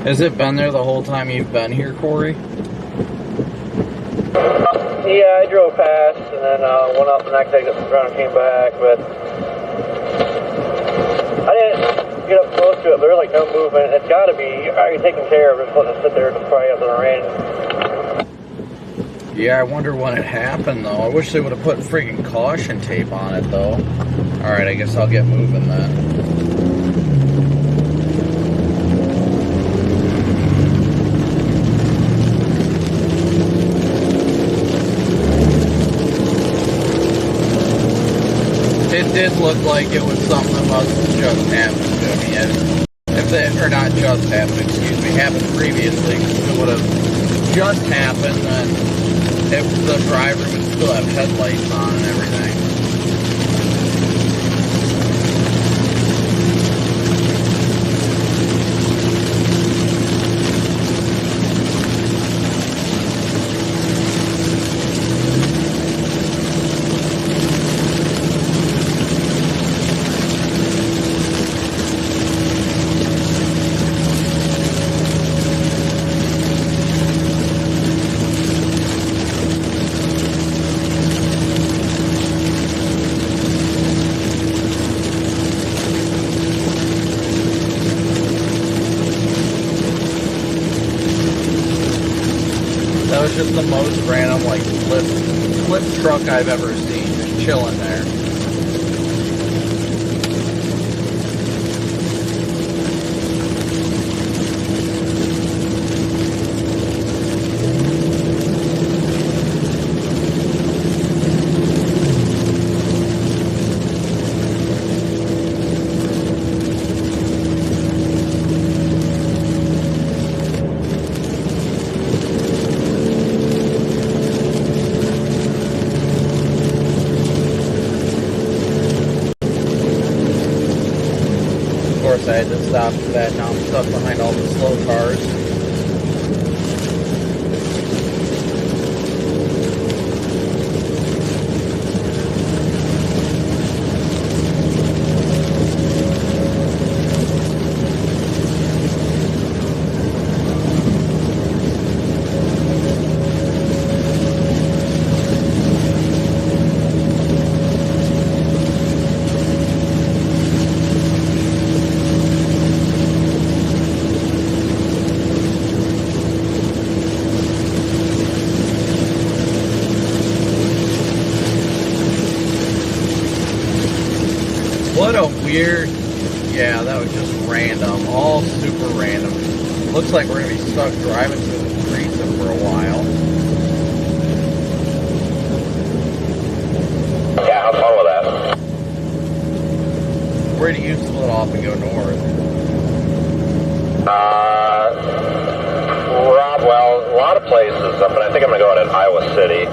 S1: Has it been there the whole time you've been here, Corey?
S3: Yeah, I drove past and then went up the next exit around and came back, but I didn't get up close to it. There's like no movement. It's got to be already taken care of. Just letting it sit there to spray up in the rain.
S1: Yeah, I wonder when it happened, though. I wish they would have put freaking caution tape on it, though. Alright, I guess I'll get moving then. It did look like it was something that must have just happened to me. Or not just happened, excuse me, happened previously. If it would have just happened, then the driver would still have headlights on and everything. That was just the most random, like, flip truck I've ever seen, just chilling there. I had to stop for that. Now I'm stuck behind all the slow cars. What a weird, yeah, that was just random, all super random. Looks like we're going to be stuck driving through the streets for a while.
S2: Yeah, have fun with that.
S1: Where do you split off and go north?
S2: of places, but I think I'm going to go out at Iowa City.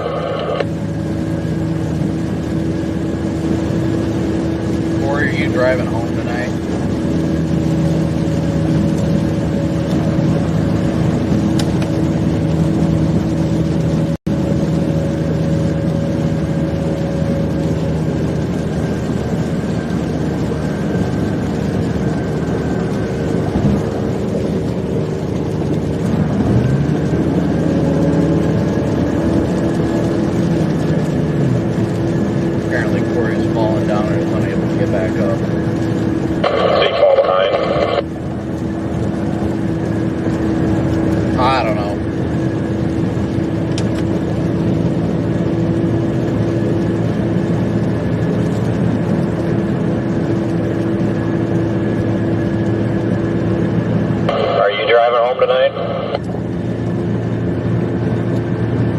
S1: Or are you driving home tonight?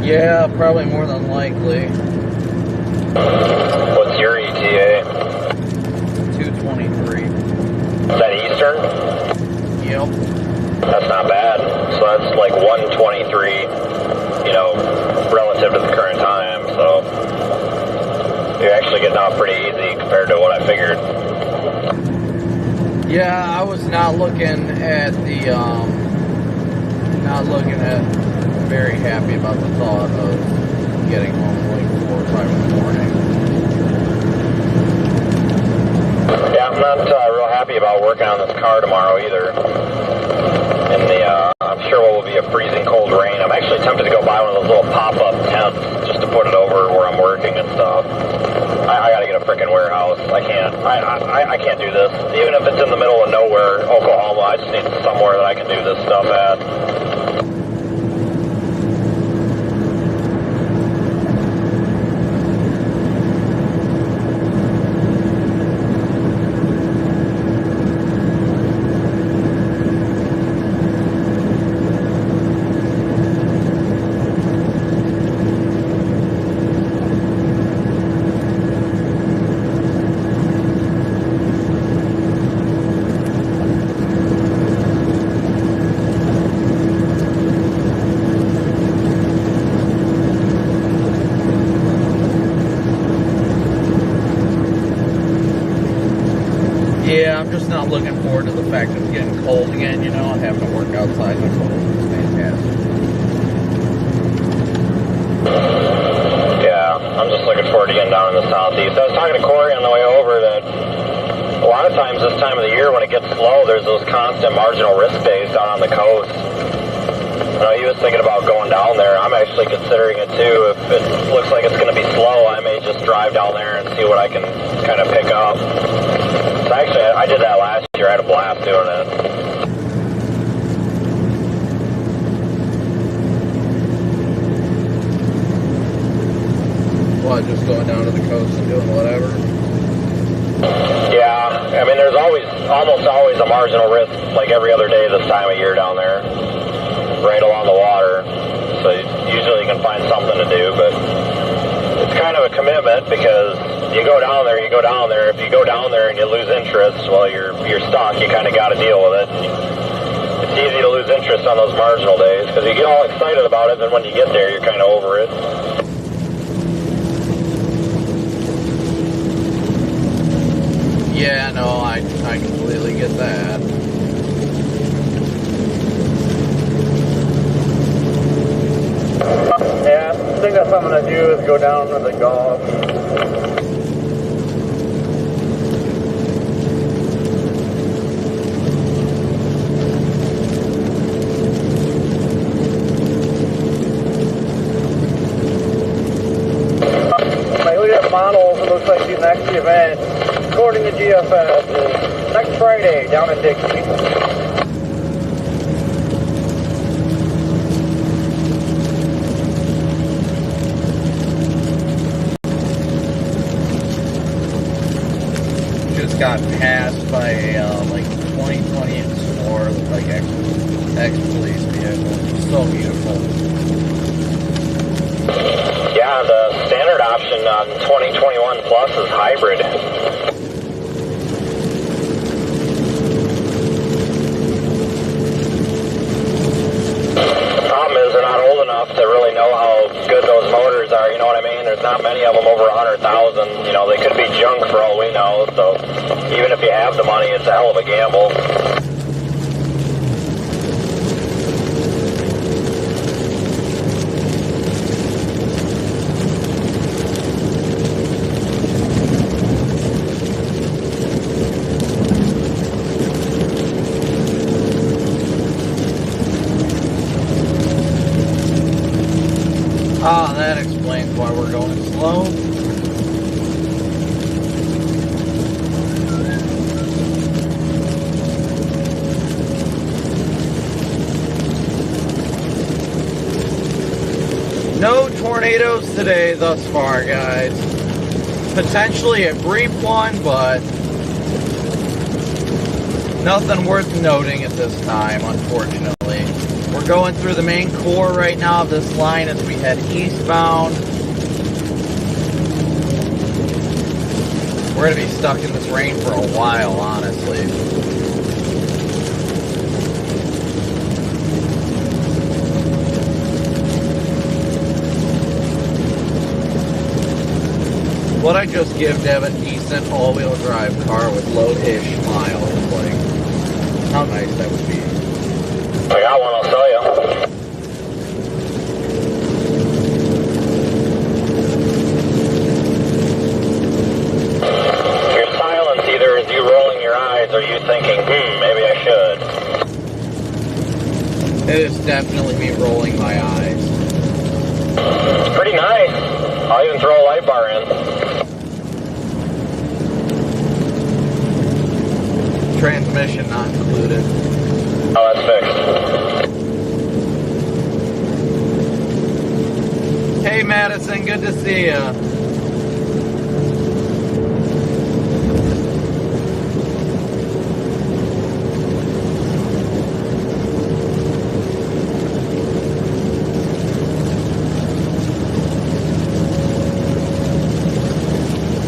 S1: Yeah, probably more than likely.
S2: What's your ETA?
S1: 2:23.
S2: Is that Eastern?
S1: Yep.
S2: That's not bad. So that's like 1:23, you know, relative to the current time. So you're actually getting off pretty easy compared to what I figured.
S1: Yeah, I was not looking at the, very happy about the thought of getting home like 4 or 5 in the morning.
S2: Yeah, I'm not real happy about working on this car tomorrow either. In the, I'm sure what will be a freezing cold rain. I'm actually tempted to go buy one of those little pop-up tents just to put it over where I'm working and stuff. I gotta get a frickin' warehouse. I can't do this. Even if it's in the middle of nowhere, Oklahoma, I just need somewhere that I can do this stuff at.
S1: Yeah, I'm just not looking forward to the fact of it's getting cold again, you know, and having to work outside in the cold. It's fantastic.
S2: Yeah, I'm just looking forward to getting down in the southeast. I was talking to Corey on the way over that a lot of times this time of the year when it gets slow, there's those constant marginal risk days down on the coast. He was thinking about going down there. I'm actually considering it too. If it looks like it's going to be slow, I may just drive down there and see what I can kind of pick up. So actually, I did that last year. I had a blast doing it.
S1: What, just going down to the coast and doing whatever?
S2: Yeah, I mean, there's almost always a marginal risk, like every other day this time of year down there, right along the water. So usually you can find something to do, but it's kind of a commitment because you go down there. If you go down there and you lose interest, well, you're stuck. You kind of got to deal with it. It's easy to lose interest on those marginal days because you get all excited about it, and then when you get there, you're kind of over it.
S1: Yeah, no, I completely get that.
S3: Yeah, I think that's what I'm going to do is go down to the Gulf. Like, look at models, it looks like the next event, according to GFS, is next Friday down in Dixie.
S1: Got passed by a like 2020 Explorer with like ex-police vehicle. So beautiful.
S2: Yeah, the standard option on 2021 Plus is hybrid. The problem is they're not old not many of them over 100,000. You know, they could be junk for all we know. So even if you have the money, it's a hell of a gamble.
S1: Ah, that explains why we're going slow. No tornadoes today thus far, guys. Potentially a brief one, but nothing worth noting at this time, unfortunately. We're going through the main core right now of this line as we head eastbound. We're going to be stuck in this rain for a while, honestly. Would I just give Dev a decent all-wheel drive car with low-ish miles? Like, how nice that would be.
S2: I got one, I'll sell you. Your silence either is you rolling your eyes or you thinking, maybe I should.
S1: It is definitely me rolling my eyes.
S2: It's pretty nice. I'll even throw a light bar in.
S1: Transmission not included.
S2: Oh, that's fixed.
S1: Hey Madison, good to see ya.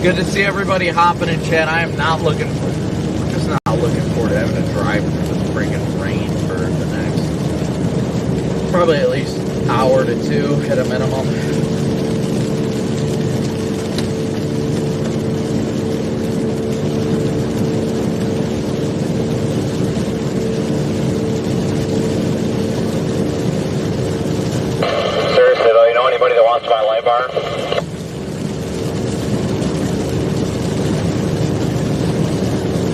S1: Good to see everybody hopping in chat. I am not looking for, I'm just not looking forward to having to drive through this friggin' rain for the next, probably at least hour to two at a minimum.
S2: Seriously though, you know anybody that wants to buy a light bar?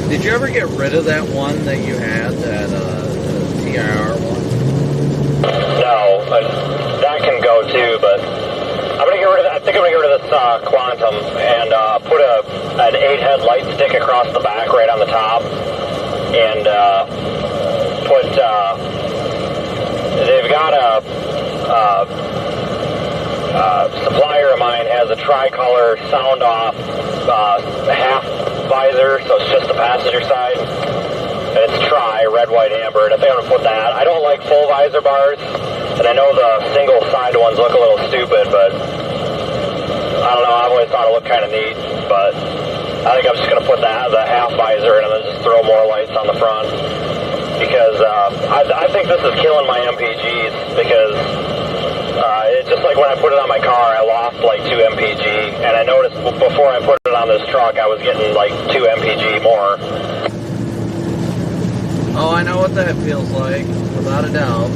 S1: Did you ever get rid of that one that you had, that TIR one?
S2: No, that can go too, but I'm gonna get rid of. I think I'm gonna get rid of this Quantum and put an 8-head light stick across the back, right on the top, and put. They've got a supplier of mine has a tricolor sound off half visor, so it's just the passenger side. And it's tri, red, white, amber, and I think I'm gonna put that. I don't like full visor bars, and I know the single side ones look a little stupid, but I don't know, I've always thought it looked kind of neat, but I think I'm just gonna put the half visor in and then just throw more lights on the front, because I think this is killing my MPGs, because it's just like when I put it on my car, I lost like 2 MPG, and I noticed before I put it on this truck, I was getting like 2 MPG more.
S1: Oh, I know what that feels like, without a doubt.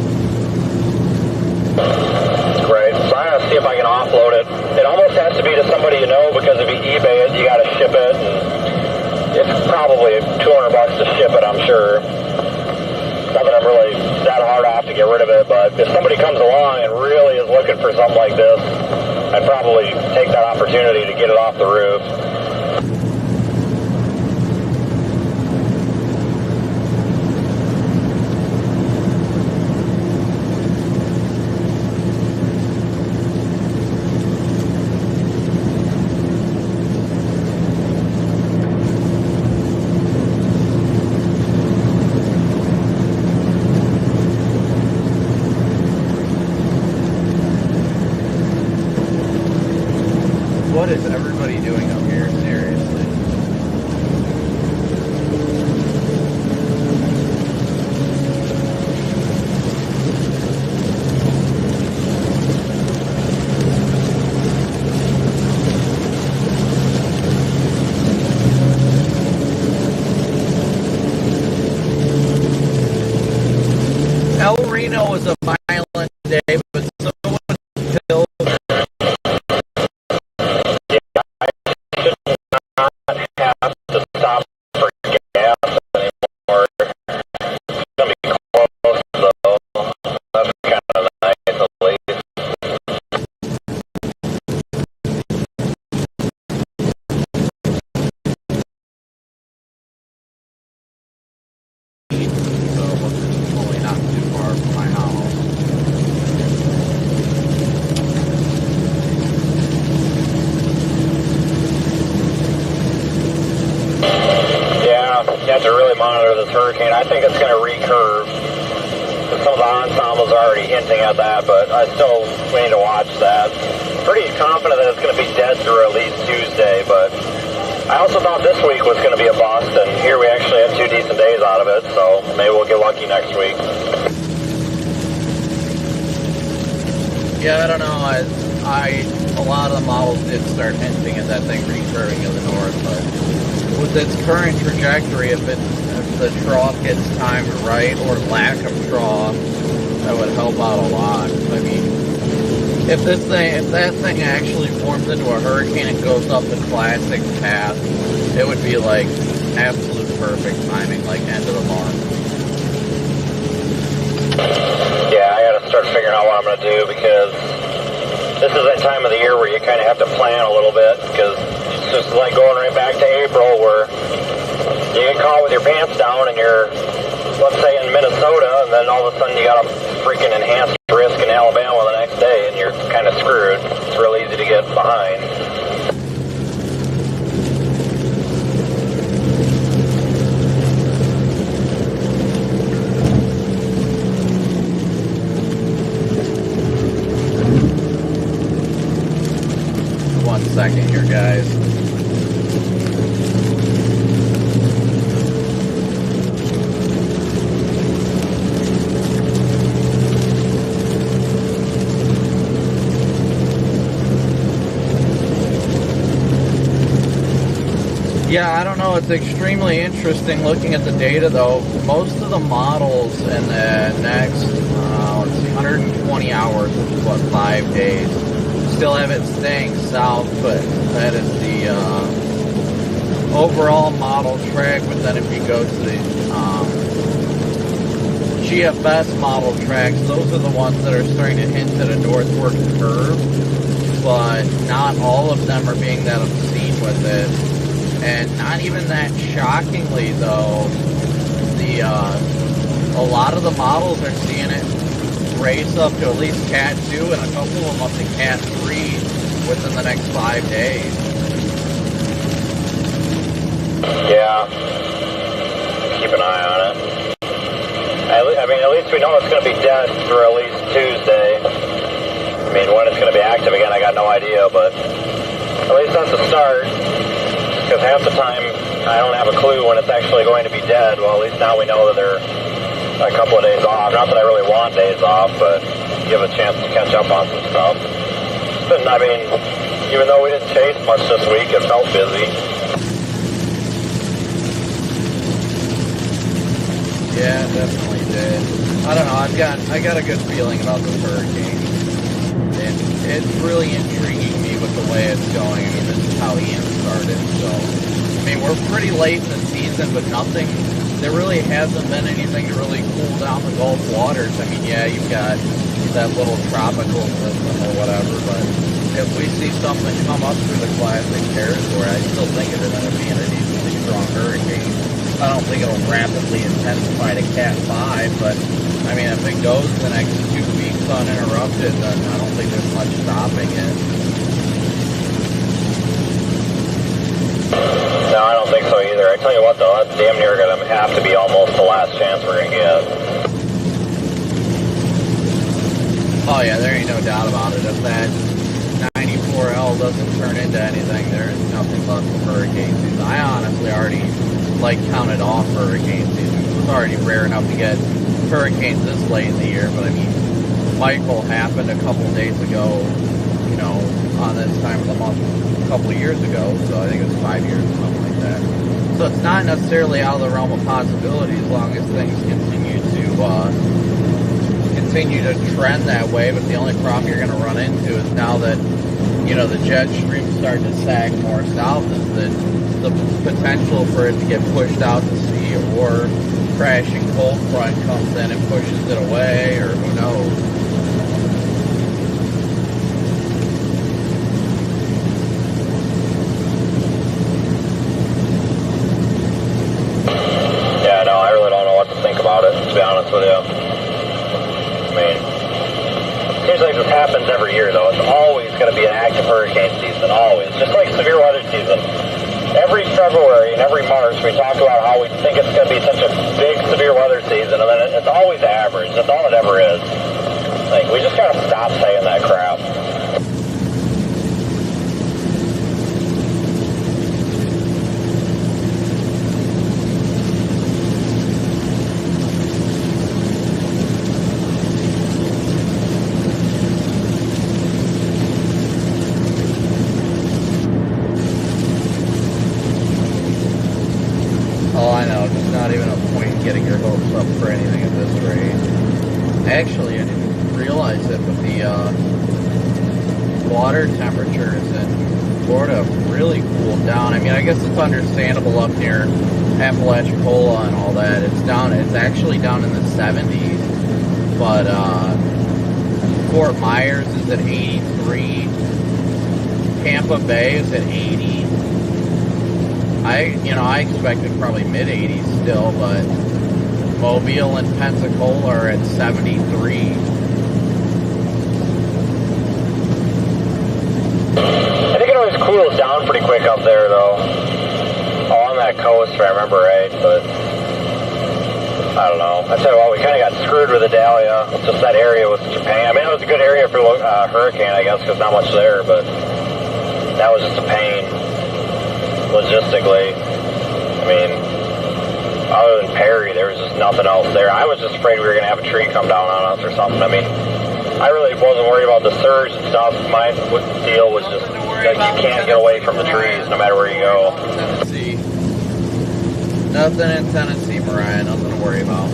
S2: Great. So I'm gonna see if I can offload it. It almost has to be to somebody you know, because if you eBay it, you gotta ship it, and it's probably $200 to ship it, I'm sure. Not that I'm really that hard off to get rid of it, but if somebody comes along and really is looking for something like this, I'd probably take that opportunity to get it off the roof.
S1: What is everybody doing up here? day, but so would pills.
S2: Have to stop for gas anymore. It's gonna be close though. That's kind of nice at least.
S1: So it's only not too far from my house.
S2: You have to really monitor this hurricane. I think it's going to recurve. Some of the ensembles are already hinting at that, but we need to watch that. Pretty confident that it's going to be dead through at least Tuesday, but I also thought this week was going to be a bust, and here we actually had 2 decent days out of it, so maybe we'll get lucky next week.
S1: Yeah, I don't know. A lot of the models did start hinting at that thing recurving in the north, but with its current trajectory, if the trough gets timed right, or lack of trough, that would help out a lot. I mean, if that thing actually forms into a hurricane and goes up the classic path, it would be like absolute perfect timing, like end of the month.
S2: Yeah, I gotta start figuring out what I'm gonna do, because this is that time of the year where you kind of have to plan a little bit, because it's just like going right back to April where you get caught with your pants down and you're, let's say, in Minnesota, and then all of a sudden you got a freaking enhanced risk in Alabama the next day, and you're kind of screwed. It's real easy to get behind.
S1: Second here, guys. Yeah, I don't know. It's extremely interesting looking at the data, though. Most of the models in the next, let's see, 120 hours, which is what, 5 days, still have it staying south, but that is the overall model track. But then if you go to the GFS model tracks, those are the ones that are starting to hint at a northward curve, but not all of them are being that obscene with it. And not even that shockingly, though, a lot of the models are seeing it race up to at least Cat 2 and a couple of them up to Cat 3 within the next 5 days.
S2: Yeah. Keep an eye on it. I mean, at least we know it's going to be dead through at least Tuesday. I mean, when it's going to be active again, I got no idea, but at least that's a start. Because half the time, I don't have a clue when it's actually going to be dead. Well, at least now we know that they're a couple of days off. Not that I really want days off, but give a chance to catch up on some stuff. But, I mean, even though we didn't chase much this week, it felt busy.
S1: Yeah, it definitely did. I don't know, I got a good feeling about this hurricane. And it's really intriguing me with the way it's going. I mean, this is how Ian started, so I mean, we're pretty late in the season, but there really hasn't been anything to really cool down the Gulf waters. I mean, yeah, you've got that little tropical system or whatever, but if we see something come up through the classic territory, I still think it'll end up being a decently strong hurricane. I don't think it'll rapidly intensify to Cat 5, but I mean, if it goes the next 2 weeks uninterrupted, then I don't think there's much stopping it.
S2: No, I don't think so either. I tell you what, though, that's damn near going to have to be almost the last chance we're going to get.
S1: Oh yeah, there ain't no doubt about it. If that 94L doesn't turn into anything, there is nothing left of hurricane season. I honestly already counted off hurricane season. It was already rare enough to get hurricanes this late in the year, but I mean, Michael happened a couple days ago, you know, on this time of the month a couple of years ago, so I think it was 5 years or something like that. So it's not necessarily out of the realm of possibility as long as things continue continue to trend that way, but the only problem you're going to run into is now that, you know, the jet stream's starting to sag more south, is that the potential for it to get pushed out to sea, or crashing cold front comes in and pushes it away, or who knows.
S2: Yeah, no, I really don't know what to think about it, to be honest with you. I mean, it seems like this happens every year, though. It's always going to be an active hurricane season, always. Just like severe weather season. Every February and every March, we talk about how we think it's going to be such a big severe weather season, and then it's always average. That's all it ever is. Like, we just got to stop saying that crap.
S1: Actually, I didn't realize it, but the water temperatures in Florida really cooled down. I mean, I guess it's understandable up near Apalachicola and all that. It's actually down in the 70s, but Fort Myers is at 83. Tampa Bay is at 80. I expected probably mid-80s still, but Mobile and Pensacola are at 73.
S2: I think it always cools down pretty quick up there, though. On that coast, if I remember right, but I don't know. I tell you what, we kind of got screwed with Idalia. Just that area with Japan. I mean, it was a good area for hurricane, I guess, because not much there, but that was just a pain logistically. I mean, other than Perry, there was just nothing else there. I was just afraid we were going to have a tree come down on us or something. I mean, I really wasn't worried about the surge and stuff. My deal was just that you can't get away from the trees no matter where you go.
S1: Tennessee. Nothing in Tennessee, Mariah. Nothing to worry about.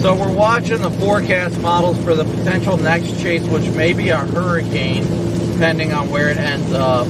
S1: So we're watching the forecast models for the potential next chase, which may be a hurricane, depending on where it ends up.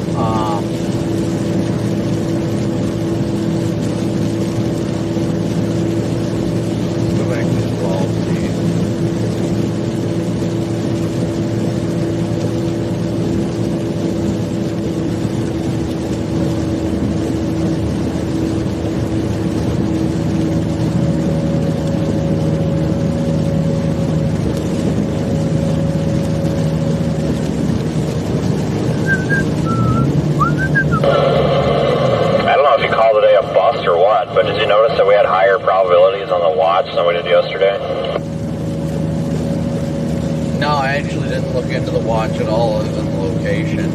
S2: But did you notice that we had higher probabilities on the watch than we did yesterday?
S1: No, I actually didn't look into the watch at all, other than the location.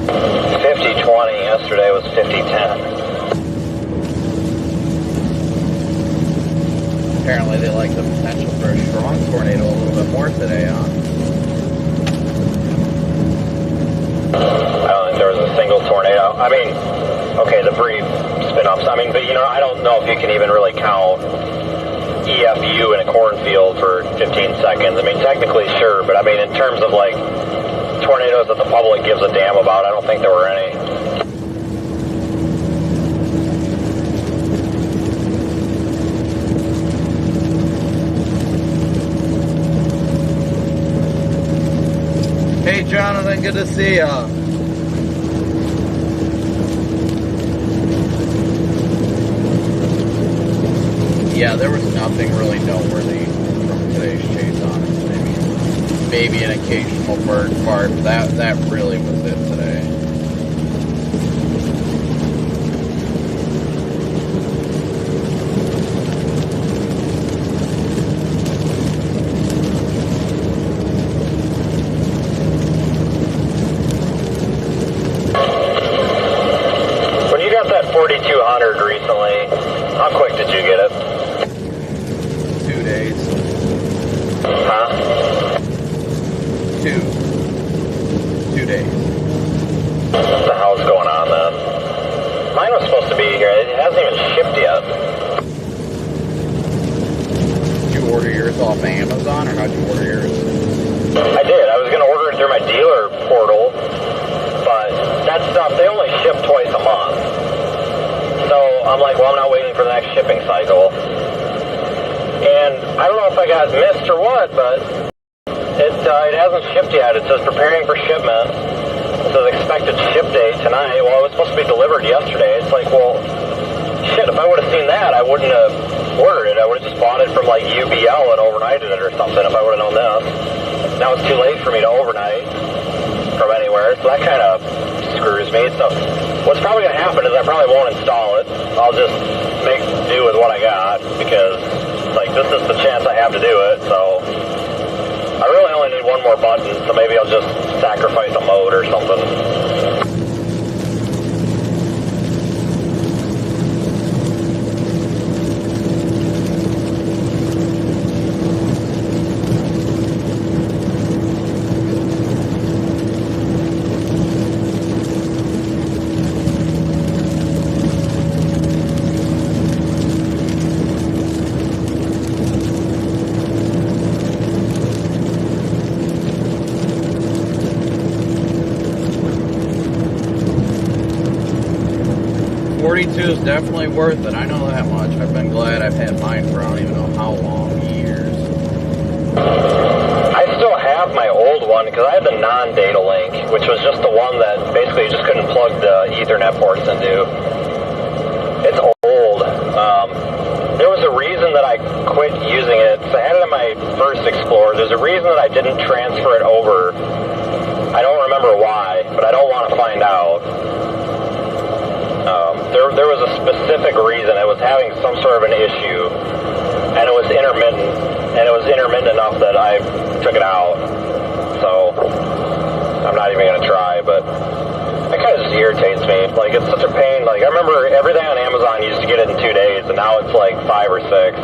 S2: 50-20, yesterday was 50-10.
S1: Apparently they like the potential for a strong tornado a little bit more today, huh?
S2: I don't think there was a single tornado. I mean, okay, the brief spin-ups. I mean, but you know, I don't know if you can even really count EFU in a cornfield for 15 seconds. I mean, technically, sure, but I mean, in terms of like tornadoes that the public gives a damn about, I don't think there were any.
S1: Hey, Jonathan, good to see ya. Yeah, there was nothing really noteworthy from today's chase, honestly. I mean, maybe an occasional bird fart, but that really was it today.
S2: When you got that 4200 recently, how quick did you get it?
S1: 2 days.
S2: Huh?
S1: 2 days.
S2: What the hell's going on then? Mine was supposed to be here. It hasn't even shipped yet.
S1: you order yours off Amazon, or how'd you order yours?
S2: I did. I was going to order it through my dealer portal, but that stuff, they only ship twice a month. So I'm like, well, I'm not waiting for the next shipping cycle. And I don't know if I got missed or what, but it hasn't shipped yet. It says preparing for shipment. It says expected ship date tonight. Well, it was supposed to be delivered yesterday. It's like, well, shit, if I would have seen that, I wouldn't have ordered it. I would have just bought it from like UBL and overnighted it or something if I would have known this. Now it's too late for me to overnight from anywhere, so that kind of screws me. So what's probably going to happen is I probably won't install it. I'll just make do with what I got, because like this is the chance I have to do it. So I really only need one more button, so maybe I'll just sacrifice a mode or something.
S1: 42 is definitely worth it. I know that much. I've been glad I've had mine for I don't even know how long, years.
S2: I still have my old one because I had the non-data link, which was just the one that basically you just couldn't plug the Ethernet ports into. It's old. There was a reason that I quit using it. So I had it in my first Explorer. There's a reason that I didn't transfer it over. I don't remember why, but I don't want to find out. There was a specific reason. It was having some sort of an issue, and it was intermittent, and it was intermittent enough that I took it out. So I'm not even going to try, but it kind of just irritates me. Like, it's such a pain. Like, I remember everything on Amazon, you used to get it in 2 days, and now it's like 5 or 6.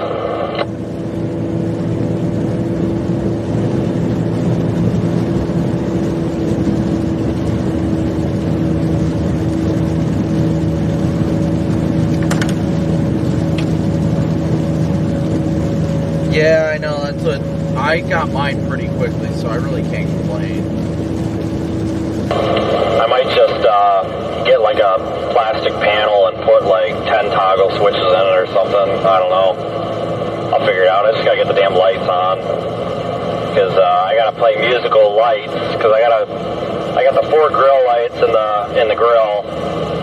S1: Yeah, I know, that's what, I got mine pretty quickly, so I really can't complain.
S2: I might just get like a plastic panel and put like 10 toggle switches in it or something. I don't know. I'll figure it out. I just gotta get the damn lights on. Because I gotta play musical lights, because I got the 4 grill lights in the grill.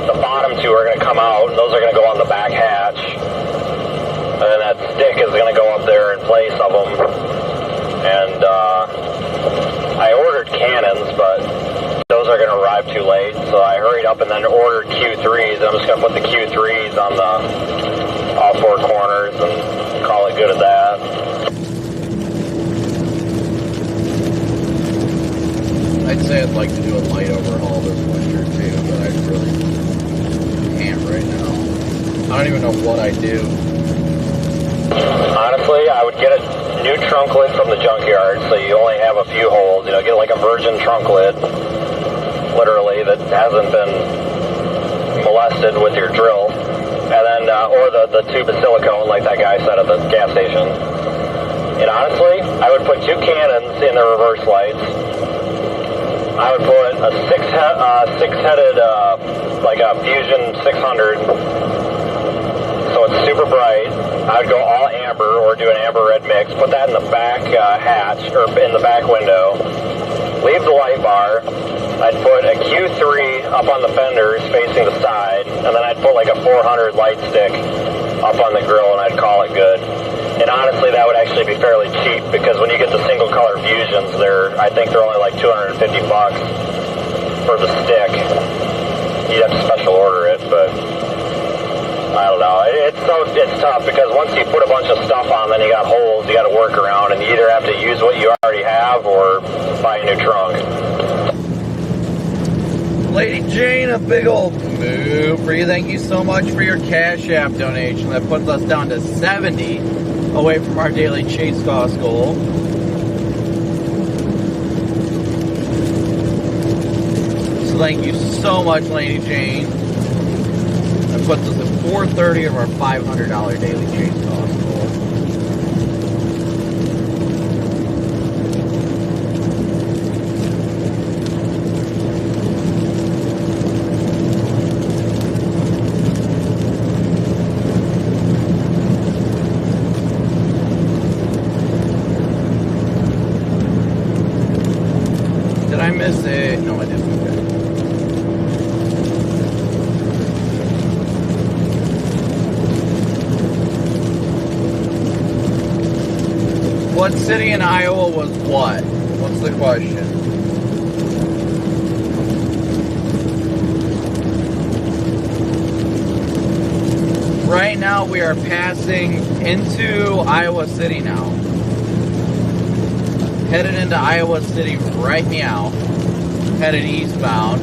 S2: The bottom 2 are gonna come out, and those are gonna go on the back hatch. And then that stick is going to go up there in place of them. And I ordered cannons, but those are going to arrive too late. So I hurried up and then ordered Q3s. I'm just going to put the Q3s on all 4 corners and call it good at that.
S1: I'd say I'd like to do a light overhaul this winter too, but I really can't right now. I don't even know what I do.
S2: Honestly, I would get a new trunk lid from the junkyard, so you only have a few holes. You know, get like a virgin trunk lid, literally, that hasn't been molested with your drill, and then or the tube of silicone, like that guy said at the gas station. And honestly, I would put 2 cannons in the reverse lights. I would put a six-headed like a Fusion 600, so it's super bright. I would go all amber or do an amber red mix, put that in the back hatch, or in the back window, leave the light bar. I'd put a Q3 up on the fenders facing the side, and then I'd put like a 400 light stick up on the grill, and I'd call it good. And honestly, that would actually be fairly cheap, because when you get the single color Fusions, I think they're only like $250 for the stick. You'd have to special order it, but I don't know. It's tough, because once you put a bunch of stuff on, then you got holes you got to work around, and you either have to use what you already have or buy a new trunk.
S1: Lady Jane, a big old move for you. Thank you so much for your Cash App donation. That puts us down to 70 away from our daily chase cost goal. So thank you so much, Lady Jane. That puts us at 430 of our $500 daily chase cost goal. What city in Iowa was what? What's the question? Right now we are passing into Iowa City now. Headed into Iowa City right now. Headed eastbound.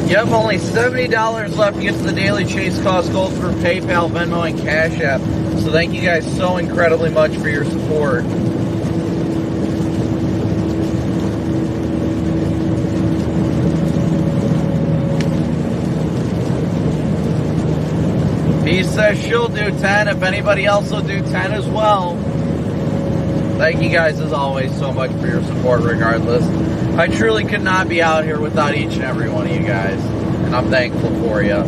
S1: Yep, only $70 left to get to the daily chase cost goal through PayPal, Venmo, and Cash App. So thank you guys so incredibly much for your support. He says she'll do 10. If anybody else will do 10 as well. Thank you guys as always so much for your support regardless. I truly could not be out here without each and every one of you guys. And I'm thankful for you.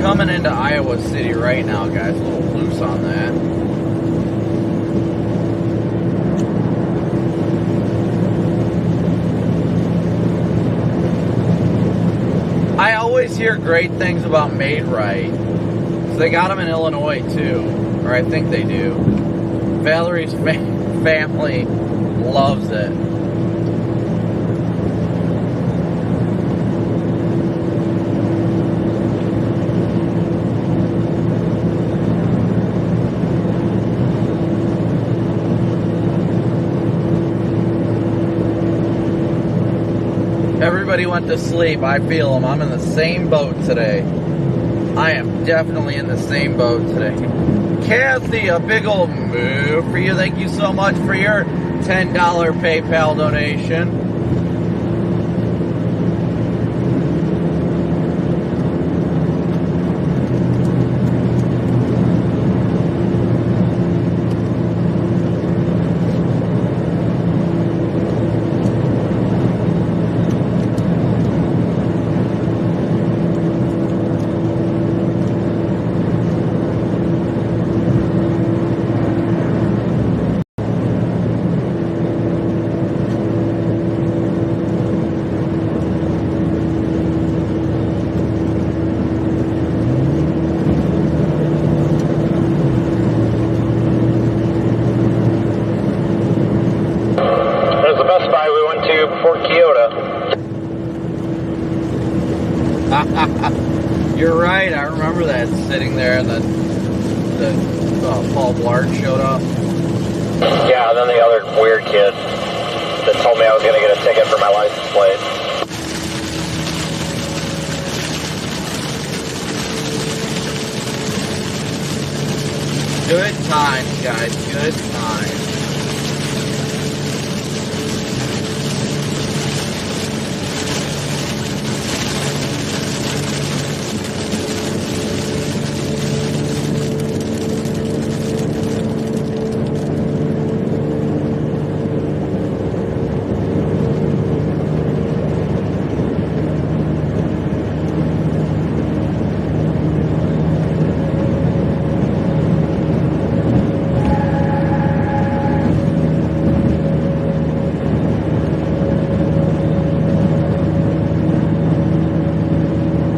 S1: Coming into Iowa City right now, guys. A little loose on that. I always hear great things about Made Right. So they got them in Illinois too, or I think they do. Valerie's family loves it. Everybody went to sleep. I feel them. I'm in the same boat today. I am definitely in the same boat today. Kathy, a big old move for you. Thank you so much for your $10 PayPal donation.
S2: You're right, I remember that sitting there and then Paul Blart showed up.
S3: Yeah, and then the other weird kid that told me I was going to get a ticket for my license plate.
S1: Good times, guys, good times.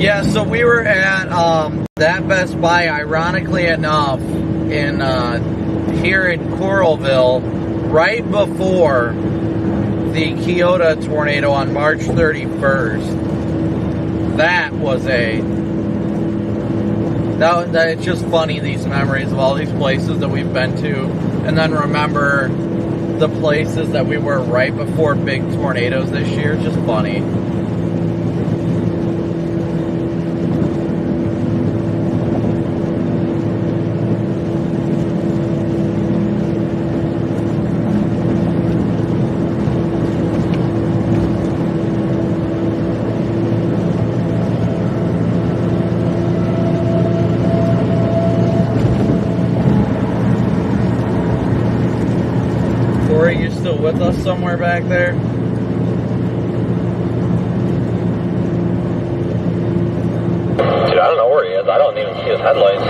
S1: Yeah, so we were at that Best Buy, ironically enough, in here in Coralville, right before the Kyoto tornado on March 31st. That was a that it's just funny, these memories of all these places that we've been to, and then remember the places that we were right before big tornadoes this year. It's just funny. Are you still with us somewhere back there?
S2: Dude, I don't know where he is. I don't even see his headlights.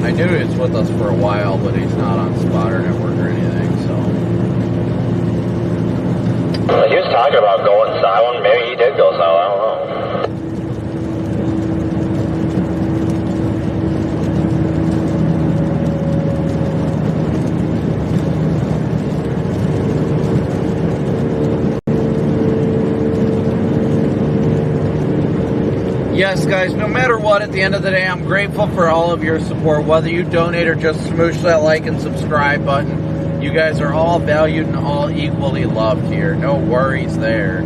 S1: I knew he was with us for a while, but he's not on Spotter Network or anything, so.
S2: He was talking about going south. Maybe he did go south. I don't know.
S1: Yes, guys, no matter what, at the end of the day, I'm grateful for all of your support, whether you donate or just smoosh that like and subscribe button. You guys are all valued and all equally loved here. No worries there.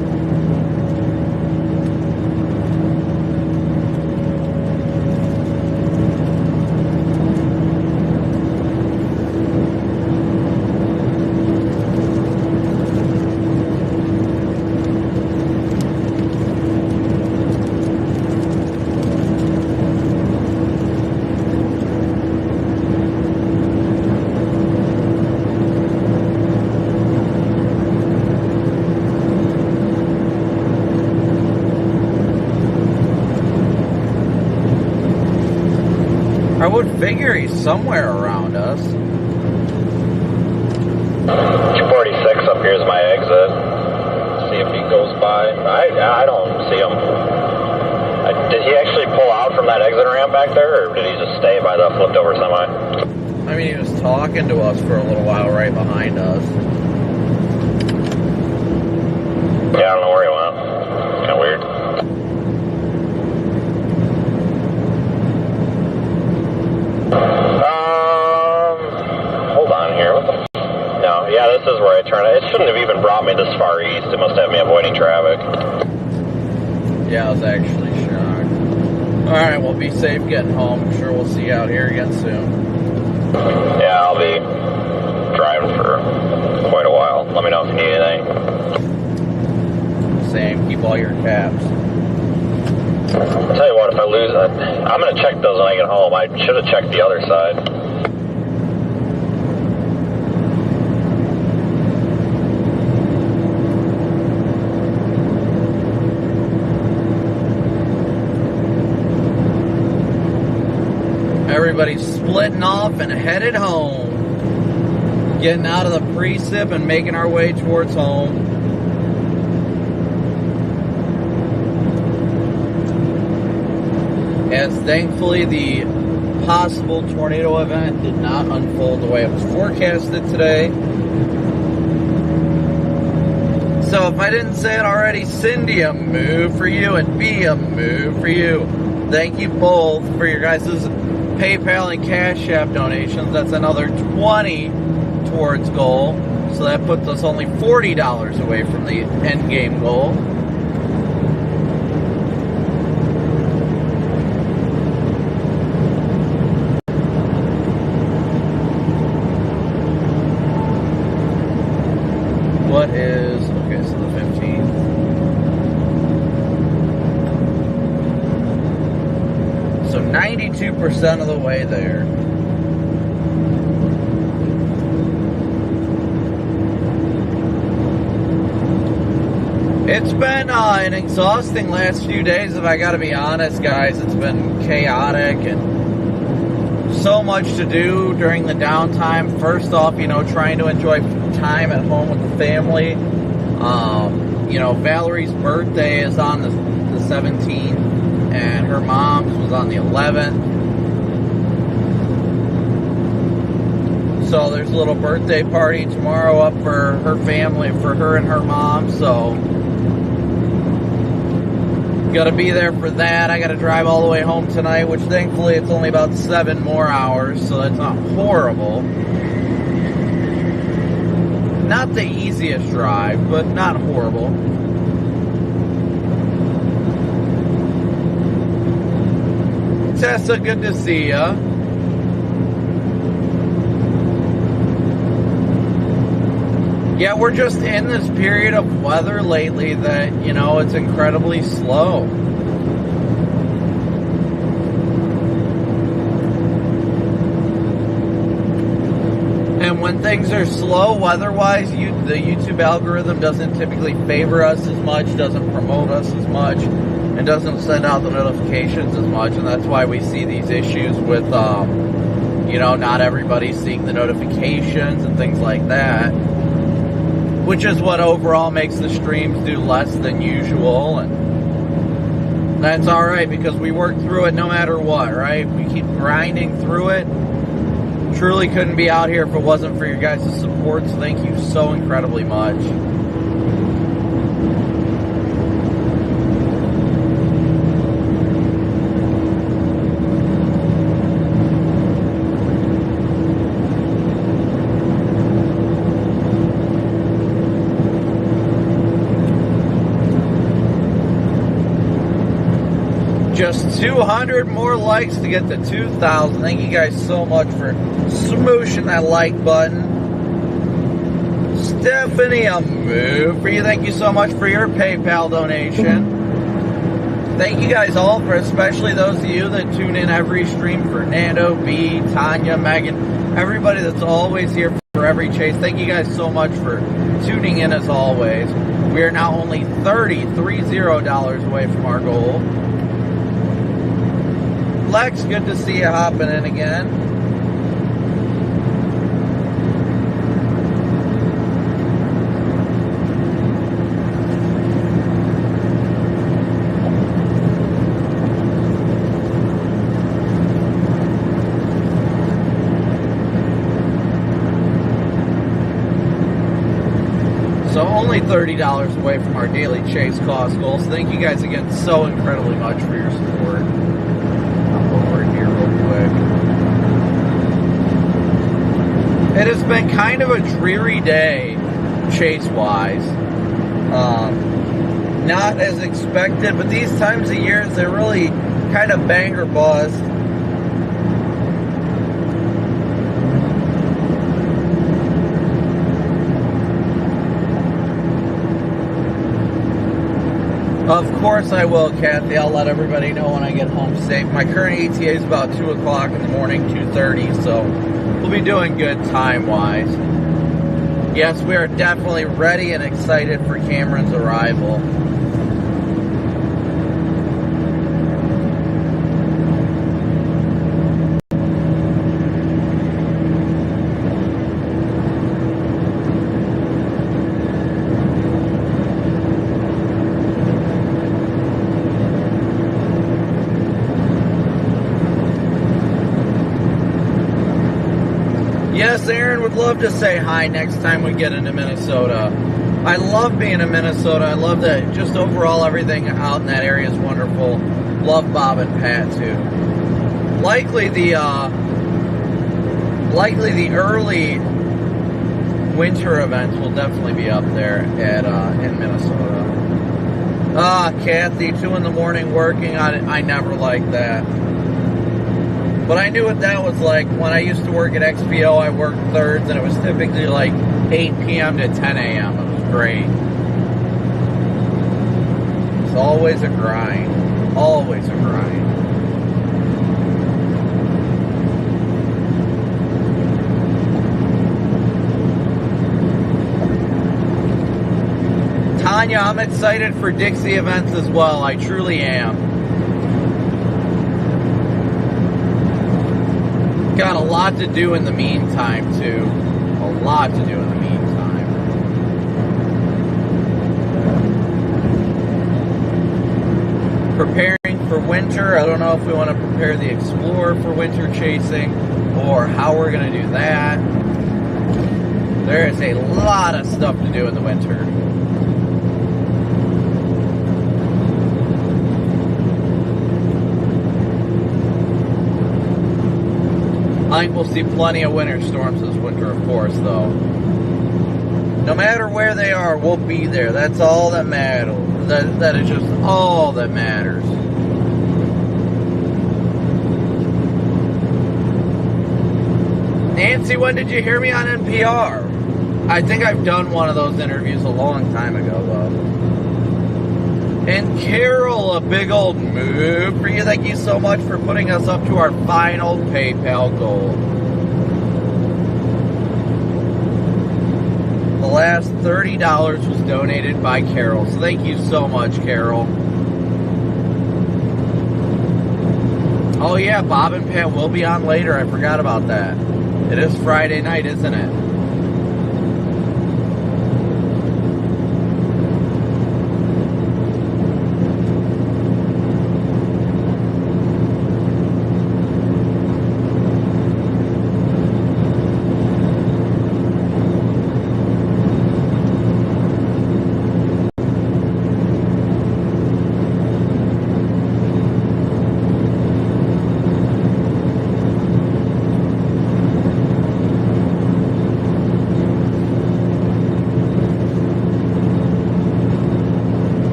S1: I would figure he's somewhere around us.
S2: 246 up here is my exit. See if he goes by. I don't see him. Did he actually pull out from that exit ramp back there, or did he just stay by the flipped over semi?
S1: I mean, he was talking to us for a little while right behind us.
S2: Yeah, I don't know where he went. Kind of weird. Hold on here. What the? No, yeah, this is where I turn. It shouldn't have even brought me this far east. It must have me avoiding traffic.
S1: Yeah, I was actually shocked. Alright, well, be safe getting home. I'm sure we'll see you out here again soon.
S2: Yeah, I'll be driving for quite a while. Let me know if you need anything.
S1: Same, keep all your caps.
S2: I'll tell you what, if I lose it, I'm going to check those when I get home. I should have checked the other side.
S1: Everybody's splitting off and headed home. Getting out of the precip and making our way towards home. As thankfully the possible tornado event did not unfold the way it was forecasted today. So if I didn't say it already, Cindy, a move for you, and B, a move for you. Thank you both for your guys' PayPal and Cash App donations. That's another $20 towards goal. So that puts us only $40 away from the end game goal. What is, okay, so the 15th. So 92% of the way there. It's been an exhausting last few days, if I gotta be honest, guys. It's been chaotic and so much to do during the downtime. First off, you know, trying to enjoy time at home with the family. You know, Valerie's birthday is on the 17th, and her mom's was on the 11th. So there's a little birthday party tomorrow up for her family, for her and her mom. So Gotta be there for that. I gotta drive all the way home tonight, which thankfully it's only about 7 more hours, so that's not horrible. Not the easiest drive, but not horrible. Tessa, good to see ya. Yeah, we're just in this period of weather lately that, you know, it's incredibly slow. And when things are slow weather-wise, the YouTube algorithm doesn't typically favor us as much, doesn't promote us as much, and doesn't send out the notifications as much. And that's why we see these issues with, you know, not everybody seeing the notifications and things like that. Which is what overall makes the streams do less than usual, and that's alright because we work through it no matter what, right? We keep grinding through it. Truly couldn't be out here if it wasn't for your guys' support, so thank you so incredibly much. Just 200 more likes to get to 2,000. Thank you guys so much for smooshing that like button. Stephanie, a move for you. Thank you so much for your PayPal donation. Thank you guys all, for especially those of you that tune in every stream. Fernando, B, Tanya, Megan, everybody that's always here for every chase. Thank you guys so much for tuning in as always. We are now only $30 away from our goal. Lex, good to see you hopping in again. So only $30 away from our daily chase cost goals. Thank you guys again so incredibly much for your support. It has been kind of a dreary day, chase-wise. Not as expected, but these times of years, they're really kind of bang or bust. Of course I will, Kathy. I'll let everybody know when I get home safe. My current ETA is about 2 o'clock in the morning, 2:30, so we'll be doing good time-wise. Yes, we are definitely ready and excited for Cameron's arrival. Yes, Aaron would love to say hi next time we get into Minnesota. I love being in Minnesota. I love that just overall everything out in that area is wonderful. Love Bob and Pat too. Likely the early winter events will definitely be up there at in Minnesota. Kathy, 2 in the morning working on it. I never liked that. But I knew what that was like. When I used to work at XPO, I worked thirds, and it was typically like 8 p.m. to 10 a.m. It was great. It's always a grind. Always a grind. Tanya, I'm excited for Dixie events as well. I truly am. Got a lot to do in the meantime, too. A lot to do in the meantime. Preparing for winter. I don't know if we want to prepare the Explorer for winter chasing or how we're going to do that. There is a lot of stuff to do in the winter. I think we'll see plenty of winter storms this winter, of course, though. No matter where they are, we'll be there. That's all that matters. That is just all that matters. Nancy, when did you hear me on NPR? I think I've done one of those interviews a long time ago, though. And Carol, a big old move for you. Thank you so much for putting us up to our final PayPal goal. The last $30 was donated by Carol. So thank you so much, Carol. Oh yeah, Bob and Pat will be on later. I forgot about that. It is Friday night, isn't it?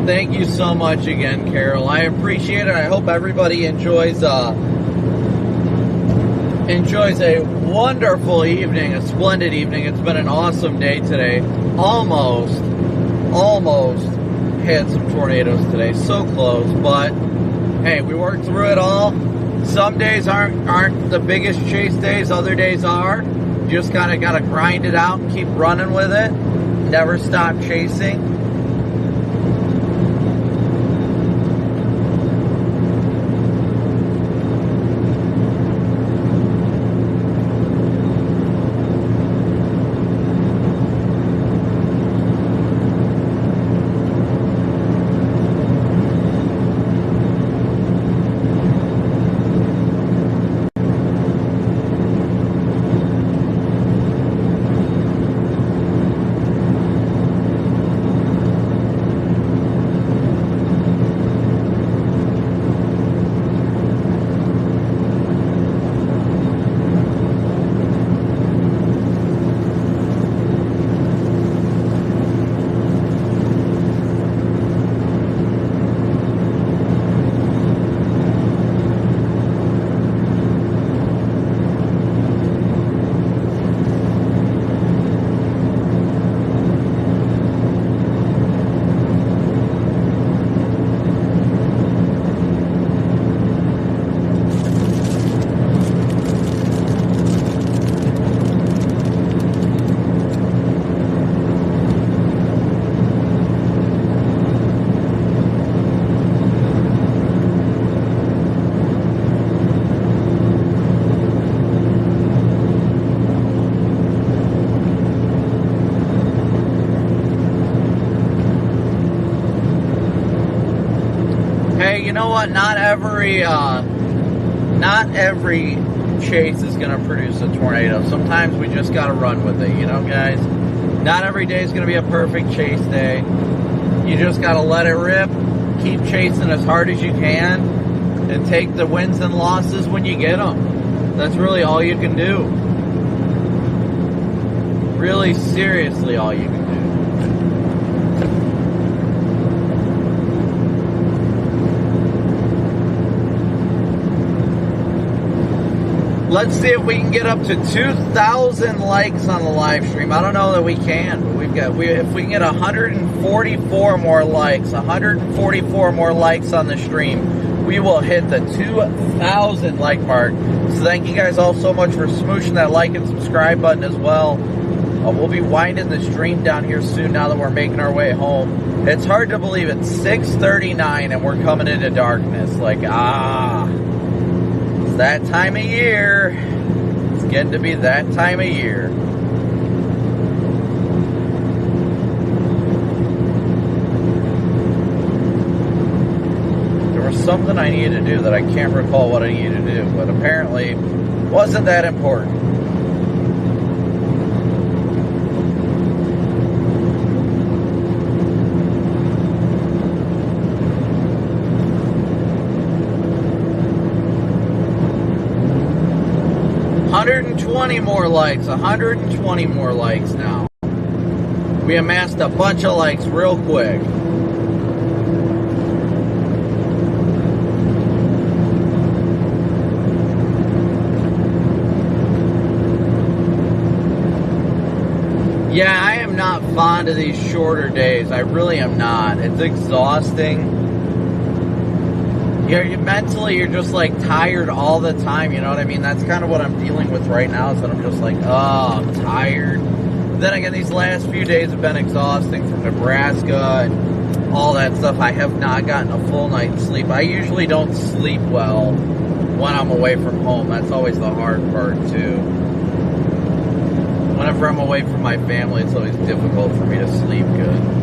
S1: Thank you so much again, Carol. I appreciate it. I hope everybody enjoys a wonderful evening, a splendid evening. It's been an awesome day today. Almost had some tornadoes today. So close, but hey, we worked through it all. Some days aren't the biggest chase days. Other days are. Just kind of got to grind it out and keep running with it. Never stop chasing. You know what? Not every chase is going to produce a tornado. Sometimes we just got to run with it, you know, guys? Not every day is going to be a perfect chase day. You just got to let it rip, keep chasing as hard as you can, and take the wins and losses when you get them. That's really all you can do. Really, seriously, all you can do. Let's see if we can get up to 2,000 likes on the live stream. I don't know that we can, but if we can get 144 more likes, 144 more likes on the stream, we will hit the 2,000 like mark. So thank you guys all so much for smooshing that like and subscribe button as well. We'll be winding the stream down here soon now that we're making our way home. It's hard to believe it's 6:39 and we're coming into darkness. It's that time of year. It's getting to be that time of year. There were something I needed to do that I can't recall what I needed to do, but apparently wasn't that important. $120 more likes, 120 more likes now. We amassed a bunch of likes real quick. Yeah, I am not fond of these shorter days. I really am not. It's exhausting. Mentally, you're just like tired all the time, you know what I mean? That's kind of what I'm dealing with right now, is that I'm just like, oh, I'm tired. But then again, these last few days have been exhausting from Nebraska and all that stuff. I have not gotten a full night's sleep. I usually don't sleep well when I'm away from home. That's always the hard part, too. Whenever I'm away from my family, it's always difficult for me to sleep good.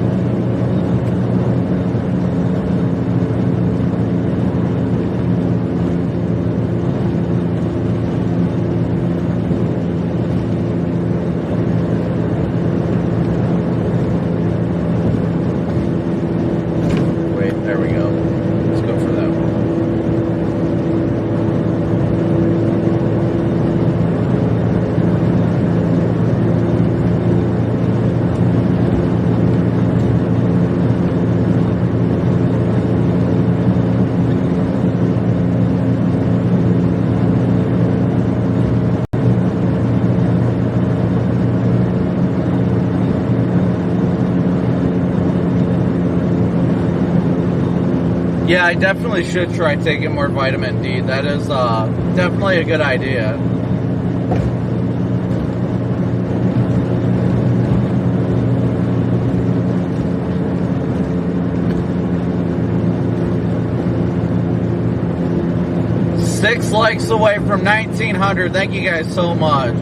S1: Yeah, I definitely should try taking more vitamin D. That is definitely a good idea. Six likes away from 1,900. Thank you guys so much.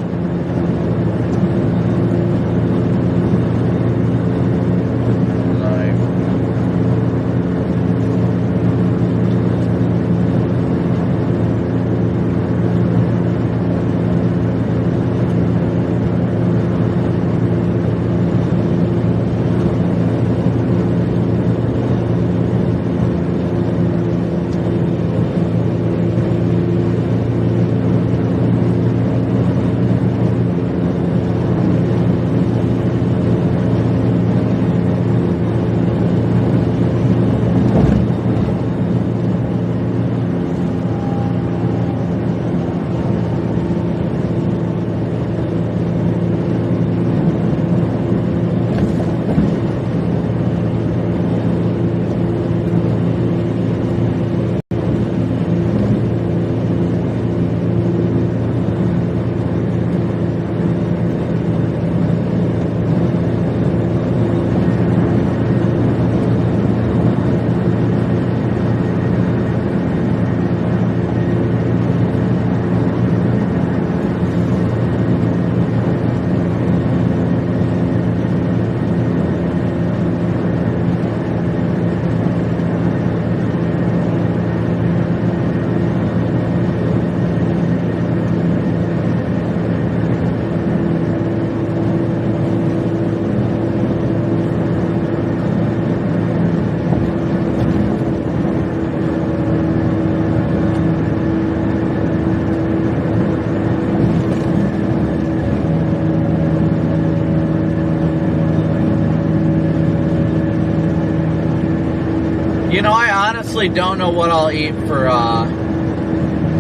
S1: You know, I honestly don't know what I'll eat for,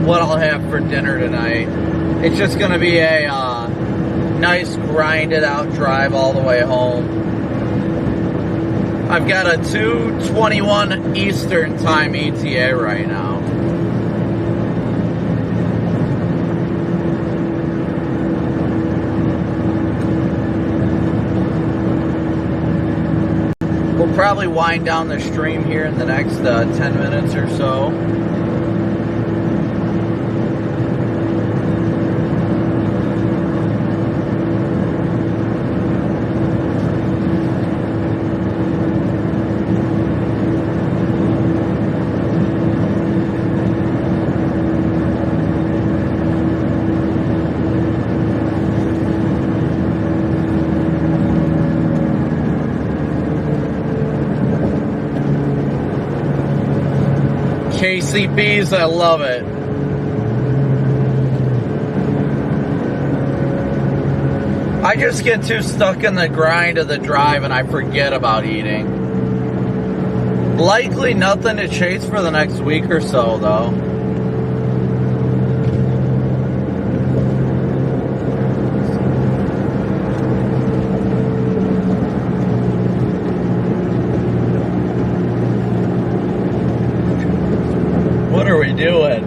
S1: what I'll have for dinner tonight. It's just going to be a nice grinded out drive all the way home. I've got a 2:21 Eastern time ETA right now. We'll probably wind down the stream here in the next 10 minutes or so. KCBs, I love it. I just get too stuck in the grind of the drive and I forget about eating. Likely nothing to chase for the next week or so, though. What are we doing?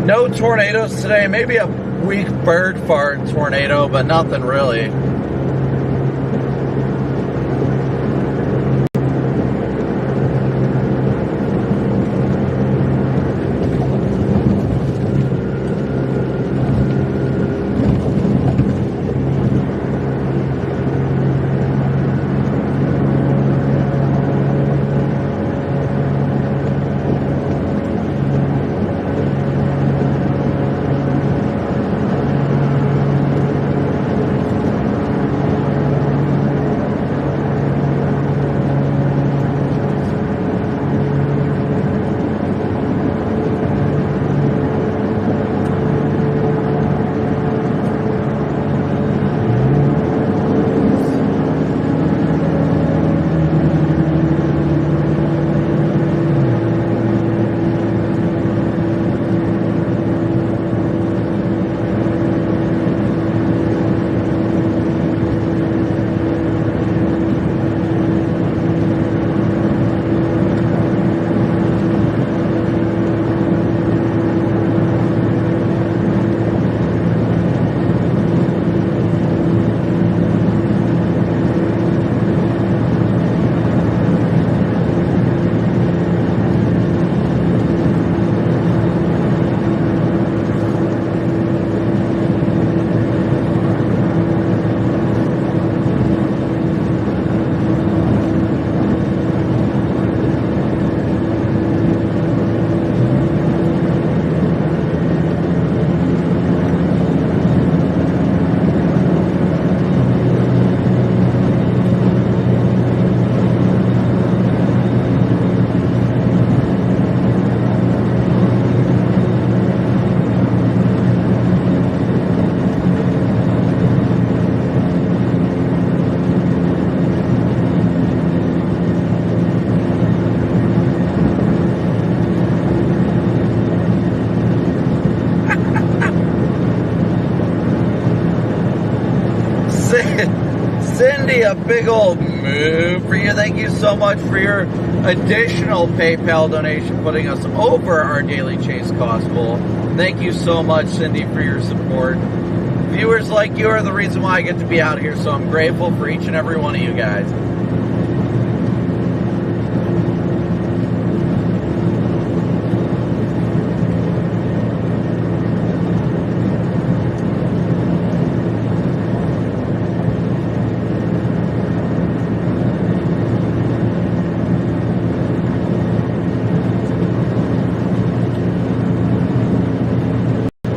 S1: No tornadoes today. Maybe a weak bird fart tornado, but nothing really. Cindy, a big old move for you. Thank you so much for your additional PayPal donation, putting us over our daily chase cost goal. Thank you so much, Cindy, for your support. Viewers like you are the reason why I get to be out here, so I'm grateful for each and every one of you guys.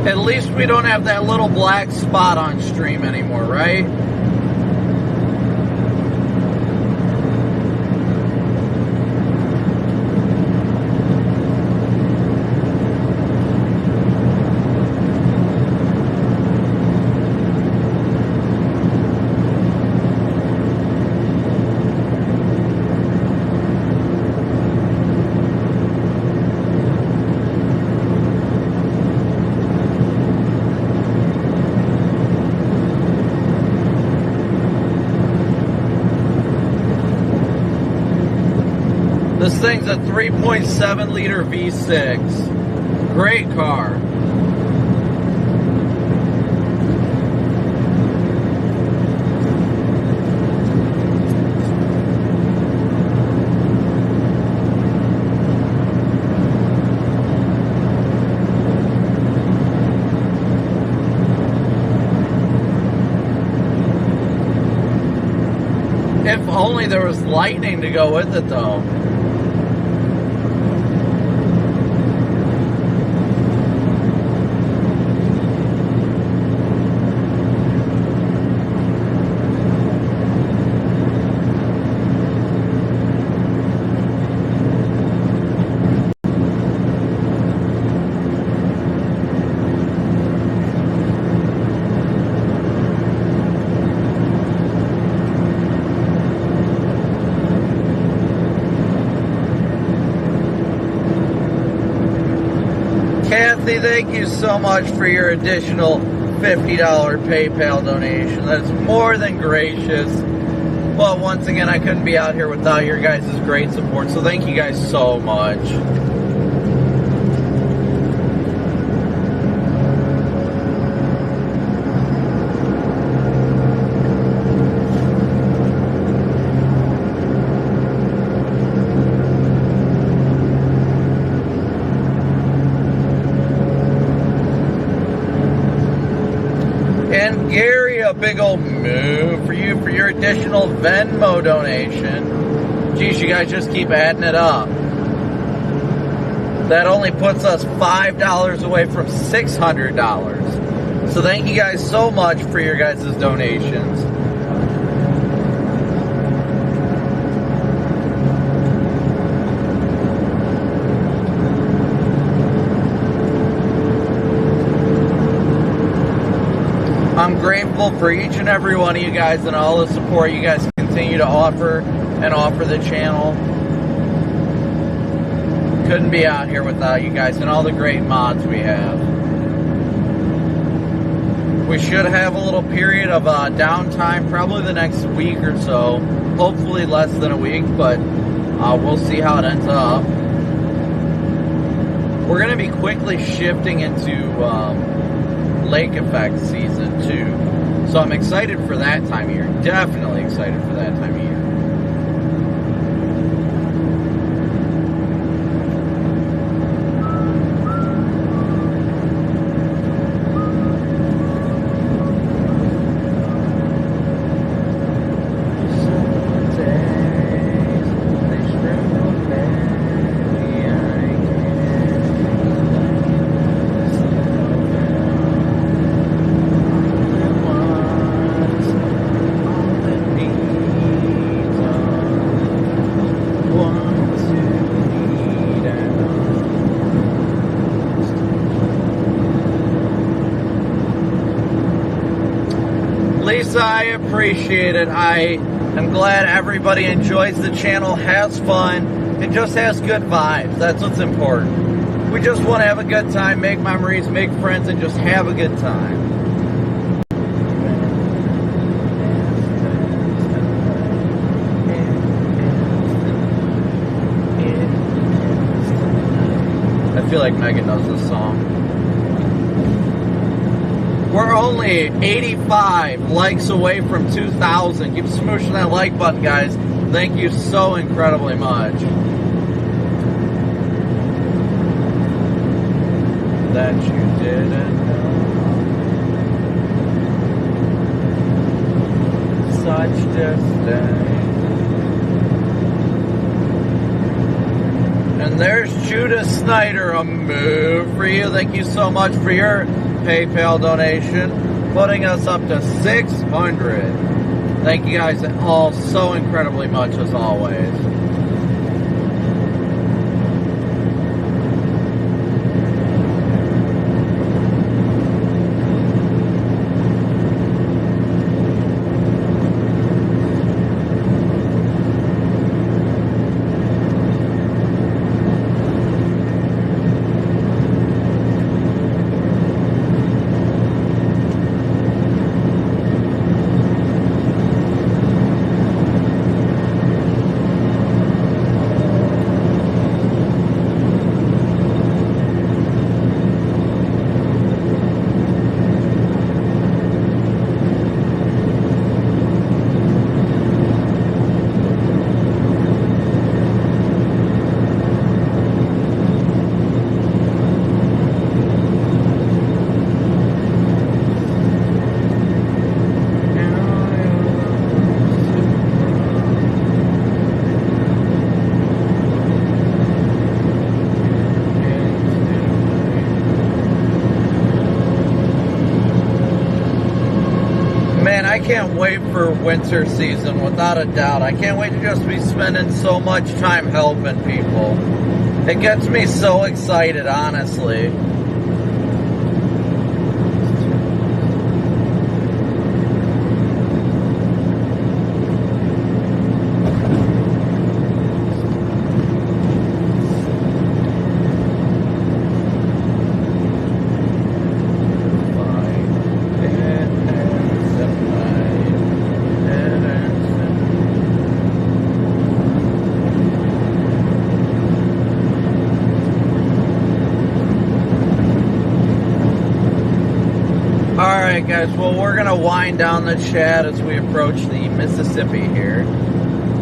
S1: At least we don't have that little black spot on stream anymore, right? This thing's a 3.7 liter V6. Great car. If only there was lightning to go with it, though. Kathy, thank you so much for your additional $50 PayPal donation. That's more than gracious. But once again, I couldn't be out here without your guys' great support. So thank you guys so much. And Gary, a big old move for you for your additional Venmo donation. Geez, you guys just keep adding it up. That only puts us $5 away from $600. So thank you guys so much for your guys' donations. I'm grateful for each and every one of you guys and all the support you guys continue to offer the channel. Couldn't be out here without you guys and all the great mods we have. We should have a little period of downtime, probably the next week or so. Hopefully less than a week, but we'll see how it ends up. We're going to be quickly shifting into lake effect season 2. So I'm excited for that time of year. Definitely excited for that time of year. I appreciate it. I am glad everybody enjoys the channel, has fun, and just has good vibes. That's what's important. We just want to have a good time, make memories, make friends, and just have a good time. I feel like Megan knows this song. We're only 85 likes away from 2,000. Keep smooshing that like button, guys. Thank you so incredibly much. That you didn't know. Such disdain. And there's Judah Snyder, a move for you. Thank you so much for your PayPal donation, putting us up to 600. Thank you guys all so incredibly much as always. I can't wait for winter season, without a doubt. I can't wait to just be spending so much time helping people. It gets me so excited, honestly. Alright guys, well we're going to wind down the chat as we approach the Mississippi here.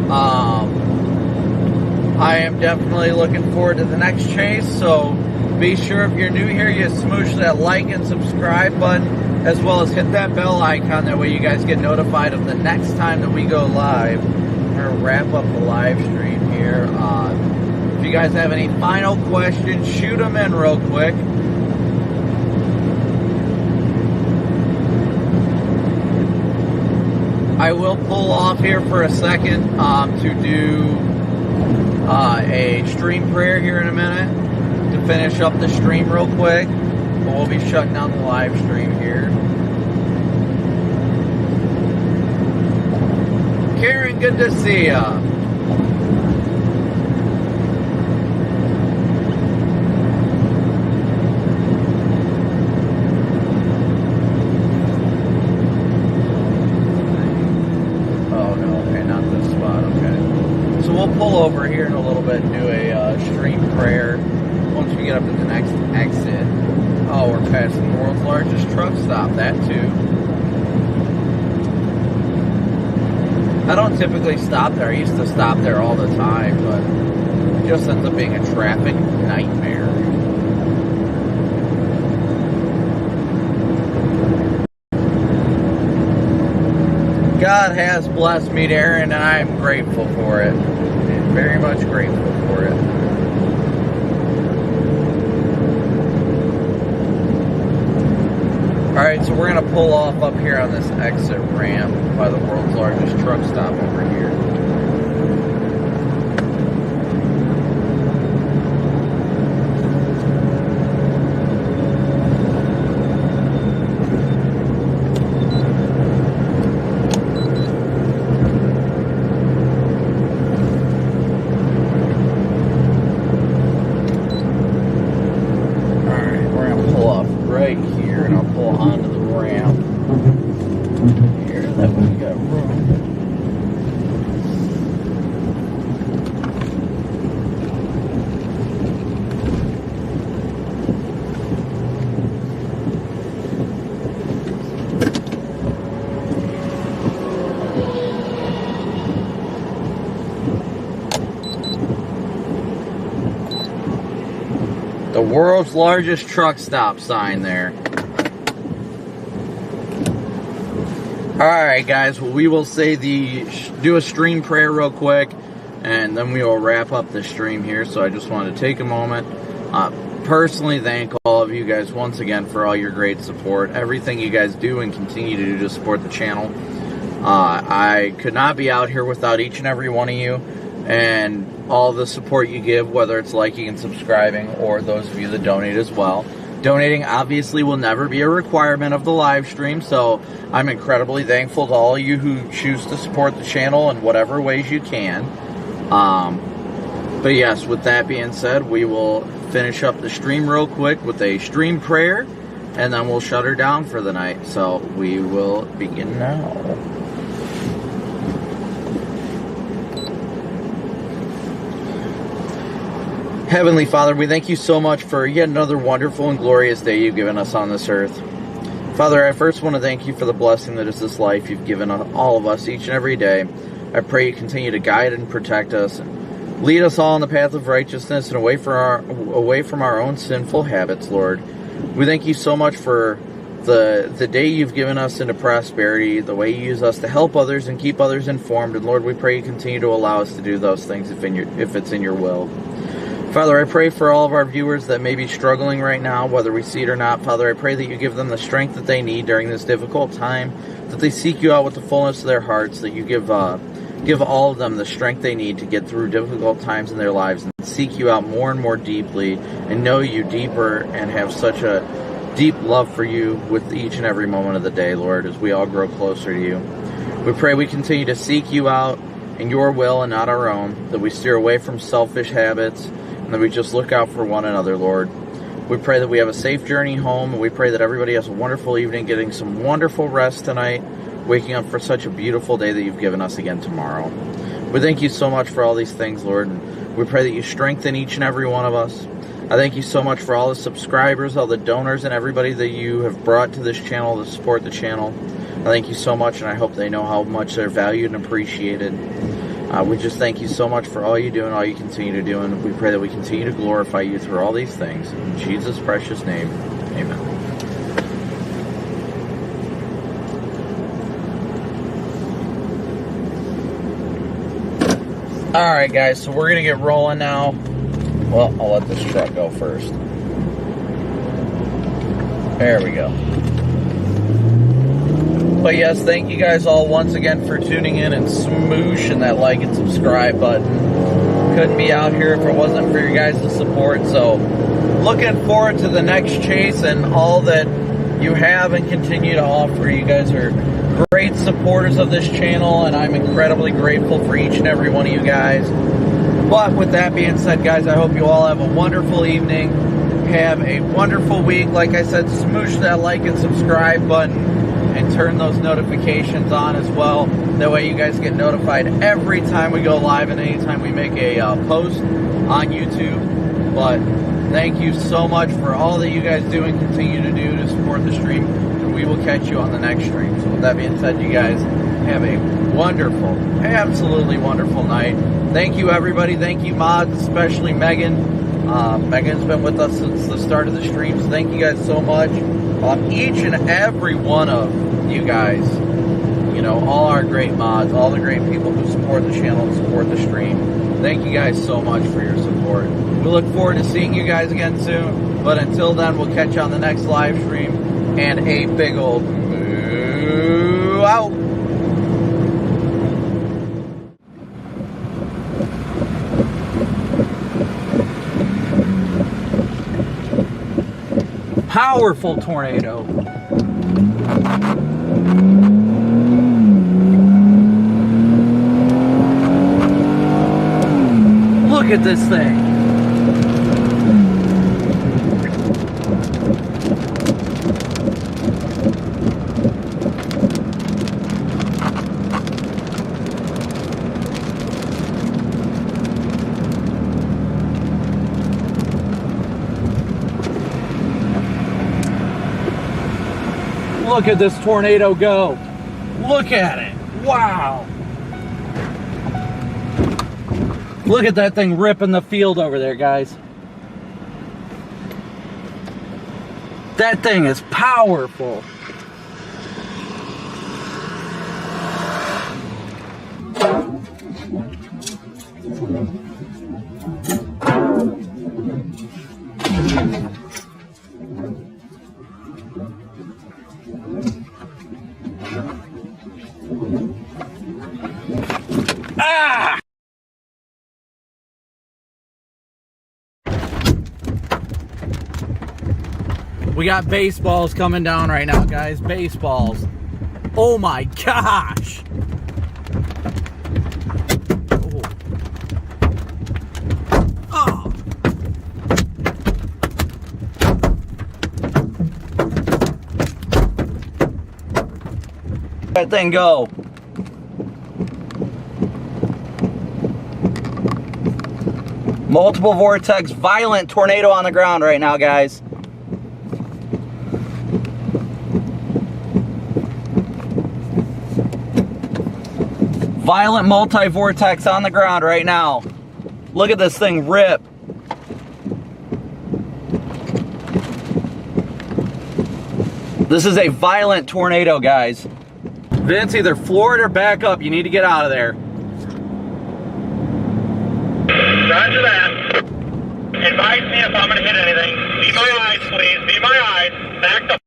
S1: I am definitely looking forward to the next chase, so be sure if you're new here, you smoosh that like and subscribe button, as well as hit that bell icon, that way you guys get notified of the next time that we go live. I'm going to wrap up the live stream here. If you guys have any final questions, shoot them in real quick. I will pull off here for a second to do a stream prayer here in a minute to finish up the stream real quick. But we'll be shutting down the live stream here. Karen, good to see ya. Pull over here in a little bit and do a stream prayer once we get up to the next exit. Oh, we're passing the world's largest truck stop, that too. I don't typically stop there. I used to stop there all the time, but it just ends up being a traffic nightmare. God has blessed me, Darren, and I am grateful for it. Very much grateful for it. Alright, so we're going to pull off up here on this exit ramp by the world's largest truck stop over here. The world's largest truck stop sign there. Alright guys, well, we will say do a stream prayer real quick, and then we will wrap up the stream here. So I just want to take a moment, personally thank all of you guys once again for all your great support, everything you guys do and continue to do to support the channel. I could not be out here without each and every one of you, and all the support you give, whether it's liking and subscribing, or those of you that donate as well. Donating obviously will never be a requirement of the live stream, so I'm incredibly thankful to all of you who choose to support the channel in whatever ways you can. But yes, with that being said, we will finish up the stream real quick with a stream prayer, and then we'll shut her down for the night. So we will begin now. Heavenly Father, we thank you so much for yet another wonderful and glorious day you've given us on this earth. Father, I first want to thank you for the blessing that is this life you've given all of us each and every day. I pray you continue to guide and protect us, and lead us all on the path of righteousness and away from our own sinful habits, Lord. We thank you so much for the day you've given us into prosperity, the way you use us to help others and keep others informed. And Lord, we pray you continue to allow us to do those things if it's in your will. Father, I pray for all of our viewers that may be struggling right now, whether we see it or not. Father, I pray that you give them the strength that they need during this difficult time, that they seek you out with the fullness of their hearts, that you give all of them the strength they need to get through difficult times in their lives and seek you out more and more deeply and know you deeper and have such a deep love for you with each and every moment of the day, Lord, as we all grow closer to you. We pray we continue to seek you out in your will and not our own, that we steer away from selfish habits, and that we just look out for one another, Lord. We pray that we have a safe journey home, and we pray that everybody has a wonderful evening, getting some wonderful rest tonight, waking up for such a beautiful day that you've given us again tomorrow. We thank you so much for all these things, Lord, and we pray that you strengthen each and every one of us, I thank you so much for all the subscribers, all the donors, and everybody that you have brought to this channel to support the channel. I thank you so much, and I hope they know how much they're valued and appreciated. We just thank you so much for all you do and all you continue to do, and we pray that we continue to glorify you through all these things. In Jesus' precious name, amen. Alright guys, so we're going to get rolling now. Well, I'll let this truck go first. There we go. But yes, thank you guys all once again for tuning in and smooshing that like and subscribe button. Couldn't be out here if it wasn't for your guys' support. So, looking forward to the next chase and all that you have and continue to offer. You guys are great supporters of this channel, and I'm incredibly grateful for each and every one of you guys. But with that being said, guys, I hope you all have a wonderful evening. Have a wonderful week. Like I said, smoosh that like and subscribe button and turn those notifications on as well. That way you guys get notified every time we go live and anytime we make a post on YouTube. But thank you so much for all that you guys do and continue to do to support the stream. And we will catch you on the next stream. So with that being said, you guys have a wonderful, absolutely wonderful night. Thank you, everybody. Thank you, mods, especially Megan. Megan's been with us since the start of the streams. Thank you guys so much. Each and every one of you guys, you know, all our great mods, all the great people who support the channel and support the stream. Thank you guys so much for your support. We look forward to seeing you guys again soon. But until then, we'll catch you on the next live stream. And a big old moo out. Powerful tornado. Look at this thing. Look at this tornado go. Look at it. Wow. Look at that thing ripping the field over there, guys. That thing is powerful. Ah! We got baseballs coming down right now, guys. Baseballs. Oh my gosh. Oh. That thing go. Multiple vortex, violent tornado on the ground right now, guys. Violent multi-vortex on the ground right now. Look at this thing rip. This is a violent tornado, guys. Vince, either floor it or back up. You need to get out of there.
S2: Roger that. Advise me if I'm going to hit anything. Be my eyes, please. Be my eyes. Back the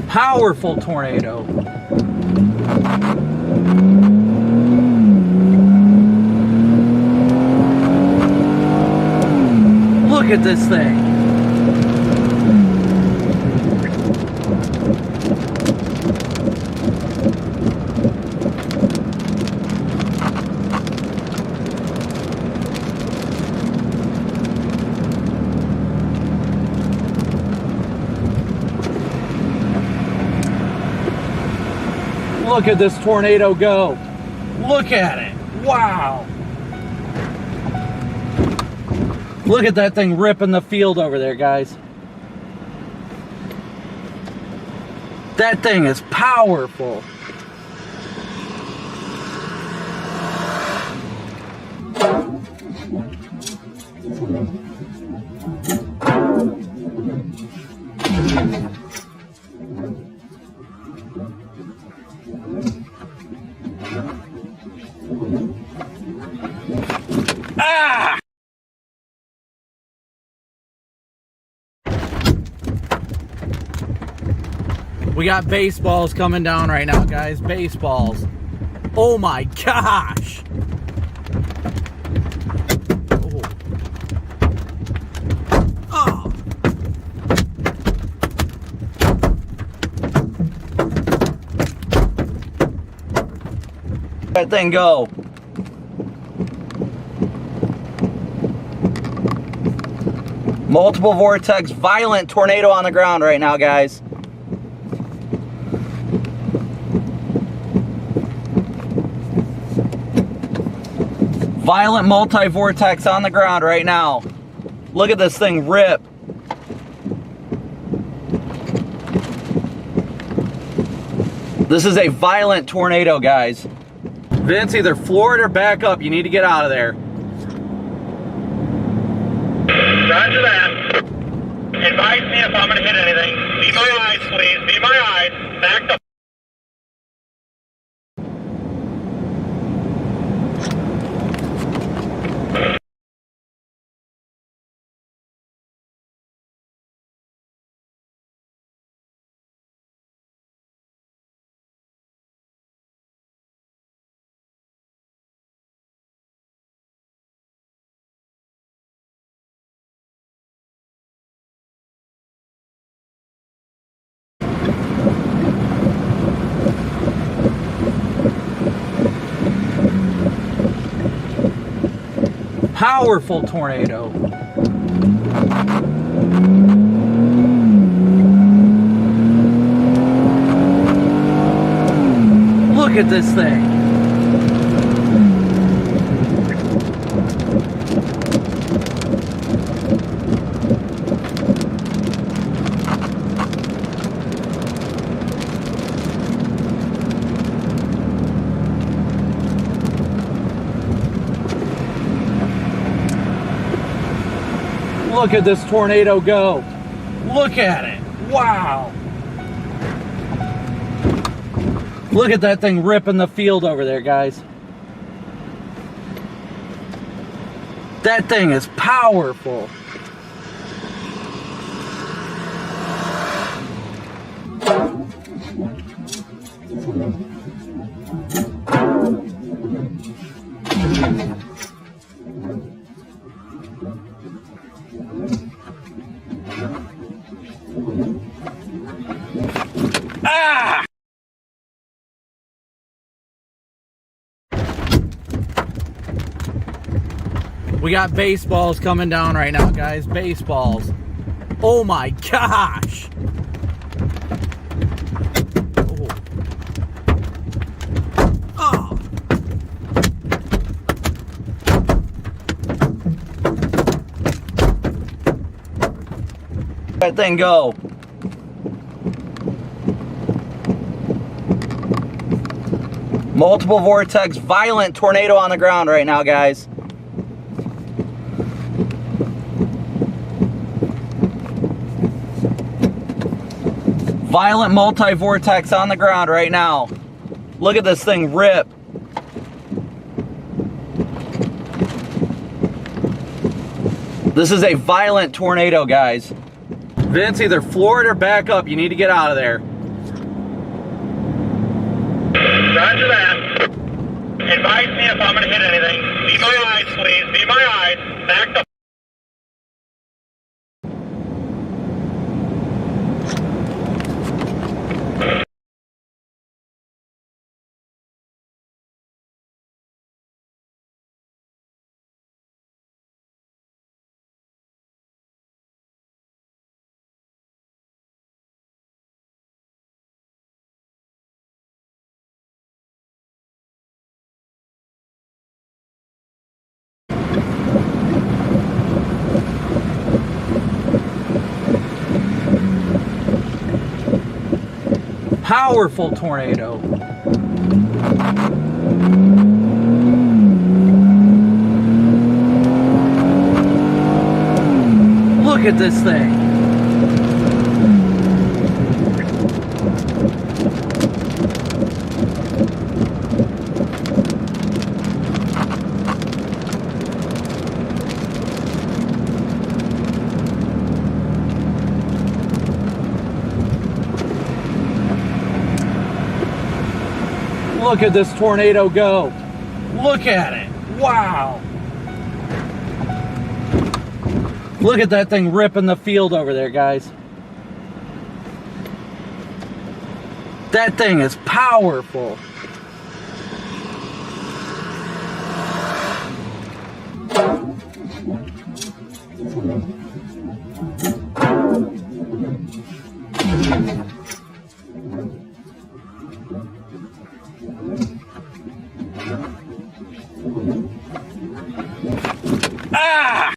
S1: Powerful tornado. Look at this thing. Look at this tornado go. Look at it. Wow. Look at that thing ripping the field over there, guys. That thing is powerful. Ah! We got baseballs coming down right now, guys. Baseballs. Oh my gosh. Oh. Oh. That thing go. Multiple vortex, violent tornado on the ground right now, guys. Violent multi-vortex on the ground right now. Look at this thing rip. This is a violent tornado, guys. Vince, either floor it or back up. You need to get out of there.
S2: Roger that. Advise me if I'm going to hit anything. Be my eyes, please. Be my eyes. Back the
S1: Powerful tornado. Look at this thing. Look at this tornado go. Look at it. Wow. Look at that thing ripping the field over there, guys. That thing is powerful. Ah! We got baseballs coming down right now, guys. Baseballs. Oh my gosh. Oh. Oh. That thing go. Multiple vortex, violent tornado on the ground right now, guys. Violent multi-vortex on the ground right now. Look at this thing rip. This is a violent tornado, guys. Vince, either floor it or back up. You need to get out of there.
S2: Roger that. Advise me if I'm going to hit anything. Be my eyes, please. Be my eyes. Back the
S1: Powerful tornado. Look at this thing. Look at this tornado go. Look at it. Wow. Look at that thing ripping the field over there, guys. That thing is powerful. Ah!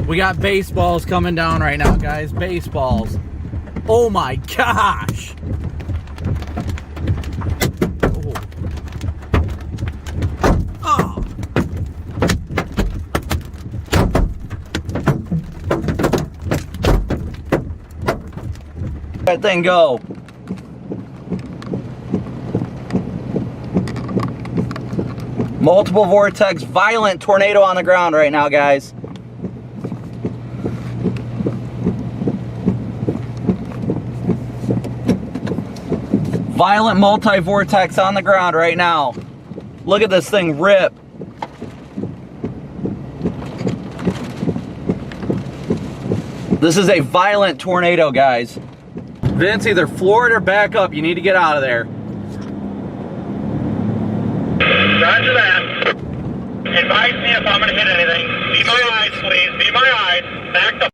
S1: We got baseballs coming down right now, guys. Baseballs. Oh my gosh. Oh. Oh. That thing go. Multiple vortex, violent tornado on the ground right now, guys. Violent multi-vortex on the ground right now. Look at this thing rip. This is a violent tornado, guys. Vince, either floor it or back up. You need to get out of there.
S2: Roger that. Advise me if I'm going to hit anything. Be my eyes, please. Be my eyes. Back up.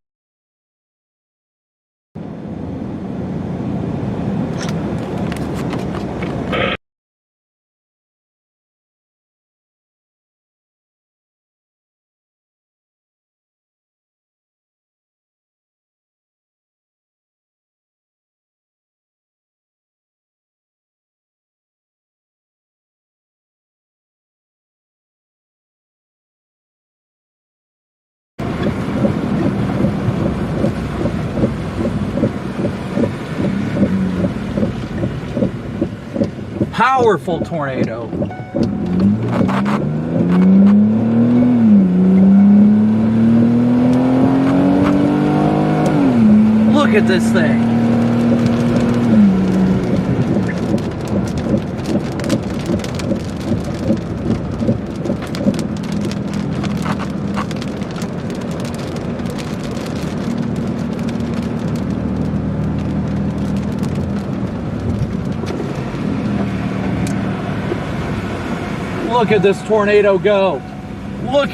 S1: Powerful tornado. Look at this thing. Look at this tornado go. Look